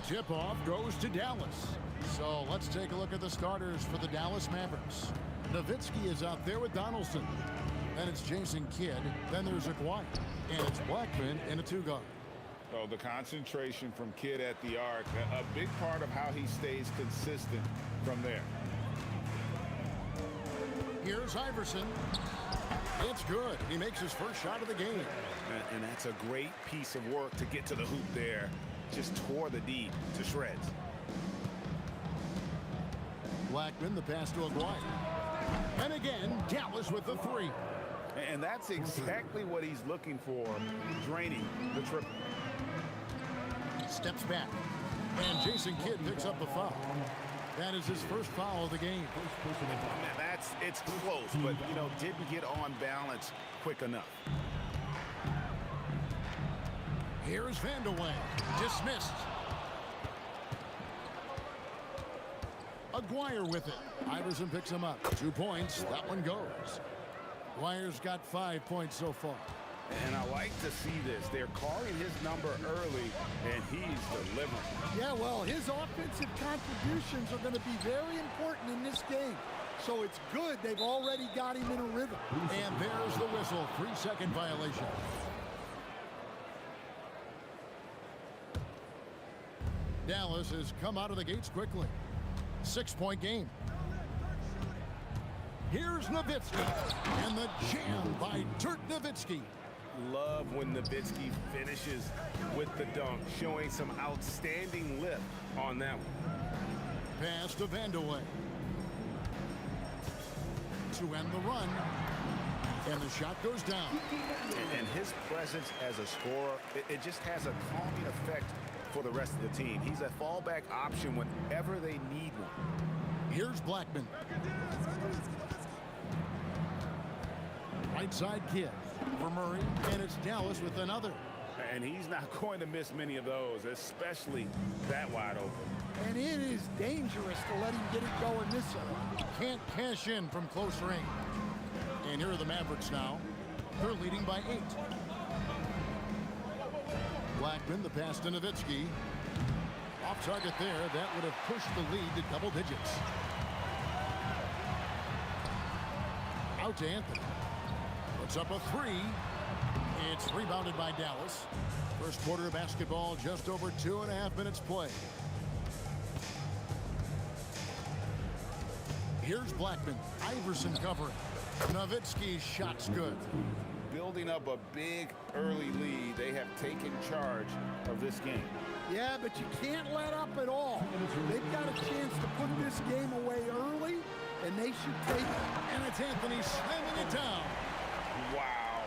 Tip-off goes to Dallas. So let's take a look at the starters for the Dallas Mavericks. Nowitzki is out there with Donaldson. Then it's Jason Kidd. Then there's Aguirre. And it's Blackman in a two-guard. Oh, the concentration from Kidd at the arc, a big part of how he stays consistent from there. Here's Iverson. It's good. He makes his first shot of the game. And that's a great piece of work to get to the hoop there. Just tore the D to shreds. Blackman, the pass to Aguirre. And again, Dallas with the three. And that's exactly what he's looking for, draining the triple. Steps back. And Jason Kidd picks up the foul. That is his first foul of the game. And it's close, but, didn't get on balance quick enough. Here's Vandeweghe. Dismissed. Aguirre with it. Iverson picks him up. 2 points. That one goes. Aguirre's got 5 points so far. And I like to see this. They're calling his number early, and he's delivering. Yeah, well, his offensive contributions are going to be very important in this game. So it's good they've already got him in a rhythm. And there's the whistle. 3-second violation. Dallas has come out of the gates quickly. 6-point game. Here's Nowitzki. And the jam by Dirk Nowitzki. Love when Nowitzki finishes with the dunk, showing some outstanding lift on that one. Pass to Vandeweghe. To end the run. And the shot goes down. And his presence as a scorer, it just has a calming effect for the rest of the team. He's a fallback option whenever they need one. Here's Blackman. Right side Kidd for Murray, and it's Dallas with another. And he's not going to miss many of those, especially that wide open. And it is dangerous to let him get it going this early. Can't cash in from close range. And here are the Mavericks now. They're leading by 8. Blackman, the pass to Nowitzki. Off target there. That would have pushed the lead to double digits. Out to Anthony. Puts up a 3. It's rebounded by Dallas. First quarter of basketball, just over 2.5 minutes played. Here's Blackman. Iverson covering. Nowitzki's shot's good. Building up a big early lead. They have taken charge of this game. Yeah, but you can't let up at all. They've got a chance to put this game away early, and they should take it. And it's Anthony slamming it down. Wow.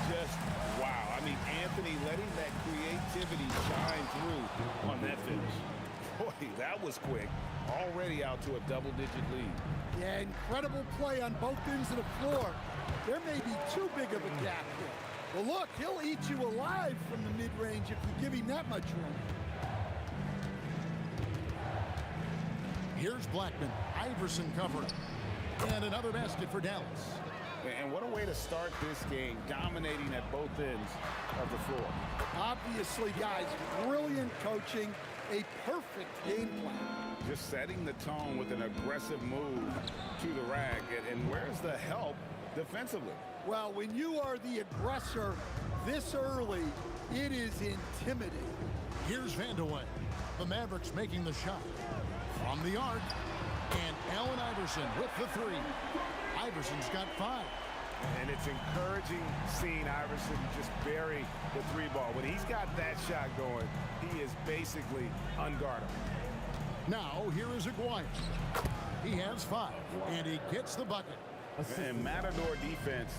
Just wow. I mean, Anthony letting that creativity shine through on that finish. Boy, that was quick. Already out to a double-digit lead. Yeah, incredible play on both ends of the floor. There may be too big of a gap here. Well, look, he'll eat you alive from the mid-range if you give him that much room. Here's Blackman. Iverson covering. And another basket for Dallas. And what a way to start this game, dominating at both ends of the floor. Obviously, guys, brilliant coaching, a perfect game plan. Just setting the tone with an aggressive move to the rack. And where's the help defensively? Well, when you are the aggressor this early, it is intimidating. Here's Vandeweghe. The Mavericks making the shot. From the arc. And Allen Iverson with the 3. Iverson's got 5. And it's encouraging seeing Iverson just bury the 3 ball. When he's got that shot going, he is basically unguardable. Now, here is Aguirre. He has 5, and he gets the bucket. And Matador defense,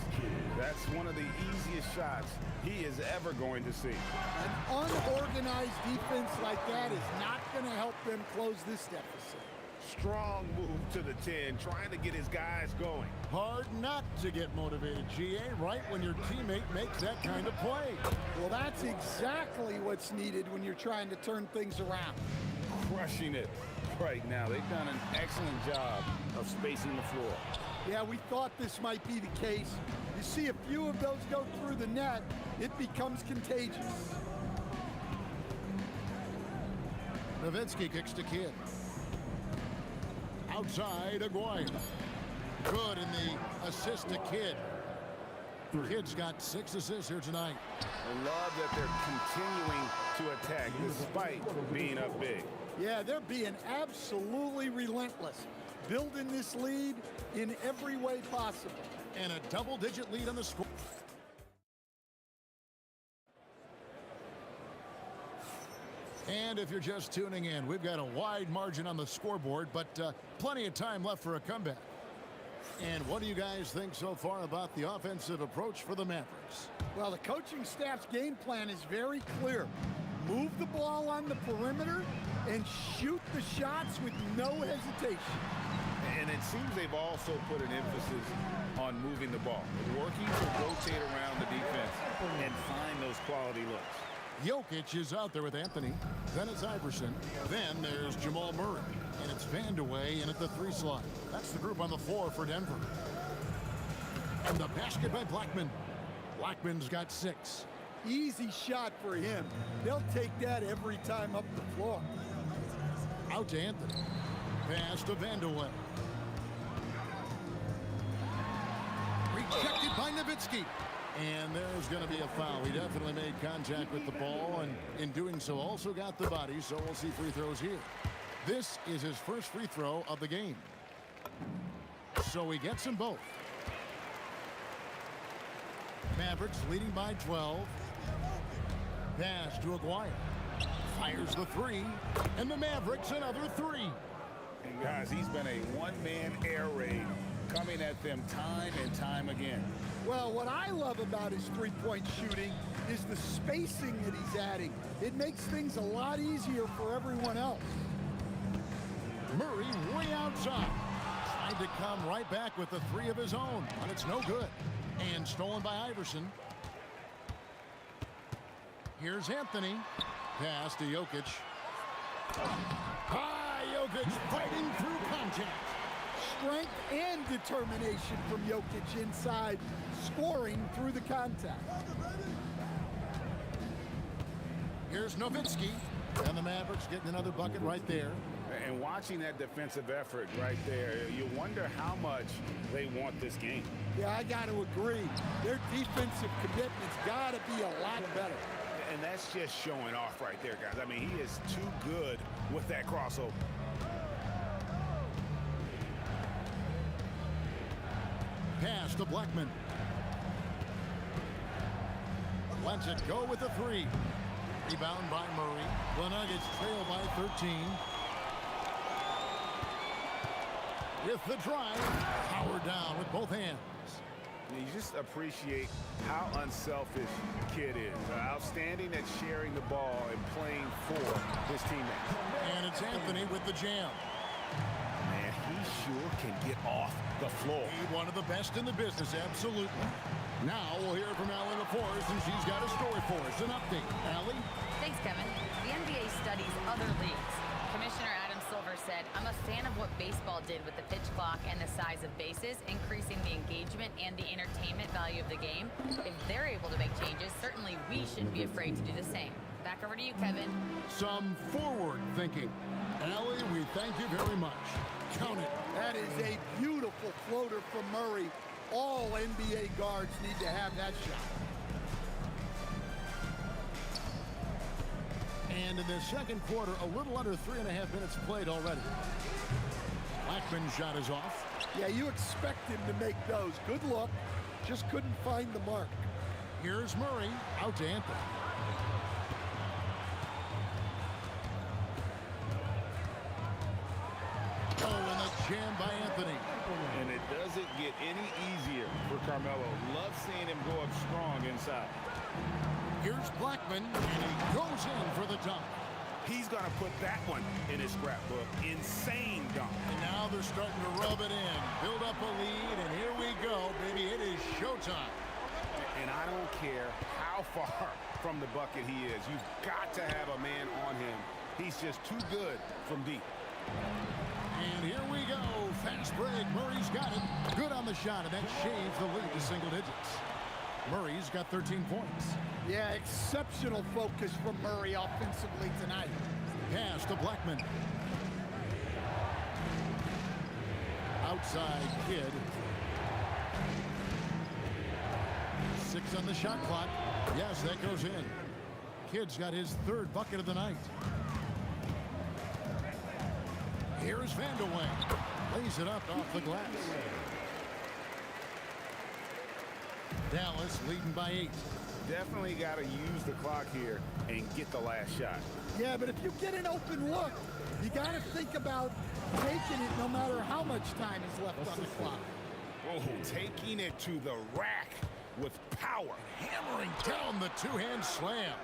that's one of the easiest shots he is ever going to see. An unorganized defense like that is not going to help them close this deficit. Strong move to the 10, trying to get his guys going. Hard not to get motivated, GA, right when your teammate makes that kind of play. Well, that's exactly what's needed when you're trying to turn things around. Crushing it right now. They've done an excellent job of spacing the floor. Yeah, we thought this might be the case. You see a few of those go through the net, it becomes contagious. Nowitzki kicks to Kidd. Outside, Aguirre. Good in the assist to Kidd. Kidd's got 6 assists here tonight. I love that they're continuing to attack despite being up big. Yeah, they're being absolutely relentless, building this lead in every way possible. And a double-digit lead on the score. And if you're just tuning in, we've got a wide margin on the scoreboard, but plenty of time left for a comeback. And what do you guys think so far about the offensive approach for the Mavericks? Well, the coaching staff's game plan is very clear. Move the ball on the perimeter and shoot the shots with no hesitation. And it seems they've also put an emphasis on moving the ball, working to rotate around the defense and find those quality looks. Jokic is out there with Anthony. Then it's Iverson. Then there's Jamal Murray. And it's Vandeweghe in at the 3 slot. That's the group on the floor for Denver. And the basket by Blackman. Blackman's got 6. Easy shot for him. They'll take that every time up the floor. Out to Anthony. Pass to Vandeweghe. Rejected by Nowitzki. And there's going to be a foul. He definitely made contact with the ball, and in doing so also got the body, so we'll see free throws here. This is his first free throw of the game. So he gets them both. Mavericks leading by 12. Pass to Aguirre. Fires the 3, and the Mavericks another 3. And guys, he's been a one-man air raid coming at them time and time again. Well, what I love about his three-point shooting is the spacing that he's adding. It makes things a lot easier for everyone else. Murray way outside. Tried to come right back with the 3 of his own, but it's no good. And stolen by Iverson. Here's Anthony. Pass to Jokic. Jokic fighting through contact. Strength and determination from Jokic inside, scoring through the contact. Here's Nowitzki, and the Mavericks getting another bucket right there. And watching that defensive effort right there, you wonder how much they want this game. Yeah, I got to agree. Their defensive commitment's got to be a lot better. And that's just showing off right there, guys. I mean, he is too good with that crossover. Pass to Blackman. Lets it go with the 3. Rebound by Murray. The Nuggets trail by 13. With the drive, power down with both hands. You just appreciate how unselfish Kidd is. Outstanding at sharing the ball and playing for his teammates. And it's Anthony with the jam. Man, he sure can get off the floor. He's one of the best in the business, absolutely. Now we'll hear from Allie LaForest, and she's got a story for us. An update. Allie? Thanks, Kevin. The NBA studies other leagues. Commissioner Adam Silver said, "I'm a fan of what baseball did with the pitch clock and the size of bases, increasing the engagement and the entertainment value of the game. If they're able to make changes, certainly we shouldn't be afraid to do the same." Back over to you, Kevin. Some forward thinking. Allie, we thank you very much. Count it. That is a beautiful floater from Murray. All NBA guards need to have that shot. And in the second quarter, a little under 3.5 minutes played already. Blackman's shot is off. Yeah, you expect him to make those. Good look. Just couldn't find the mark. Here's Murray. Out to Anthony. Oh, and the jam by Anthony. And it doesn't get any easier for Carmelo. Love seeing him go up strong inside. Here's Blackman, and he goes in for the dunk. He's going to put that one in his scrapbook. Insane dunk. And now they're starting to rub it in, build up a lead, and here we go, baby. It is showtime. And I don't care how far from the bucket he is. You've got to have a man on him. He's just too good from deep. And here we go. Fast break. Murray's got it. Good on the shot, and that shaves the lead to single digits. Murray's got 13 points. Yeah, exceptional focus from Murray offensively tonight. Pass to Blackman. Outside Kidd. 6 on the shot clock. Yes, that goes in. Kidd's got his 3rd bucket of the night. Here's Vandeweghe. Lays it up off the glass. Dallas leading by 8. Definitely got to use the clock here and get the last shot. Yeah, but if you get an open look, you got to think about taking it no matter how much time is left on the clock. Oh, taking it to the rack with power. Hammering down the two-hand slam.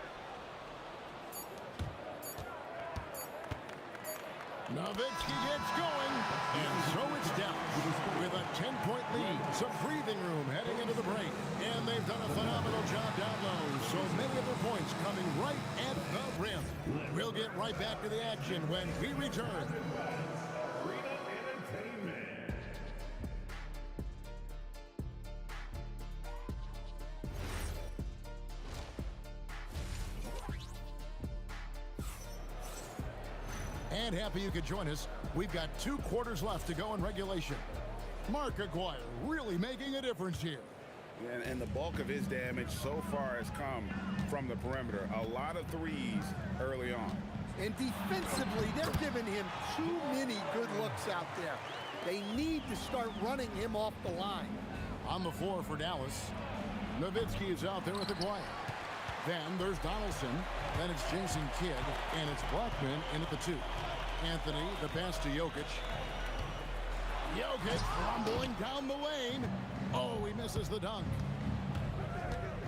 Nowitzki gets going, and so it's Dallas with a 10-point lead. Some breathing room heading into the break, and they've done a phenomenal job down low. So many of their points coming right at the rim. We'll get right back to the action when we return. And happy you could join us. We've got 2 quarters left to go in regulation. Mark Aguirre really making a difference here. And the bulk of his damage so far has come from the perimeter. A lot of threes early on. And defensively, they're giving him too many good looks out there. They need to start running him off the line. On the floor for Dallas, Nowitzki is out there with Aguirre. Then there's Donaldson. Then it's Jason Kidd, and it's Blackman in at the 2. Anthony, the pass to Jokic. Jokic rumbling down the lane. Oh, he misses the dunk.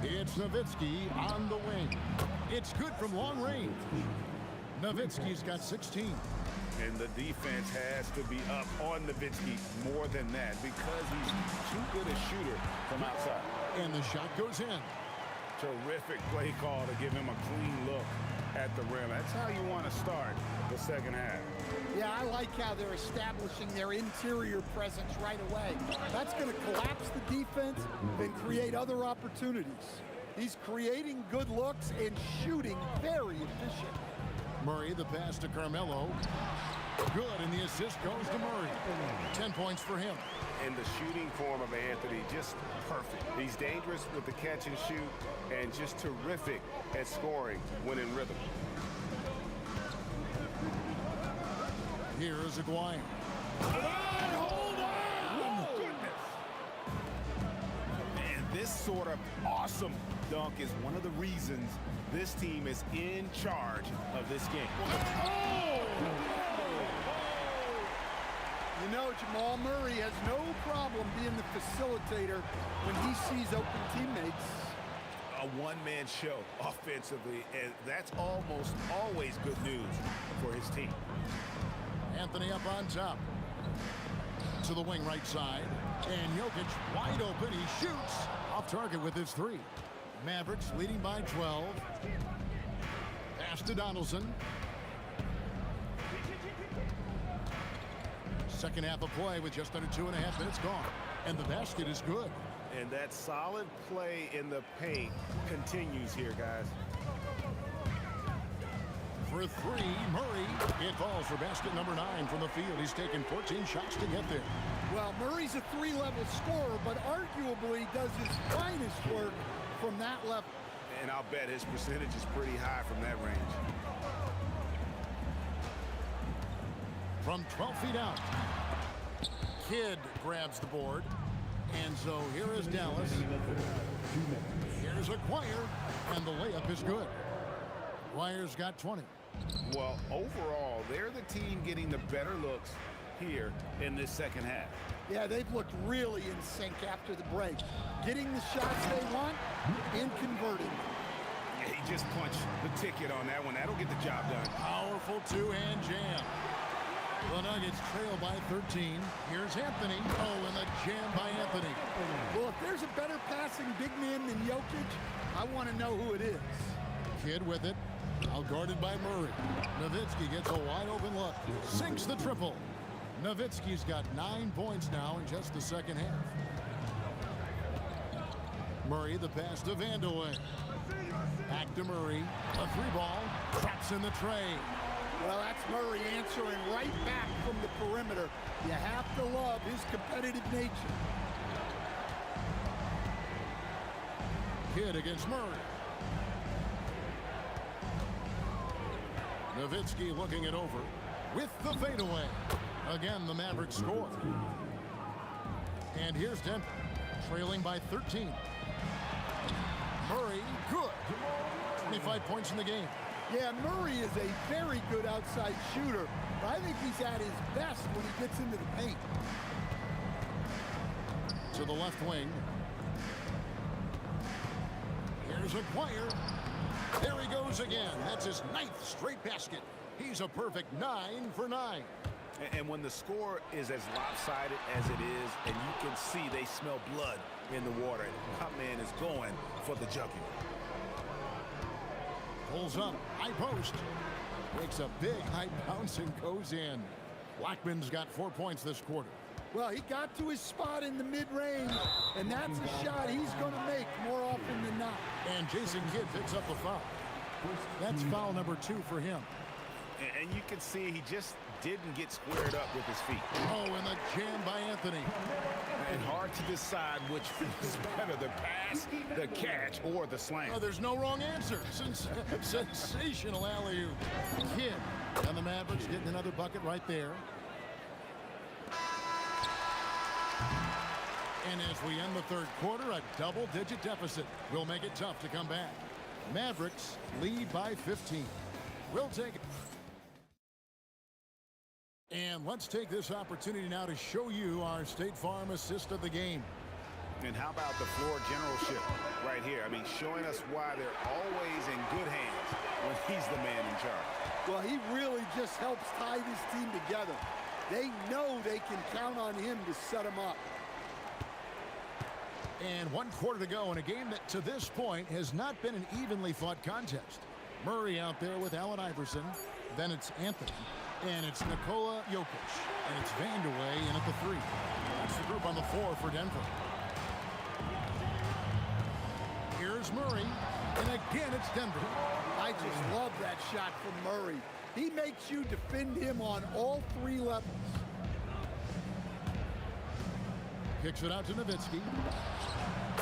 It's Nowitzki on the wing. It's good from long range. Nowitzki's got 16. And the defense has to be up on Nowitzki more than that because he's too good a shooter from outside. And the shot goes in. Terrific play call to give him a clean look at the rim. That's how you want to start the second half. Yeah, I like how they're establishing their interior presence right away. That's going to collapse the defense and create other opportunities. He's creating good looks and shooting very efficient. Murray, the pass to Carmelo. Good, and the assist goes to Murray. 10 points for him. And the shooting form of Anthony, just perfect. He's dangerous with the catch and shoot and just terrific at scoring when in rhythm. Here's Aguirre. Hold on! Goodness. And this sort of awesome dunk is one of the reasons this team is in charge of this game. You know, Jamal Murray has no problem being the facilitator when he sees open teammates. A one-man show offensively, and that's almost always good news for his team. Anthony up on top. To the wing right side. And Jokic wide open. He shoots off target with his 3. Mavericks leading by 12. Pass to Donaldson. Second half of play with just under 2.5 minutes gone. And the basket is good. And that solid play in the paint continues here, guys. For 3, Murray. It falls for basket number 9 from the field. He's taken 14 shots to get there. Well, Murray's a 3-level scorer, but arguably does his finest work from that level. And I'll bet his percentage is pretty high from that range. From 12 feet out, Kidd grabs the board. And so here is Dallas. Here's Aguirre, and the layup is good. Aguirre's got 20. Well, overall, they're the team getting the better looks here in this second half. Yeah, they've looked really in sync after the break. Getting the shots they want and converting. Yeah, he just punched the ticket on that one. That'll get the job done. Powerful two-hand jam. The Nuggets trail by 13. Here's Anthony. Oh, and the jam by Anthony. Well, if there's a better passing big man than Jokic, I want to know who it is. Kidd with it. Now guarded by Murray. Nowitzki gets a wide open look. Sinks the triple. Nowitzki's got 9 points now in just the second half. Murray, the pass to Vandeweghe. Back to Murray. A three ball. Traps in the tray. Well, that's Murray answering right back from the perimeter. You have to love his competitive nature. Kidd against Murray. Nowitzki looking it over with the fadeaway. Again, the Mavericks score. And here's Denver, trailing by 13. Murray, good. 25 points in the game. Yeah, Murray is a very good outside shooter, but I think he's at his best when he gets into the paint. To the left wing. Here's Aguirre. There he goes again. That's his 9th straight basket. He's a perfect 9 for 9. And when the score is as lopsided as it is, and you can see they smell blood in the water, my man is going for the jugular. Pulls up, high post. Makes a big high bounce and goes in. Blackman's got 4 points this quarter. Well, he got to his spot in the mid-range, and that's a shot he's going to make more often than not. And Jason Kidd picks up a foul. That's foul number 2 for him. And you can see he just didn't get squared up with his feet. Oh, and the jam by Anthony. And hard to decide which is better, the pass, the catch, or the slam. Oh, there's no wrong answer. Sensational alley-oop. Kidd and the Mavericks getting another bucket right there. And as we end the third quarter, a double-digit deficit will make it tough to come back. Mavericks lead by 15. We'll take it. And let's take this opportunity now to show you our State Farm assist of the game. And how about the floor generalship right here? I mean, showing us why they're always in good hands when he's the man in charge. Well, he really just helps tie this team together. They know they can count on him to set them up. And 1 quarter to go in a game that to this point has not been an evenly fought contest. Murray out there with Allen Iverson. Then it's Anthony. And it's Nikola Jokic. And it's Vandeweghe in at the 3. That's the group on the 4 for Denver. Here's Murray. And again, it's Denver. I just love that shot from Murray. He makes you defend him on all 3 levels. Kicks it out to Nowitzki.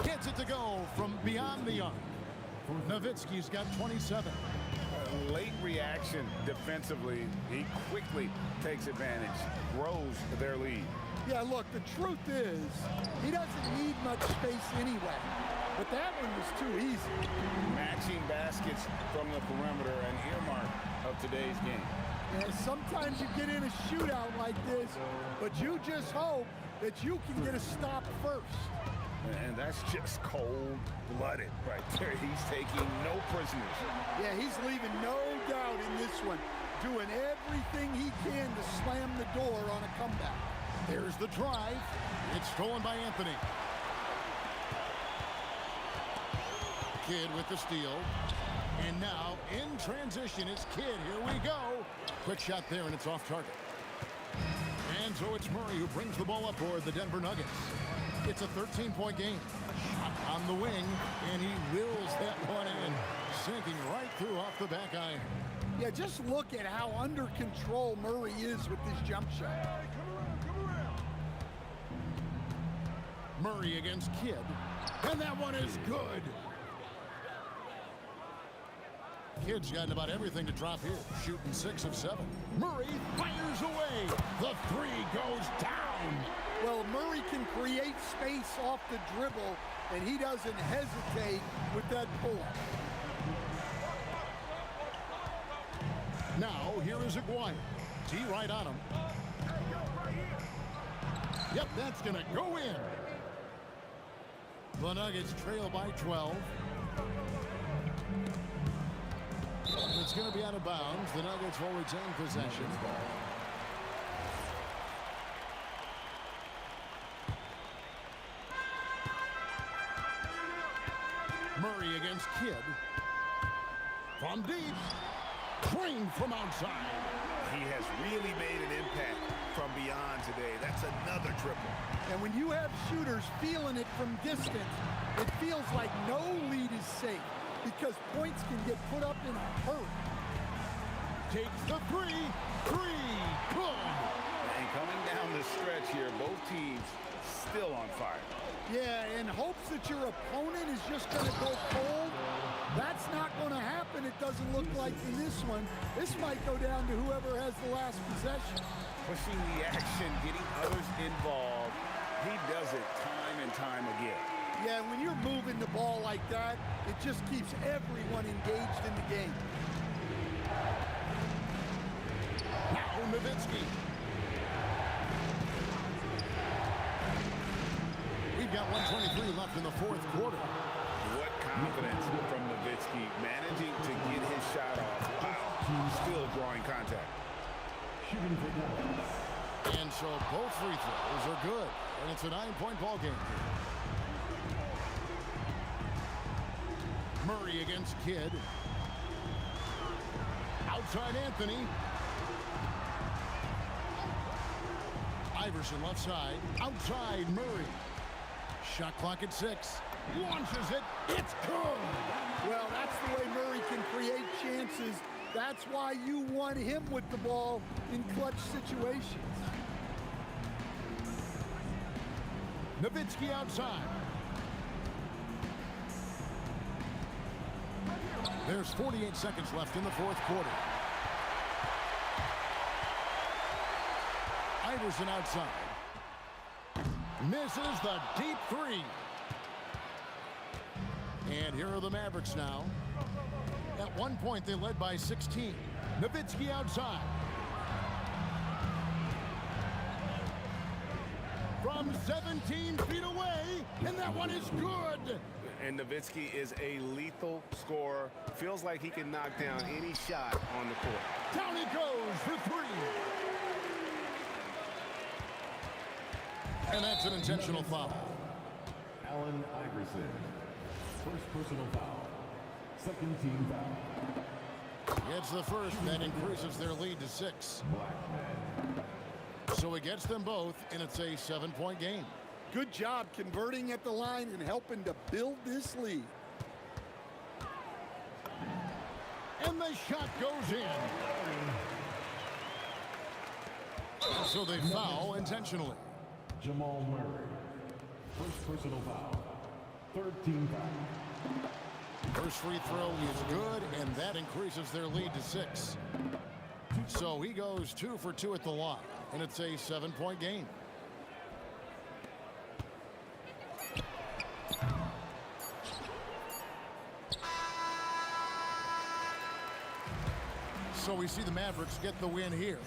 Gets it to go from beyond the arc. Nowitzki's got 27. Late reaction defensively. He quickly takes advantage, grows their lead. Yeah, look, the truth is, he doesn't need much space anyway. But that one was too easy. Matching baskets from the perimeter, an earmark of today's game. And sometimes you get in a shootout like this, but you just hope that you can get a stop first. And that's just cold-blooded right there. He's taking no prisoners. Yeah, he's leaving no doubt in this one, doing everything he can to slam the door on a comeback. There's the drive. It's stolen by Anthony. Kidd with the steal. And now in transition is Kidd. Here we go. Quick shot there, and it's off target. And so it's Murray who brings the ball up for the Denver Nuggets. It's a 13-point game. Shot on the wing, and he wills that one in, sinking right through off the back iron. Yeah, just look at how under control Murray is with this jump shot. Murray against Kidd, and that one is good. Kidd's gotten about everything to drop here, shooting 6 of 7. Murray fires away. The 3 goes down. Well, Murray can create space off the dribble, and he doesn't hesitate with that pull-up. Now, here is Aguirre. D right on him. Yep, that's going to go in. The Nuggets trail by 12. It's going to be out of bounds. The Nuggets will retain possession. Murray against Kidd. From deep. Green from outside. He has really made an impact from beyond today. That's another triple. And when you have shooters feeling it from distance, it feels like no lead is safe because points can get put up in a hurry. Takes the three. Good. And coming down the stretch here, both teams still on fire. Yeah, in hopes that your opponent is just going to go cold. That's not going to happen, it doesn't look like in this one. This might go down to whoever has the last possession. Pushing the action, getting others involved. He does it time and time again. Yeah, when you're moving the ball like that, it just keeps everyone engaged in the game. Now Nowitzki. We've got 1:23 left in the fourth quarter. What confidence from Nowitzki, managing to get his shot off. Wow, still drawing contact. And so both free throws are good. And it's a 9-point ball game. Murray against Kidd. Outside Anthony. Iverson left side. Outside Murray. Shot clock at 6. Launches it. It's good. Well, that's the way Murray can create chances. That's why you want him with the ball in clutch situations. Nowitzki outside. There's 48 seconds left in the fourth quarter. Iverson outside. Misses the deep three. And here are the Mavericks now. At one point, they led by 16. Nowitzki outside. From 17 feet away, and that one is good. And Nowitzki is a lethal scorer. Feels like he can knock down any shot on the court. Down he goes for three. And that's an intentional foul. Allen Iverson. First personal foul. Second team foul. It's the first, that increases their lead to 6. So he gets them both, and it's a 7-point game. Good job converting at the line and helping to build this lead. And the shot goes in. So they foul intentionally. Jamal Murray. First personal foul. Third team foul. First free throw is good, and that increases their lead to 6. So he goes 2 for 2 at the line, and it's a 7-point game. So we see the Mavericks get the win here.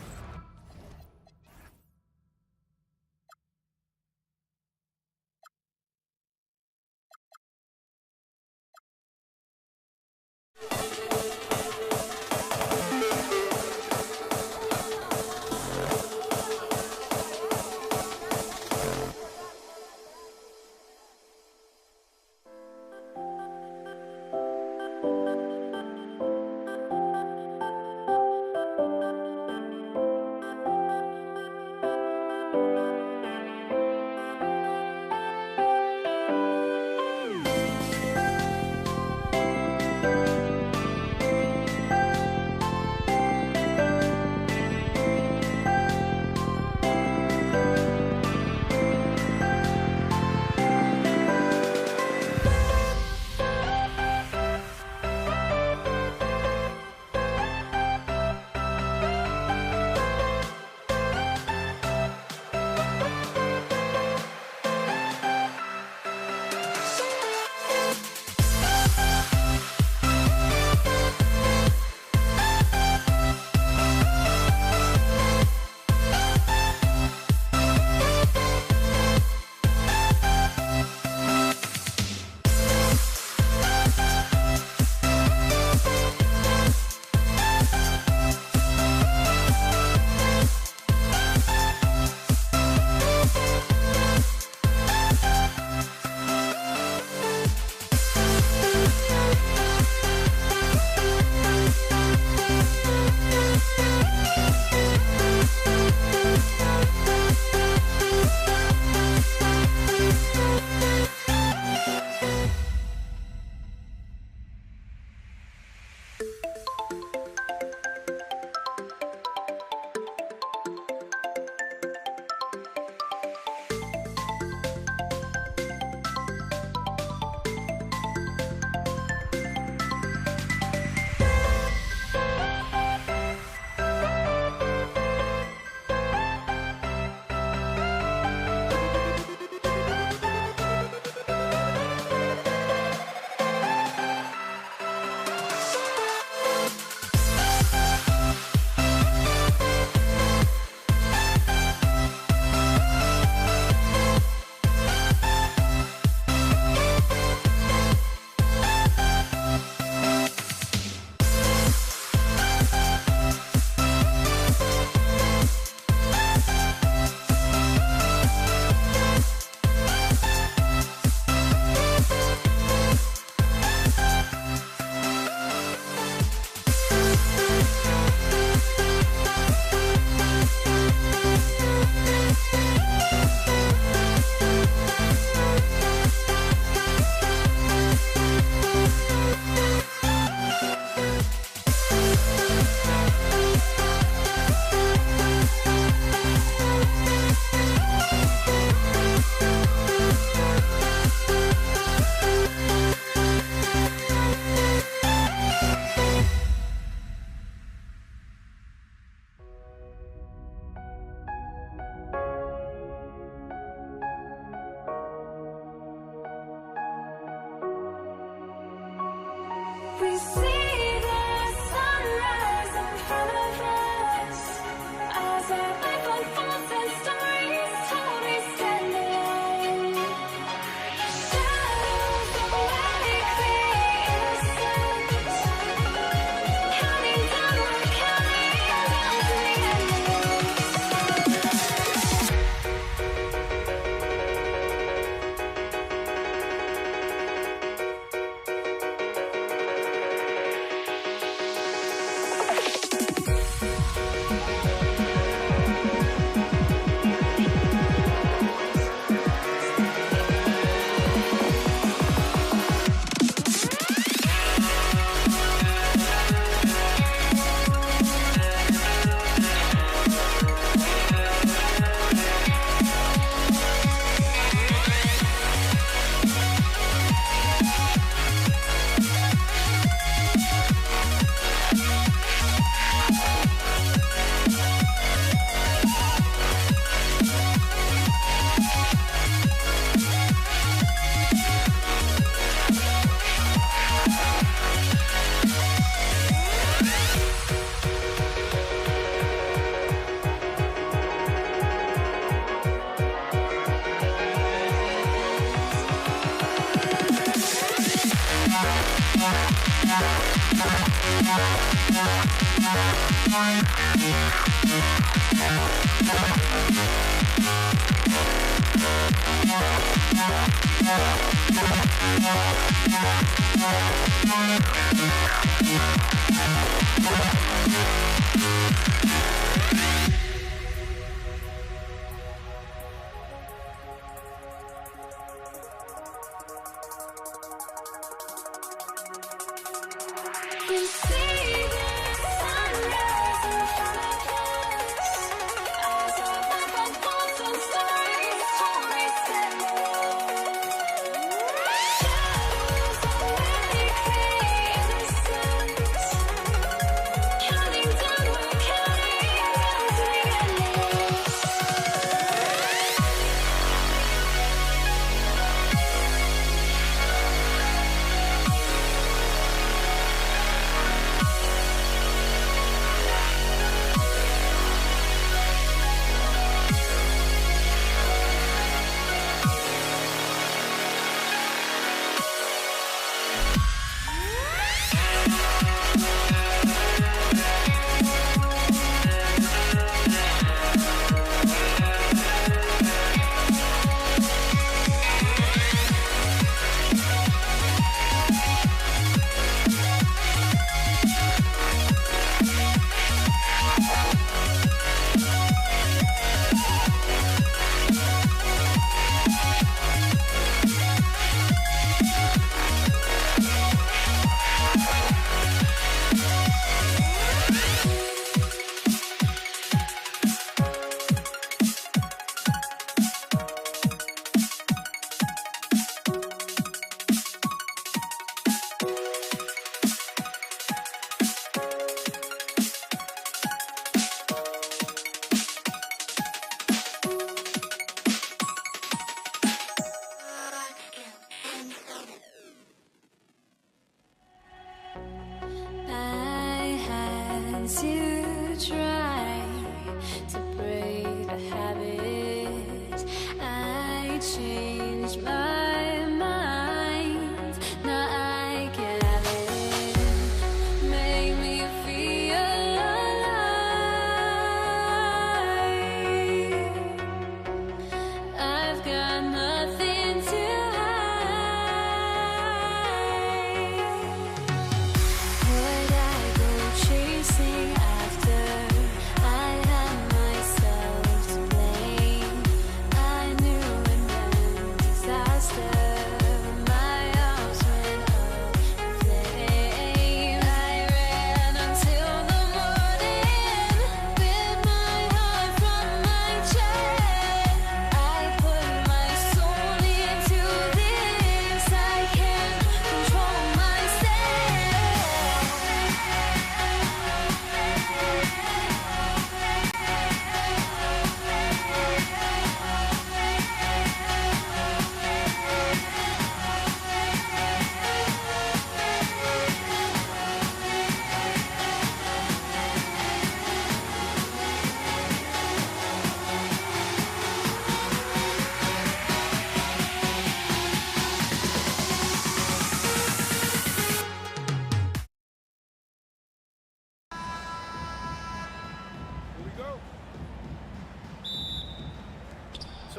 We see the sunrise in front of us as our life unfolds and stories told, we stand alone. Shadows awake the innocence, counting down, we're counting down to the We see the sunrise in front of us as our life unfolds and stories told, we stand alone. Shadows awake the innocence, counting down, we're counting down to the endless. I had to try to break the habit. I changed my mind. Now I can have it. Make me feel alive. I've got nothing to hide. Would I go chasing? I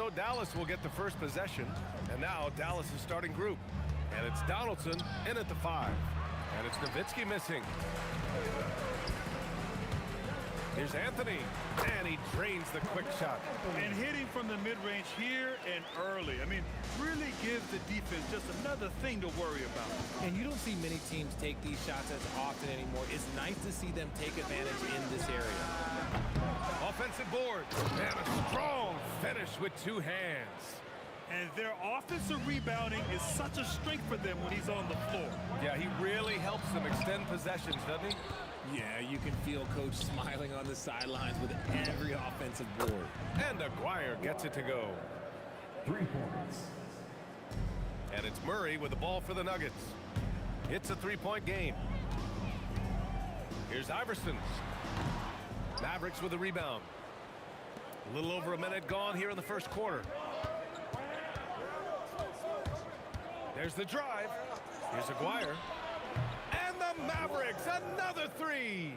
So Dallas will get the first possession. And now Dallas is starting group. And it's Donaldson in at the 5. And it's Nowitzki missing. Here's Anthony, and he drains the quick shot. And hitting from the mid-range here and early. I mean, really gives the defense just another thing to worry about. And you don't see many teams take these shots as often anymore. It's nice to see them take advantage in this area. Offensive board, and a strong finish with 2 hands. And their offensive rebounding is such a strength for them when he's on the floor. Yeah, he really helps them extend possessions, doesn't he? Yeah, you can feel Coach smiling on the sidelines with every offensive board. And Aguirre gets it to go. 3 points. And it's Murray with the ball for the Nuggets. It's a 3-point game. Here's Iverson. Mavericks with a rebound. A little over a minute gone here in the first quarter. There's the drive. Here's Aguirre. And the Mavericks, another 3.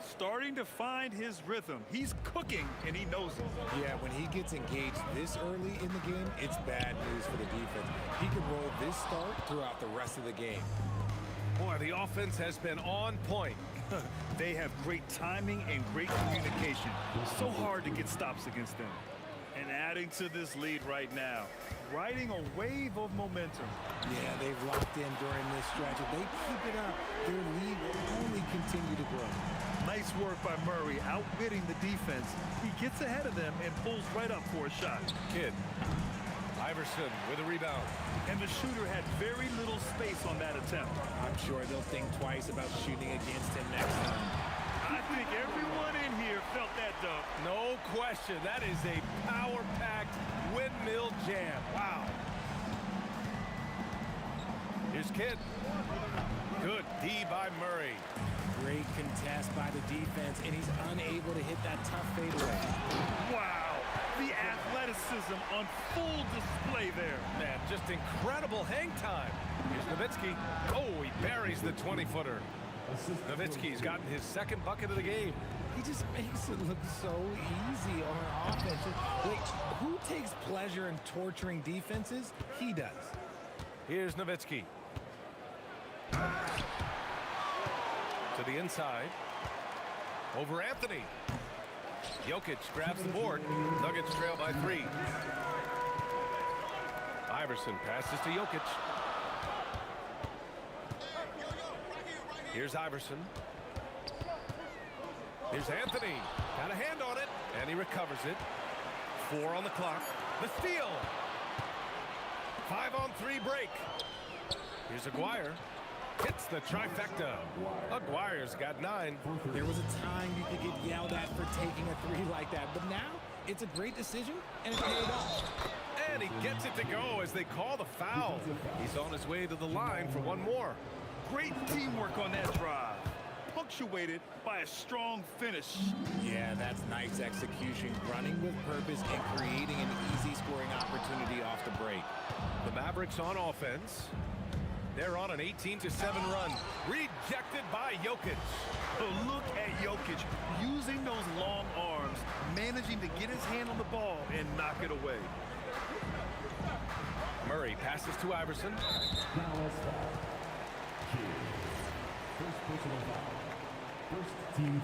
Starting to find his rhythm. He's cooking, and he knows it. Yeah, when he gets engaged this early in the game, it's bad news for the defense. He can roll this start throughout the rest of the game. Boy, the offense has been on point. They have great timing and great communication. So hard to get stops against them. And adding to this lead right now, riding a wave of momentum. Yeah, they've locked in during this stretch. If they keep it up, their lead will only continue to grow. Nice work by Murray, outbidding the defense. He gets ahead of them and pulls right up for a shot. Kidd. Iverson with a rebound. And the shooter had very little space on that attempt. I'm sure they'll think twice about shooting against him next time. I think everyone in here felt that dunk. No question. That is a power-packed windmill jam. Wow. Here's Kidd. Good D by Murray. Great contest by the defense, and he's unable to hit that tough fadeaway. Wow. The athleticism on full display there. Man, just incredible hang time. Here's Nowitzki. Oh, he buries the 20-footer. Nowitzki's gotten his second bucket of the game. He just makes it look so easy on offense. Wait, who takes pleasure in torturing defenses? He does. Here's Nowitzki. To the inside. Over Anthony. Jokic grabs the board. Nuggets trail by 3. Iverson passes to Jokic. Here's Iverson. Here's Anthony. Got a hand on it, and he recovers it. 4 on the clock. The steal. 5-on-3 break. Here's Aguirre. Hits the trifecta. Aguirre's got 9. There was a time you could get yelled at for taking a 3 like that, but now it's a great decision, and it's paid off. And he gets it to go as they call the foul. He's on his way to the line for one more. Great teamwork on that drive. Punctuated by a strong finish. Yeah, that's nice execution. Running with purpose and creating an easy scoring opportunity off the break. The Mavericks on offense. They're on an 18-7 run. Rejected by Jokic. But look at Jokic using those long arms, managing to get his hand on the ball and knock it away. Murray passes to Iverson. Dallas foul. First personal foul. First team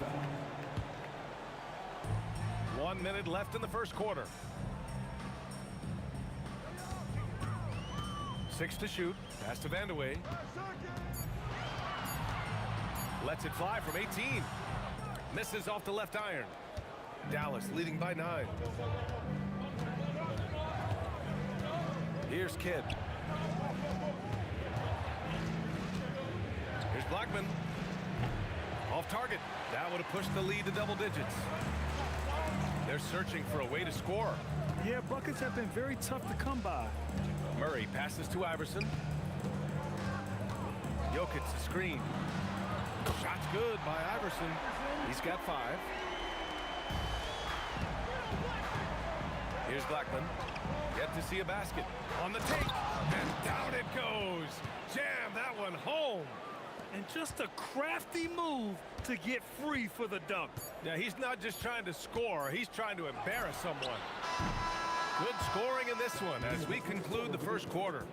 foul. 1 minute left in the first quarter. 6 to shoot. Pass to Vandeweghe. Lets it fly from 18. Misses off the left iron. Dallas leading by 9. Here's Kidd. Here's Blackman. Off target. That would have pushed the lead to double digits. They're searching for a way to score. Yeah, buckets have been very tough to come by. Murray passes to Iverson. Jokic the screen. Shot's good by Iverson. He's got 5. Here's Blackman. Yet to see a basket. On the take. And down it goes. Jam that one home. And just a crafty move to get free for the dunk. Yeah, he's not just trying to score. He's trying to embarrass someone. Good scoring in this one as we conclude the first quarter.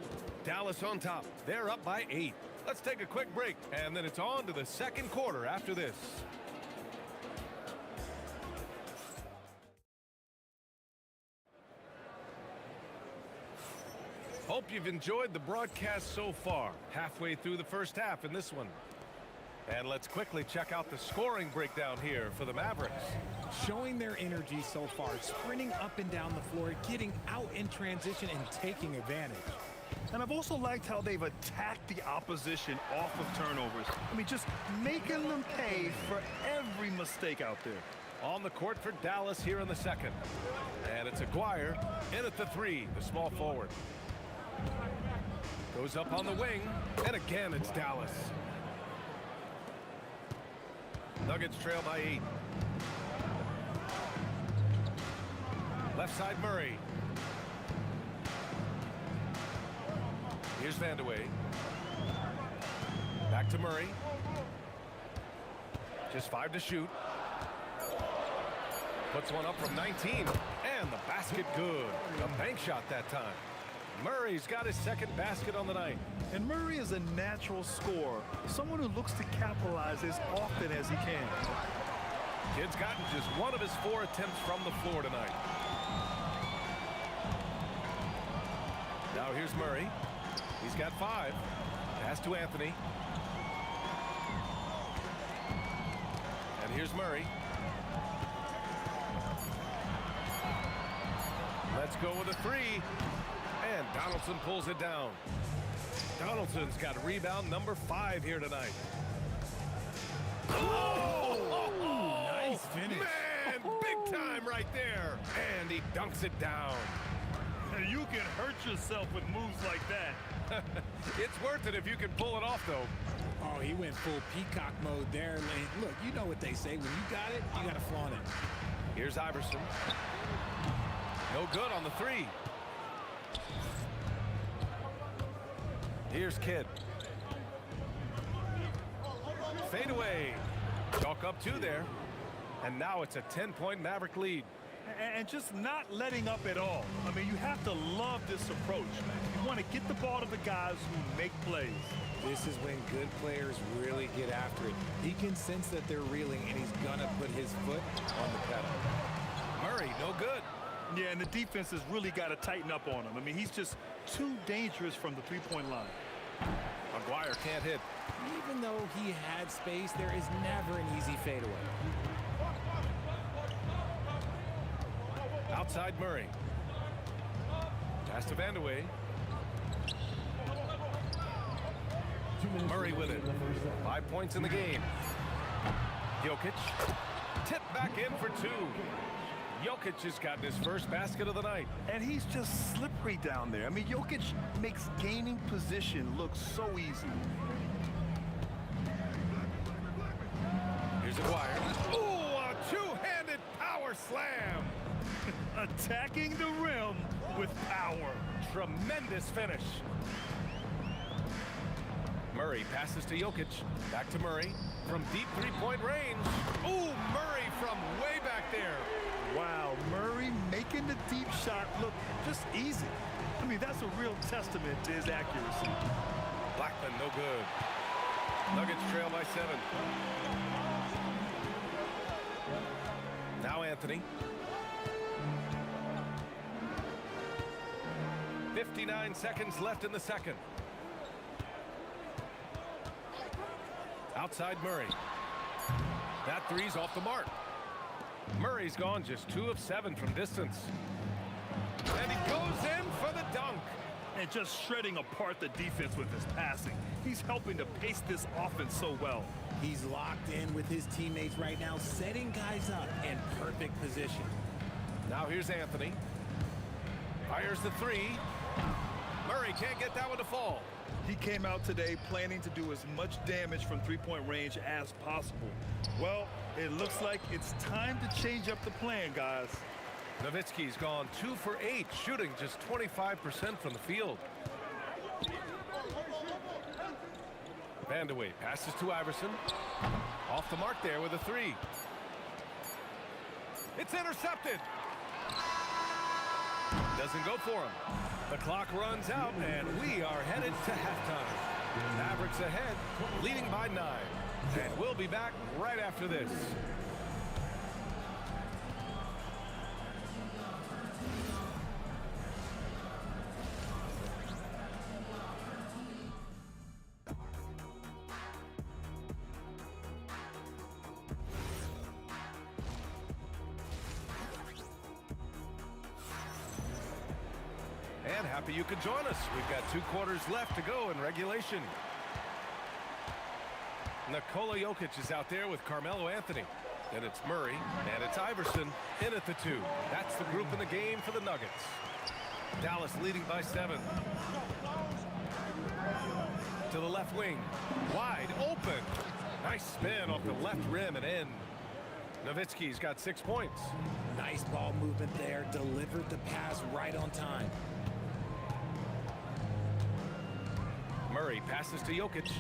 Dallas on top. They're up by 8. Let's take a quick break, and then it's on to the second quarter after this. Hope you've enjoyed the broadcast so far. Halfway through the first half in this one. And let's quickly check out the scoring breakdown here for the Mavericks. Showing their energy so far, sprinting up and down the floor, getting out in transition and taking advantage. And I've also liked how they've attacked the opposition off of turnovers. I mean, just making them pay for every mistake out there. On the court for Dallas here in the second. And it's Aguirre in at the 3, the small forward. Goes up on the wing, and again it's Dallas. Nuggets trail by 8. Left side Murray. Here's Vandeweghe. Back to Murray. Just 5 to shoot. Puts one up from 19. And the basket good. A bank shot that time. Murray's got his second basket on the night. And Murray is a natural scorer, someone who looks to capitalize as often as he can. Kid's gotten just 1 of his 4 attempts from the floor tonight. Now here's Murray. He's got 5. Pass to Anthony. And here's Murray. Let's go with a 3. And Donaldson pulls it down. Donaldson's got rebound number 5 here tonight. Oh! Nice finish. Man, big time right there. And he dunks it down. You can hurt yourself with moves like that. It's worth it if you can pull it off, though. Oh, he went full peacock mode there. And look, you know what they say. When you got it, you got to flaunt it. Here's Iverson. No good on the 3. Here's Kidd. Fade away. Chalk up 2 there. And now it's a 10-point Maverick lead. And just not letting up at all. I mean, you have to love this approach. You want to get the ball to the guys who make plays. This is when good players really get after it. He can sense that they're reeling, and he's going to put his foot on the pedal. Murray, no good. Yeah, and the defense has really got to tighten up on him. I mean, he's just too dangerous from the three-point line. Aguirre can't hit. Even though he had space, there is never an easy fadeaway. Outside Murray. Pass to Vandeweghe. Murray with it. 5 points in the game. Jokic. Tip back in for 2. Jokic has gotten his first basket of the night. And he's just slippery down there. I mean, Jokic makes gaining position look so easy. Here's Aguirre. Ooh, a 2-handed power slam. Attacking the rim with power. Tremendous finish. Murray passes to Jokic. Back to Murray from deep 3-point range. Ooh, Murray from way back there. Wow, Murray making the deep shot look just easy. I mean, that's a real testament to his accuracy. Blackman, no good. Nuggets trail by 7. Now Anthony. 59 seconds left in the second. Outside Murray. That 3's off the mark. Murray's gone just 2 of 7 from distance. And he goes in for the dunk. And just shredding apart the defense with his passing. He's helping to pace this offense so well. He's locked in with his teammates right now, setting guys up in perfect position. Now here's Anthony. Fires the 3. Murray can't get that one to fall. He came out today planning to do as much damage from three-point range as possible. Well, it looks like it's time to change up the plan, guys. Nowitzki's gone 2 for 8, shooting just 25% from the field. Vandeweghe passes to Iverson. Off the mark there with a 3. It's intercepted. Doesn't go for him. The clock runs out, and we are headed to halftime. Mavericks ahead, leading by 9. And we'll be back right after this. And happy you could join us. We've got 2 quarters left to go in regulation. Nikola Jokic is out there with Carmelo Anthony. Then it's Murray, and it's Iverson in at the 2. That's the group in the game for the Nuggets. Dallas leading by 7. To the left wing. Wide open. Nice spin off the left rim and in. Nowitzki's got 6 points. Nice ball movement there. Delivered the pass right on time. Murray passes to Jokic.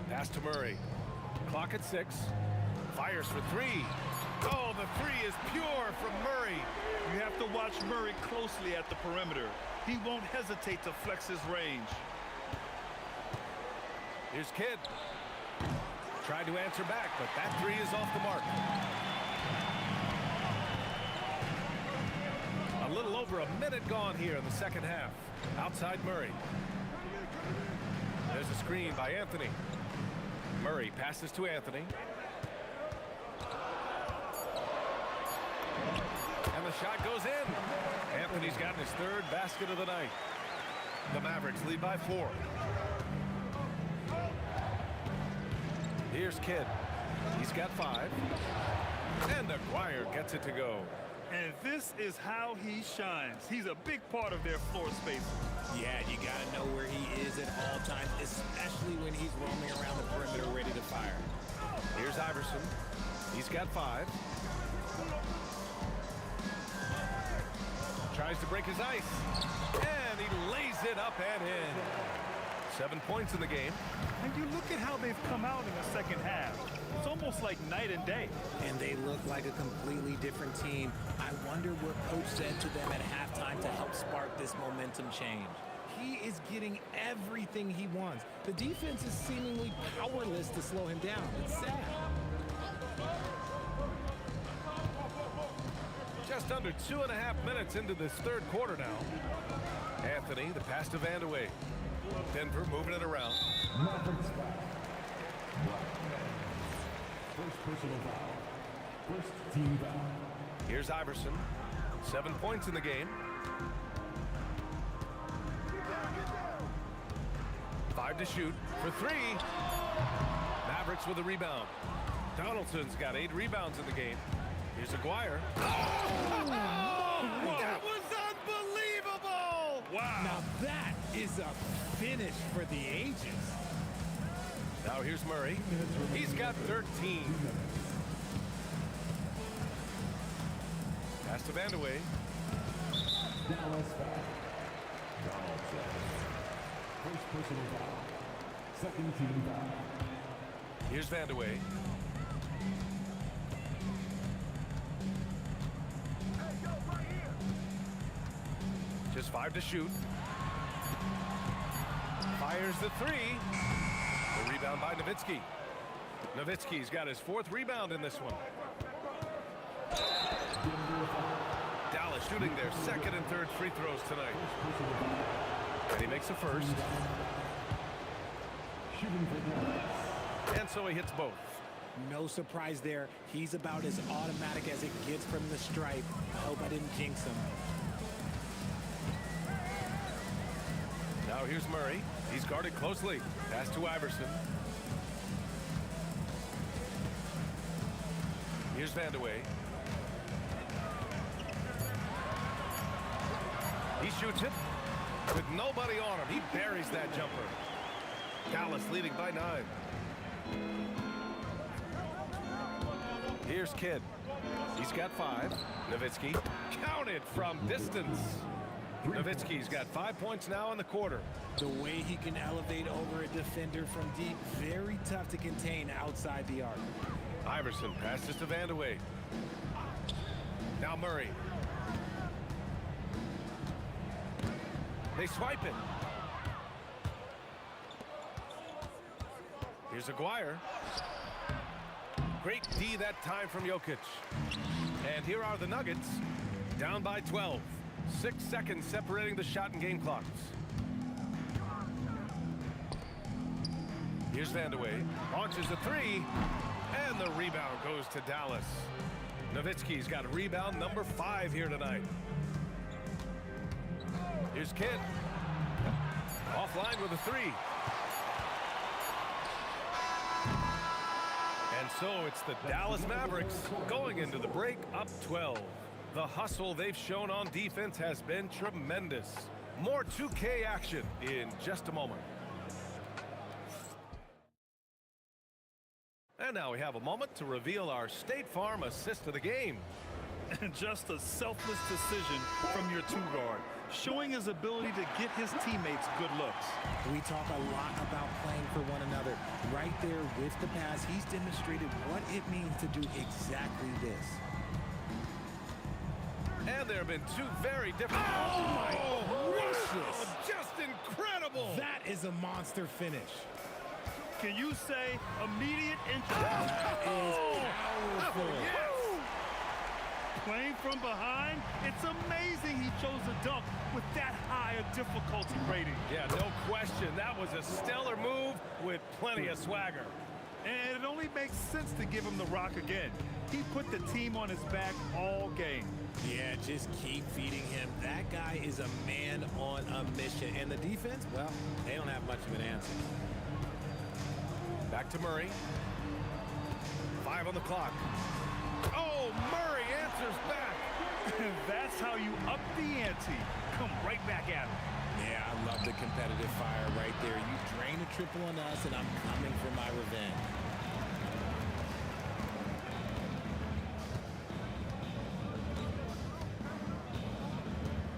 Pass to Murray. Clock at 6. Fires for 3. Oh, the 3 is pure from Murray. You have to watch Murray closely at the perimeter. He won't hesitate to flex his range. Here's Kidd. Tried to answer back, but that 3 is off the mark. A little over a minute gone here in the second half. Outside Murray. There's a screen by Anthony. Murray passes to Anthony. And the shot goes in. Anthony's gotten his 3rd basket of the night. The Mavericks lead by 4. Here's Kidd. He's got 5. And Aguirre gets it to go. And this is how he shines. He's a big part of their floor space. Yeah, you got to know where he is at all times, especially when he's roaming around the perimeter ready to fire. Here's Iverson. He's got 5. Tries to break his ice. And he lays it up and in. 7 points in the game. And you look at how they've come out in the second half. It's almost like night and day. And they look like a completely different team. I wonder what coach said to them at halftime to help spark this momentum change. He is getting everything he wants. The defense is seemingly powerless to slow him down. It's sad. Just under 2.5 minutes into this 3rd quarter now. Anthony, the pass to Vandeweghe. Denver moving it around. Mavericks foul. First personal foul. First team foul. Here's Iverson. 7 points in the game. 5 to shoot for 3. Mavericks with a rebound. Donaldson's got 8 rebounds in the game. Here's Aguirre. Oh, that was unbelievable! Wow. Now that is a finish for the ages. Now here's Murray. He's got 13. Pass to Vandeweghe. Dallas foul. Donaldson. First personal foul. Second team foul. Here's Vandeweghe. Just 5 to shoot. Fires the 3. The rebound by Nowitzki. Nowitzki's got his 4th rebound in this one. Dallas shooting their 2nd and 3rd free throws tonight. And he makes the 1st. And so he hits both. No surprise there. He's about as automatic as it gets from the stripe. I hope I didn't jinx him. Now here's Murray. He's guarded closely. Pass to Iverson. Here's Vandeweghe. He shoots it with nobody on him. He buries that jumper. Dallas leading by 9. Here's Kidd. He's got 5. Nowitzki counted from distance. Nowitzki's got 5 points now in the quarter. The way he can elevate over a defender from deep, very tough to contain outside the arc. Iverson passes to Vandeweghe. Now Murray. They swipe it. Here's Aguirre. Great D that time from Jokic. And here are the Nuggets, down by 12. 6 seconds separating the shot and game clocks. Here's Vandeweghe. Launches a three. And the rebound goes to Dallas. Nowitzki's got rebound number 5 here tonight. Here's Kidd. Offline with a three. And so it's the Dallas Mavericks going into the break up 12. The hustle they've shown on defense has been tremendous. More 2K action in just a moment. And now we have a moment to reveal our State Farm assist of the game. And just a selfless decision from your two-guard, showing his ability to get his teammates good looks. We talk a lot about playing for one another. Right there with the pass, he's demonstrated what it means to do exactly this. And there have been two very different... Oh, my gracious! Just incredible! That is a monster finish. Can you say immediate interest? That is powerful. Yes! Playing from behind, it's amazing he chose to dunk with that high a difficulty rating. Yeah, no question. That was a stellar move with plenty of swagger. And it only makes sense to give him the rock again. He put the team on his back all game. Yeah, just keep feeding him. That guy is a man on a mission. And the defense, well, they don't have much of an answer. Back to Murray. 5 on the clock. Oh, Murray answers back. That's how you up the ante. Come right back at him. Yeah, I love the competitive fire right there. You drain a triple on us, and I'm coming for my revenge.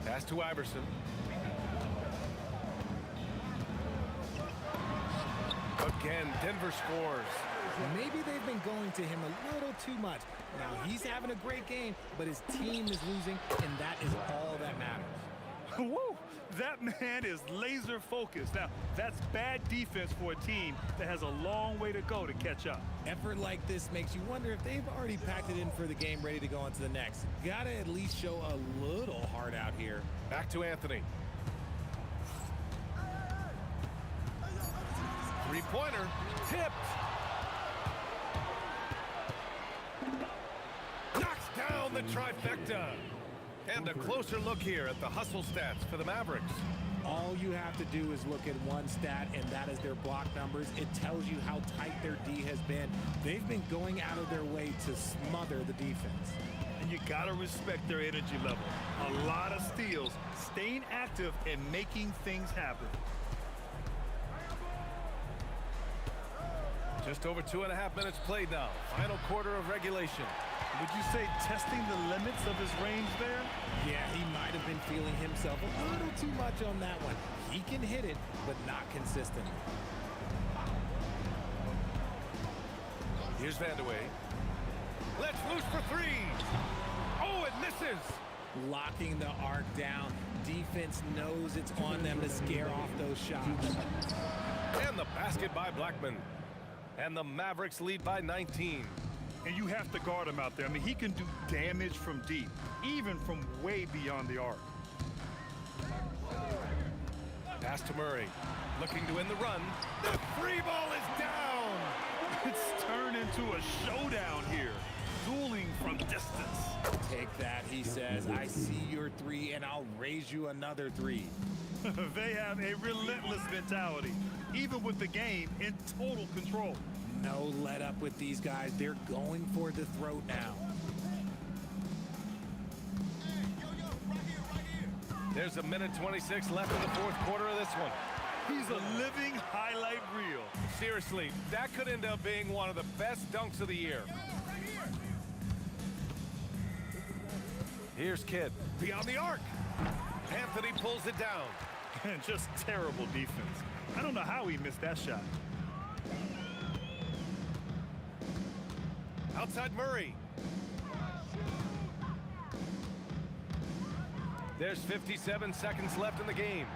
Pass to Iverson. Again, Denver scores. Maybe they've been going to him a little too much. Now, he's having a great game, but his team is losing, and that is all that matters. Woo! That man is laser focused. Now, that's bad defense for a team that has a long way to go to catch up. Effort like this makes you wonder if they've already packed it in for the game, ready to go on to the next. Gotta at least show a little heart out here. Back to Anthony. Three-pointer. Tipped. Knocks down the trifecta. And a closer look here at the hustle stats for the Mavericks. All you have to do is look at one stat, and that is their block numbers. It tells you how tight their D has been. They've been going out of their way to smother the defense. And you gotta respect their energy level. A lot of steals, staying active, and making things happen. Just over 2.5 minutes played now. Final quarter of regulation. Would you say testing the limits of his range there? Yeah, he might have been feeling himself a little too much on that one. He can hit it, but not consistently. Here's Vandeweghe. Let's loose for three. Oh, it misses. Locking the arc down. Defense knows it's on them to scare off those shots. And the basket by Blackman. And the Mavericks lead by 19. And you have to guard him out there. I mean, he can do damage from deep, even from way beyond the arc. Pass to Murray. Looking to win the run. The free ball is down. It's turned into a showdown here. Dueling from distance. Take that, he says. I see your three, and I'll raise you another three. They have a relentless mentality, even with the game in total control. No let up with these guys. They're going for the throat now. There's a minute 26 left in the fourth quarter of this one. He's a living highlight reel. Seriously, that could end up being one of the best dunks of the year. Here's Kidd. Beyond the arc. Anthony pulls it down. And just terrible defense. I don't know how he missed that shot. Outside Murray. There's 57 seconds left in the game.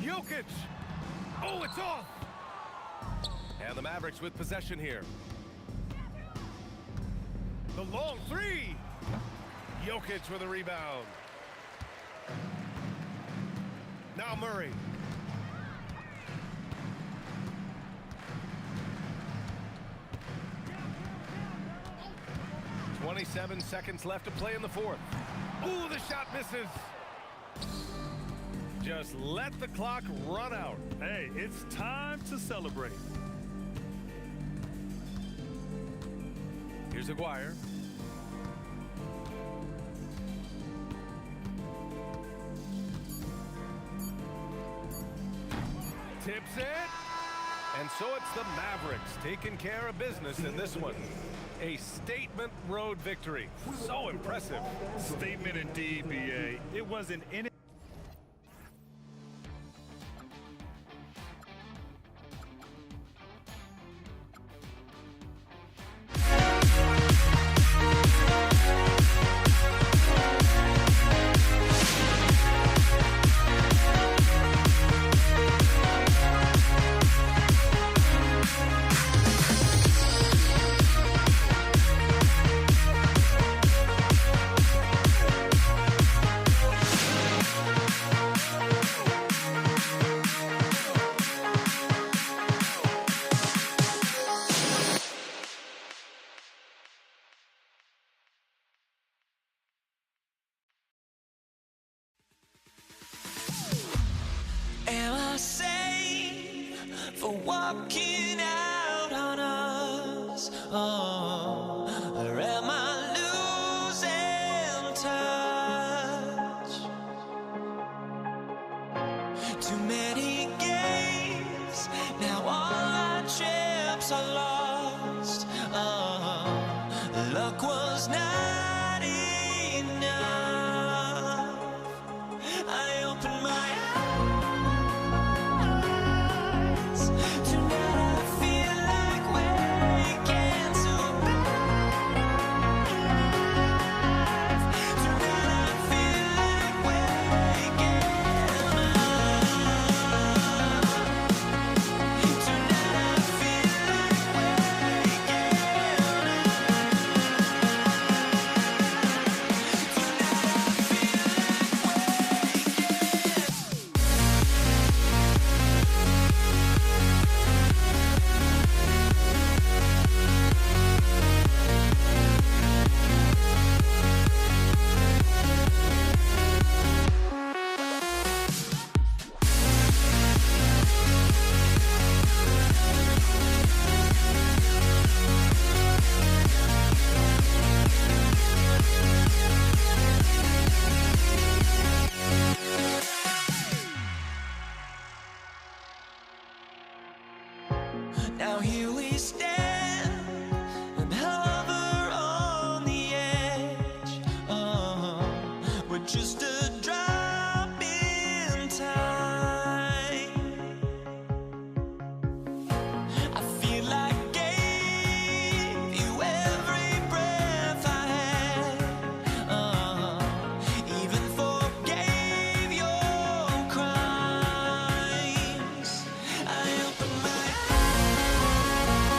Jokic. Oh, it's off. And the Mavericks with possession here. The long three. Jokic with a rebound. Now Murray. .27 seconds left to play in the fourth. Ooh, the shot misses. Just let the clock run out. Hey, it's time to celebrate. Here's Aguirre. Tips it. And so it's the Mavericks taking care of business in this one. A statement road victory. So impressive. Statement indeed, BA. It wasn't any. Am I sane for walking out on us? Oh, or am I losing touch? Too many games, now all our chips are lost. Oh, luck was not enough. I opened my eyes. Now here we stand and hover on the edge. We're just a drop in time. I feel like I gave you every breath I had. Even forgave your crimes. I opened my eyes.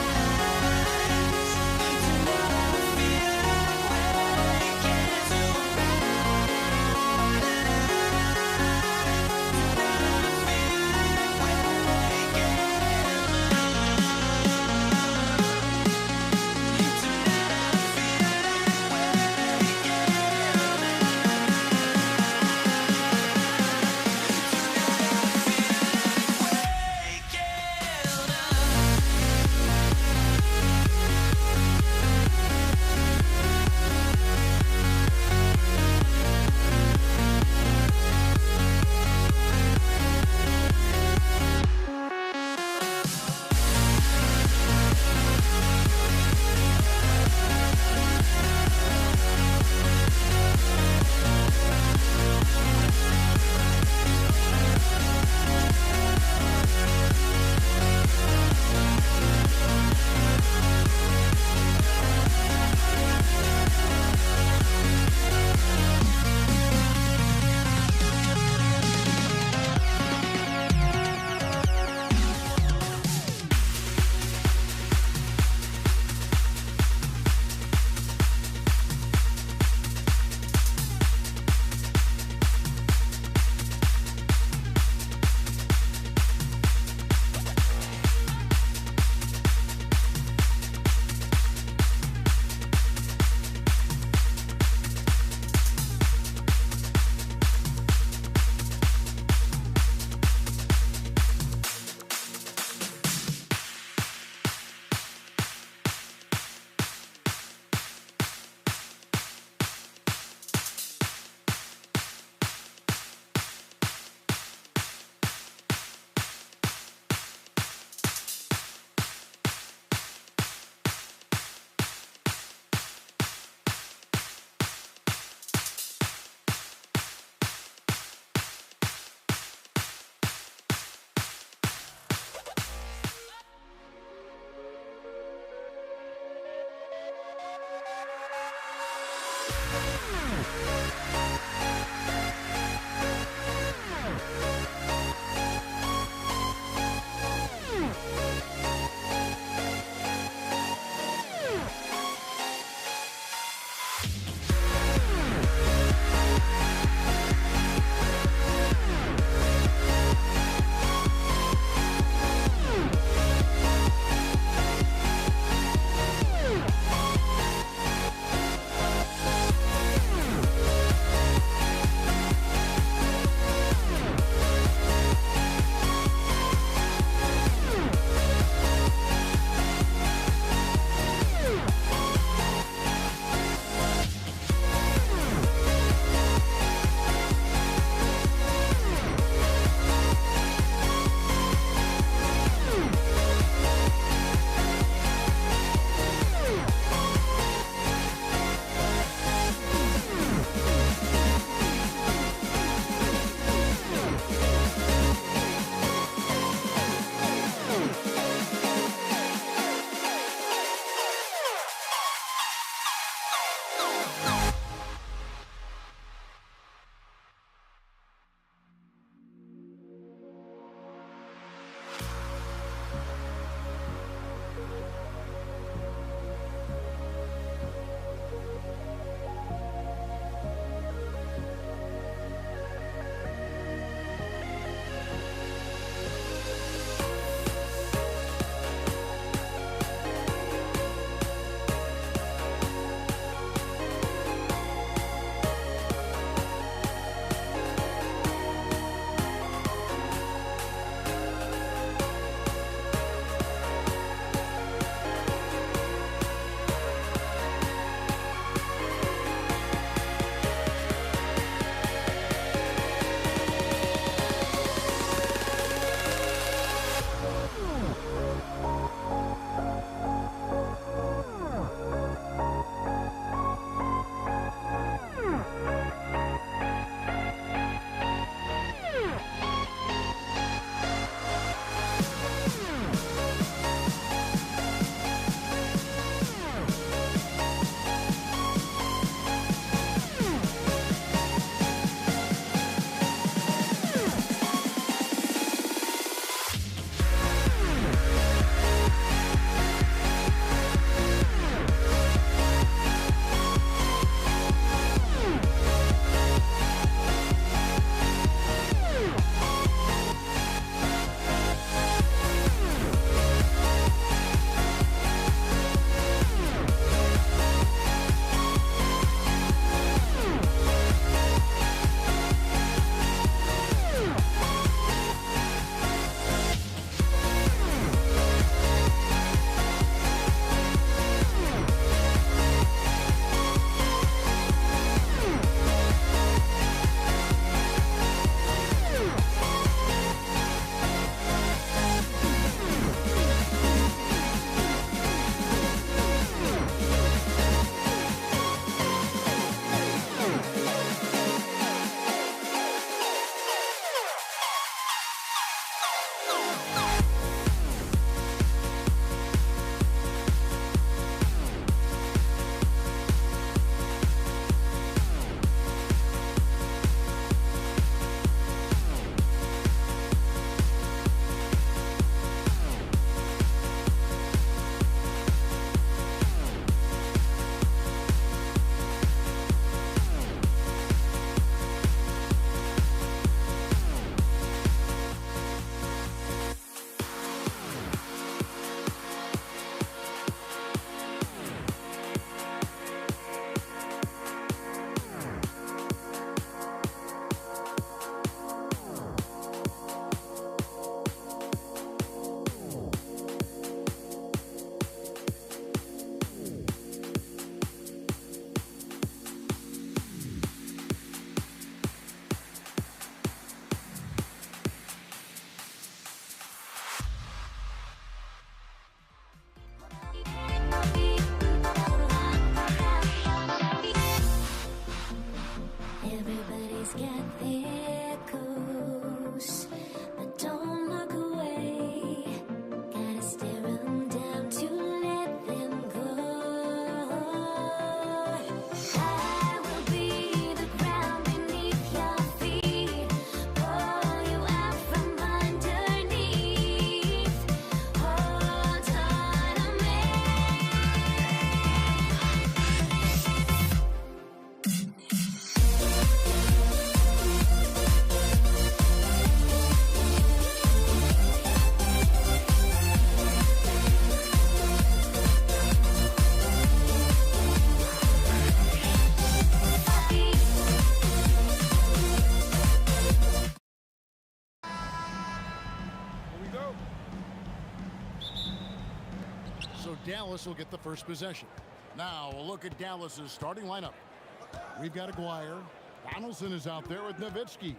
Everybody's got their goals, but don't look away. Gotta stare 'em down to let them go. I will be the ground beneath your feet, pull you out from underneath. Hold on to me. Here we go. So Dallas will get the first possession. Now a look at Dallas's starting lineup. We've got Aguirre. Donaldson is out there with Nowitzki.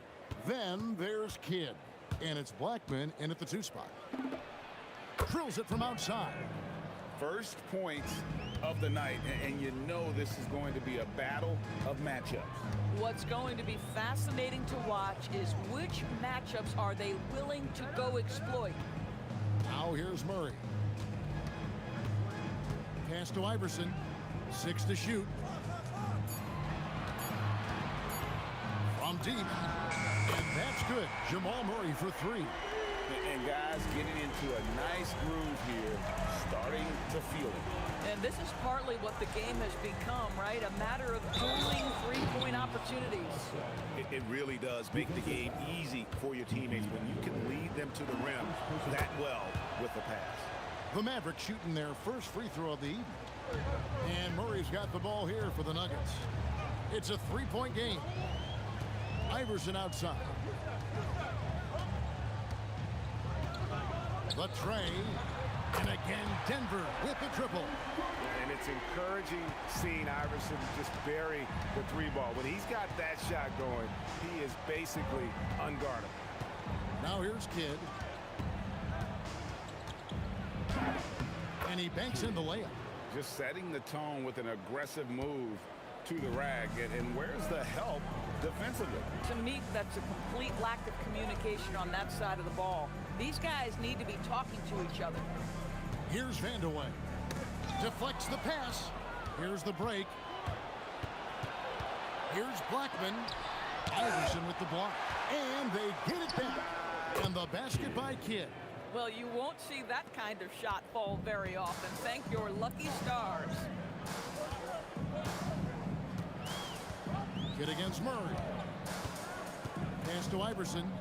Then there's Kidd. And it's Blackman in at the 2 spot. Drills it from outside. First points of the night, and you know this is going to be a battle of matchups. What's going to be fascinating to watch is which matchups are they willing to go exploit. Now here's Murray. Pass to Iverson. 6 to shoot. From deep. And that's good. Jamal Murray for 3. And guys getting into a nice groove here, starting to feel it. And this is partly what the game has become, right? A matter of dueling three-point opportunities. It really does make the game easy for your teammates when you can lead them to the rim that well with the pass. The Mavericks shooting their first free throw of the evening. And Murray's got the ball here for the Nuggets. It's a 3-point game. Iverson outside. The tray. And again, Denver with the triple. And it's encouraging seeing Iverson just bury the 3 ball. When he's got that shot going, he is basically unguardable. Now here's Kidd. And he banks in the layup. Just setting the tone with an aggressive move to the rag. And where's the help defensively? To me, that's a complete lack of communication on that side of the ball. These guys need to be talking to each other. Here's Vandeweghe. Deflects the pass. Here's the break. Here's Blackman. Iverson with the block. And they get it back. And the basket by Kidd. Well, you won't see that kind of shot fall very often. Thank your lucky stars. Kidd against Murray. Pass to Iverson.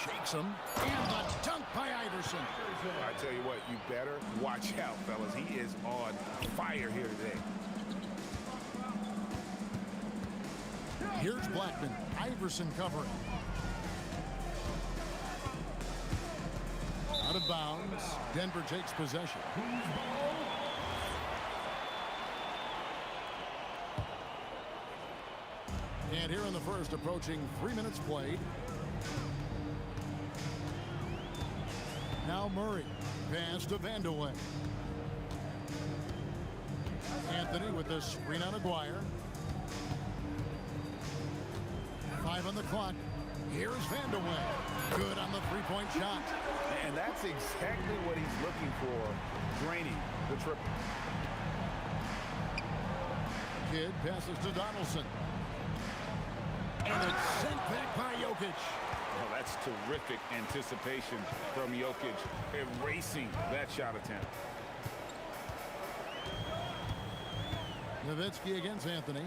Shakes him. And the dunk by Iverson. I tell you what, you better watch out, fellas. He is on fire here today. Here's Blackman. Iverson covering. Out of bounds. Denver takes possession. And here in the first, approaching 3 minutes played. Now Murray. Pass to Vandeweghe. Anthony with the screen on Aguirre. 5 on the clock. Here's Vandeweghe. Good on the three-point shot. And that's exactly what he's looking for, draining the triple. Kidd passes to Donaldson. And it's sent back by Jokic. Oh, that's terrific anticipation from Jokic, erasing that shot attempt. Nowitzki against Anthony.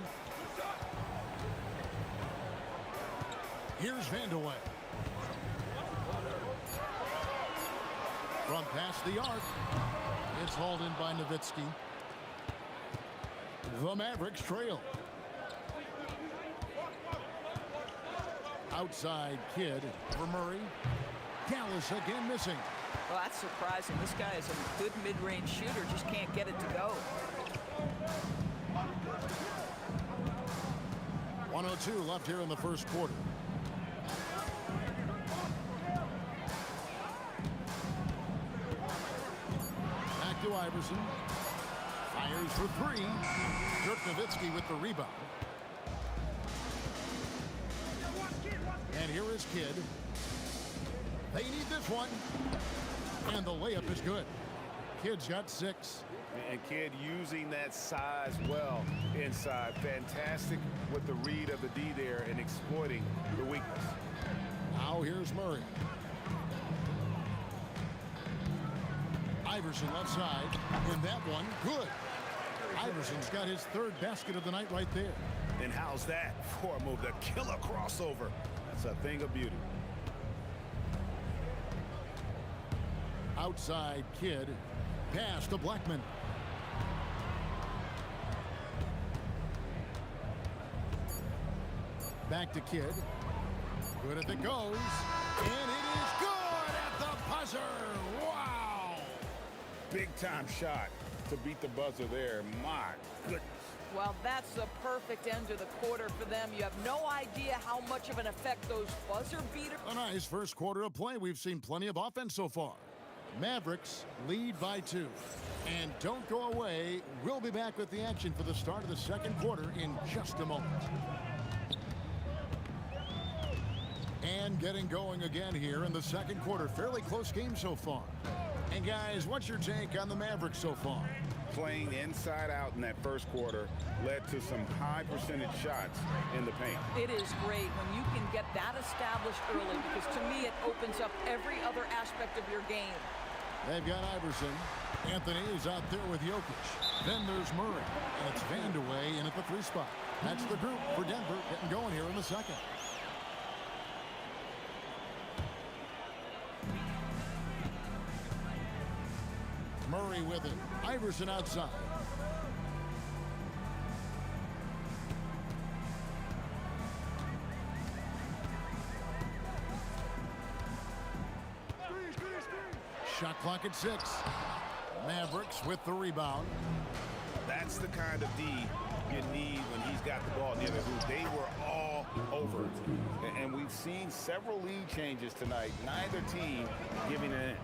Here's Vandeweghe. From past the arc. It's hauled in by Nowitzki. The Mavericks trail. Outside Kidd for Murray. Dallas again missing. Well, that's surprising. This guy is a good mid-range shooter, just can't get it to go. 1:02 left here in the first quarter. Back to Iverson. Fires for three. Dirk Nowitzki with the rebound. And here is Kidd. They need this one. And the layup is good. Kidd's got 6. And Kidd using that size well inside. Fantastic with the read of the D there and exploiting the weakness. Now here's Murray. Iverson left side. And that one, good. Iverson's got his 3rd basket of the night right there. And how's that for a move? The killer crossover. That's a thing of beauty. Outside Kidd. Pass to Blackman. Back to Kidd. Good if it goes. And it is good at the buzzer. Wow. Big time shot to beat the buzzer there. My goodness. Well, that's the perfect end to the quarter for them. You have no idea how much of an effect those buzzer beaters. A nice first quarter of play. We've seen plenty of offense so far. Mavericks lead by 2. And don't go away. We'll be back with the action for the start of the second quarter in just a moment. And getting going again here in the second quarter. Fairly close game so far. And guys, what's your take on the Mavericks so far? Playing inside out in that first quarter led to some high percentage shots in the paint. It is great when you can get that established early, because to me it opens up every other aspect of your game. They've got Iverson. Anthony is out there with Jokic. Then there's Murray. And it's Vandeweghe in at the 3 spot. That's the group for Denver getting going here in the second. Murray with it. Iverson outside. Shot clock at 6. Mavericks with the rebound. That's the kind of D you need when he's got the ball near the hoop. They were all over it. And we've seen several lead changes tonight. Neither team giving an inch.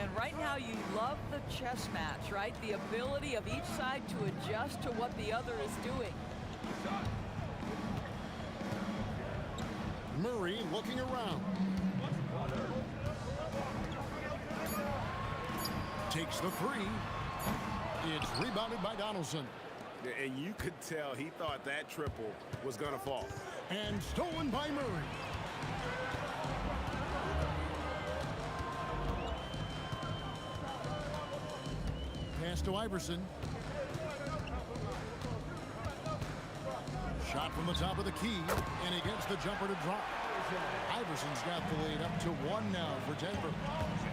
And right now you love the chess match, right? The ability of each side to adjust to what the other is doing. Murray looking around. Takes the 3. It's rebounded by Donaldson. And you could tell he thought that triple was going to fall. And stolen by Murray. Pass to Iverson. Shot from the top of the key, and he gets the jumper to drop. Iverson's got the lead up to 1 now for Denver.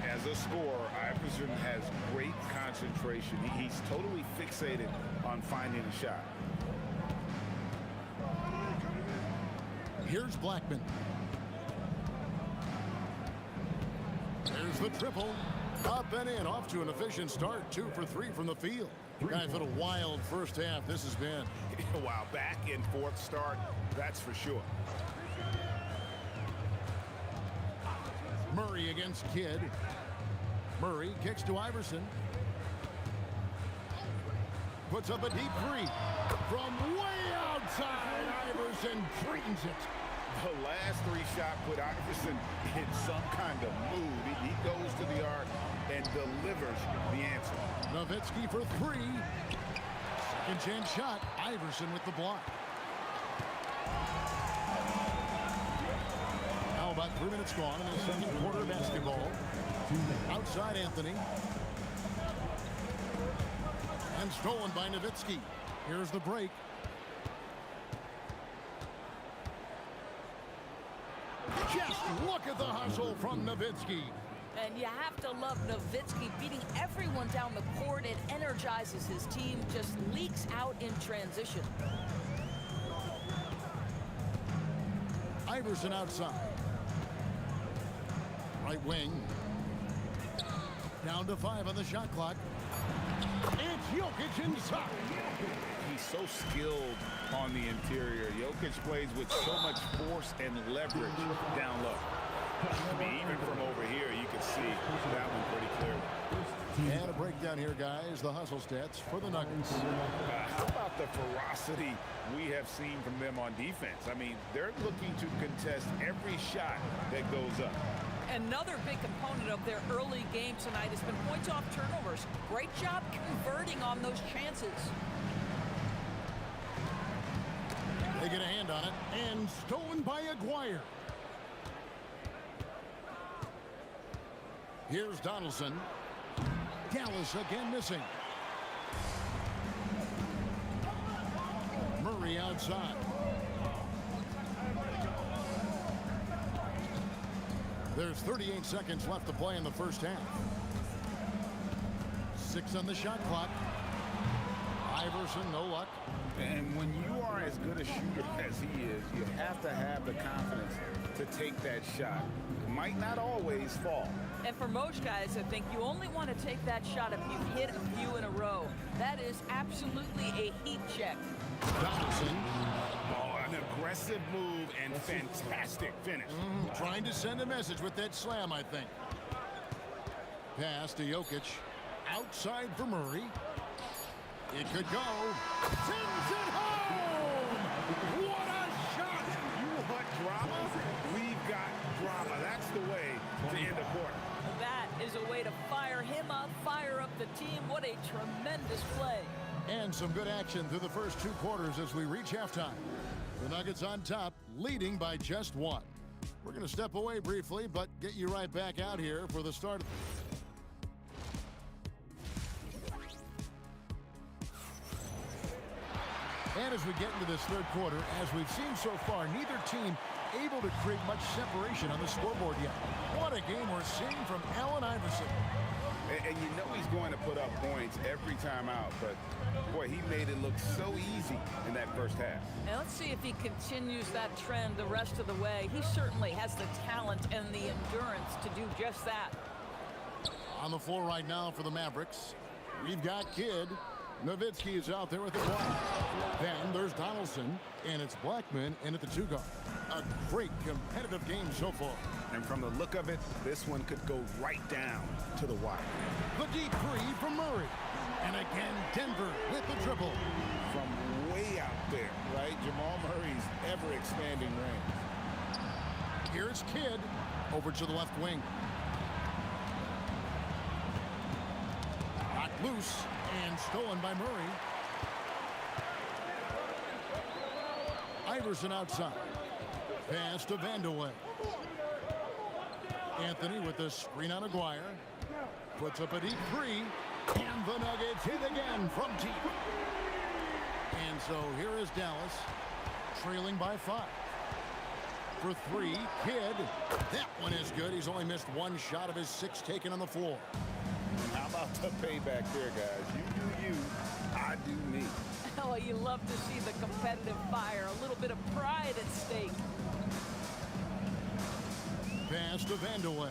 As a scorer, Iverson has great concentration. He's totally fixated on finding a shot. Here's Blackman. There's the triple. Up and in, off to an efficient start. 2 for 3 from the field. Guys, what a wild first half this has been. Wow, back and forth start, that's for sure. Murray against Kidd. Murray kicks to Iverson. Puts up a deep 3. From way outside, Iverson drains it. The last 3-shot put Iverson in some kind of mood. He goes to the arc and delivers the answer. Nowitzki for 3. Second chance shot. Iverson with the block. Now about 3 minutes gone in the second quarter of basketball. Outside Anthony. And stolen by Nowitzki. Here's the break. Just look at the hustle from Nowitzki. And you have to love Nowitzki beating everyone down the court. It energizes his team, just leaks out in transition. Iverson outside. Right wing. Down to 5 on the shot clock. It's Jokic inside. He's so skilled on the interior. Jokic plays with so much force and leverage down low. I mean, even from over here, you can see that one pretty clearly. And a breakdown here, guys. The hustle stats for the Nuggets. How about the ferocity we have seen from them on defense? I mean, they're looking to contest every shot that goes up. Another big component of their early game tonight has been points off turnovers. Great job converting on those chances. They get a hand on it, and stolen by Aguirre. Here's Donaldson. Dallas again missing. Murray outside. There's 38 seconds left to play in the first half. 6 on the shot clock. Iverson, no luck. And when you are as good a shooter as he is, you have to have the confidence to take that shot. It might not always fall. And for most guys, I think you only want to take that shot if you've hit a few in a row. That is absolutely a heat check. Donaldson. Oh, an aggressive move and fantastic finish. Trying to send a message with that slam, I think. Pass to Jokic. Outside for Murray. It could go. Sends it home! What a shot! You want drama? We've got drama. That's the way to end a quarter. That is a way to fire him up, fire up the team. What a tremendous play. And some good action through the first 2 quarters as we reach halftime. The Nuggets on top, leading by just 1. We're going to step away briefly, but get you right back out here for the start. And as we get into this third quarter, as we've seen so far, neither team able to create much separation on the scoreboard yet. What a game we're seeing from Allen Iverson. And you know he's going to put up points every time out, but boy, he made it look so easy in that first half. And let's see if he continues that trend the rest of the way. He certainly has the talent and the endurance to do just that. On the floor right now for the Mavericks, we've got Kidd. Nowitzki is out there with the block. Then there's Donaldson, and it's Blackman in at the 2 guard. A great competitive game so far. And from the look of it, this one could go right down to the wire. The deep 3 from Murray. And again, Denver with the triple. From way out there, right? Jamal Murray's ever-expanding range. Here's Kidd over to the left wing. Knocked loose and stolen by Murray. Iverson outside. Pass to Vandeweghe. Anthony with the screen on Aguirre. Puts up a deep 3. And the Nuggets hit again from deep. And so here is Dallas, trailing by 5. For 3, Kidd. That one is good. He's only missed 1 shot of his 6 taken on the floor. How about the payback there, guys? You do you, I do me. Oh, you love to see the competitive fire. A little bit of pride at stake. Pass to Vandeweghe.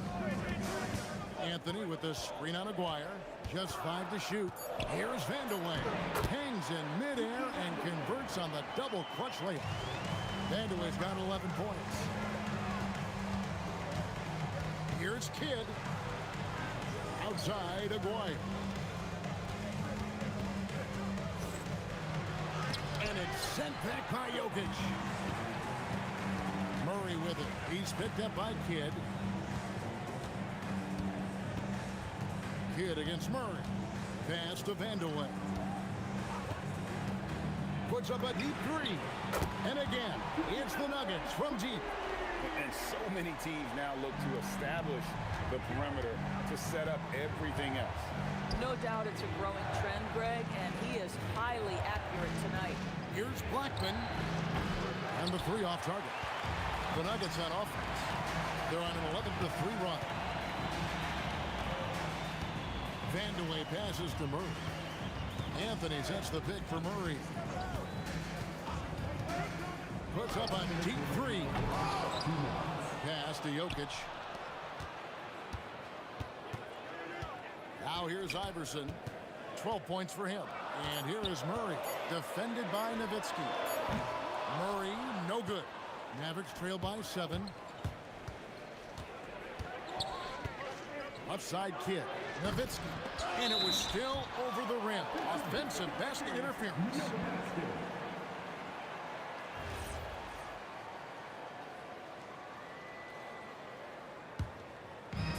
Anthony with the screen on Aguirre. Just 5 to shoot. Here's Vandeweghe. Hangs in midair and converts on the double clutch layup. Vandeweghe's got 11 points. Here's Kidd. Outside Aguirre. And it's sent back by Jokic. with it. He's picked up by Kidd. Kidd against Murray. Pass to Vandeweghe. Puts up a deep three. And again, it's the Nuggets from deep. And so many teams now look to establish the perimeter to set up everything else. No doubt it's a growing trend, Greg, and he is highly accurate tonight. Here's Blackman. And the three off target. The Nuggets on offense. They're on an 11-3 run. Vandeweghe passes to Murray. Anthony sets the pick for Murray. Puts up a deep three. Pass to Jokic. Now here's Iverson. 12 points for him. And here is Murray, defended by Nowitzki. Murray, no good. Mavericks trail by 7. Upside Kidd. Nowitzki. And it was still over the rim. Offensive basket interference.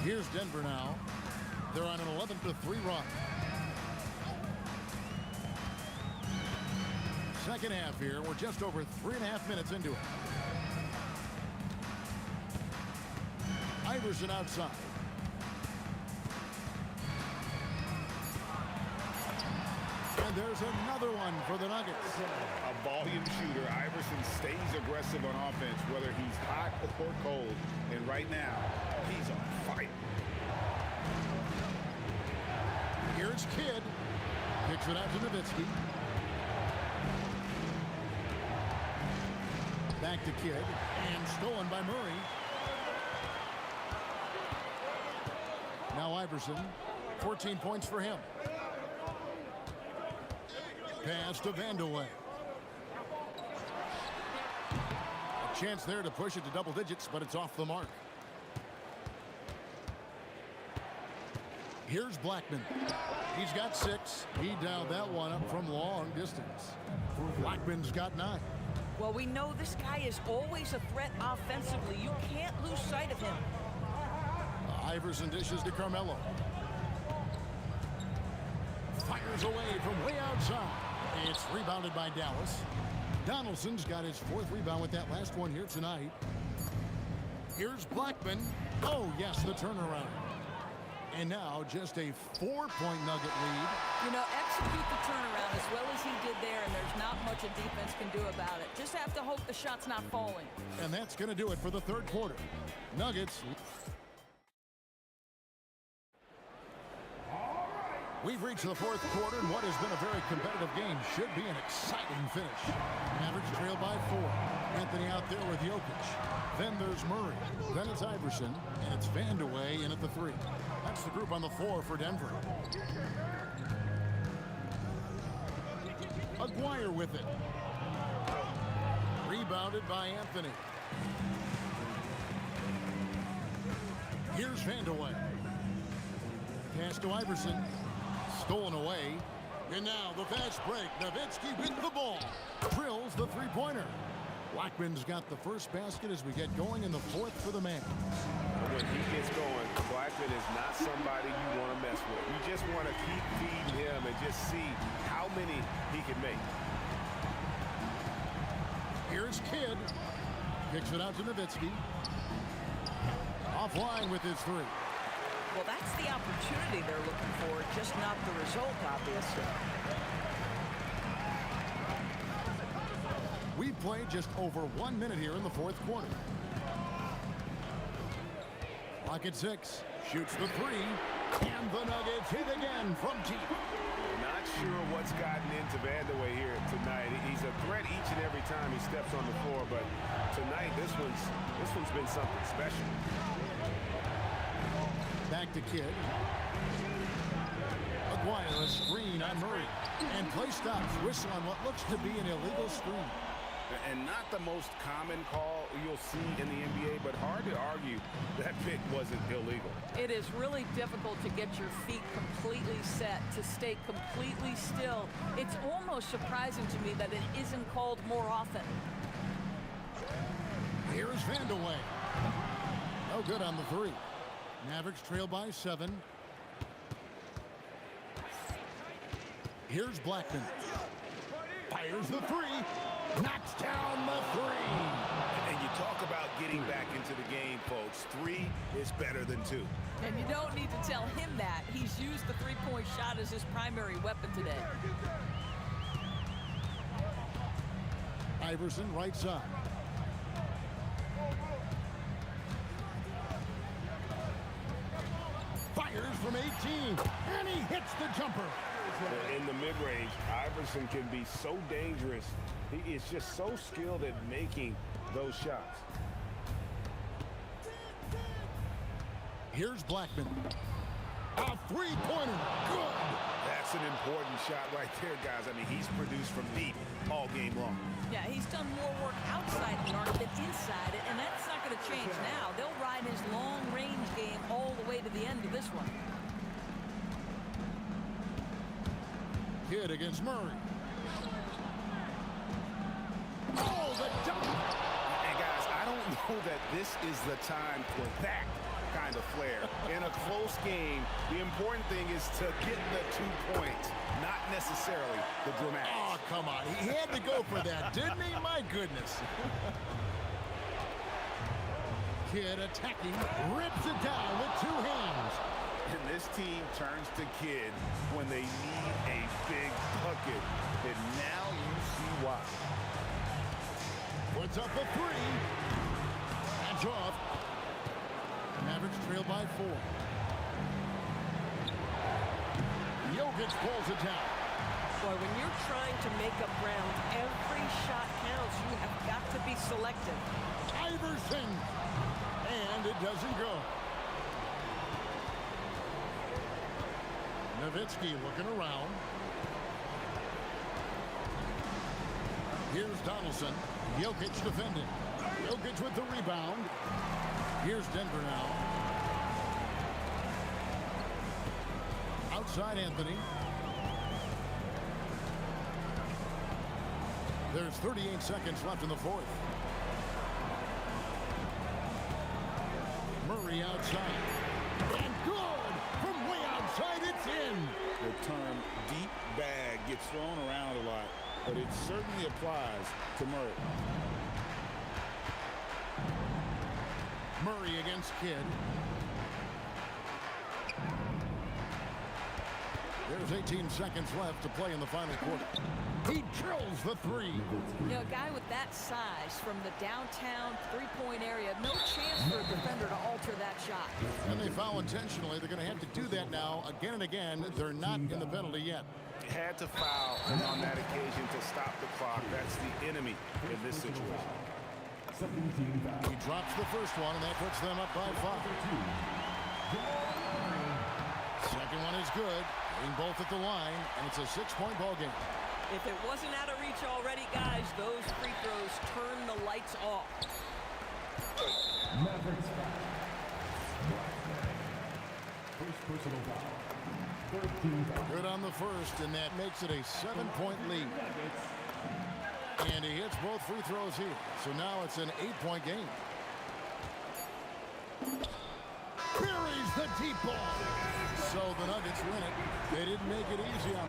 Here's Denver now. They're on an 11-3 run. Second half here. We're just over 3.5 minutes into it. Iverson outside. And there's another one for the Nuggets. A volume shooter. Iverson stays aggressive on offense, whether he's hot or cold. And right now, he's on fire. Here's Kidd. Kicks it out to Nowitzki. Back to Kidd. And stolen by Murray. Now Iverson. 14 points for him. Pass to Vandeweghe. A chance there to push it to double digits, but it's off the mark. Here's Blackman. He's got 6. He dialed that one up from long distance. Blackman's got 9. Well, we know this guy is always a threat offensively. You can't lose sight of him. Iverson dishes to Carmelo. Fires away from way outside. It's rebounded by Dallas. Donaldson's got his 4th rebound with that last one here tonight. Here's Blackman. Oh, yes, the turnaround. And now just a 4-point Nugget lead. You know, execute the turnaround as well as he did there, and there's not much a defense can do about it. Just have to hope the shot's not falling. And that's going to do it for the third quarter. Nuggets. We've reached the fourth quarter, and what has been a very competitive game should be an exciting finish. Mavericks trail by 4. Anthony out there with Jokic. Then there's Murray. Then it's Iverson, and it's Vandeweghe in at the 3. That's the group on the floor for Denver. Aguirre with it. Rebounded by Anthony. Here's Vandeweghe. Pass to Iverson. Stolen away. And now the fast break. Nowitzki with the ball. Drills the three-pointer. Blackman's got the first basket as we get going in the 4th for the man. When he gets going, Blackman is not somebody you want to mess with. You just want to keep feeding him and just see how many he can make. Here's Kidd. Kicks it out to Nowitzki. Offline with his 3. Well, that's the opportunity they're looking for, just not the result, obviously. We've played just over 1 minute here in the 4th quarter. Clock at 6. Shoots the 3. And the Nuggets hit again from deep. Not sure what's gotten into Vandeweghe here tonight. He's a threat each and every time he steps on the floor, but tonight this one's been something special. Back to Kidd. Aguirre, a screen on Murray. And play stops. Whistle on what looks to be an illegal screen. And not the most common call you'll see in the NBA, but hard to argue that pick wasn't illegal. It is really difficult to get your feet completely set, to stay completely still. It's almost surprising to me that it isn't called more often. Here's Here's Vandeweghe. No good on the three. Mavericks trail by 7. Here's Blackman. Fires the three. Knocks down the three. And you talk about getting back into the game, folks. 3 is better than 2. And you don't need to tell him that. He's used the three-point shot as his primary weapon today. Iverson right side. Fires from 18. And he hits the jumper. In the mid-range, Iverson can be so dangerous. He is just so skilled at making those shots. Here's Blackman. A three-pointer. Good. That's an important shot right there, guys. I mean, he's produced from deep all game long. Yeah, he's done more work outside the arc than inside it, and that's not going to change now. They'll ride his long-range game all the way to the end of this one. Kidd against Murray. Oh, the dunk! And guys, I don't know that this is the time for that kind of flair. In a close game, the important thing is to get the 2 points, not necessarily the dramatics. Oh, come on. He had to go for that, didn't he? My goodness. Kidd attacking, rips it down with 2 hands. And this team turns to Kidd when they need a big bucket. And now you see why. Puts up a 3. That's off. Mavericks trail by 4. Jokic pulls it down. Boy, when you're trying to make up ground, every shot counts. You have got to be selective. Iverson. And it doesn't go. Nowitzki looking around. Here's Donaldson. Jokic defending. Jokic with the rebound. Here's Denver now. Outside Anthony. There's 38 seconds left in the fourth. Murray outside. And good! From way outside, it's in! The term deep bag gets thrown around a lot, but it certainly applies to Murray. Murray against Kidd. There's 18 seconds left to play in the final quarter. He drills the 3. You know, a guy with that size from the downtown three-point area, no chance for a defender to alter that shot. And they foul intentionally. They're going to have to do that now again and again. They're not in the penalty yet. Had to foul on that occasion to stop the clock. That's the enemy in this situation. He drops the first one, and that puts them up by 5. Second one is good. Hitting both at the line, and it's a 6-point ball game. If it wasn't out of reach already, guys, those free throws turn the lights off. Mavericks foul. First personal foul. 13 foul. Good on the first, and that makes it a 7-point lead. And he hits both free throws here. So now it's an 8-point game. Buries the deep ball. So the Nuggets win it. They didn't make it easy on